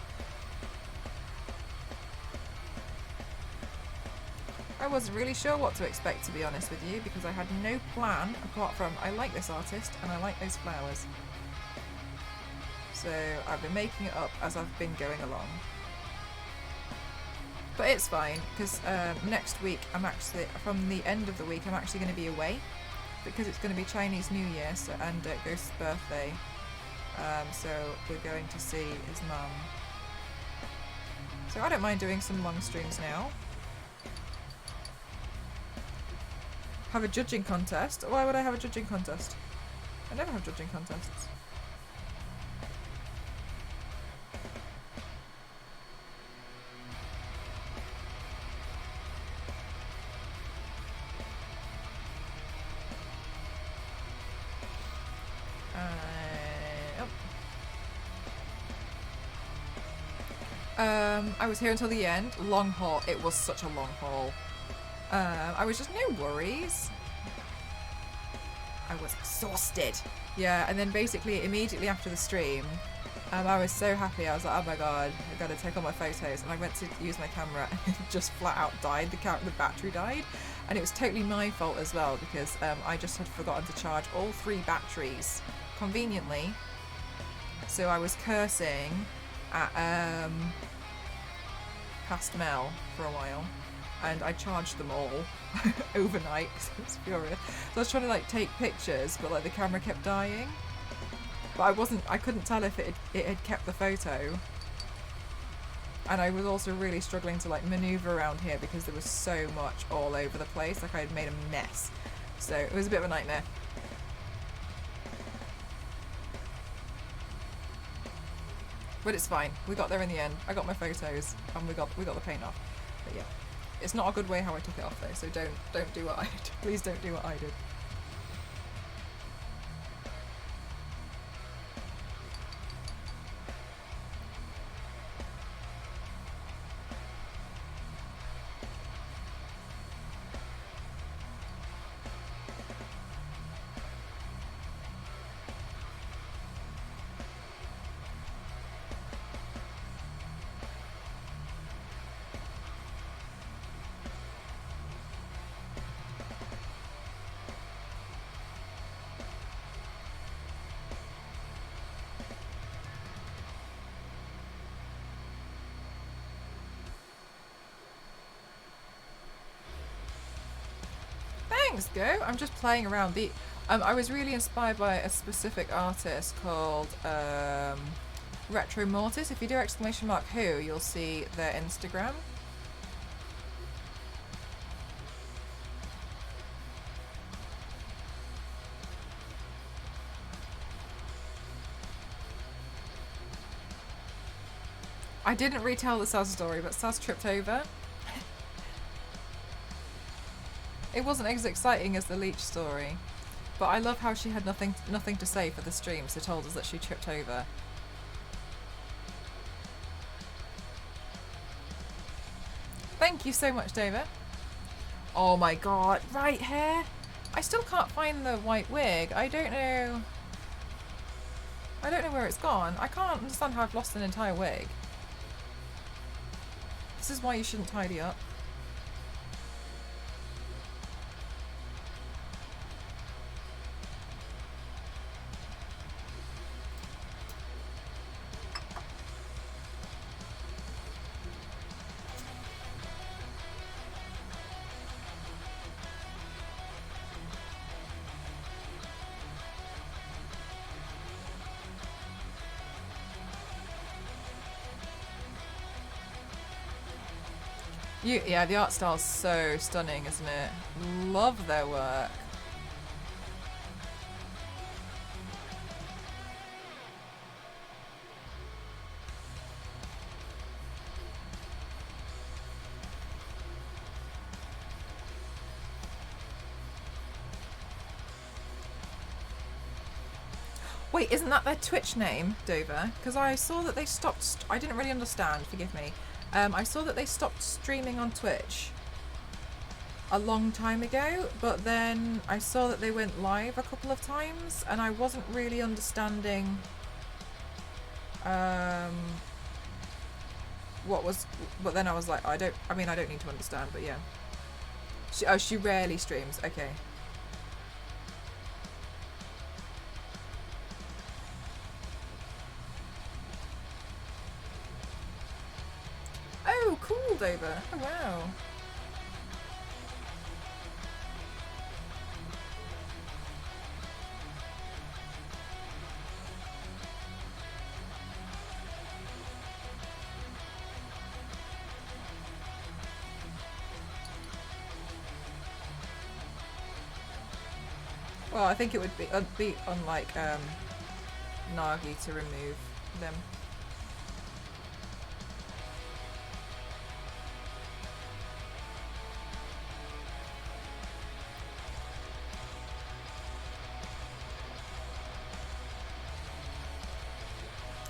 I wasn't really sure what to expect, to be honest with you, because I had no plan apart from I like this artist and I like those flowers. So I've been making it up as I've been going along. But it's fine, because next week I'm actually, from the end of the week, I'm actually going to be away. Because it's going to be Chinese New Year and Ghost's birthday. So we're going to see his mum. So I don't mind doing some long streams now. Have a judging contest? Why would I have a judging contest? I never have judging contests. I was here until the end. Long haul. It was such a long haul. I was just no worries. I was exhausted. Yeah, and then basically immediately after the stream, I was so happy. I was like, oh my god, I've got to take all my photos. And I went to use my camera and it just flat out died. The battery died. And it was totally my fault as well because I just had forgotten to charge all 3 batteries conveniently. So I was cursing at past Mel for a while. And I charged them all overnight because I was furious. So I was trying to like take pictures, but like the camera kept dying. But I couldn't tell if it had kept the photo. And I was also really struggling to like maneuver around here because there was so much all over the place. Like I had made a mess. So it was a bit of a nightmare. But it's fine. We got there in the end. I got my photos and we got the paint off. But yeah. It's not a good way how I took it off though, so don't do what I did. Please don't do what I did. Thanks, Go. I'm just playing around. I was really inspired by a specific artist called Retro Mortis. If you do !who, you'll see their Instagram. I didn't retell the Saz story, but Saz tripped over. It wasn't as exciting as the leech story, but I love how she had nothing to say for the stream, so told us that she tripped over. Thank you so much, David. Oh my god, right hair? I still can't find the white wig. I don't know where it's gone. I can't understand how I've lost an entire wig. This is why you shouldn't tidy up. Yeah, the art style's so stunning, isn't it? Love their work. Wait, isn't that their Twitch name, Dover? Because I saw that they stopped... I didn't really understand, forgive me. I saw that they stopped streaming on Twitch a long time ago, but then I saw that they went live a couple of times, and I wasn't really understanding what was... But then I was like, I don't need to understand, but yeah. She rarely streams, okay. Oh, cool, Dover. Oh, wow. Well, I think it would be unlike Nagi to remove them.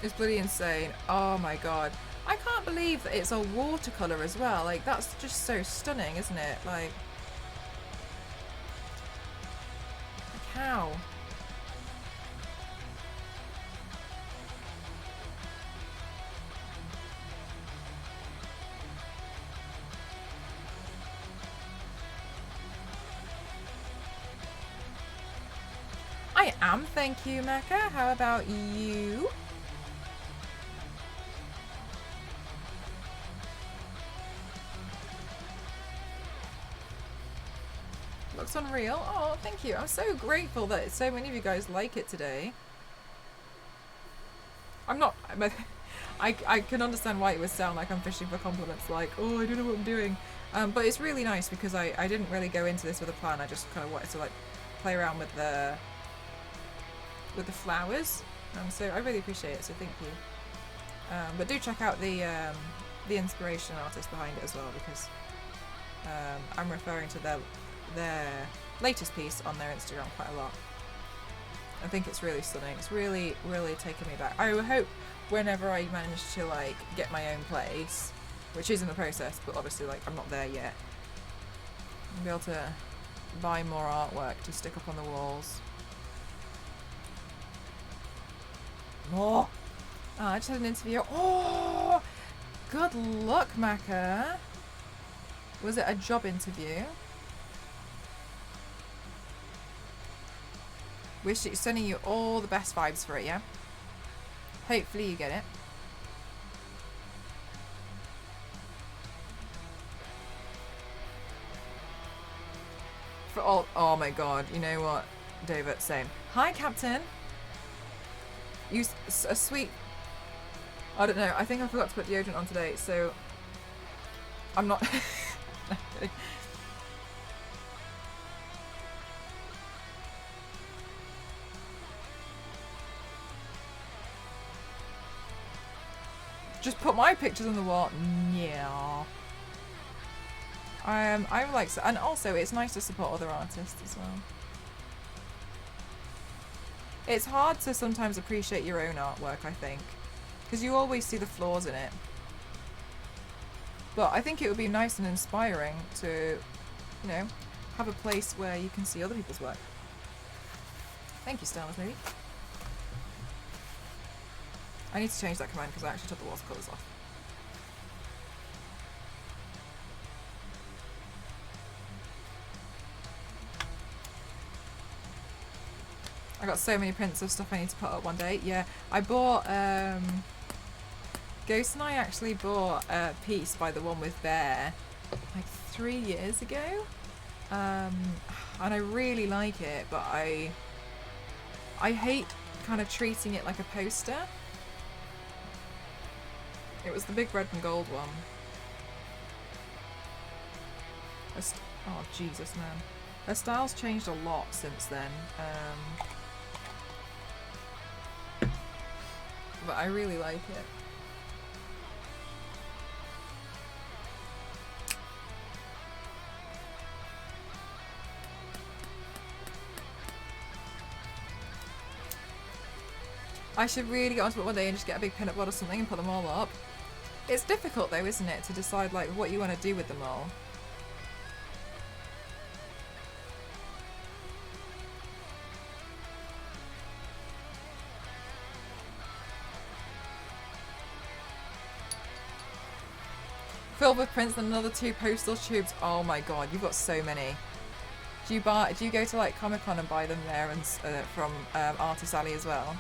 It's bloody insane. Oh my god. I can't believe that it's a watercolour as well. Like, that's just so stunning, isn't it? Like how? I am, thank you, Mecca. How about you? Looks unreal. Oh, thank you. I'm so grateful that so many of you guys like it today. I'm not... I can understand why it would sound like I'm fishing for compliments, like, oh, I don't know what I'm doing. But it's really nice because I didn't really go into this with a plan. I just kind of wanted to, like, play around with the flowers. So I really appreciate it, so thank you. But do check out the inspiration artist behind it as well, because I'm referring to their latest piece on their Instagram quite a lot. I think it's really stunning. It's really, really taken me back. I hope whenever I manage to like get my own place, which is in the process, but obviously like I'm not there yet, I'll be able to buy more artwork to stick up on the walls. More! Oh, I just had an interview. Oh! Good luck, Maka. Was it a job interview? Sending you all the best vibes for it, yeah? Hopefully you get it. For all... Oh my god, you know what? David, same. Hi, Captain. You a sweet... I don't know, I think I forgot to put deodorant on today, so... I'm not... No, I'm kidding. Just put my pictures on the wall. Yeah. I like, and also it's nice to support other artists as well. It's hard to sometimes appreciate your own artwork, I think, because you always see the flaws in it. But I think it would be nice and inspiring to, you know, have a place where you can see other people's work. Thank you, Starless Lady. I need to change that command because I actually took the watercolours off. I got so many prints of stuff I need to put up one day. Yeah, I bought, Ghost and I actually bought a piece by the one with Bear like 3 years ago. And I really like it, but I hate kind of treating it like a poster. It was the big red and gold one. Oh, Jesus, man. Her style's changed a lot since then. But I really like it. I should really get onto it one day and just get a big peanut board or something and put them all up. It's difficult though, isn't it, to decide like what you want to do with them all. Filled with prints and another 2 postal tubes. Oh my god, you've got so many. Do you go to like Comic-Con and buy them there and from Artist Alley as well?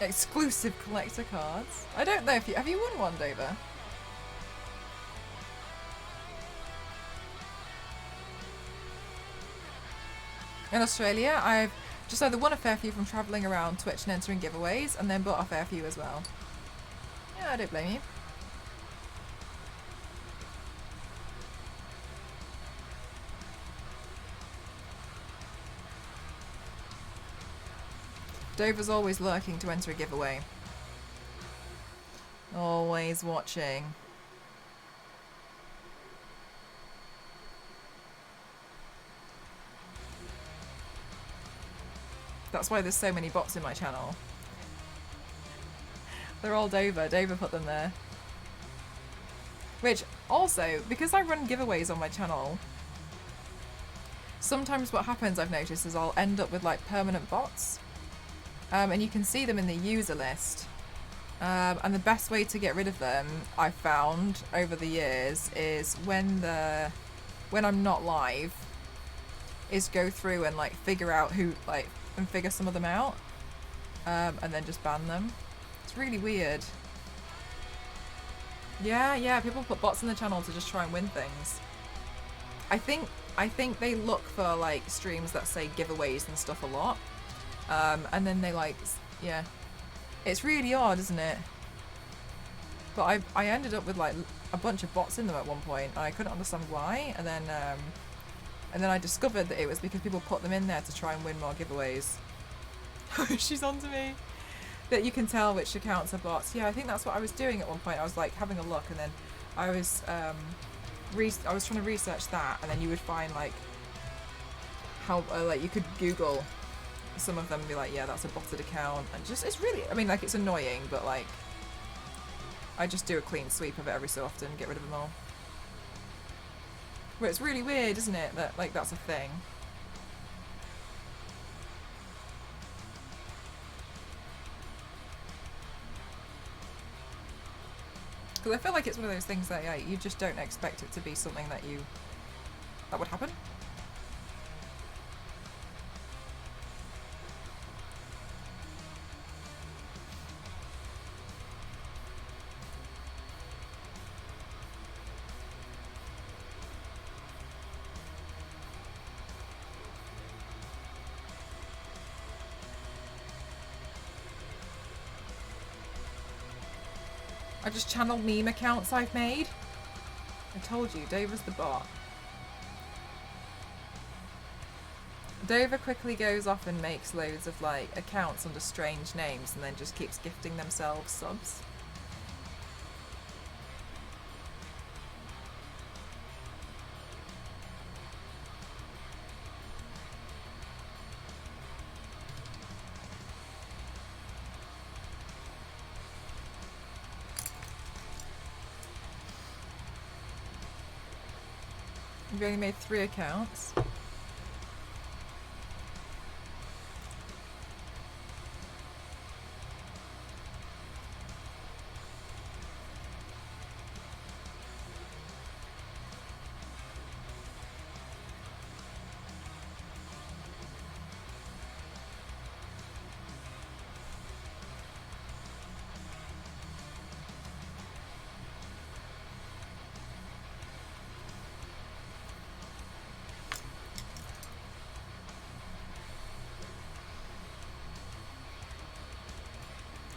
Exclusive collector cards. I don't know if you... Have you won one, Dover? In Australia, I've just either won a fair few from travelling around Twitch and entering giveaways, and then bought a fair few as well. Yeah, I don't blame you. Dover's always lurking to enter a giveaway. Always watching. That's why there's so many bots in my channel. They're all Dover. Dover put them there. Which, also, because I run giveaways on my channel, sometimes what happens, I've noticed, is I'll end up with like permanent bots. And you can see them in the user list. And the best way to get rid of them, I've found over the years, is when I'm not live, is go through and like figure out who, like, and figure some of them out, and then just ban them. It's really weird. Yeah, people put bots in the channel to just try and win things. I think they look for like streams that say giveaways and stuff a lot, and then they like, yeah, it's really odd, isn't it? But I ended up with like a bunch of bots in them at one point, and I couldn't understand why, and then I discovered that it was because people put them in there to try and win more giveaways. She's on to me. That you can tell which accounts are bots. Yeah, I think that's what I was doing at one point. I was like having a look, and then I was trying to research that, and then you would find like how like you could Google some of them and be like, yeah, that's a botted account, and just, it's really, I mean, like, it's annoying, but like I just do a clean sweep of it every so often, get rid of them all. But it's really weird, isn't it, that like that's a thing. Because I feel like it's one of those things that, yeah, you just don't expect it to be something that would happen. I just channel meme accounts I've made. I told you, Dover's the bot. Dover quickly goes off and makes loads of like accounts under strange names and then just keeps gifting themselves subs. We've only made 3 accounts.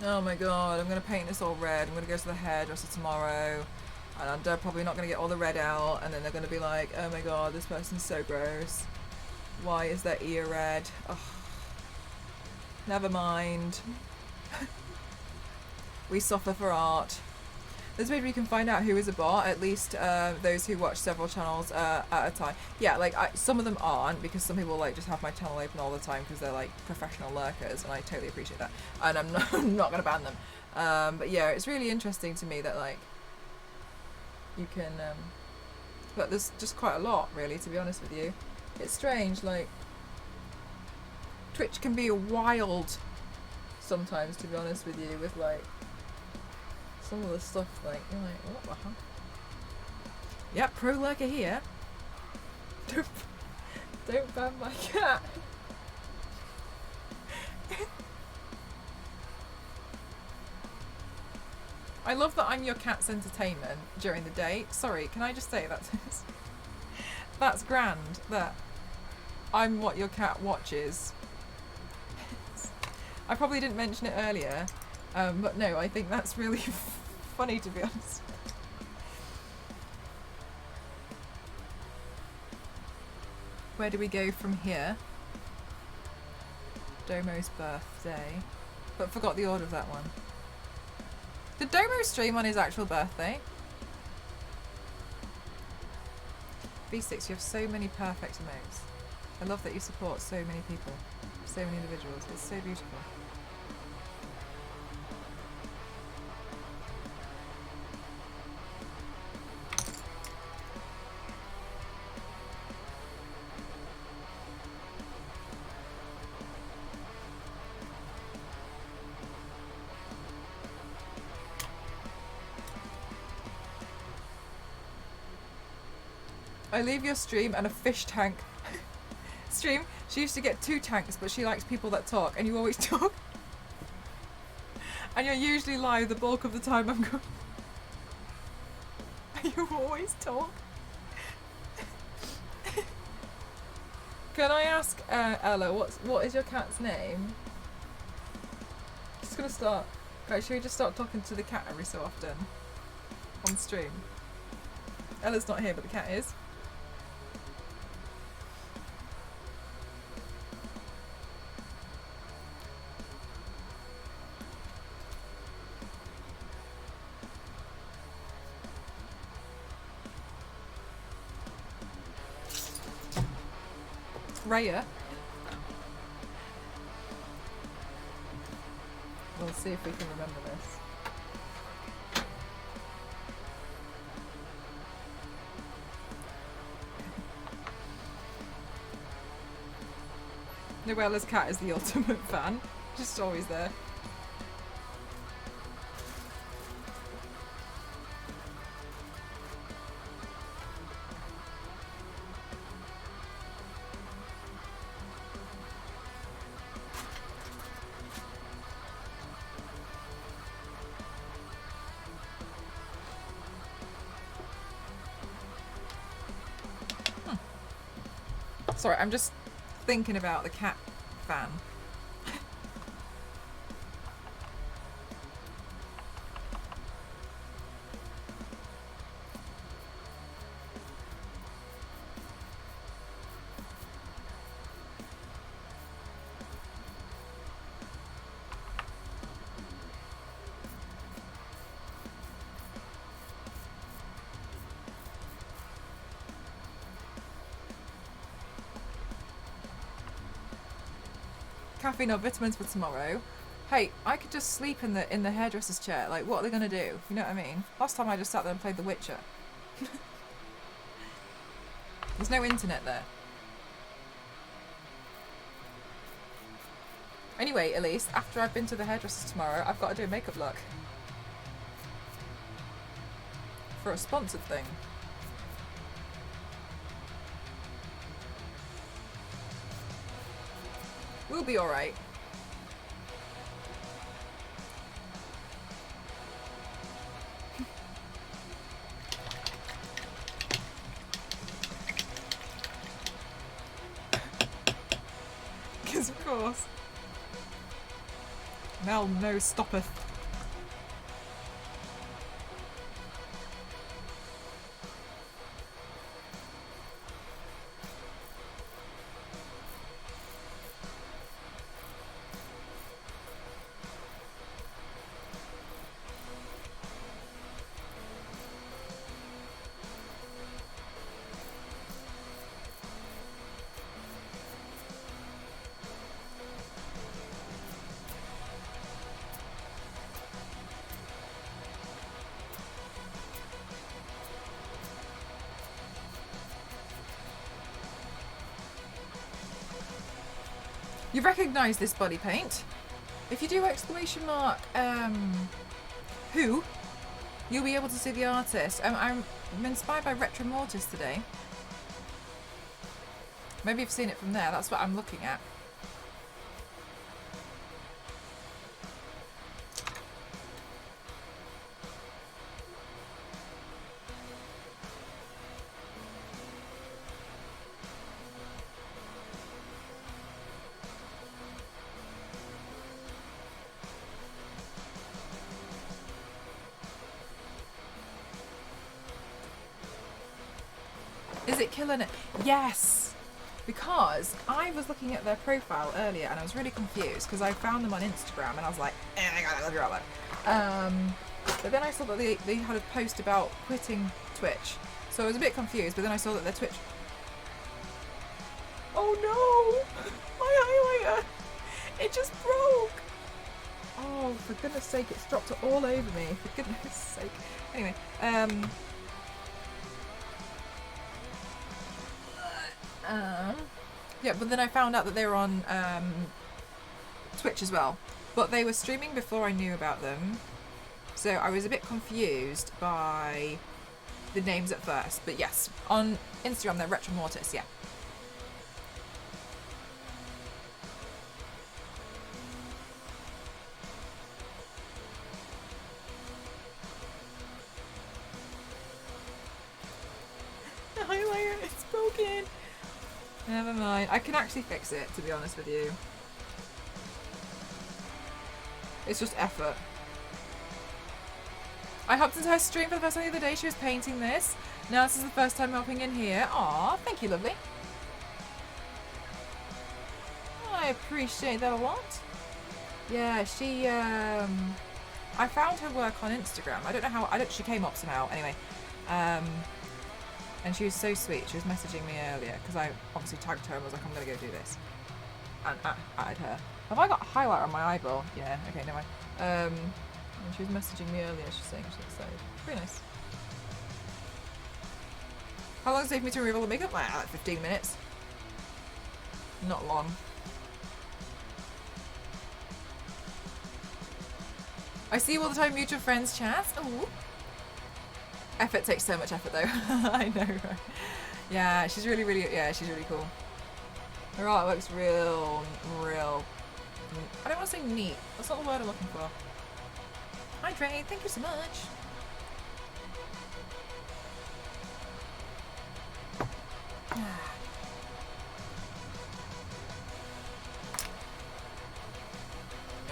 Oh my god, I'm going to paint this all red. I'm going to go to the hairdresser tomorrow, and I'm probably not going to get all the red out, and then they're going to be like, oh my god, this person's so gross. Why is their ear red? Ugh. Never mind. We suffer for art. There's maybe you can find out who is a bot, at least those who watch several channels at a time. Yeah, like some of them aren't, because some people like just have my channel open all the time because they're like professional lurkers, and I totally appreciate that. And I'm not going to ban them. But yeah, it's really interesting to me that like you can, but there's just quite a lot really, to be honest with you. It's strange, like Twitch can be wild sometimes, to be honest with you, with like some of the stuff, like, you're like, what the hell? Yep, pro lurker here. Don't ban my cat. I love that I'm your cat's entertainment during the day. Sorry, can I just say that? That's grand that I'm what your cat watches. I probably didn't mention it earlier, but no, I think that's really funny, to be honest. Where do we go from here? Domo's birthday. But forgot the order of that one. Did Domo stream on his actual birthday? V6, you have so many perfect emotes. I love that you support so many people, so many individuals. It's so beautiful. I leave your stream and a fish tank. Stream, she used to get 2 tanks, but she likes people that talk, and you always talk. And you're usually live the bulk of the time I'm going. You always talk. Can I ask Ella, what is your cat's name? Just gonna start. Right, should we just start talking to the cat every so often on stream? Ella's not here, but the cat is. Raya. We'll see if we can remember this. Noella's cat is the ultimate fan. Just always there. Sorry, I'm just thinking about the cat fan. Caffeine or vitamins for tomorrow. Hey, I could just sleep in the hairdresser's chair. Like, what are they gonna do? You know what I mean? Last time I just sat there and played The Witcher. There's no internet there. Anyway, Elise, after I've been to the hairdresser's tomorrow, I've got to do a makeup look. For a sponsored thing. We'll be alright. Because of course. Mel no stoppeth. You recognise this body paint. If you do exclamation mark who, you'll be able to see the artist. I'm inspired by Retro Mortis today. Maybe you've seen it from there. That's what I'm looking at. Is it killing it? Yes! Because I was looking at their profile earlier and I was really confused because I found them on Instagram and I was like, I gotta love your outlook. But then I saw that they had a post about quitting Twitch. So I was a bit confused, but then I saw that their Twitch... Oh no! My highlighter! It just broke! Oh, for goodness sake, it's dropped it all over me. For goodness sake. Anyway, yeah, but then I found out that they were on Twitch as well. But they were streaming before I knew about them. So I was a bit confused by the names at first. But yes, on Instagram they're Retro Mortis, yeah. The highlighter, it's broken. Never mind. I can actually fix it, to be honest with you. It's just effort. I hopped into her stream for the first time the other day. She was painting this. Now this is the first time hopping in here. Aw, thank you, lovely. I appreciate that a lot. Yeah, she, I found her work on Instagram. I don't know how, she came up somehow, anyway. And she was so sweet. She was messaging me earlier because I obviously tagged her and was like, I'm going to go do this. And added her. Have I got a highlight on my eyeball? Yeah, okay, never mind. And she was messaging me earlier. She's saying she's excited. Pretty nice. How long does it take me to remove all the makeup? Like 15 minutes. Not long. I see you all the time, mutual friends chats. Ooh. Effort takes so much effort though. I know, right? Yeah, she's really, she's really cool. Her artwork's real, I don't want to say neat. That's not the word I'm looking for. Hi Dre, thank you so much.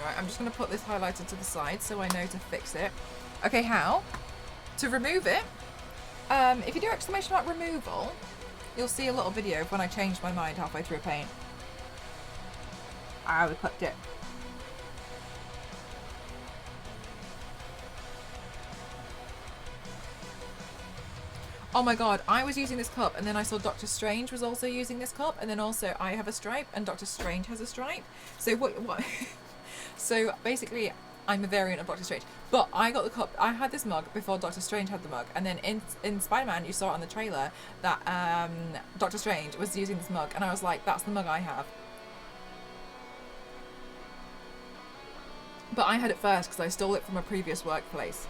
Alright, I'm just going to put this highlighter to the side so I know to fix it. Okay, how? To remove it, if you do exclamation mark removal, you'll see a little video of when I changed my mind halfway through a paint. I clicked it. Oh my god, I was using this cup and then I saw Doctor Strange was also using this cup, and then also I have a stripe and Doctor Strange has a stripe. So what so basically I'm a variant of Doctor Strange. But I got the cup, I had this mug before Doctor Strange had the mug, and then in Spider-Man you saw it on the trailer that Doctor Strange was using this mug, and I was like, that's the mug I have. But I had it first because I stole it from a previous workplace.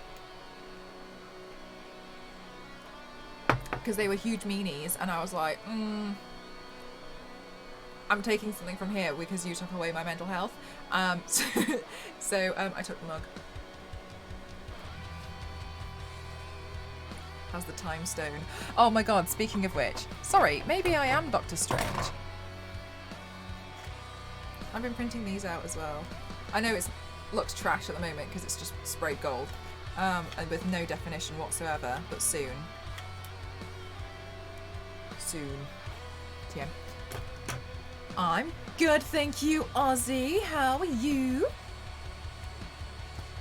Because they were huge meanies, and I was like, I'm taking something from here because you took away my mental health. So I took the mug. How's the time stone? Oh my god, speaking of which. Sorry, maybe I am Doctor Strange. I've been printing these out as well. I know it looks trash at the moment because it's just sprayed gold. And with no definition whatsoever, but soon. Soon. TM. I'm good, thank you, Ozzy. How are you?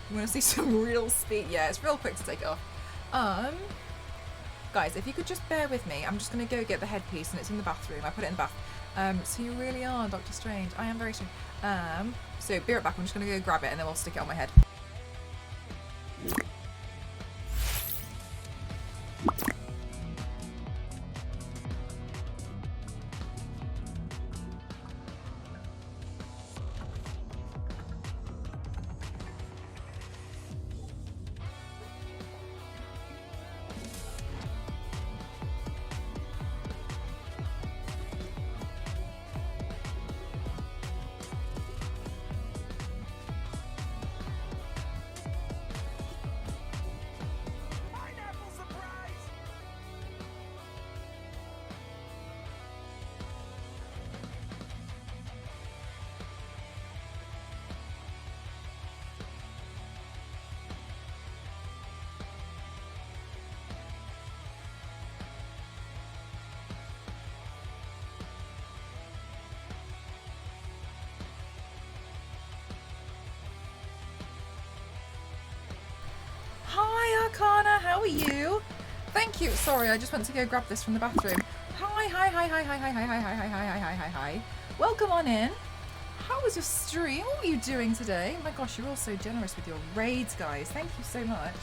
You want to see some real speed? Yeah, it's real quick to take it off. Guys, if you could just bear with me, I'm just going to go get the headpiece, and it's in the bathroom. I put it in the bath. So you really are Doctor Strange. I am very strange. So be right back. I'm just going to go grab it, and then we'll stick it on my head. are you? Thank you. Sorry, I just went to go grab this from the bathroom. Hi, hi, hi, hi, hi, hi, hi, hi, hi, hi, hi, hi, hi, hi. Welcome on in. How was your stream? What were you doing today? Oh my gosh, you're all so generous with your raids, guys. Thank you so much.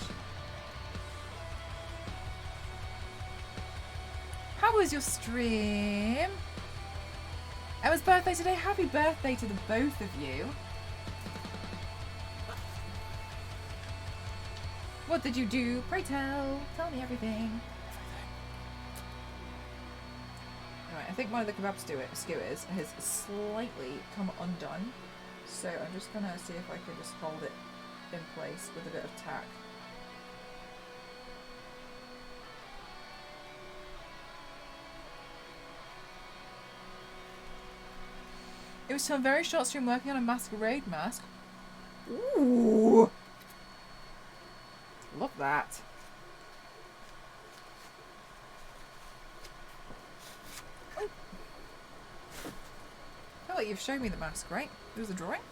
How was your stream? Emma's birthday today. Happy birthday to the both of you. What did you do? Pray tell. Tell me everything. Right, I think one of the kebab skewers has slightly come undone. So I'm just going to see if I can just hold it in place with a bit of tack. It was some very short stream working on a masquerade mask. Ooh! Love that. Oh. I feel like you've shown me the mask, right? It was a drawing?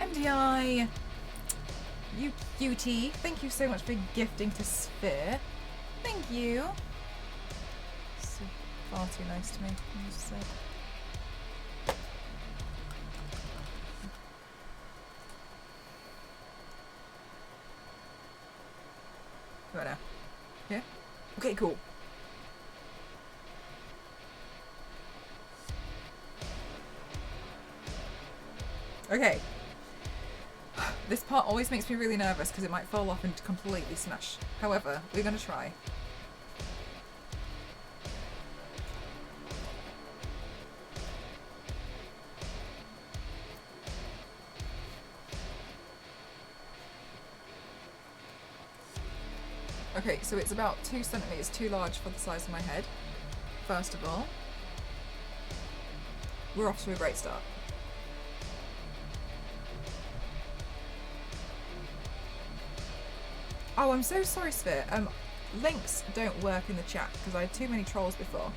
MDI! You cutie. Thank you so much for gifting to Sphere. Thank you. So far too nice to me, I must say. Right now. Yeah? Okay, cool. Okay. This part always makes me really nervous because it might fall off and completely smash. However, we're going to try. Okay, so it's about 2 centimeters too large for the size of my head. First of all, we're off to a great start. Oh, I'm so sorry, Sphere. Links don't work in the chat because I had too many trolls before.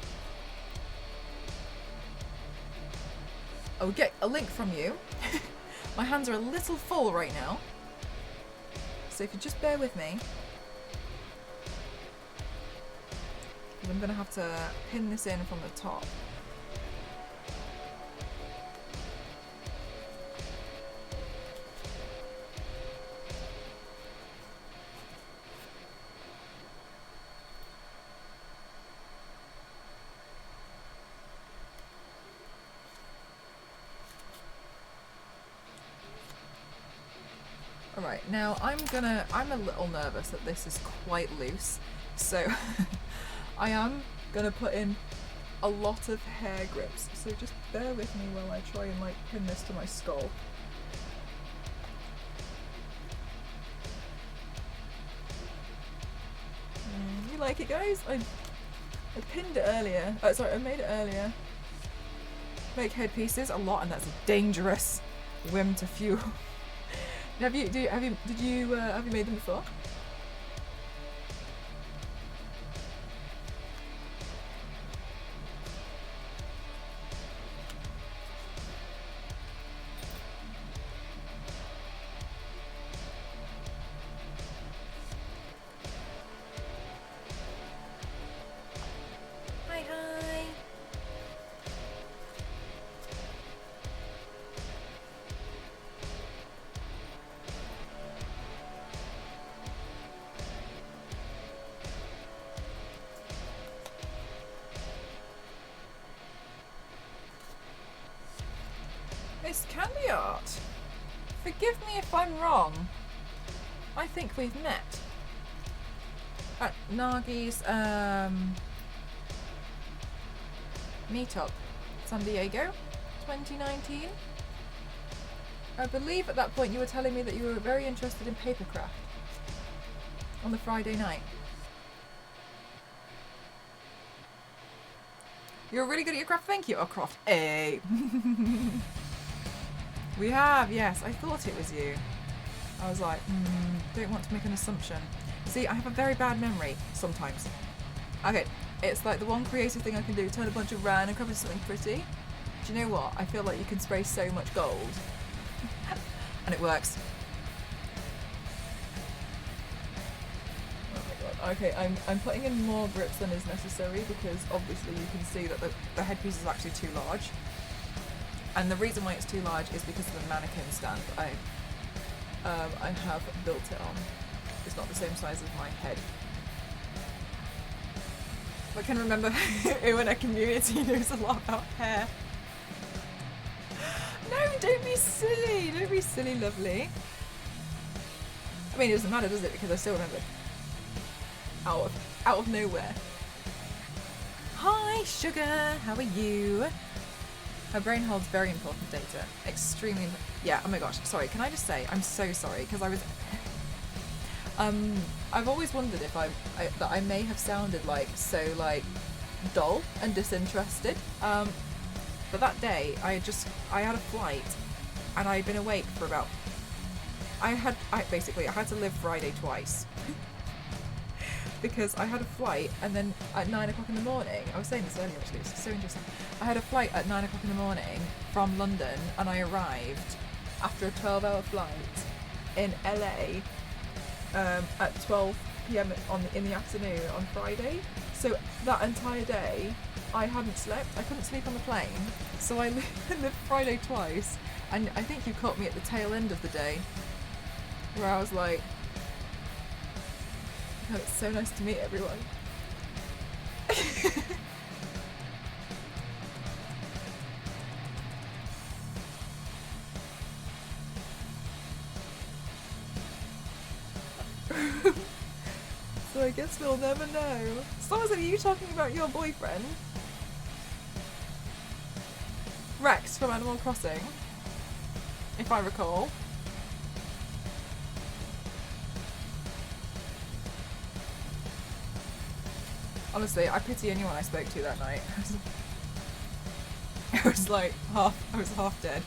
I'll get a link from you. My hands are a little full right now. So if you just bear with me. I'm going to have to pin this in from the top. Alright, now I'm a little nervous that this is quite loose, so I am gonna put in a lot of hair grips, so just bear with me while I try and like pin this to my skull. You like it, guys? I pinned it earlier. Sorry, I made it earlier. Make headpieces a lot, and that's a dangerous whim to fuel. Have you made them before? Hi, hi. This can be art. Forgive me if I'm wrong. I think we've met at Nagi's meetup, San Diego, 2019. I believe at that point you were telling me that you were very interested in papercraft on the Friday night. You're really good at your craft, thank you. Oh, craft A. We have, yes, I thought it was you. I was like, don't want to make an assumption. See, I have a very bad memory sometimes. Okay, it's like the one creative thing I can do, turn a bunch of random crap into something pretty. Do you know what? I feel like you can spray so much gold. And it works. Oh my god. Okay, I'm putting in more grips than is necessary because obviously you can see that the headpiece is actually too large. And the reason why it's too large is because of the mannequin stand I have built it on. It's not the same size as my head. I can remember who in a community knows a lot about hair. No, don't be silly. Don't be silly, lovely. I mean, it doesn't matter, does it? Because I still remember. Out of nowhere. Hi, Sugar. How are you? Her brain holds very important data. Extremely. Yeah. Oh my gosh. Sorry. Can I just say I'm so sorry because I was. I've always wondered if that I may have sounded like so dull and disinterested. But that day I had a flight and I'd been awake for about I had to live Friday twice because I had a flight and then at 9 o'clock in the morning, I was saying this earlier actually, it's so interesting. I had a flight at 9 o'clock in the morning from London and I arrived after a 12-hour flight in LA at 12 p.m. in the afternoon on Friday. So that entire day I hadn't slept. I couldn't sleep on the plane. So I lived Friday twice. And I think you caught me at the tail end of the day where I was like, God, it's so nice to meet everyone. So I guess we'll never know. Someone, are you talking about your boyfriend? Rex from Animal Crossing, if I recall. Honestly, I pity anyone I spoke to that night. I was like half dead.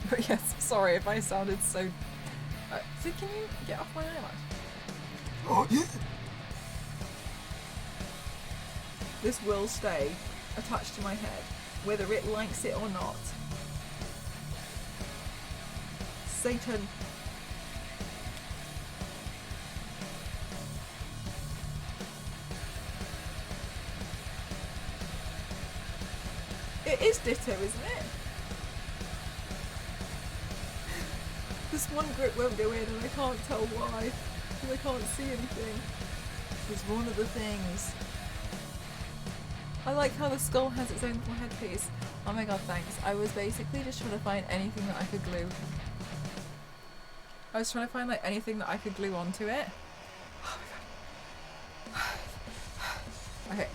But yes, sorry if I sounded so... so can you get off my eyelash? Oh, yeah. This will stay attached to my head, whether it likes it or not. Satan. It is ditto, isn't it? This one grip won't go in and I can't tell why, because I can't see anything. It's one of the things. I like how the skull has its own little headpiece. Oh my god, thanks. I was basically just trying to find anything that I could glue. I was trying to find like anything that I could glue onto it. Oh my god. Okay.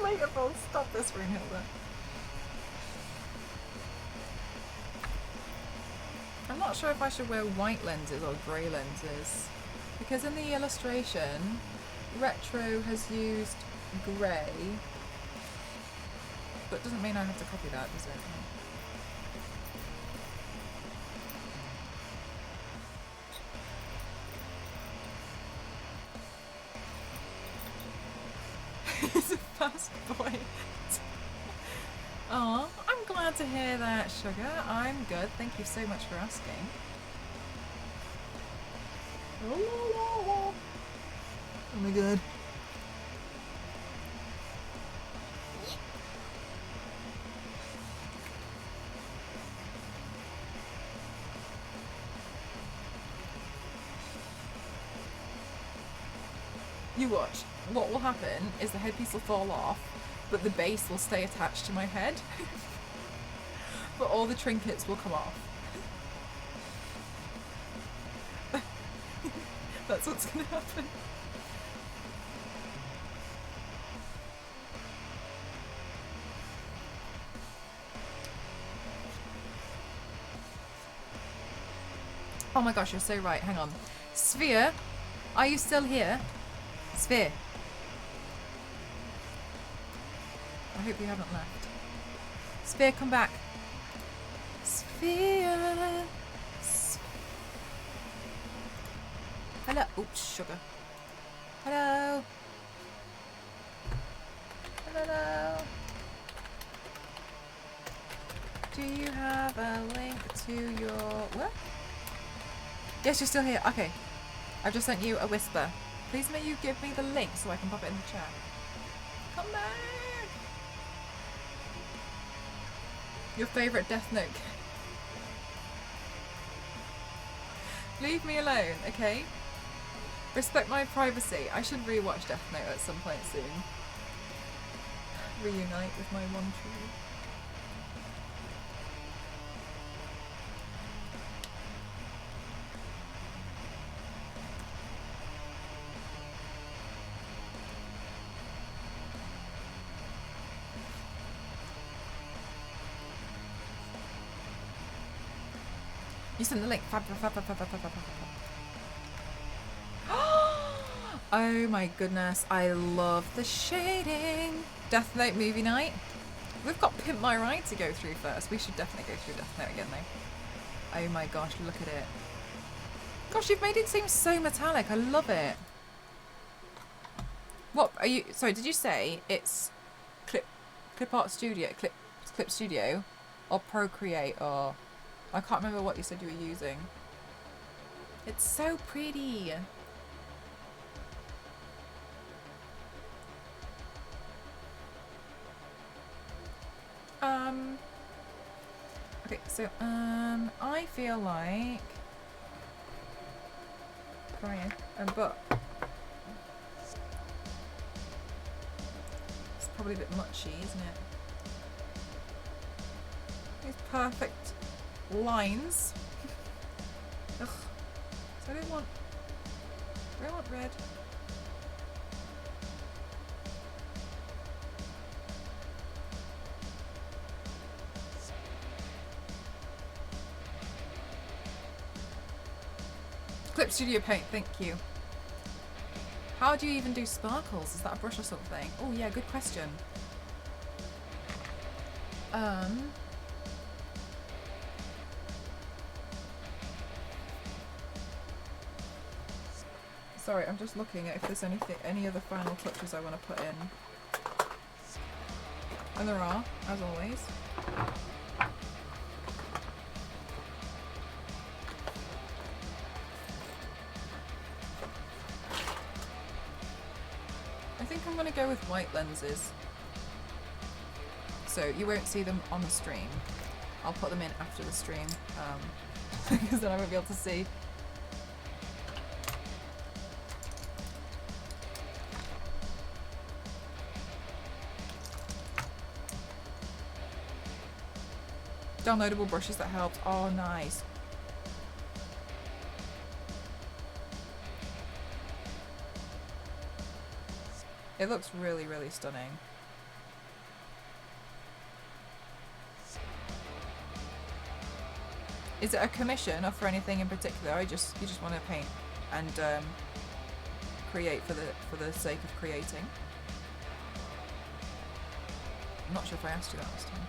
Relatable. Stop this, Brunhilde. I'm not sure if I should wear white lenses or grey lenses, because in the illustration, Retro has used grey, but doesn't mean I have to copy that, does it? He's a fast boy. Oh, I'm glad to hear that, Sugar. I'm good. Thank you so much for asking. Oh my god. You watch. What will happen is the headpiece will fall off, but the base will stay attached to my head. But all the trinkets will come off. That's what's gonna happen. Oh my gosh, you're so right. Hang on. Sphere, are you still here? Sphere. I hope you haven't left. Sphere, come back. fierce. Hello. Oops, sugar. Hello. Hello. Do you have a link to your... What? Yes, you're still here. Okay. I've just sent you a whisper. Please may you give me the link so I can pop it in the chat. Come back! Your favourite Death Note. Leave me alone, okay? Respect my privacy. I should rewatch Death Note at some point soon. Reunite with my one true. You sent the link. Fab. Oh my goodness, I love the shading. Death Note movie night. We've got Pimp My Ride to go through first. We should definitely go through Death Note again though. Oh my gosh, look at it. Gosh, you've made it seem so metallic. I love it. What are you? Sorry, did you say it's Clip Art Studio, Clip Studio, or Procreate, or I can't remember what you said you were using. It's so pretty. Okay, so I feel like crying, but it's probably a bit muchy, isn't it? These perfect lines. Ugh. So I don't want red. Clip Studio Paint, thank you. How do you even do sparkles? Is that a brush or something? Oh yeah, good question. Sorry, I'm just looking at if there's any other final touches I want to put in. And there are, as always. I think I'm going to go with white lenses. So you won't see them on the stream. I'll put them in after the stream. Because then I won't be able to see. Downloadable brushes that helped. Oh, nice. It looks really, really stunning. Is it a commission or for anything in particular? You just want to paint and create for the sake of creating? I'm not sure if I asked you that last time.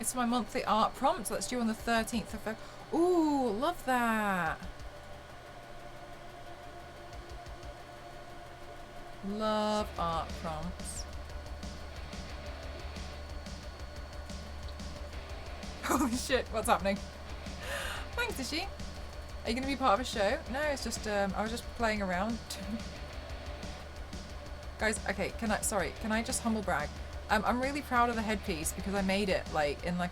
It's my monthly art prompt that's due on the 13th of February. Ooh, love that. Love art prompts. Holy shit, what's happening? Thanks, Dishy. Are you going to be part of a show? No, it's just, I was just playing around. Guys, okay, can I just humble brag? I'm really proud of the headpiece because I made it like in like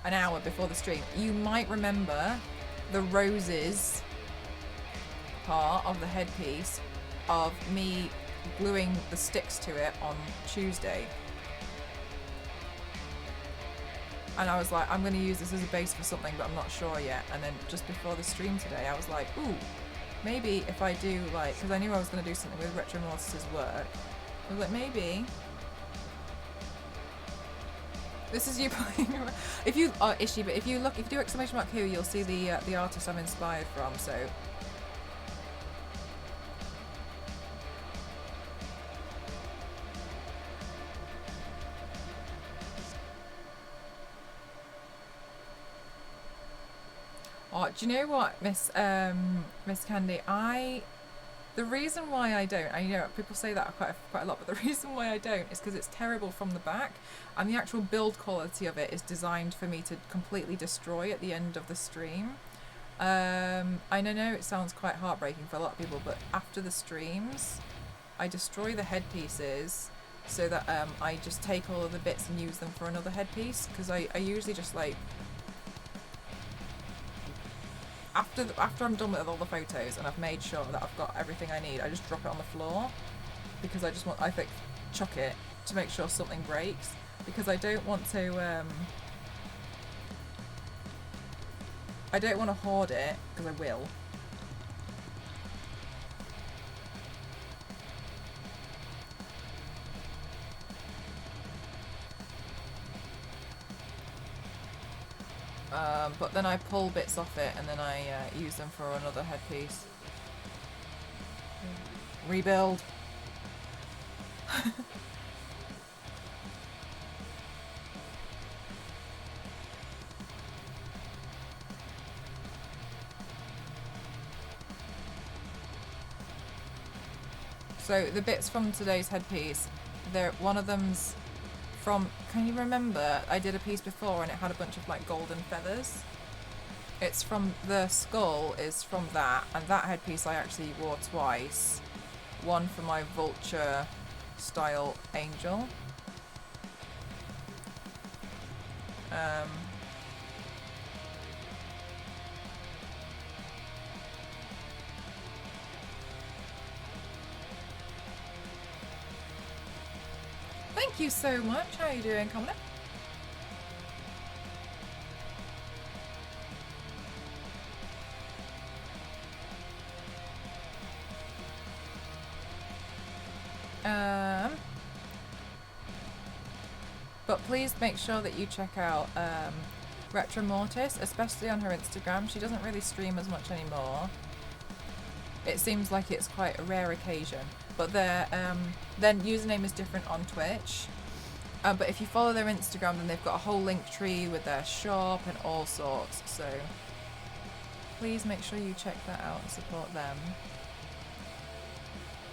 an hour before the stream. You might remember the roses part of the headpiece of me gluing the sticks to it on Tuesday. And I was like, I'm going to use this as a base for something, but I'm not sure yet. And then just before the stream today, I was like, ooh, maybe if I do like, because I knew I was going to do something with Retro Mortis' work. I was like, maybe. This is you playing around. If you, Ishi, but if you look, if you do exclamation mark who, you'll see the artist I'm inspired from, so. Oh, do you know what, Miss Candy? The reason why I don't, you know, people say that quite a lot, but the reason why I don't is because it's terrible from the back, and the actual build quality of it is designed for me to completely destroy at the end of the stream. I know it sounds quite heartbreaking for a lot of people, but after the streams, I destroy the headpieces so that I just take all of the bits and use them for another headpiece, because I usually just like, after I'm done with all the photos and I've made sure that I've got everything I need, I just drop it on the floor, because I just want, I think, chuck it to make sure something breaks, because I don't want to hoard it, because I will. But then I pull bits off it and then I use them for another headpiece. Rebuild. So the bits from today's headpiece, one of them's from, can you remember, I did a piece before and it had a bunch of like golden feathers. It's from, the skull is from that, and that headpiece I actually wore twice. One for my vulture style angel. Thank you so much. How are you doing, Commoner? But please make sure that you check out Retro Mortis, especially on her Instagram. She doesn't really stream as much anymore. It seems like it's quite a rare occasion. But their username is different on Twitch. But if you follow their Instagram, then they've got a whole link tree with their shop and all sorts. So please make sure you check that out and support them.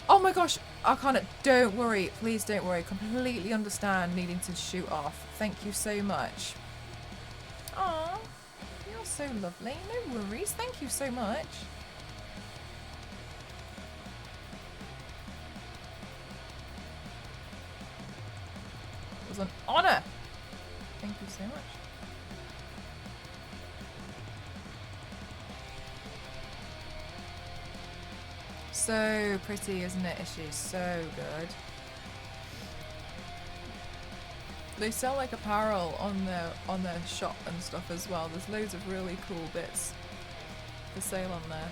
Oh my gosh, I can't, don't worry, please don't worry. Completely understand needing to shoot off. Thank you so much. Aw, you're so lovely. No worries, thank you so much. It was an honour. Thank you so much. So pretty, isn't it? She's so good. They sell like apparel on their shop and stuff as well. There's loads of really cool bits for sale on there.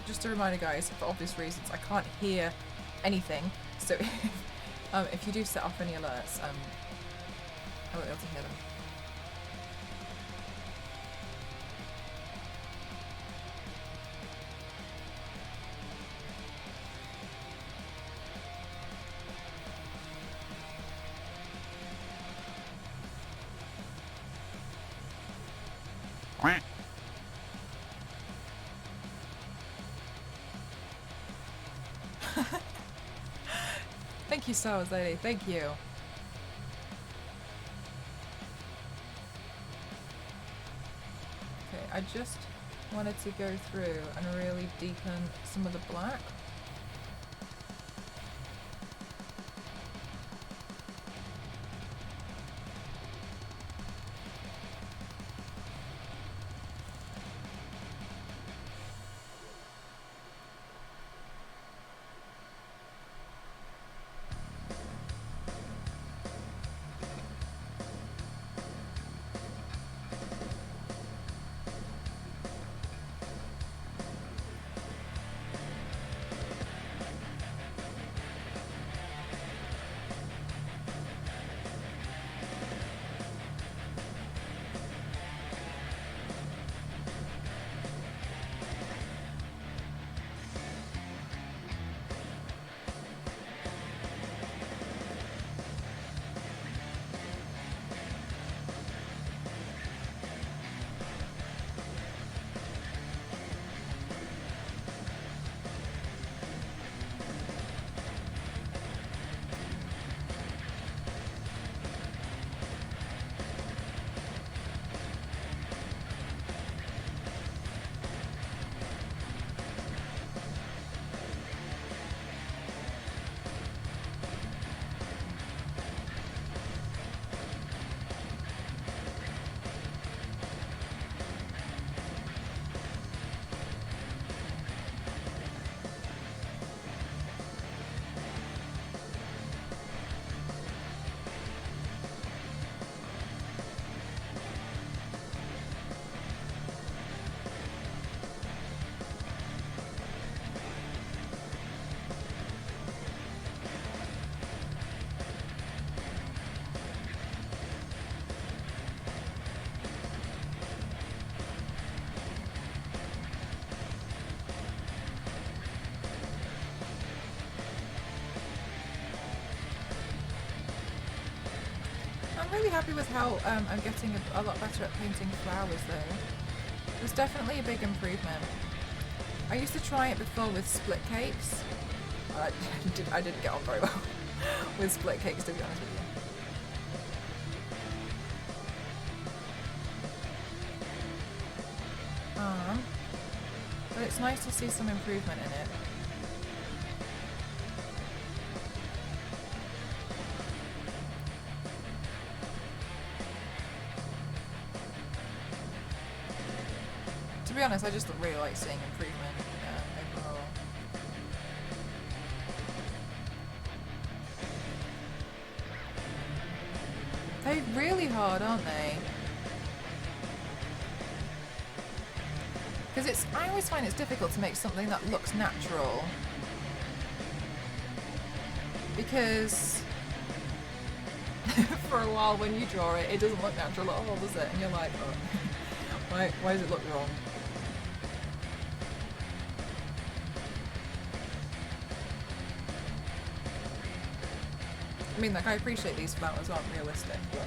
Just a reminder, guys, for obvious reasons, I can't hear anything. So if you do set off any alerts, I won't be able to hear them. Thank you, Star Wars Lady. Thank you. Okay, I just wanted to go through and really deepen some of the black. I'm really happy with how I'm getting a lot better at painting flowers though. There's definitely a big improvement. I used to try it before with split cakes. I didn't get on very well with split cakes, to be honest with you. But it's nice to see some improvement in it. To be honest, I just really like seeing improvement overall. They're really hard, aren't they? Because I always find it's difficult to make something that looks natural. Because for a while when you draw it, it doesn't look natural at all, does it? And you're like, oh, why does it look wrong? I mean, like, I appreciate these flowers aren't realistic, but...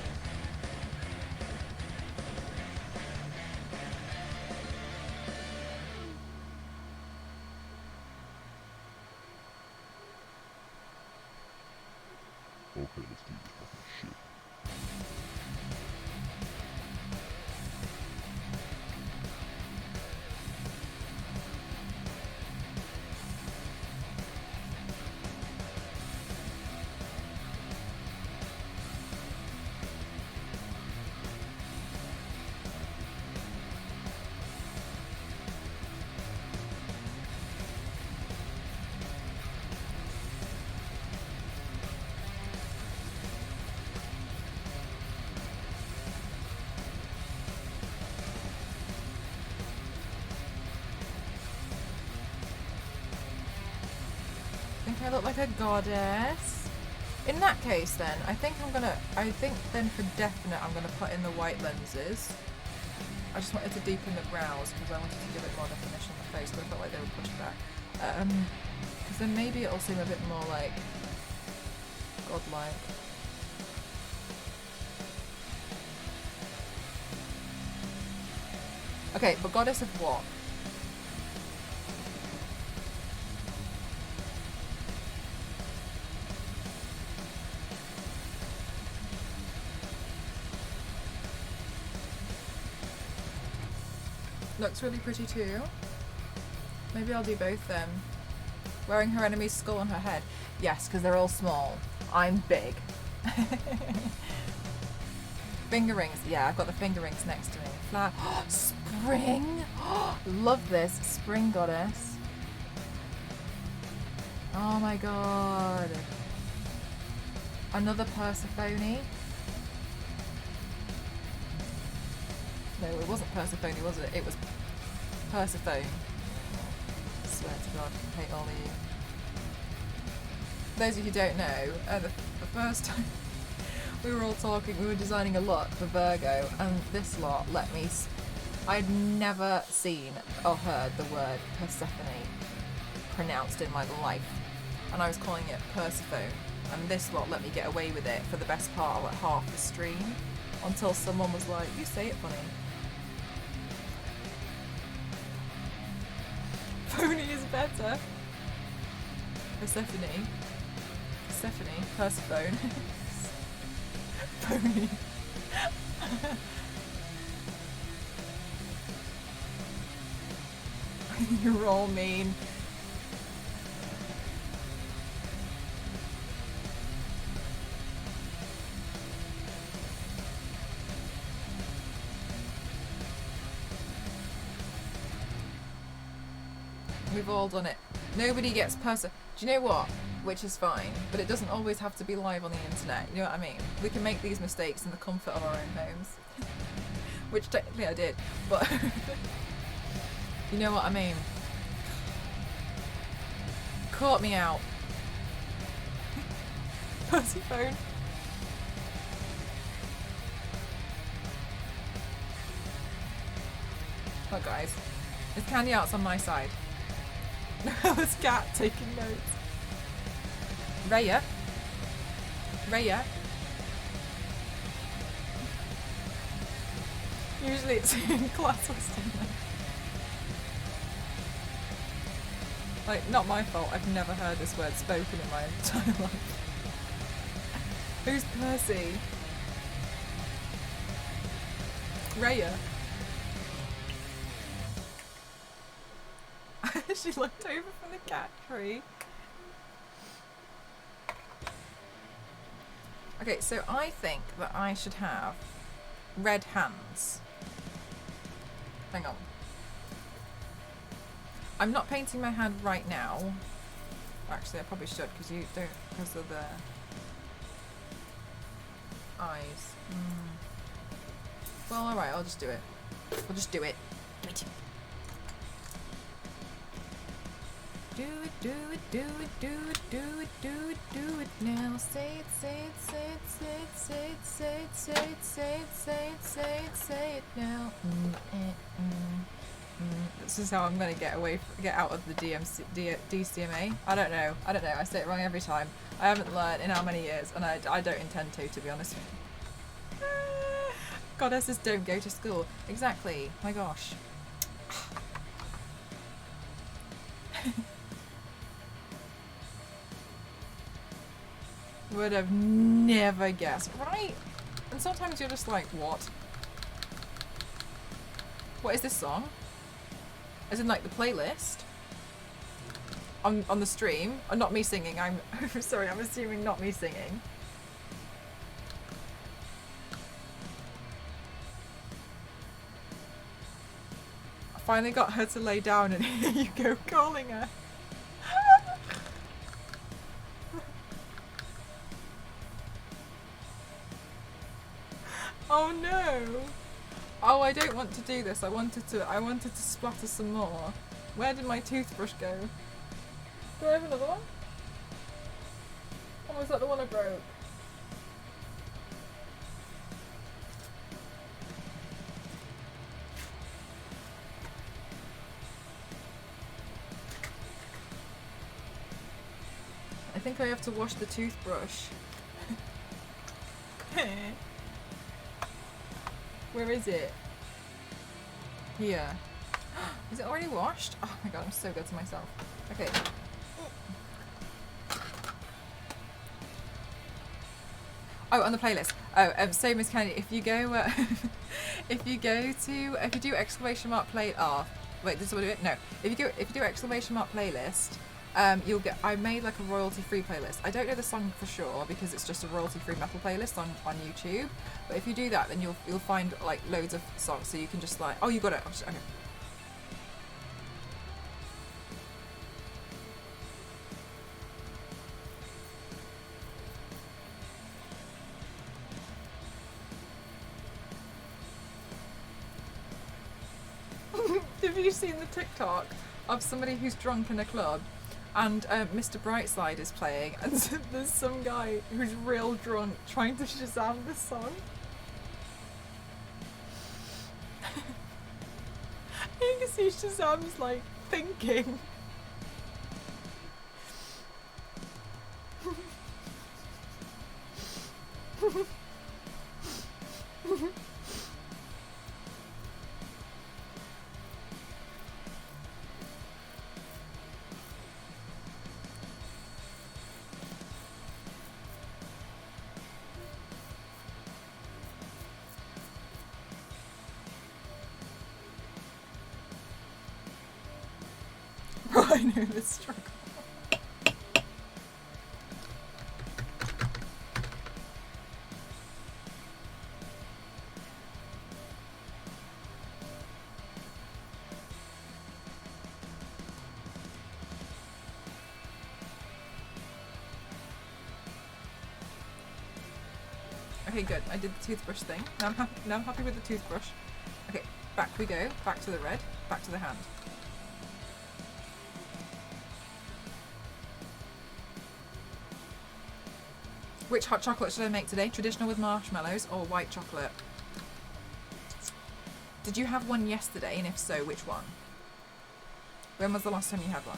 Okay, let's do this fucking shit. look like a goddess. In that case then, I think then for definite I'm gonna put in the white lenses. I just wanted to deepen the brows because I wanted to give it more definition on the face, but I felt like they were pushed back. Because then maybe it'll seem a bit more like godlike. Okay, but goddess of what? Looks really pretty too. Maybe I'll do both then. Wearing her enemy's skull on her head. Yes, because they're all small. I'm big. Finger rings. Yeah, I've got the finger rings next to me. Flower. Spring! Love this. Spring goddess. Oh my god. Another Persephone. No, it wasn't Persephone, was it? It was Persephone. I swear to God, I hate all of you. Those of you who don't know, the first time we were all talking, we were designing a look for Virgo, and this lot let me... I'd never seen or heard the word Persephone pronounced in my life, and I was calling it Persephone, and this lot let me get away with it for the best part of like half the stream, until someone was like, you say it funny. Phony is better. Persephone. Persephone. Phony. You're all mean. We've all done it. Nobody gets Do you know what? Which is fine, but it doesn't always have to be live on the internet. You know what I mean? We can make these mistakes in the comfort of our own homes. Which technically I did, but you know what I mean? Caught me out. Persephone. Oh guys, it's candy arts on my side. This cat taking notes. Raya. Usually it's in class or something. Like, not my fault, I've never heard this word spoken in my entire life. Who's Percy? Raya. She looked over from the cat tree. Okay, so I think that I should have red hands. Hang on. I'm not painting my hand right now. Actually, I probably should because you don't, because of the eyes. Well, alright, I'll just do it. We'll just do it. Do it, do it, do it, do it, do it, do it, do it now. Say it, say it, say it, say it, say it, say it, say it, say it, say it, say it now. This is how I'm gonna get out of the DCMA. I don't know. I say it wrong every time. I haven't learned in how many years, and I don't intend to be honest with you. Goddesses don't go to school. Exactly. My gosh. Would have never guessed, right? And sometimes you're just like, what? What is this song? As in like the playlist? On the stream? Or not me singing, I'm sorry, I'm assuming not me singing. I finally got her to lay down and here you go calling her. Oh no! Oh, I don't want to do this. I wanted to splatter some more. Where did my toothbrush go? Do I have another one? Oh, is that the one I broke? I think I have to wash the toothbrush. Where is it? Here. Is it already washed? Oh my god, I'm so good to myself. Okay. Oh, on the playlist. Oh, same as Candy. If you go, if you do exclamation mark play. Oh, wait, this is what I do it. No, if you do exclamation mark playlist, you'll get. I made like a royalty-free playlist. I don't know the song for sure because it's just a royalty-free metal playlist on YouTube. But if you do that, then you'll find like loads of songs. So you can just like, oh, you got it. Okay. Have you seen the TikTok of somebody who's drunk in a club and Mr. Brightside is playing and there's some guy who's real drunk trying to Shazam the song? You can see Shazam's like thinking. I know this struggle. Okay, good. I did the toothbrush thing. Now I'm happy with the toothbrush. Okay, back we go. Back to the red. Back to the hand. Which hot chocolate should I make today? Traditional with marshmallows or white chocolate? Did you have one yesterday, and if so, which one? When was the last time you had one?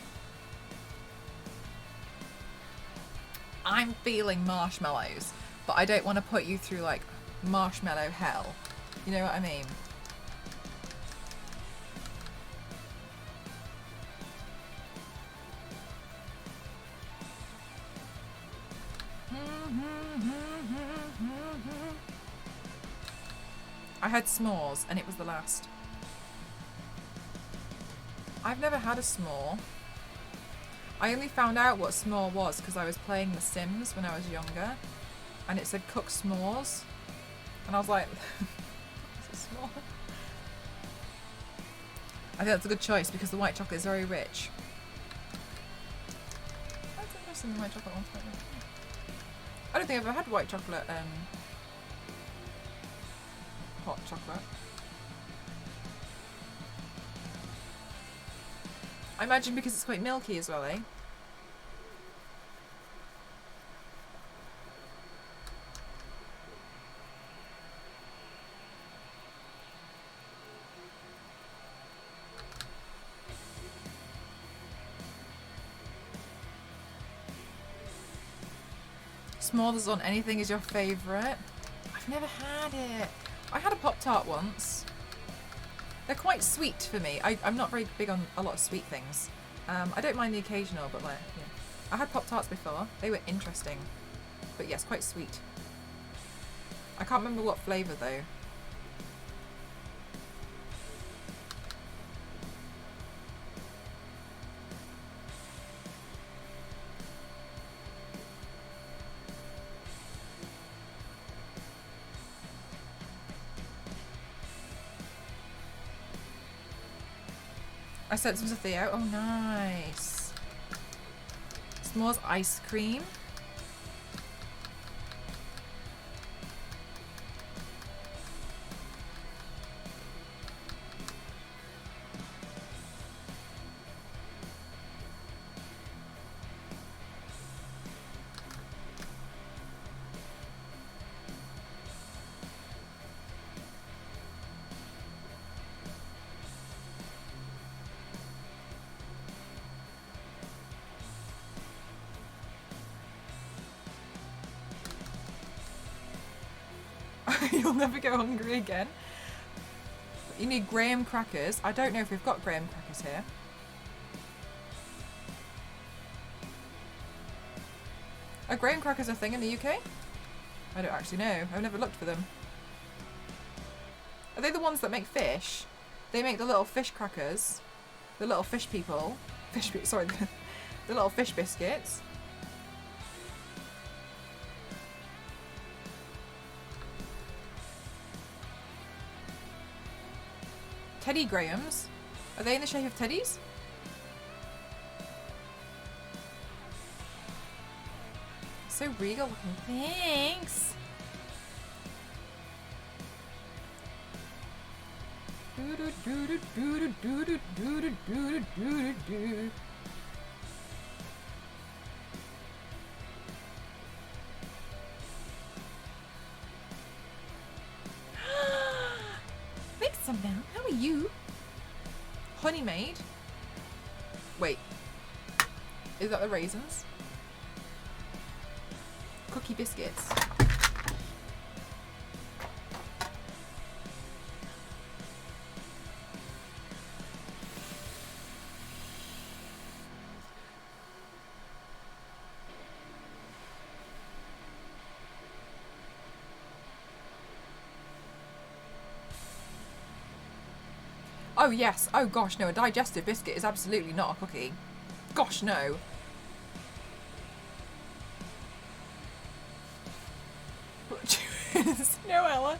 I'm feeling marshmallows, but I don't want to put you through like marshmallow hell. You know what I mean? I had s'mores and it was the last. I've never had a s'more. I only found out what s'more was because I was playing The Sims when I was younger and it said cook s'mores and I was like, what's a s'more? I think that's a good choice because the white chocolate is very rich. That's interesting, the white chocolate one's quite rich. I don't think I've ever had white chocolate hot chocolate. I imagine because it's quite milky as well, eh? S'mores on anything is your favourite? I've never had it. I had a Pop-Tart once. They're quite sweet for me. I'm not very big on a lot of sweet things. I don't mind the occasional, but like, yeah. I had Pop-Tarts before. They were interesting. But yes, quite sweet. I can't remember what flavour though. I sent some to Theo. Oh, nice. S'mores ice cream. You'll never go hungry again. You need graham crackers. I don't know if we've got graham crackers here. Are graham crackers a thing in the UK? I don't actually know. I've never looked for them. Are they the ones that make fish? They make the little fish crackers. The little fish people. Sorry. The little fish biscuits. Teddy Grahams. Are they in the shape of teddies? So regal looking. Thanks. Thanks, Sundown. How are you? Honey Maid. Wait. Is that the raisins? Cookie biscuits. Oh yes, oh gosh no, a digestive biscuit is absolutely not a cookie. Gosh no. No, Ella.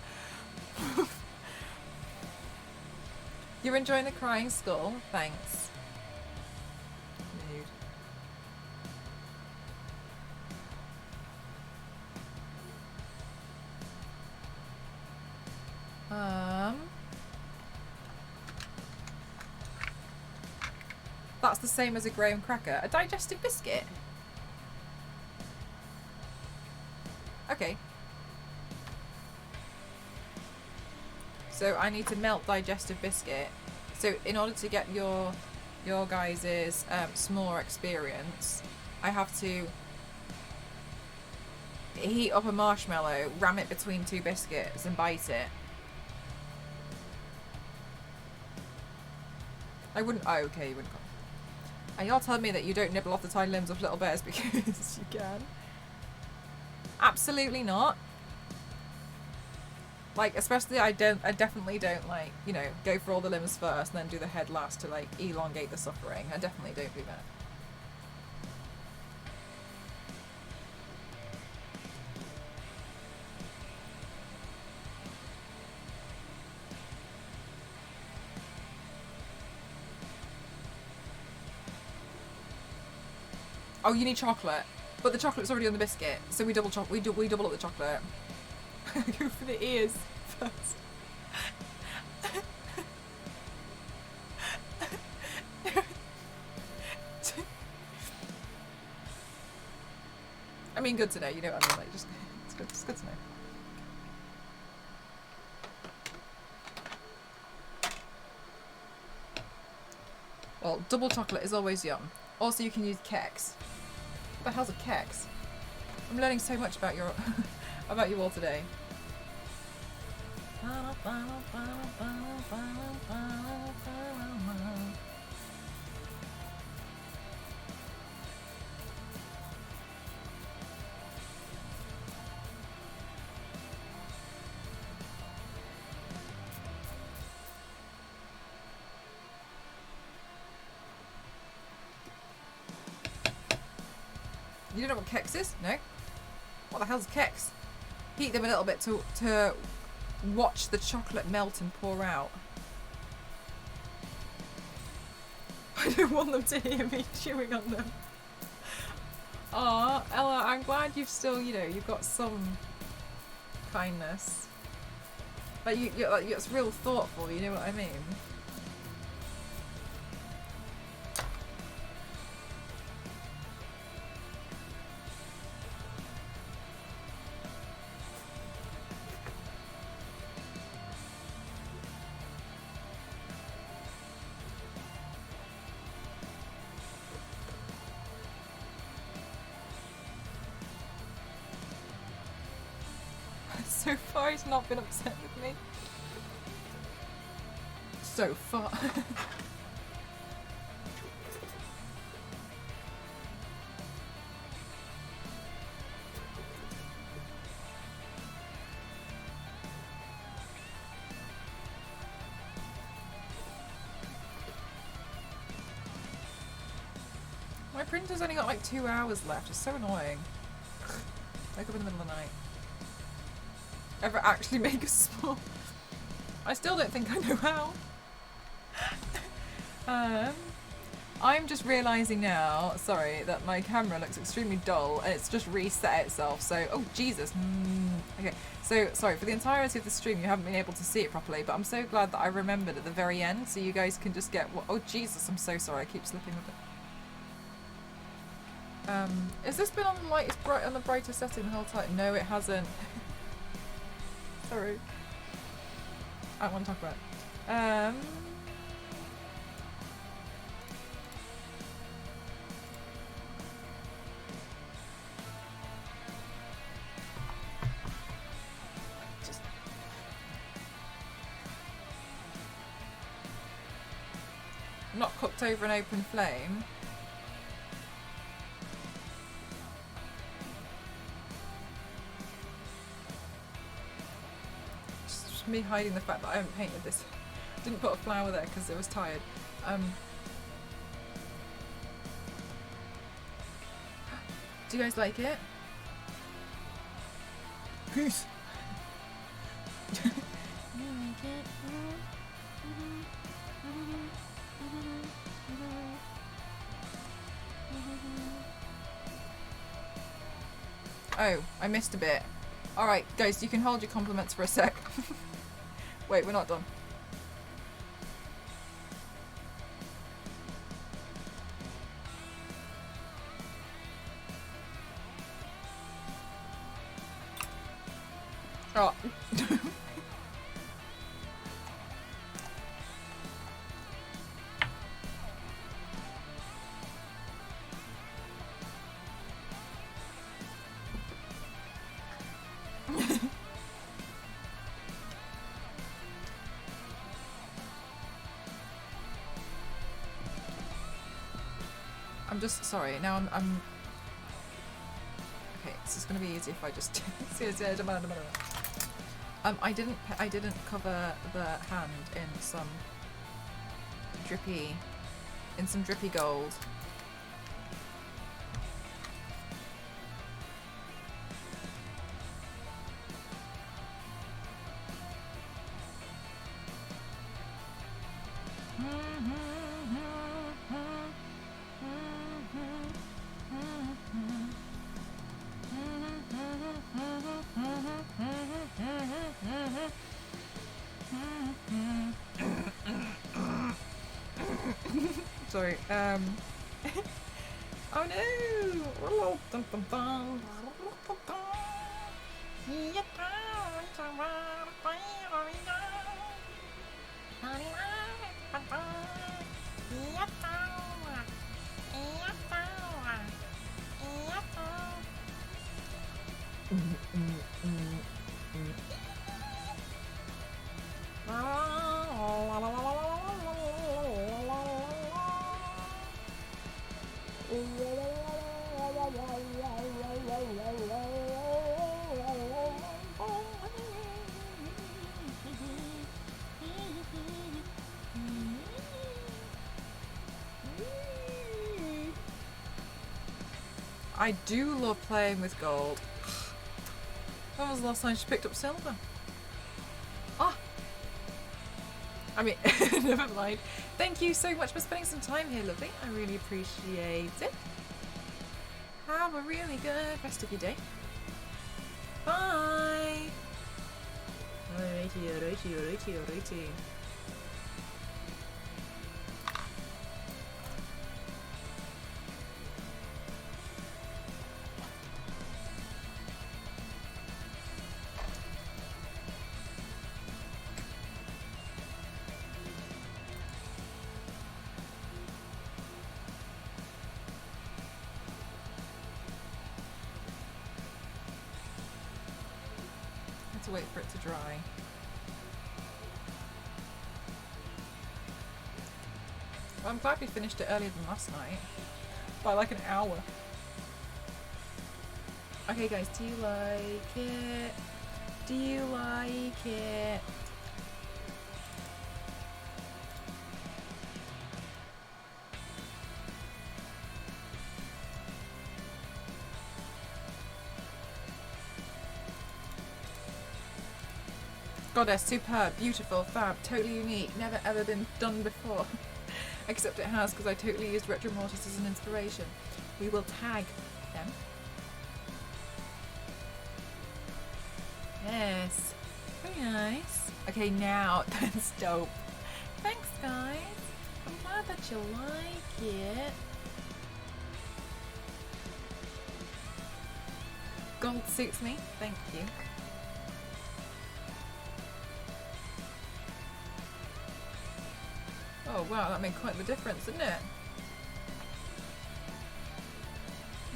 You're enjoying the crying skull? Thanks. Mood. That's the same as a graham cracker. A digestive biscuit? Okay. So I need to melt digestive biscuit. So in order to get your guys' s'more experience, I have to heat up a marshmallow, ram it between two biscuits and bite it. I wouldn't. Oh, okay, you wouldn't. And you're telling me that you don't nibble off the tiny limbs of little bears because you can? Absolutely not. Like, especially I definitely don't, like, you know, go for all the limbs first and then do the head last to, like, elongate the suffering. I definitely don't do that. Oh, you need chocolate, but the chocolate's already on the biscuit, so we double up the chocolate. Go for the ears first. I mean, good to know. You know what I mean? Like, just it's good to know. Well, double chocolate is always yum. Also, you can use Kex. What the hell's a Kex? I'm learning so much about your about you all today. You don't know what Kex is? No? What the hell's Kex? Heat them a little bit to watch the chocolate melt and pour out. I don't want them to hear me chewing on them. Aw, Ella, I'm glad you've still, you know, you've got some kindness. Like, it's real thoughtful, you know what I mean? So far, he's not been upset with me. So far. My printer's only got like 2 hours left. It's so annoying. Wake up in the middle of the night. Ever actually make a small? I still don't think I know how. I'm just realising now, sorry, that my camera looks extremely dull and it's just reset itself. So, oh Jesus. Okay, so sorry, for the entirety of the stream you haven't been able to see it properly, but I'm so glad that I remembered at the very end so you guys can just get what. Oh Jesus, I'm so sorry, I keep slipping with it. Has this been on the lightest bright on the brightest setting the whole time? No, it hasn't. Sorry. I don't want to talk about it. Just not cooked over an open flame. Me hiding the fact that I haven't painted this. Didn't put a flower there because I was tired. Do you guys like it? Peace. Oh, I missed a bit. Alright, guys, you can hold your compliments for a sec. Wait, we're not done. Oh. I'm just sorry. Now I'm. Okay, this is gonna be easy if I just. I didn't cover the hand in some drippy gold. Sorry, oh no! Dun, dun, dun. I do love playing with gold. When was the last time she picked up silver? Ah! I mean, never mind. Thank you so much for spending some time here, lovely. I really appreciate it. Have a really good rest of your day. Bye! Alrighty. have to wait for it to dry. Well, I'm glad we finished it earlier than last night. By like an hour. Okay guys, do you like it? Do you like it? Goddess, superb, beautiful, fab, totally unique, never ever been done before. Except it has, because I totally used Retro Mortis as an inspiration. We will tag them. Yes. Very nice. Okay, now that's dope. Thanks, guys. I'm glad that you like it. Gold suits me. Thank you. Oh wow, that made quite the difference, didn't it?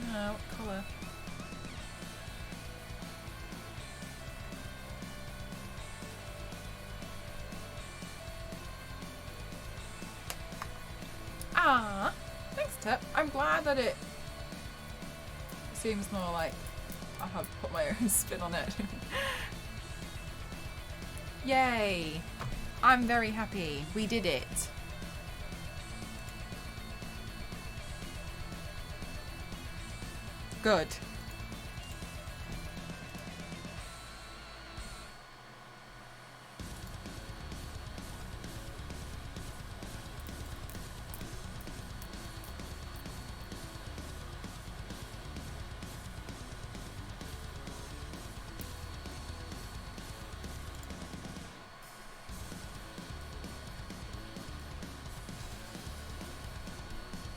No, what colour? Ah, thanks Tip. I'm glad that it seems more like I have put my own spin on it. Yay! I'm very happy. We did it. Good.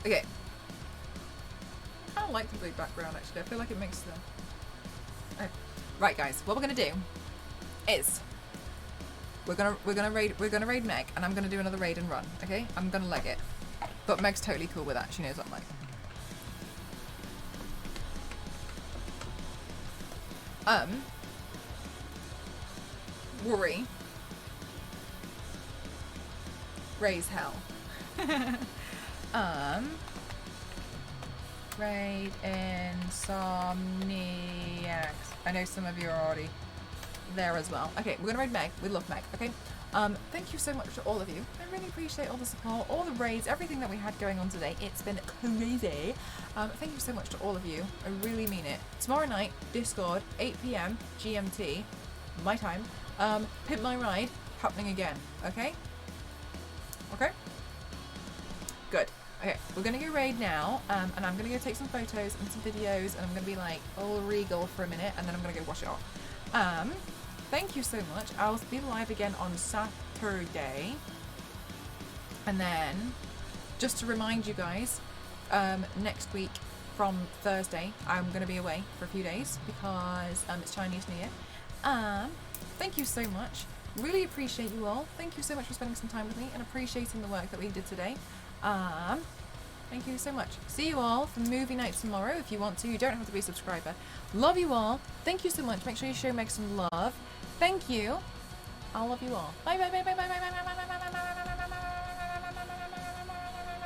Okay. I don't like the blue background actually. I feel like it makes the... Oh. Right guys, what we're gonna do is we're gonna raid Meg, and I'm gonna do another raid and run, okay? I'm gonna leg it. But Meg's totally cool with that, she knows what I'm like. Worry. Raise hell. Raid Insomniacs. I know some of you are already there as well. Okay, we're gonna raid Meg. We love Meg, okay? Thank you so much to all of you. I really appreciate all the support, all the raids, everything that we had going on today. It's been crazy. Thank you so much to all of you. I really mean it. Tomorrow night, Discord, 8 PM GMT, my time. Pimp My Ride, happening again, okay? Okay? Good. Okay, we're gonna go raid now, and I'm gonna go take some photos and some videos, and I'm gonna be like all regal for a minute, and then I'm gonna go wash it off. Thank you so much. I'll be live again on Saturday, and then just to remind you guys, next week from Thursday, I'm gonna be away for a few days because it's Chinese New Year. Thank you so much. Really appreciate you all. Thank you so much for spending some time with me and appreciating the work that we did today. Thank you so much. See you all for movie night tomorrow if you want to. You don't have to be a subscriber. Love you all. Thank you so much. Make sure you show Meg some love. Thank you. I love you all. Bye bye bye bye bye bye bye bye bye bye bye bye bye.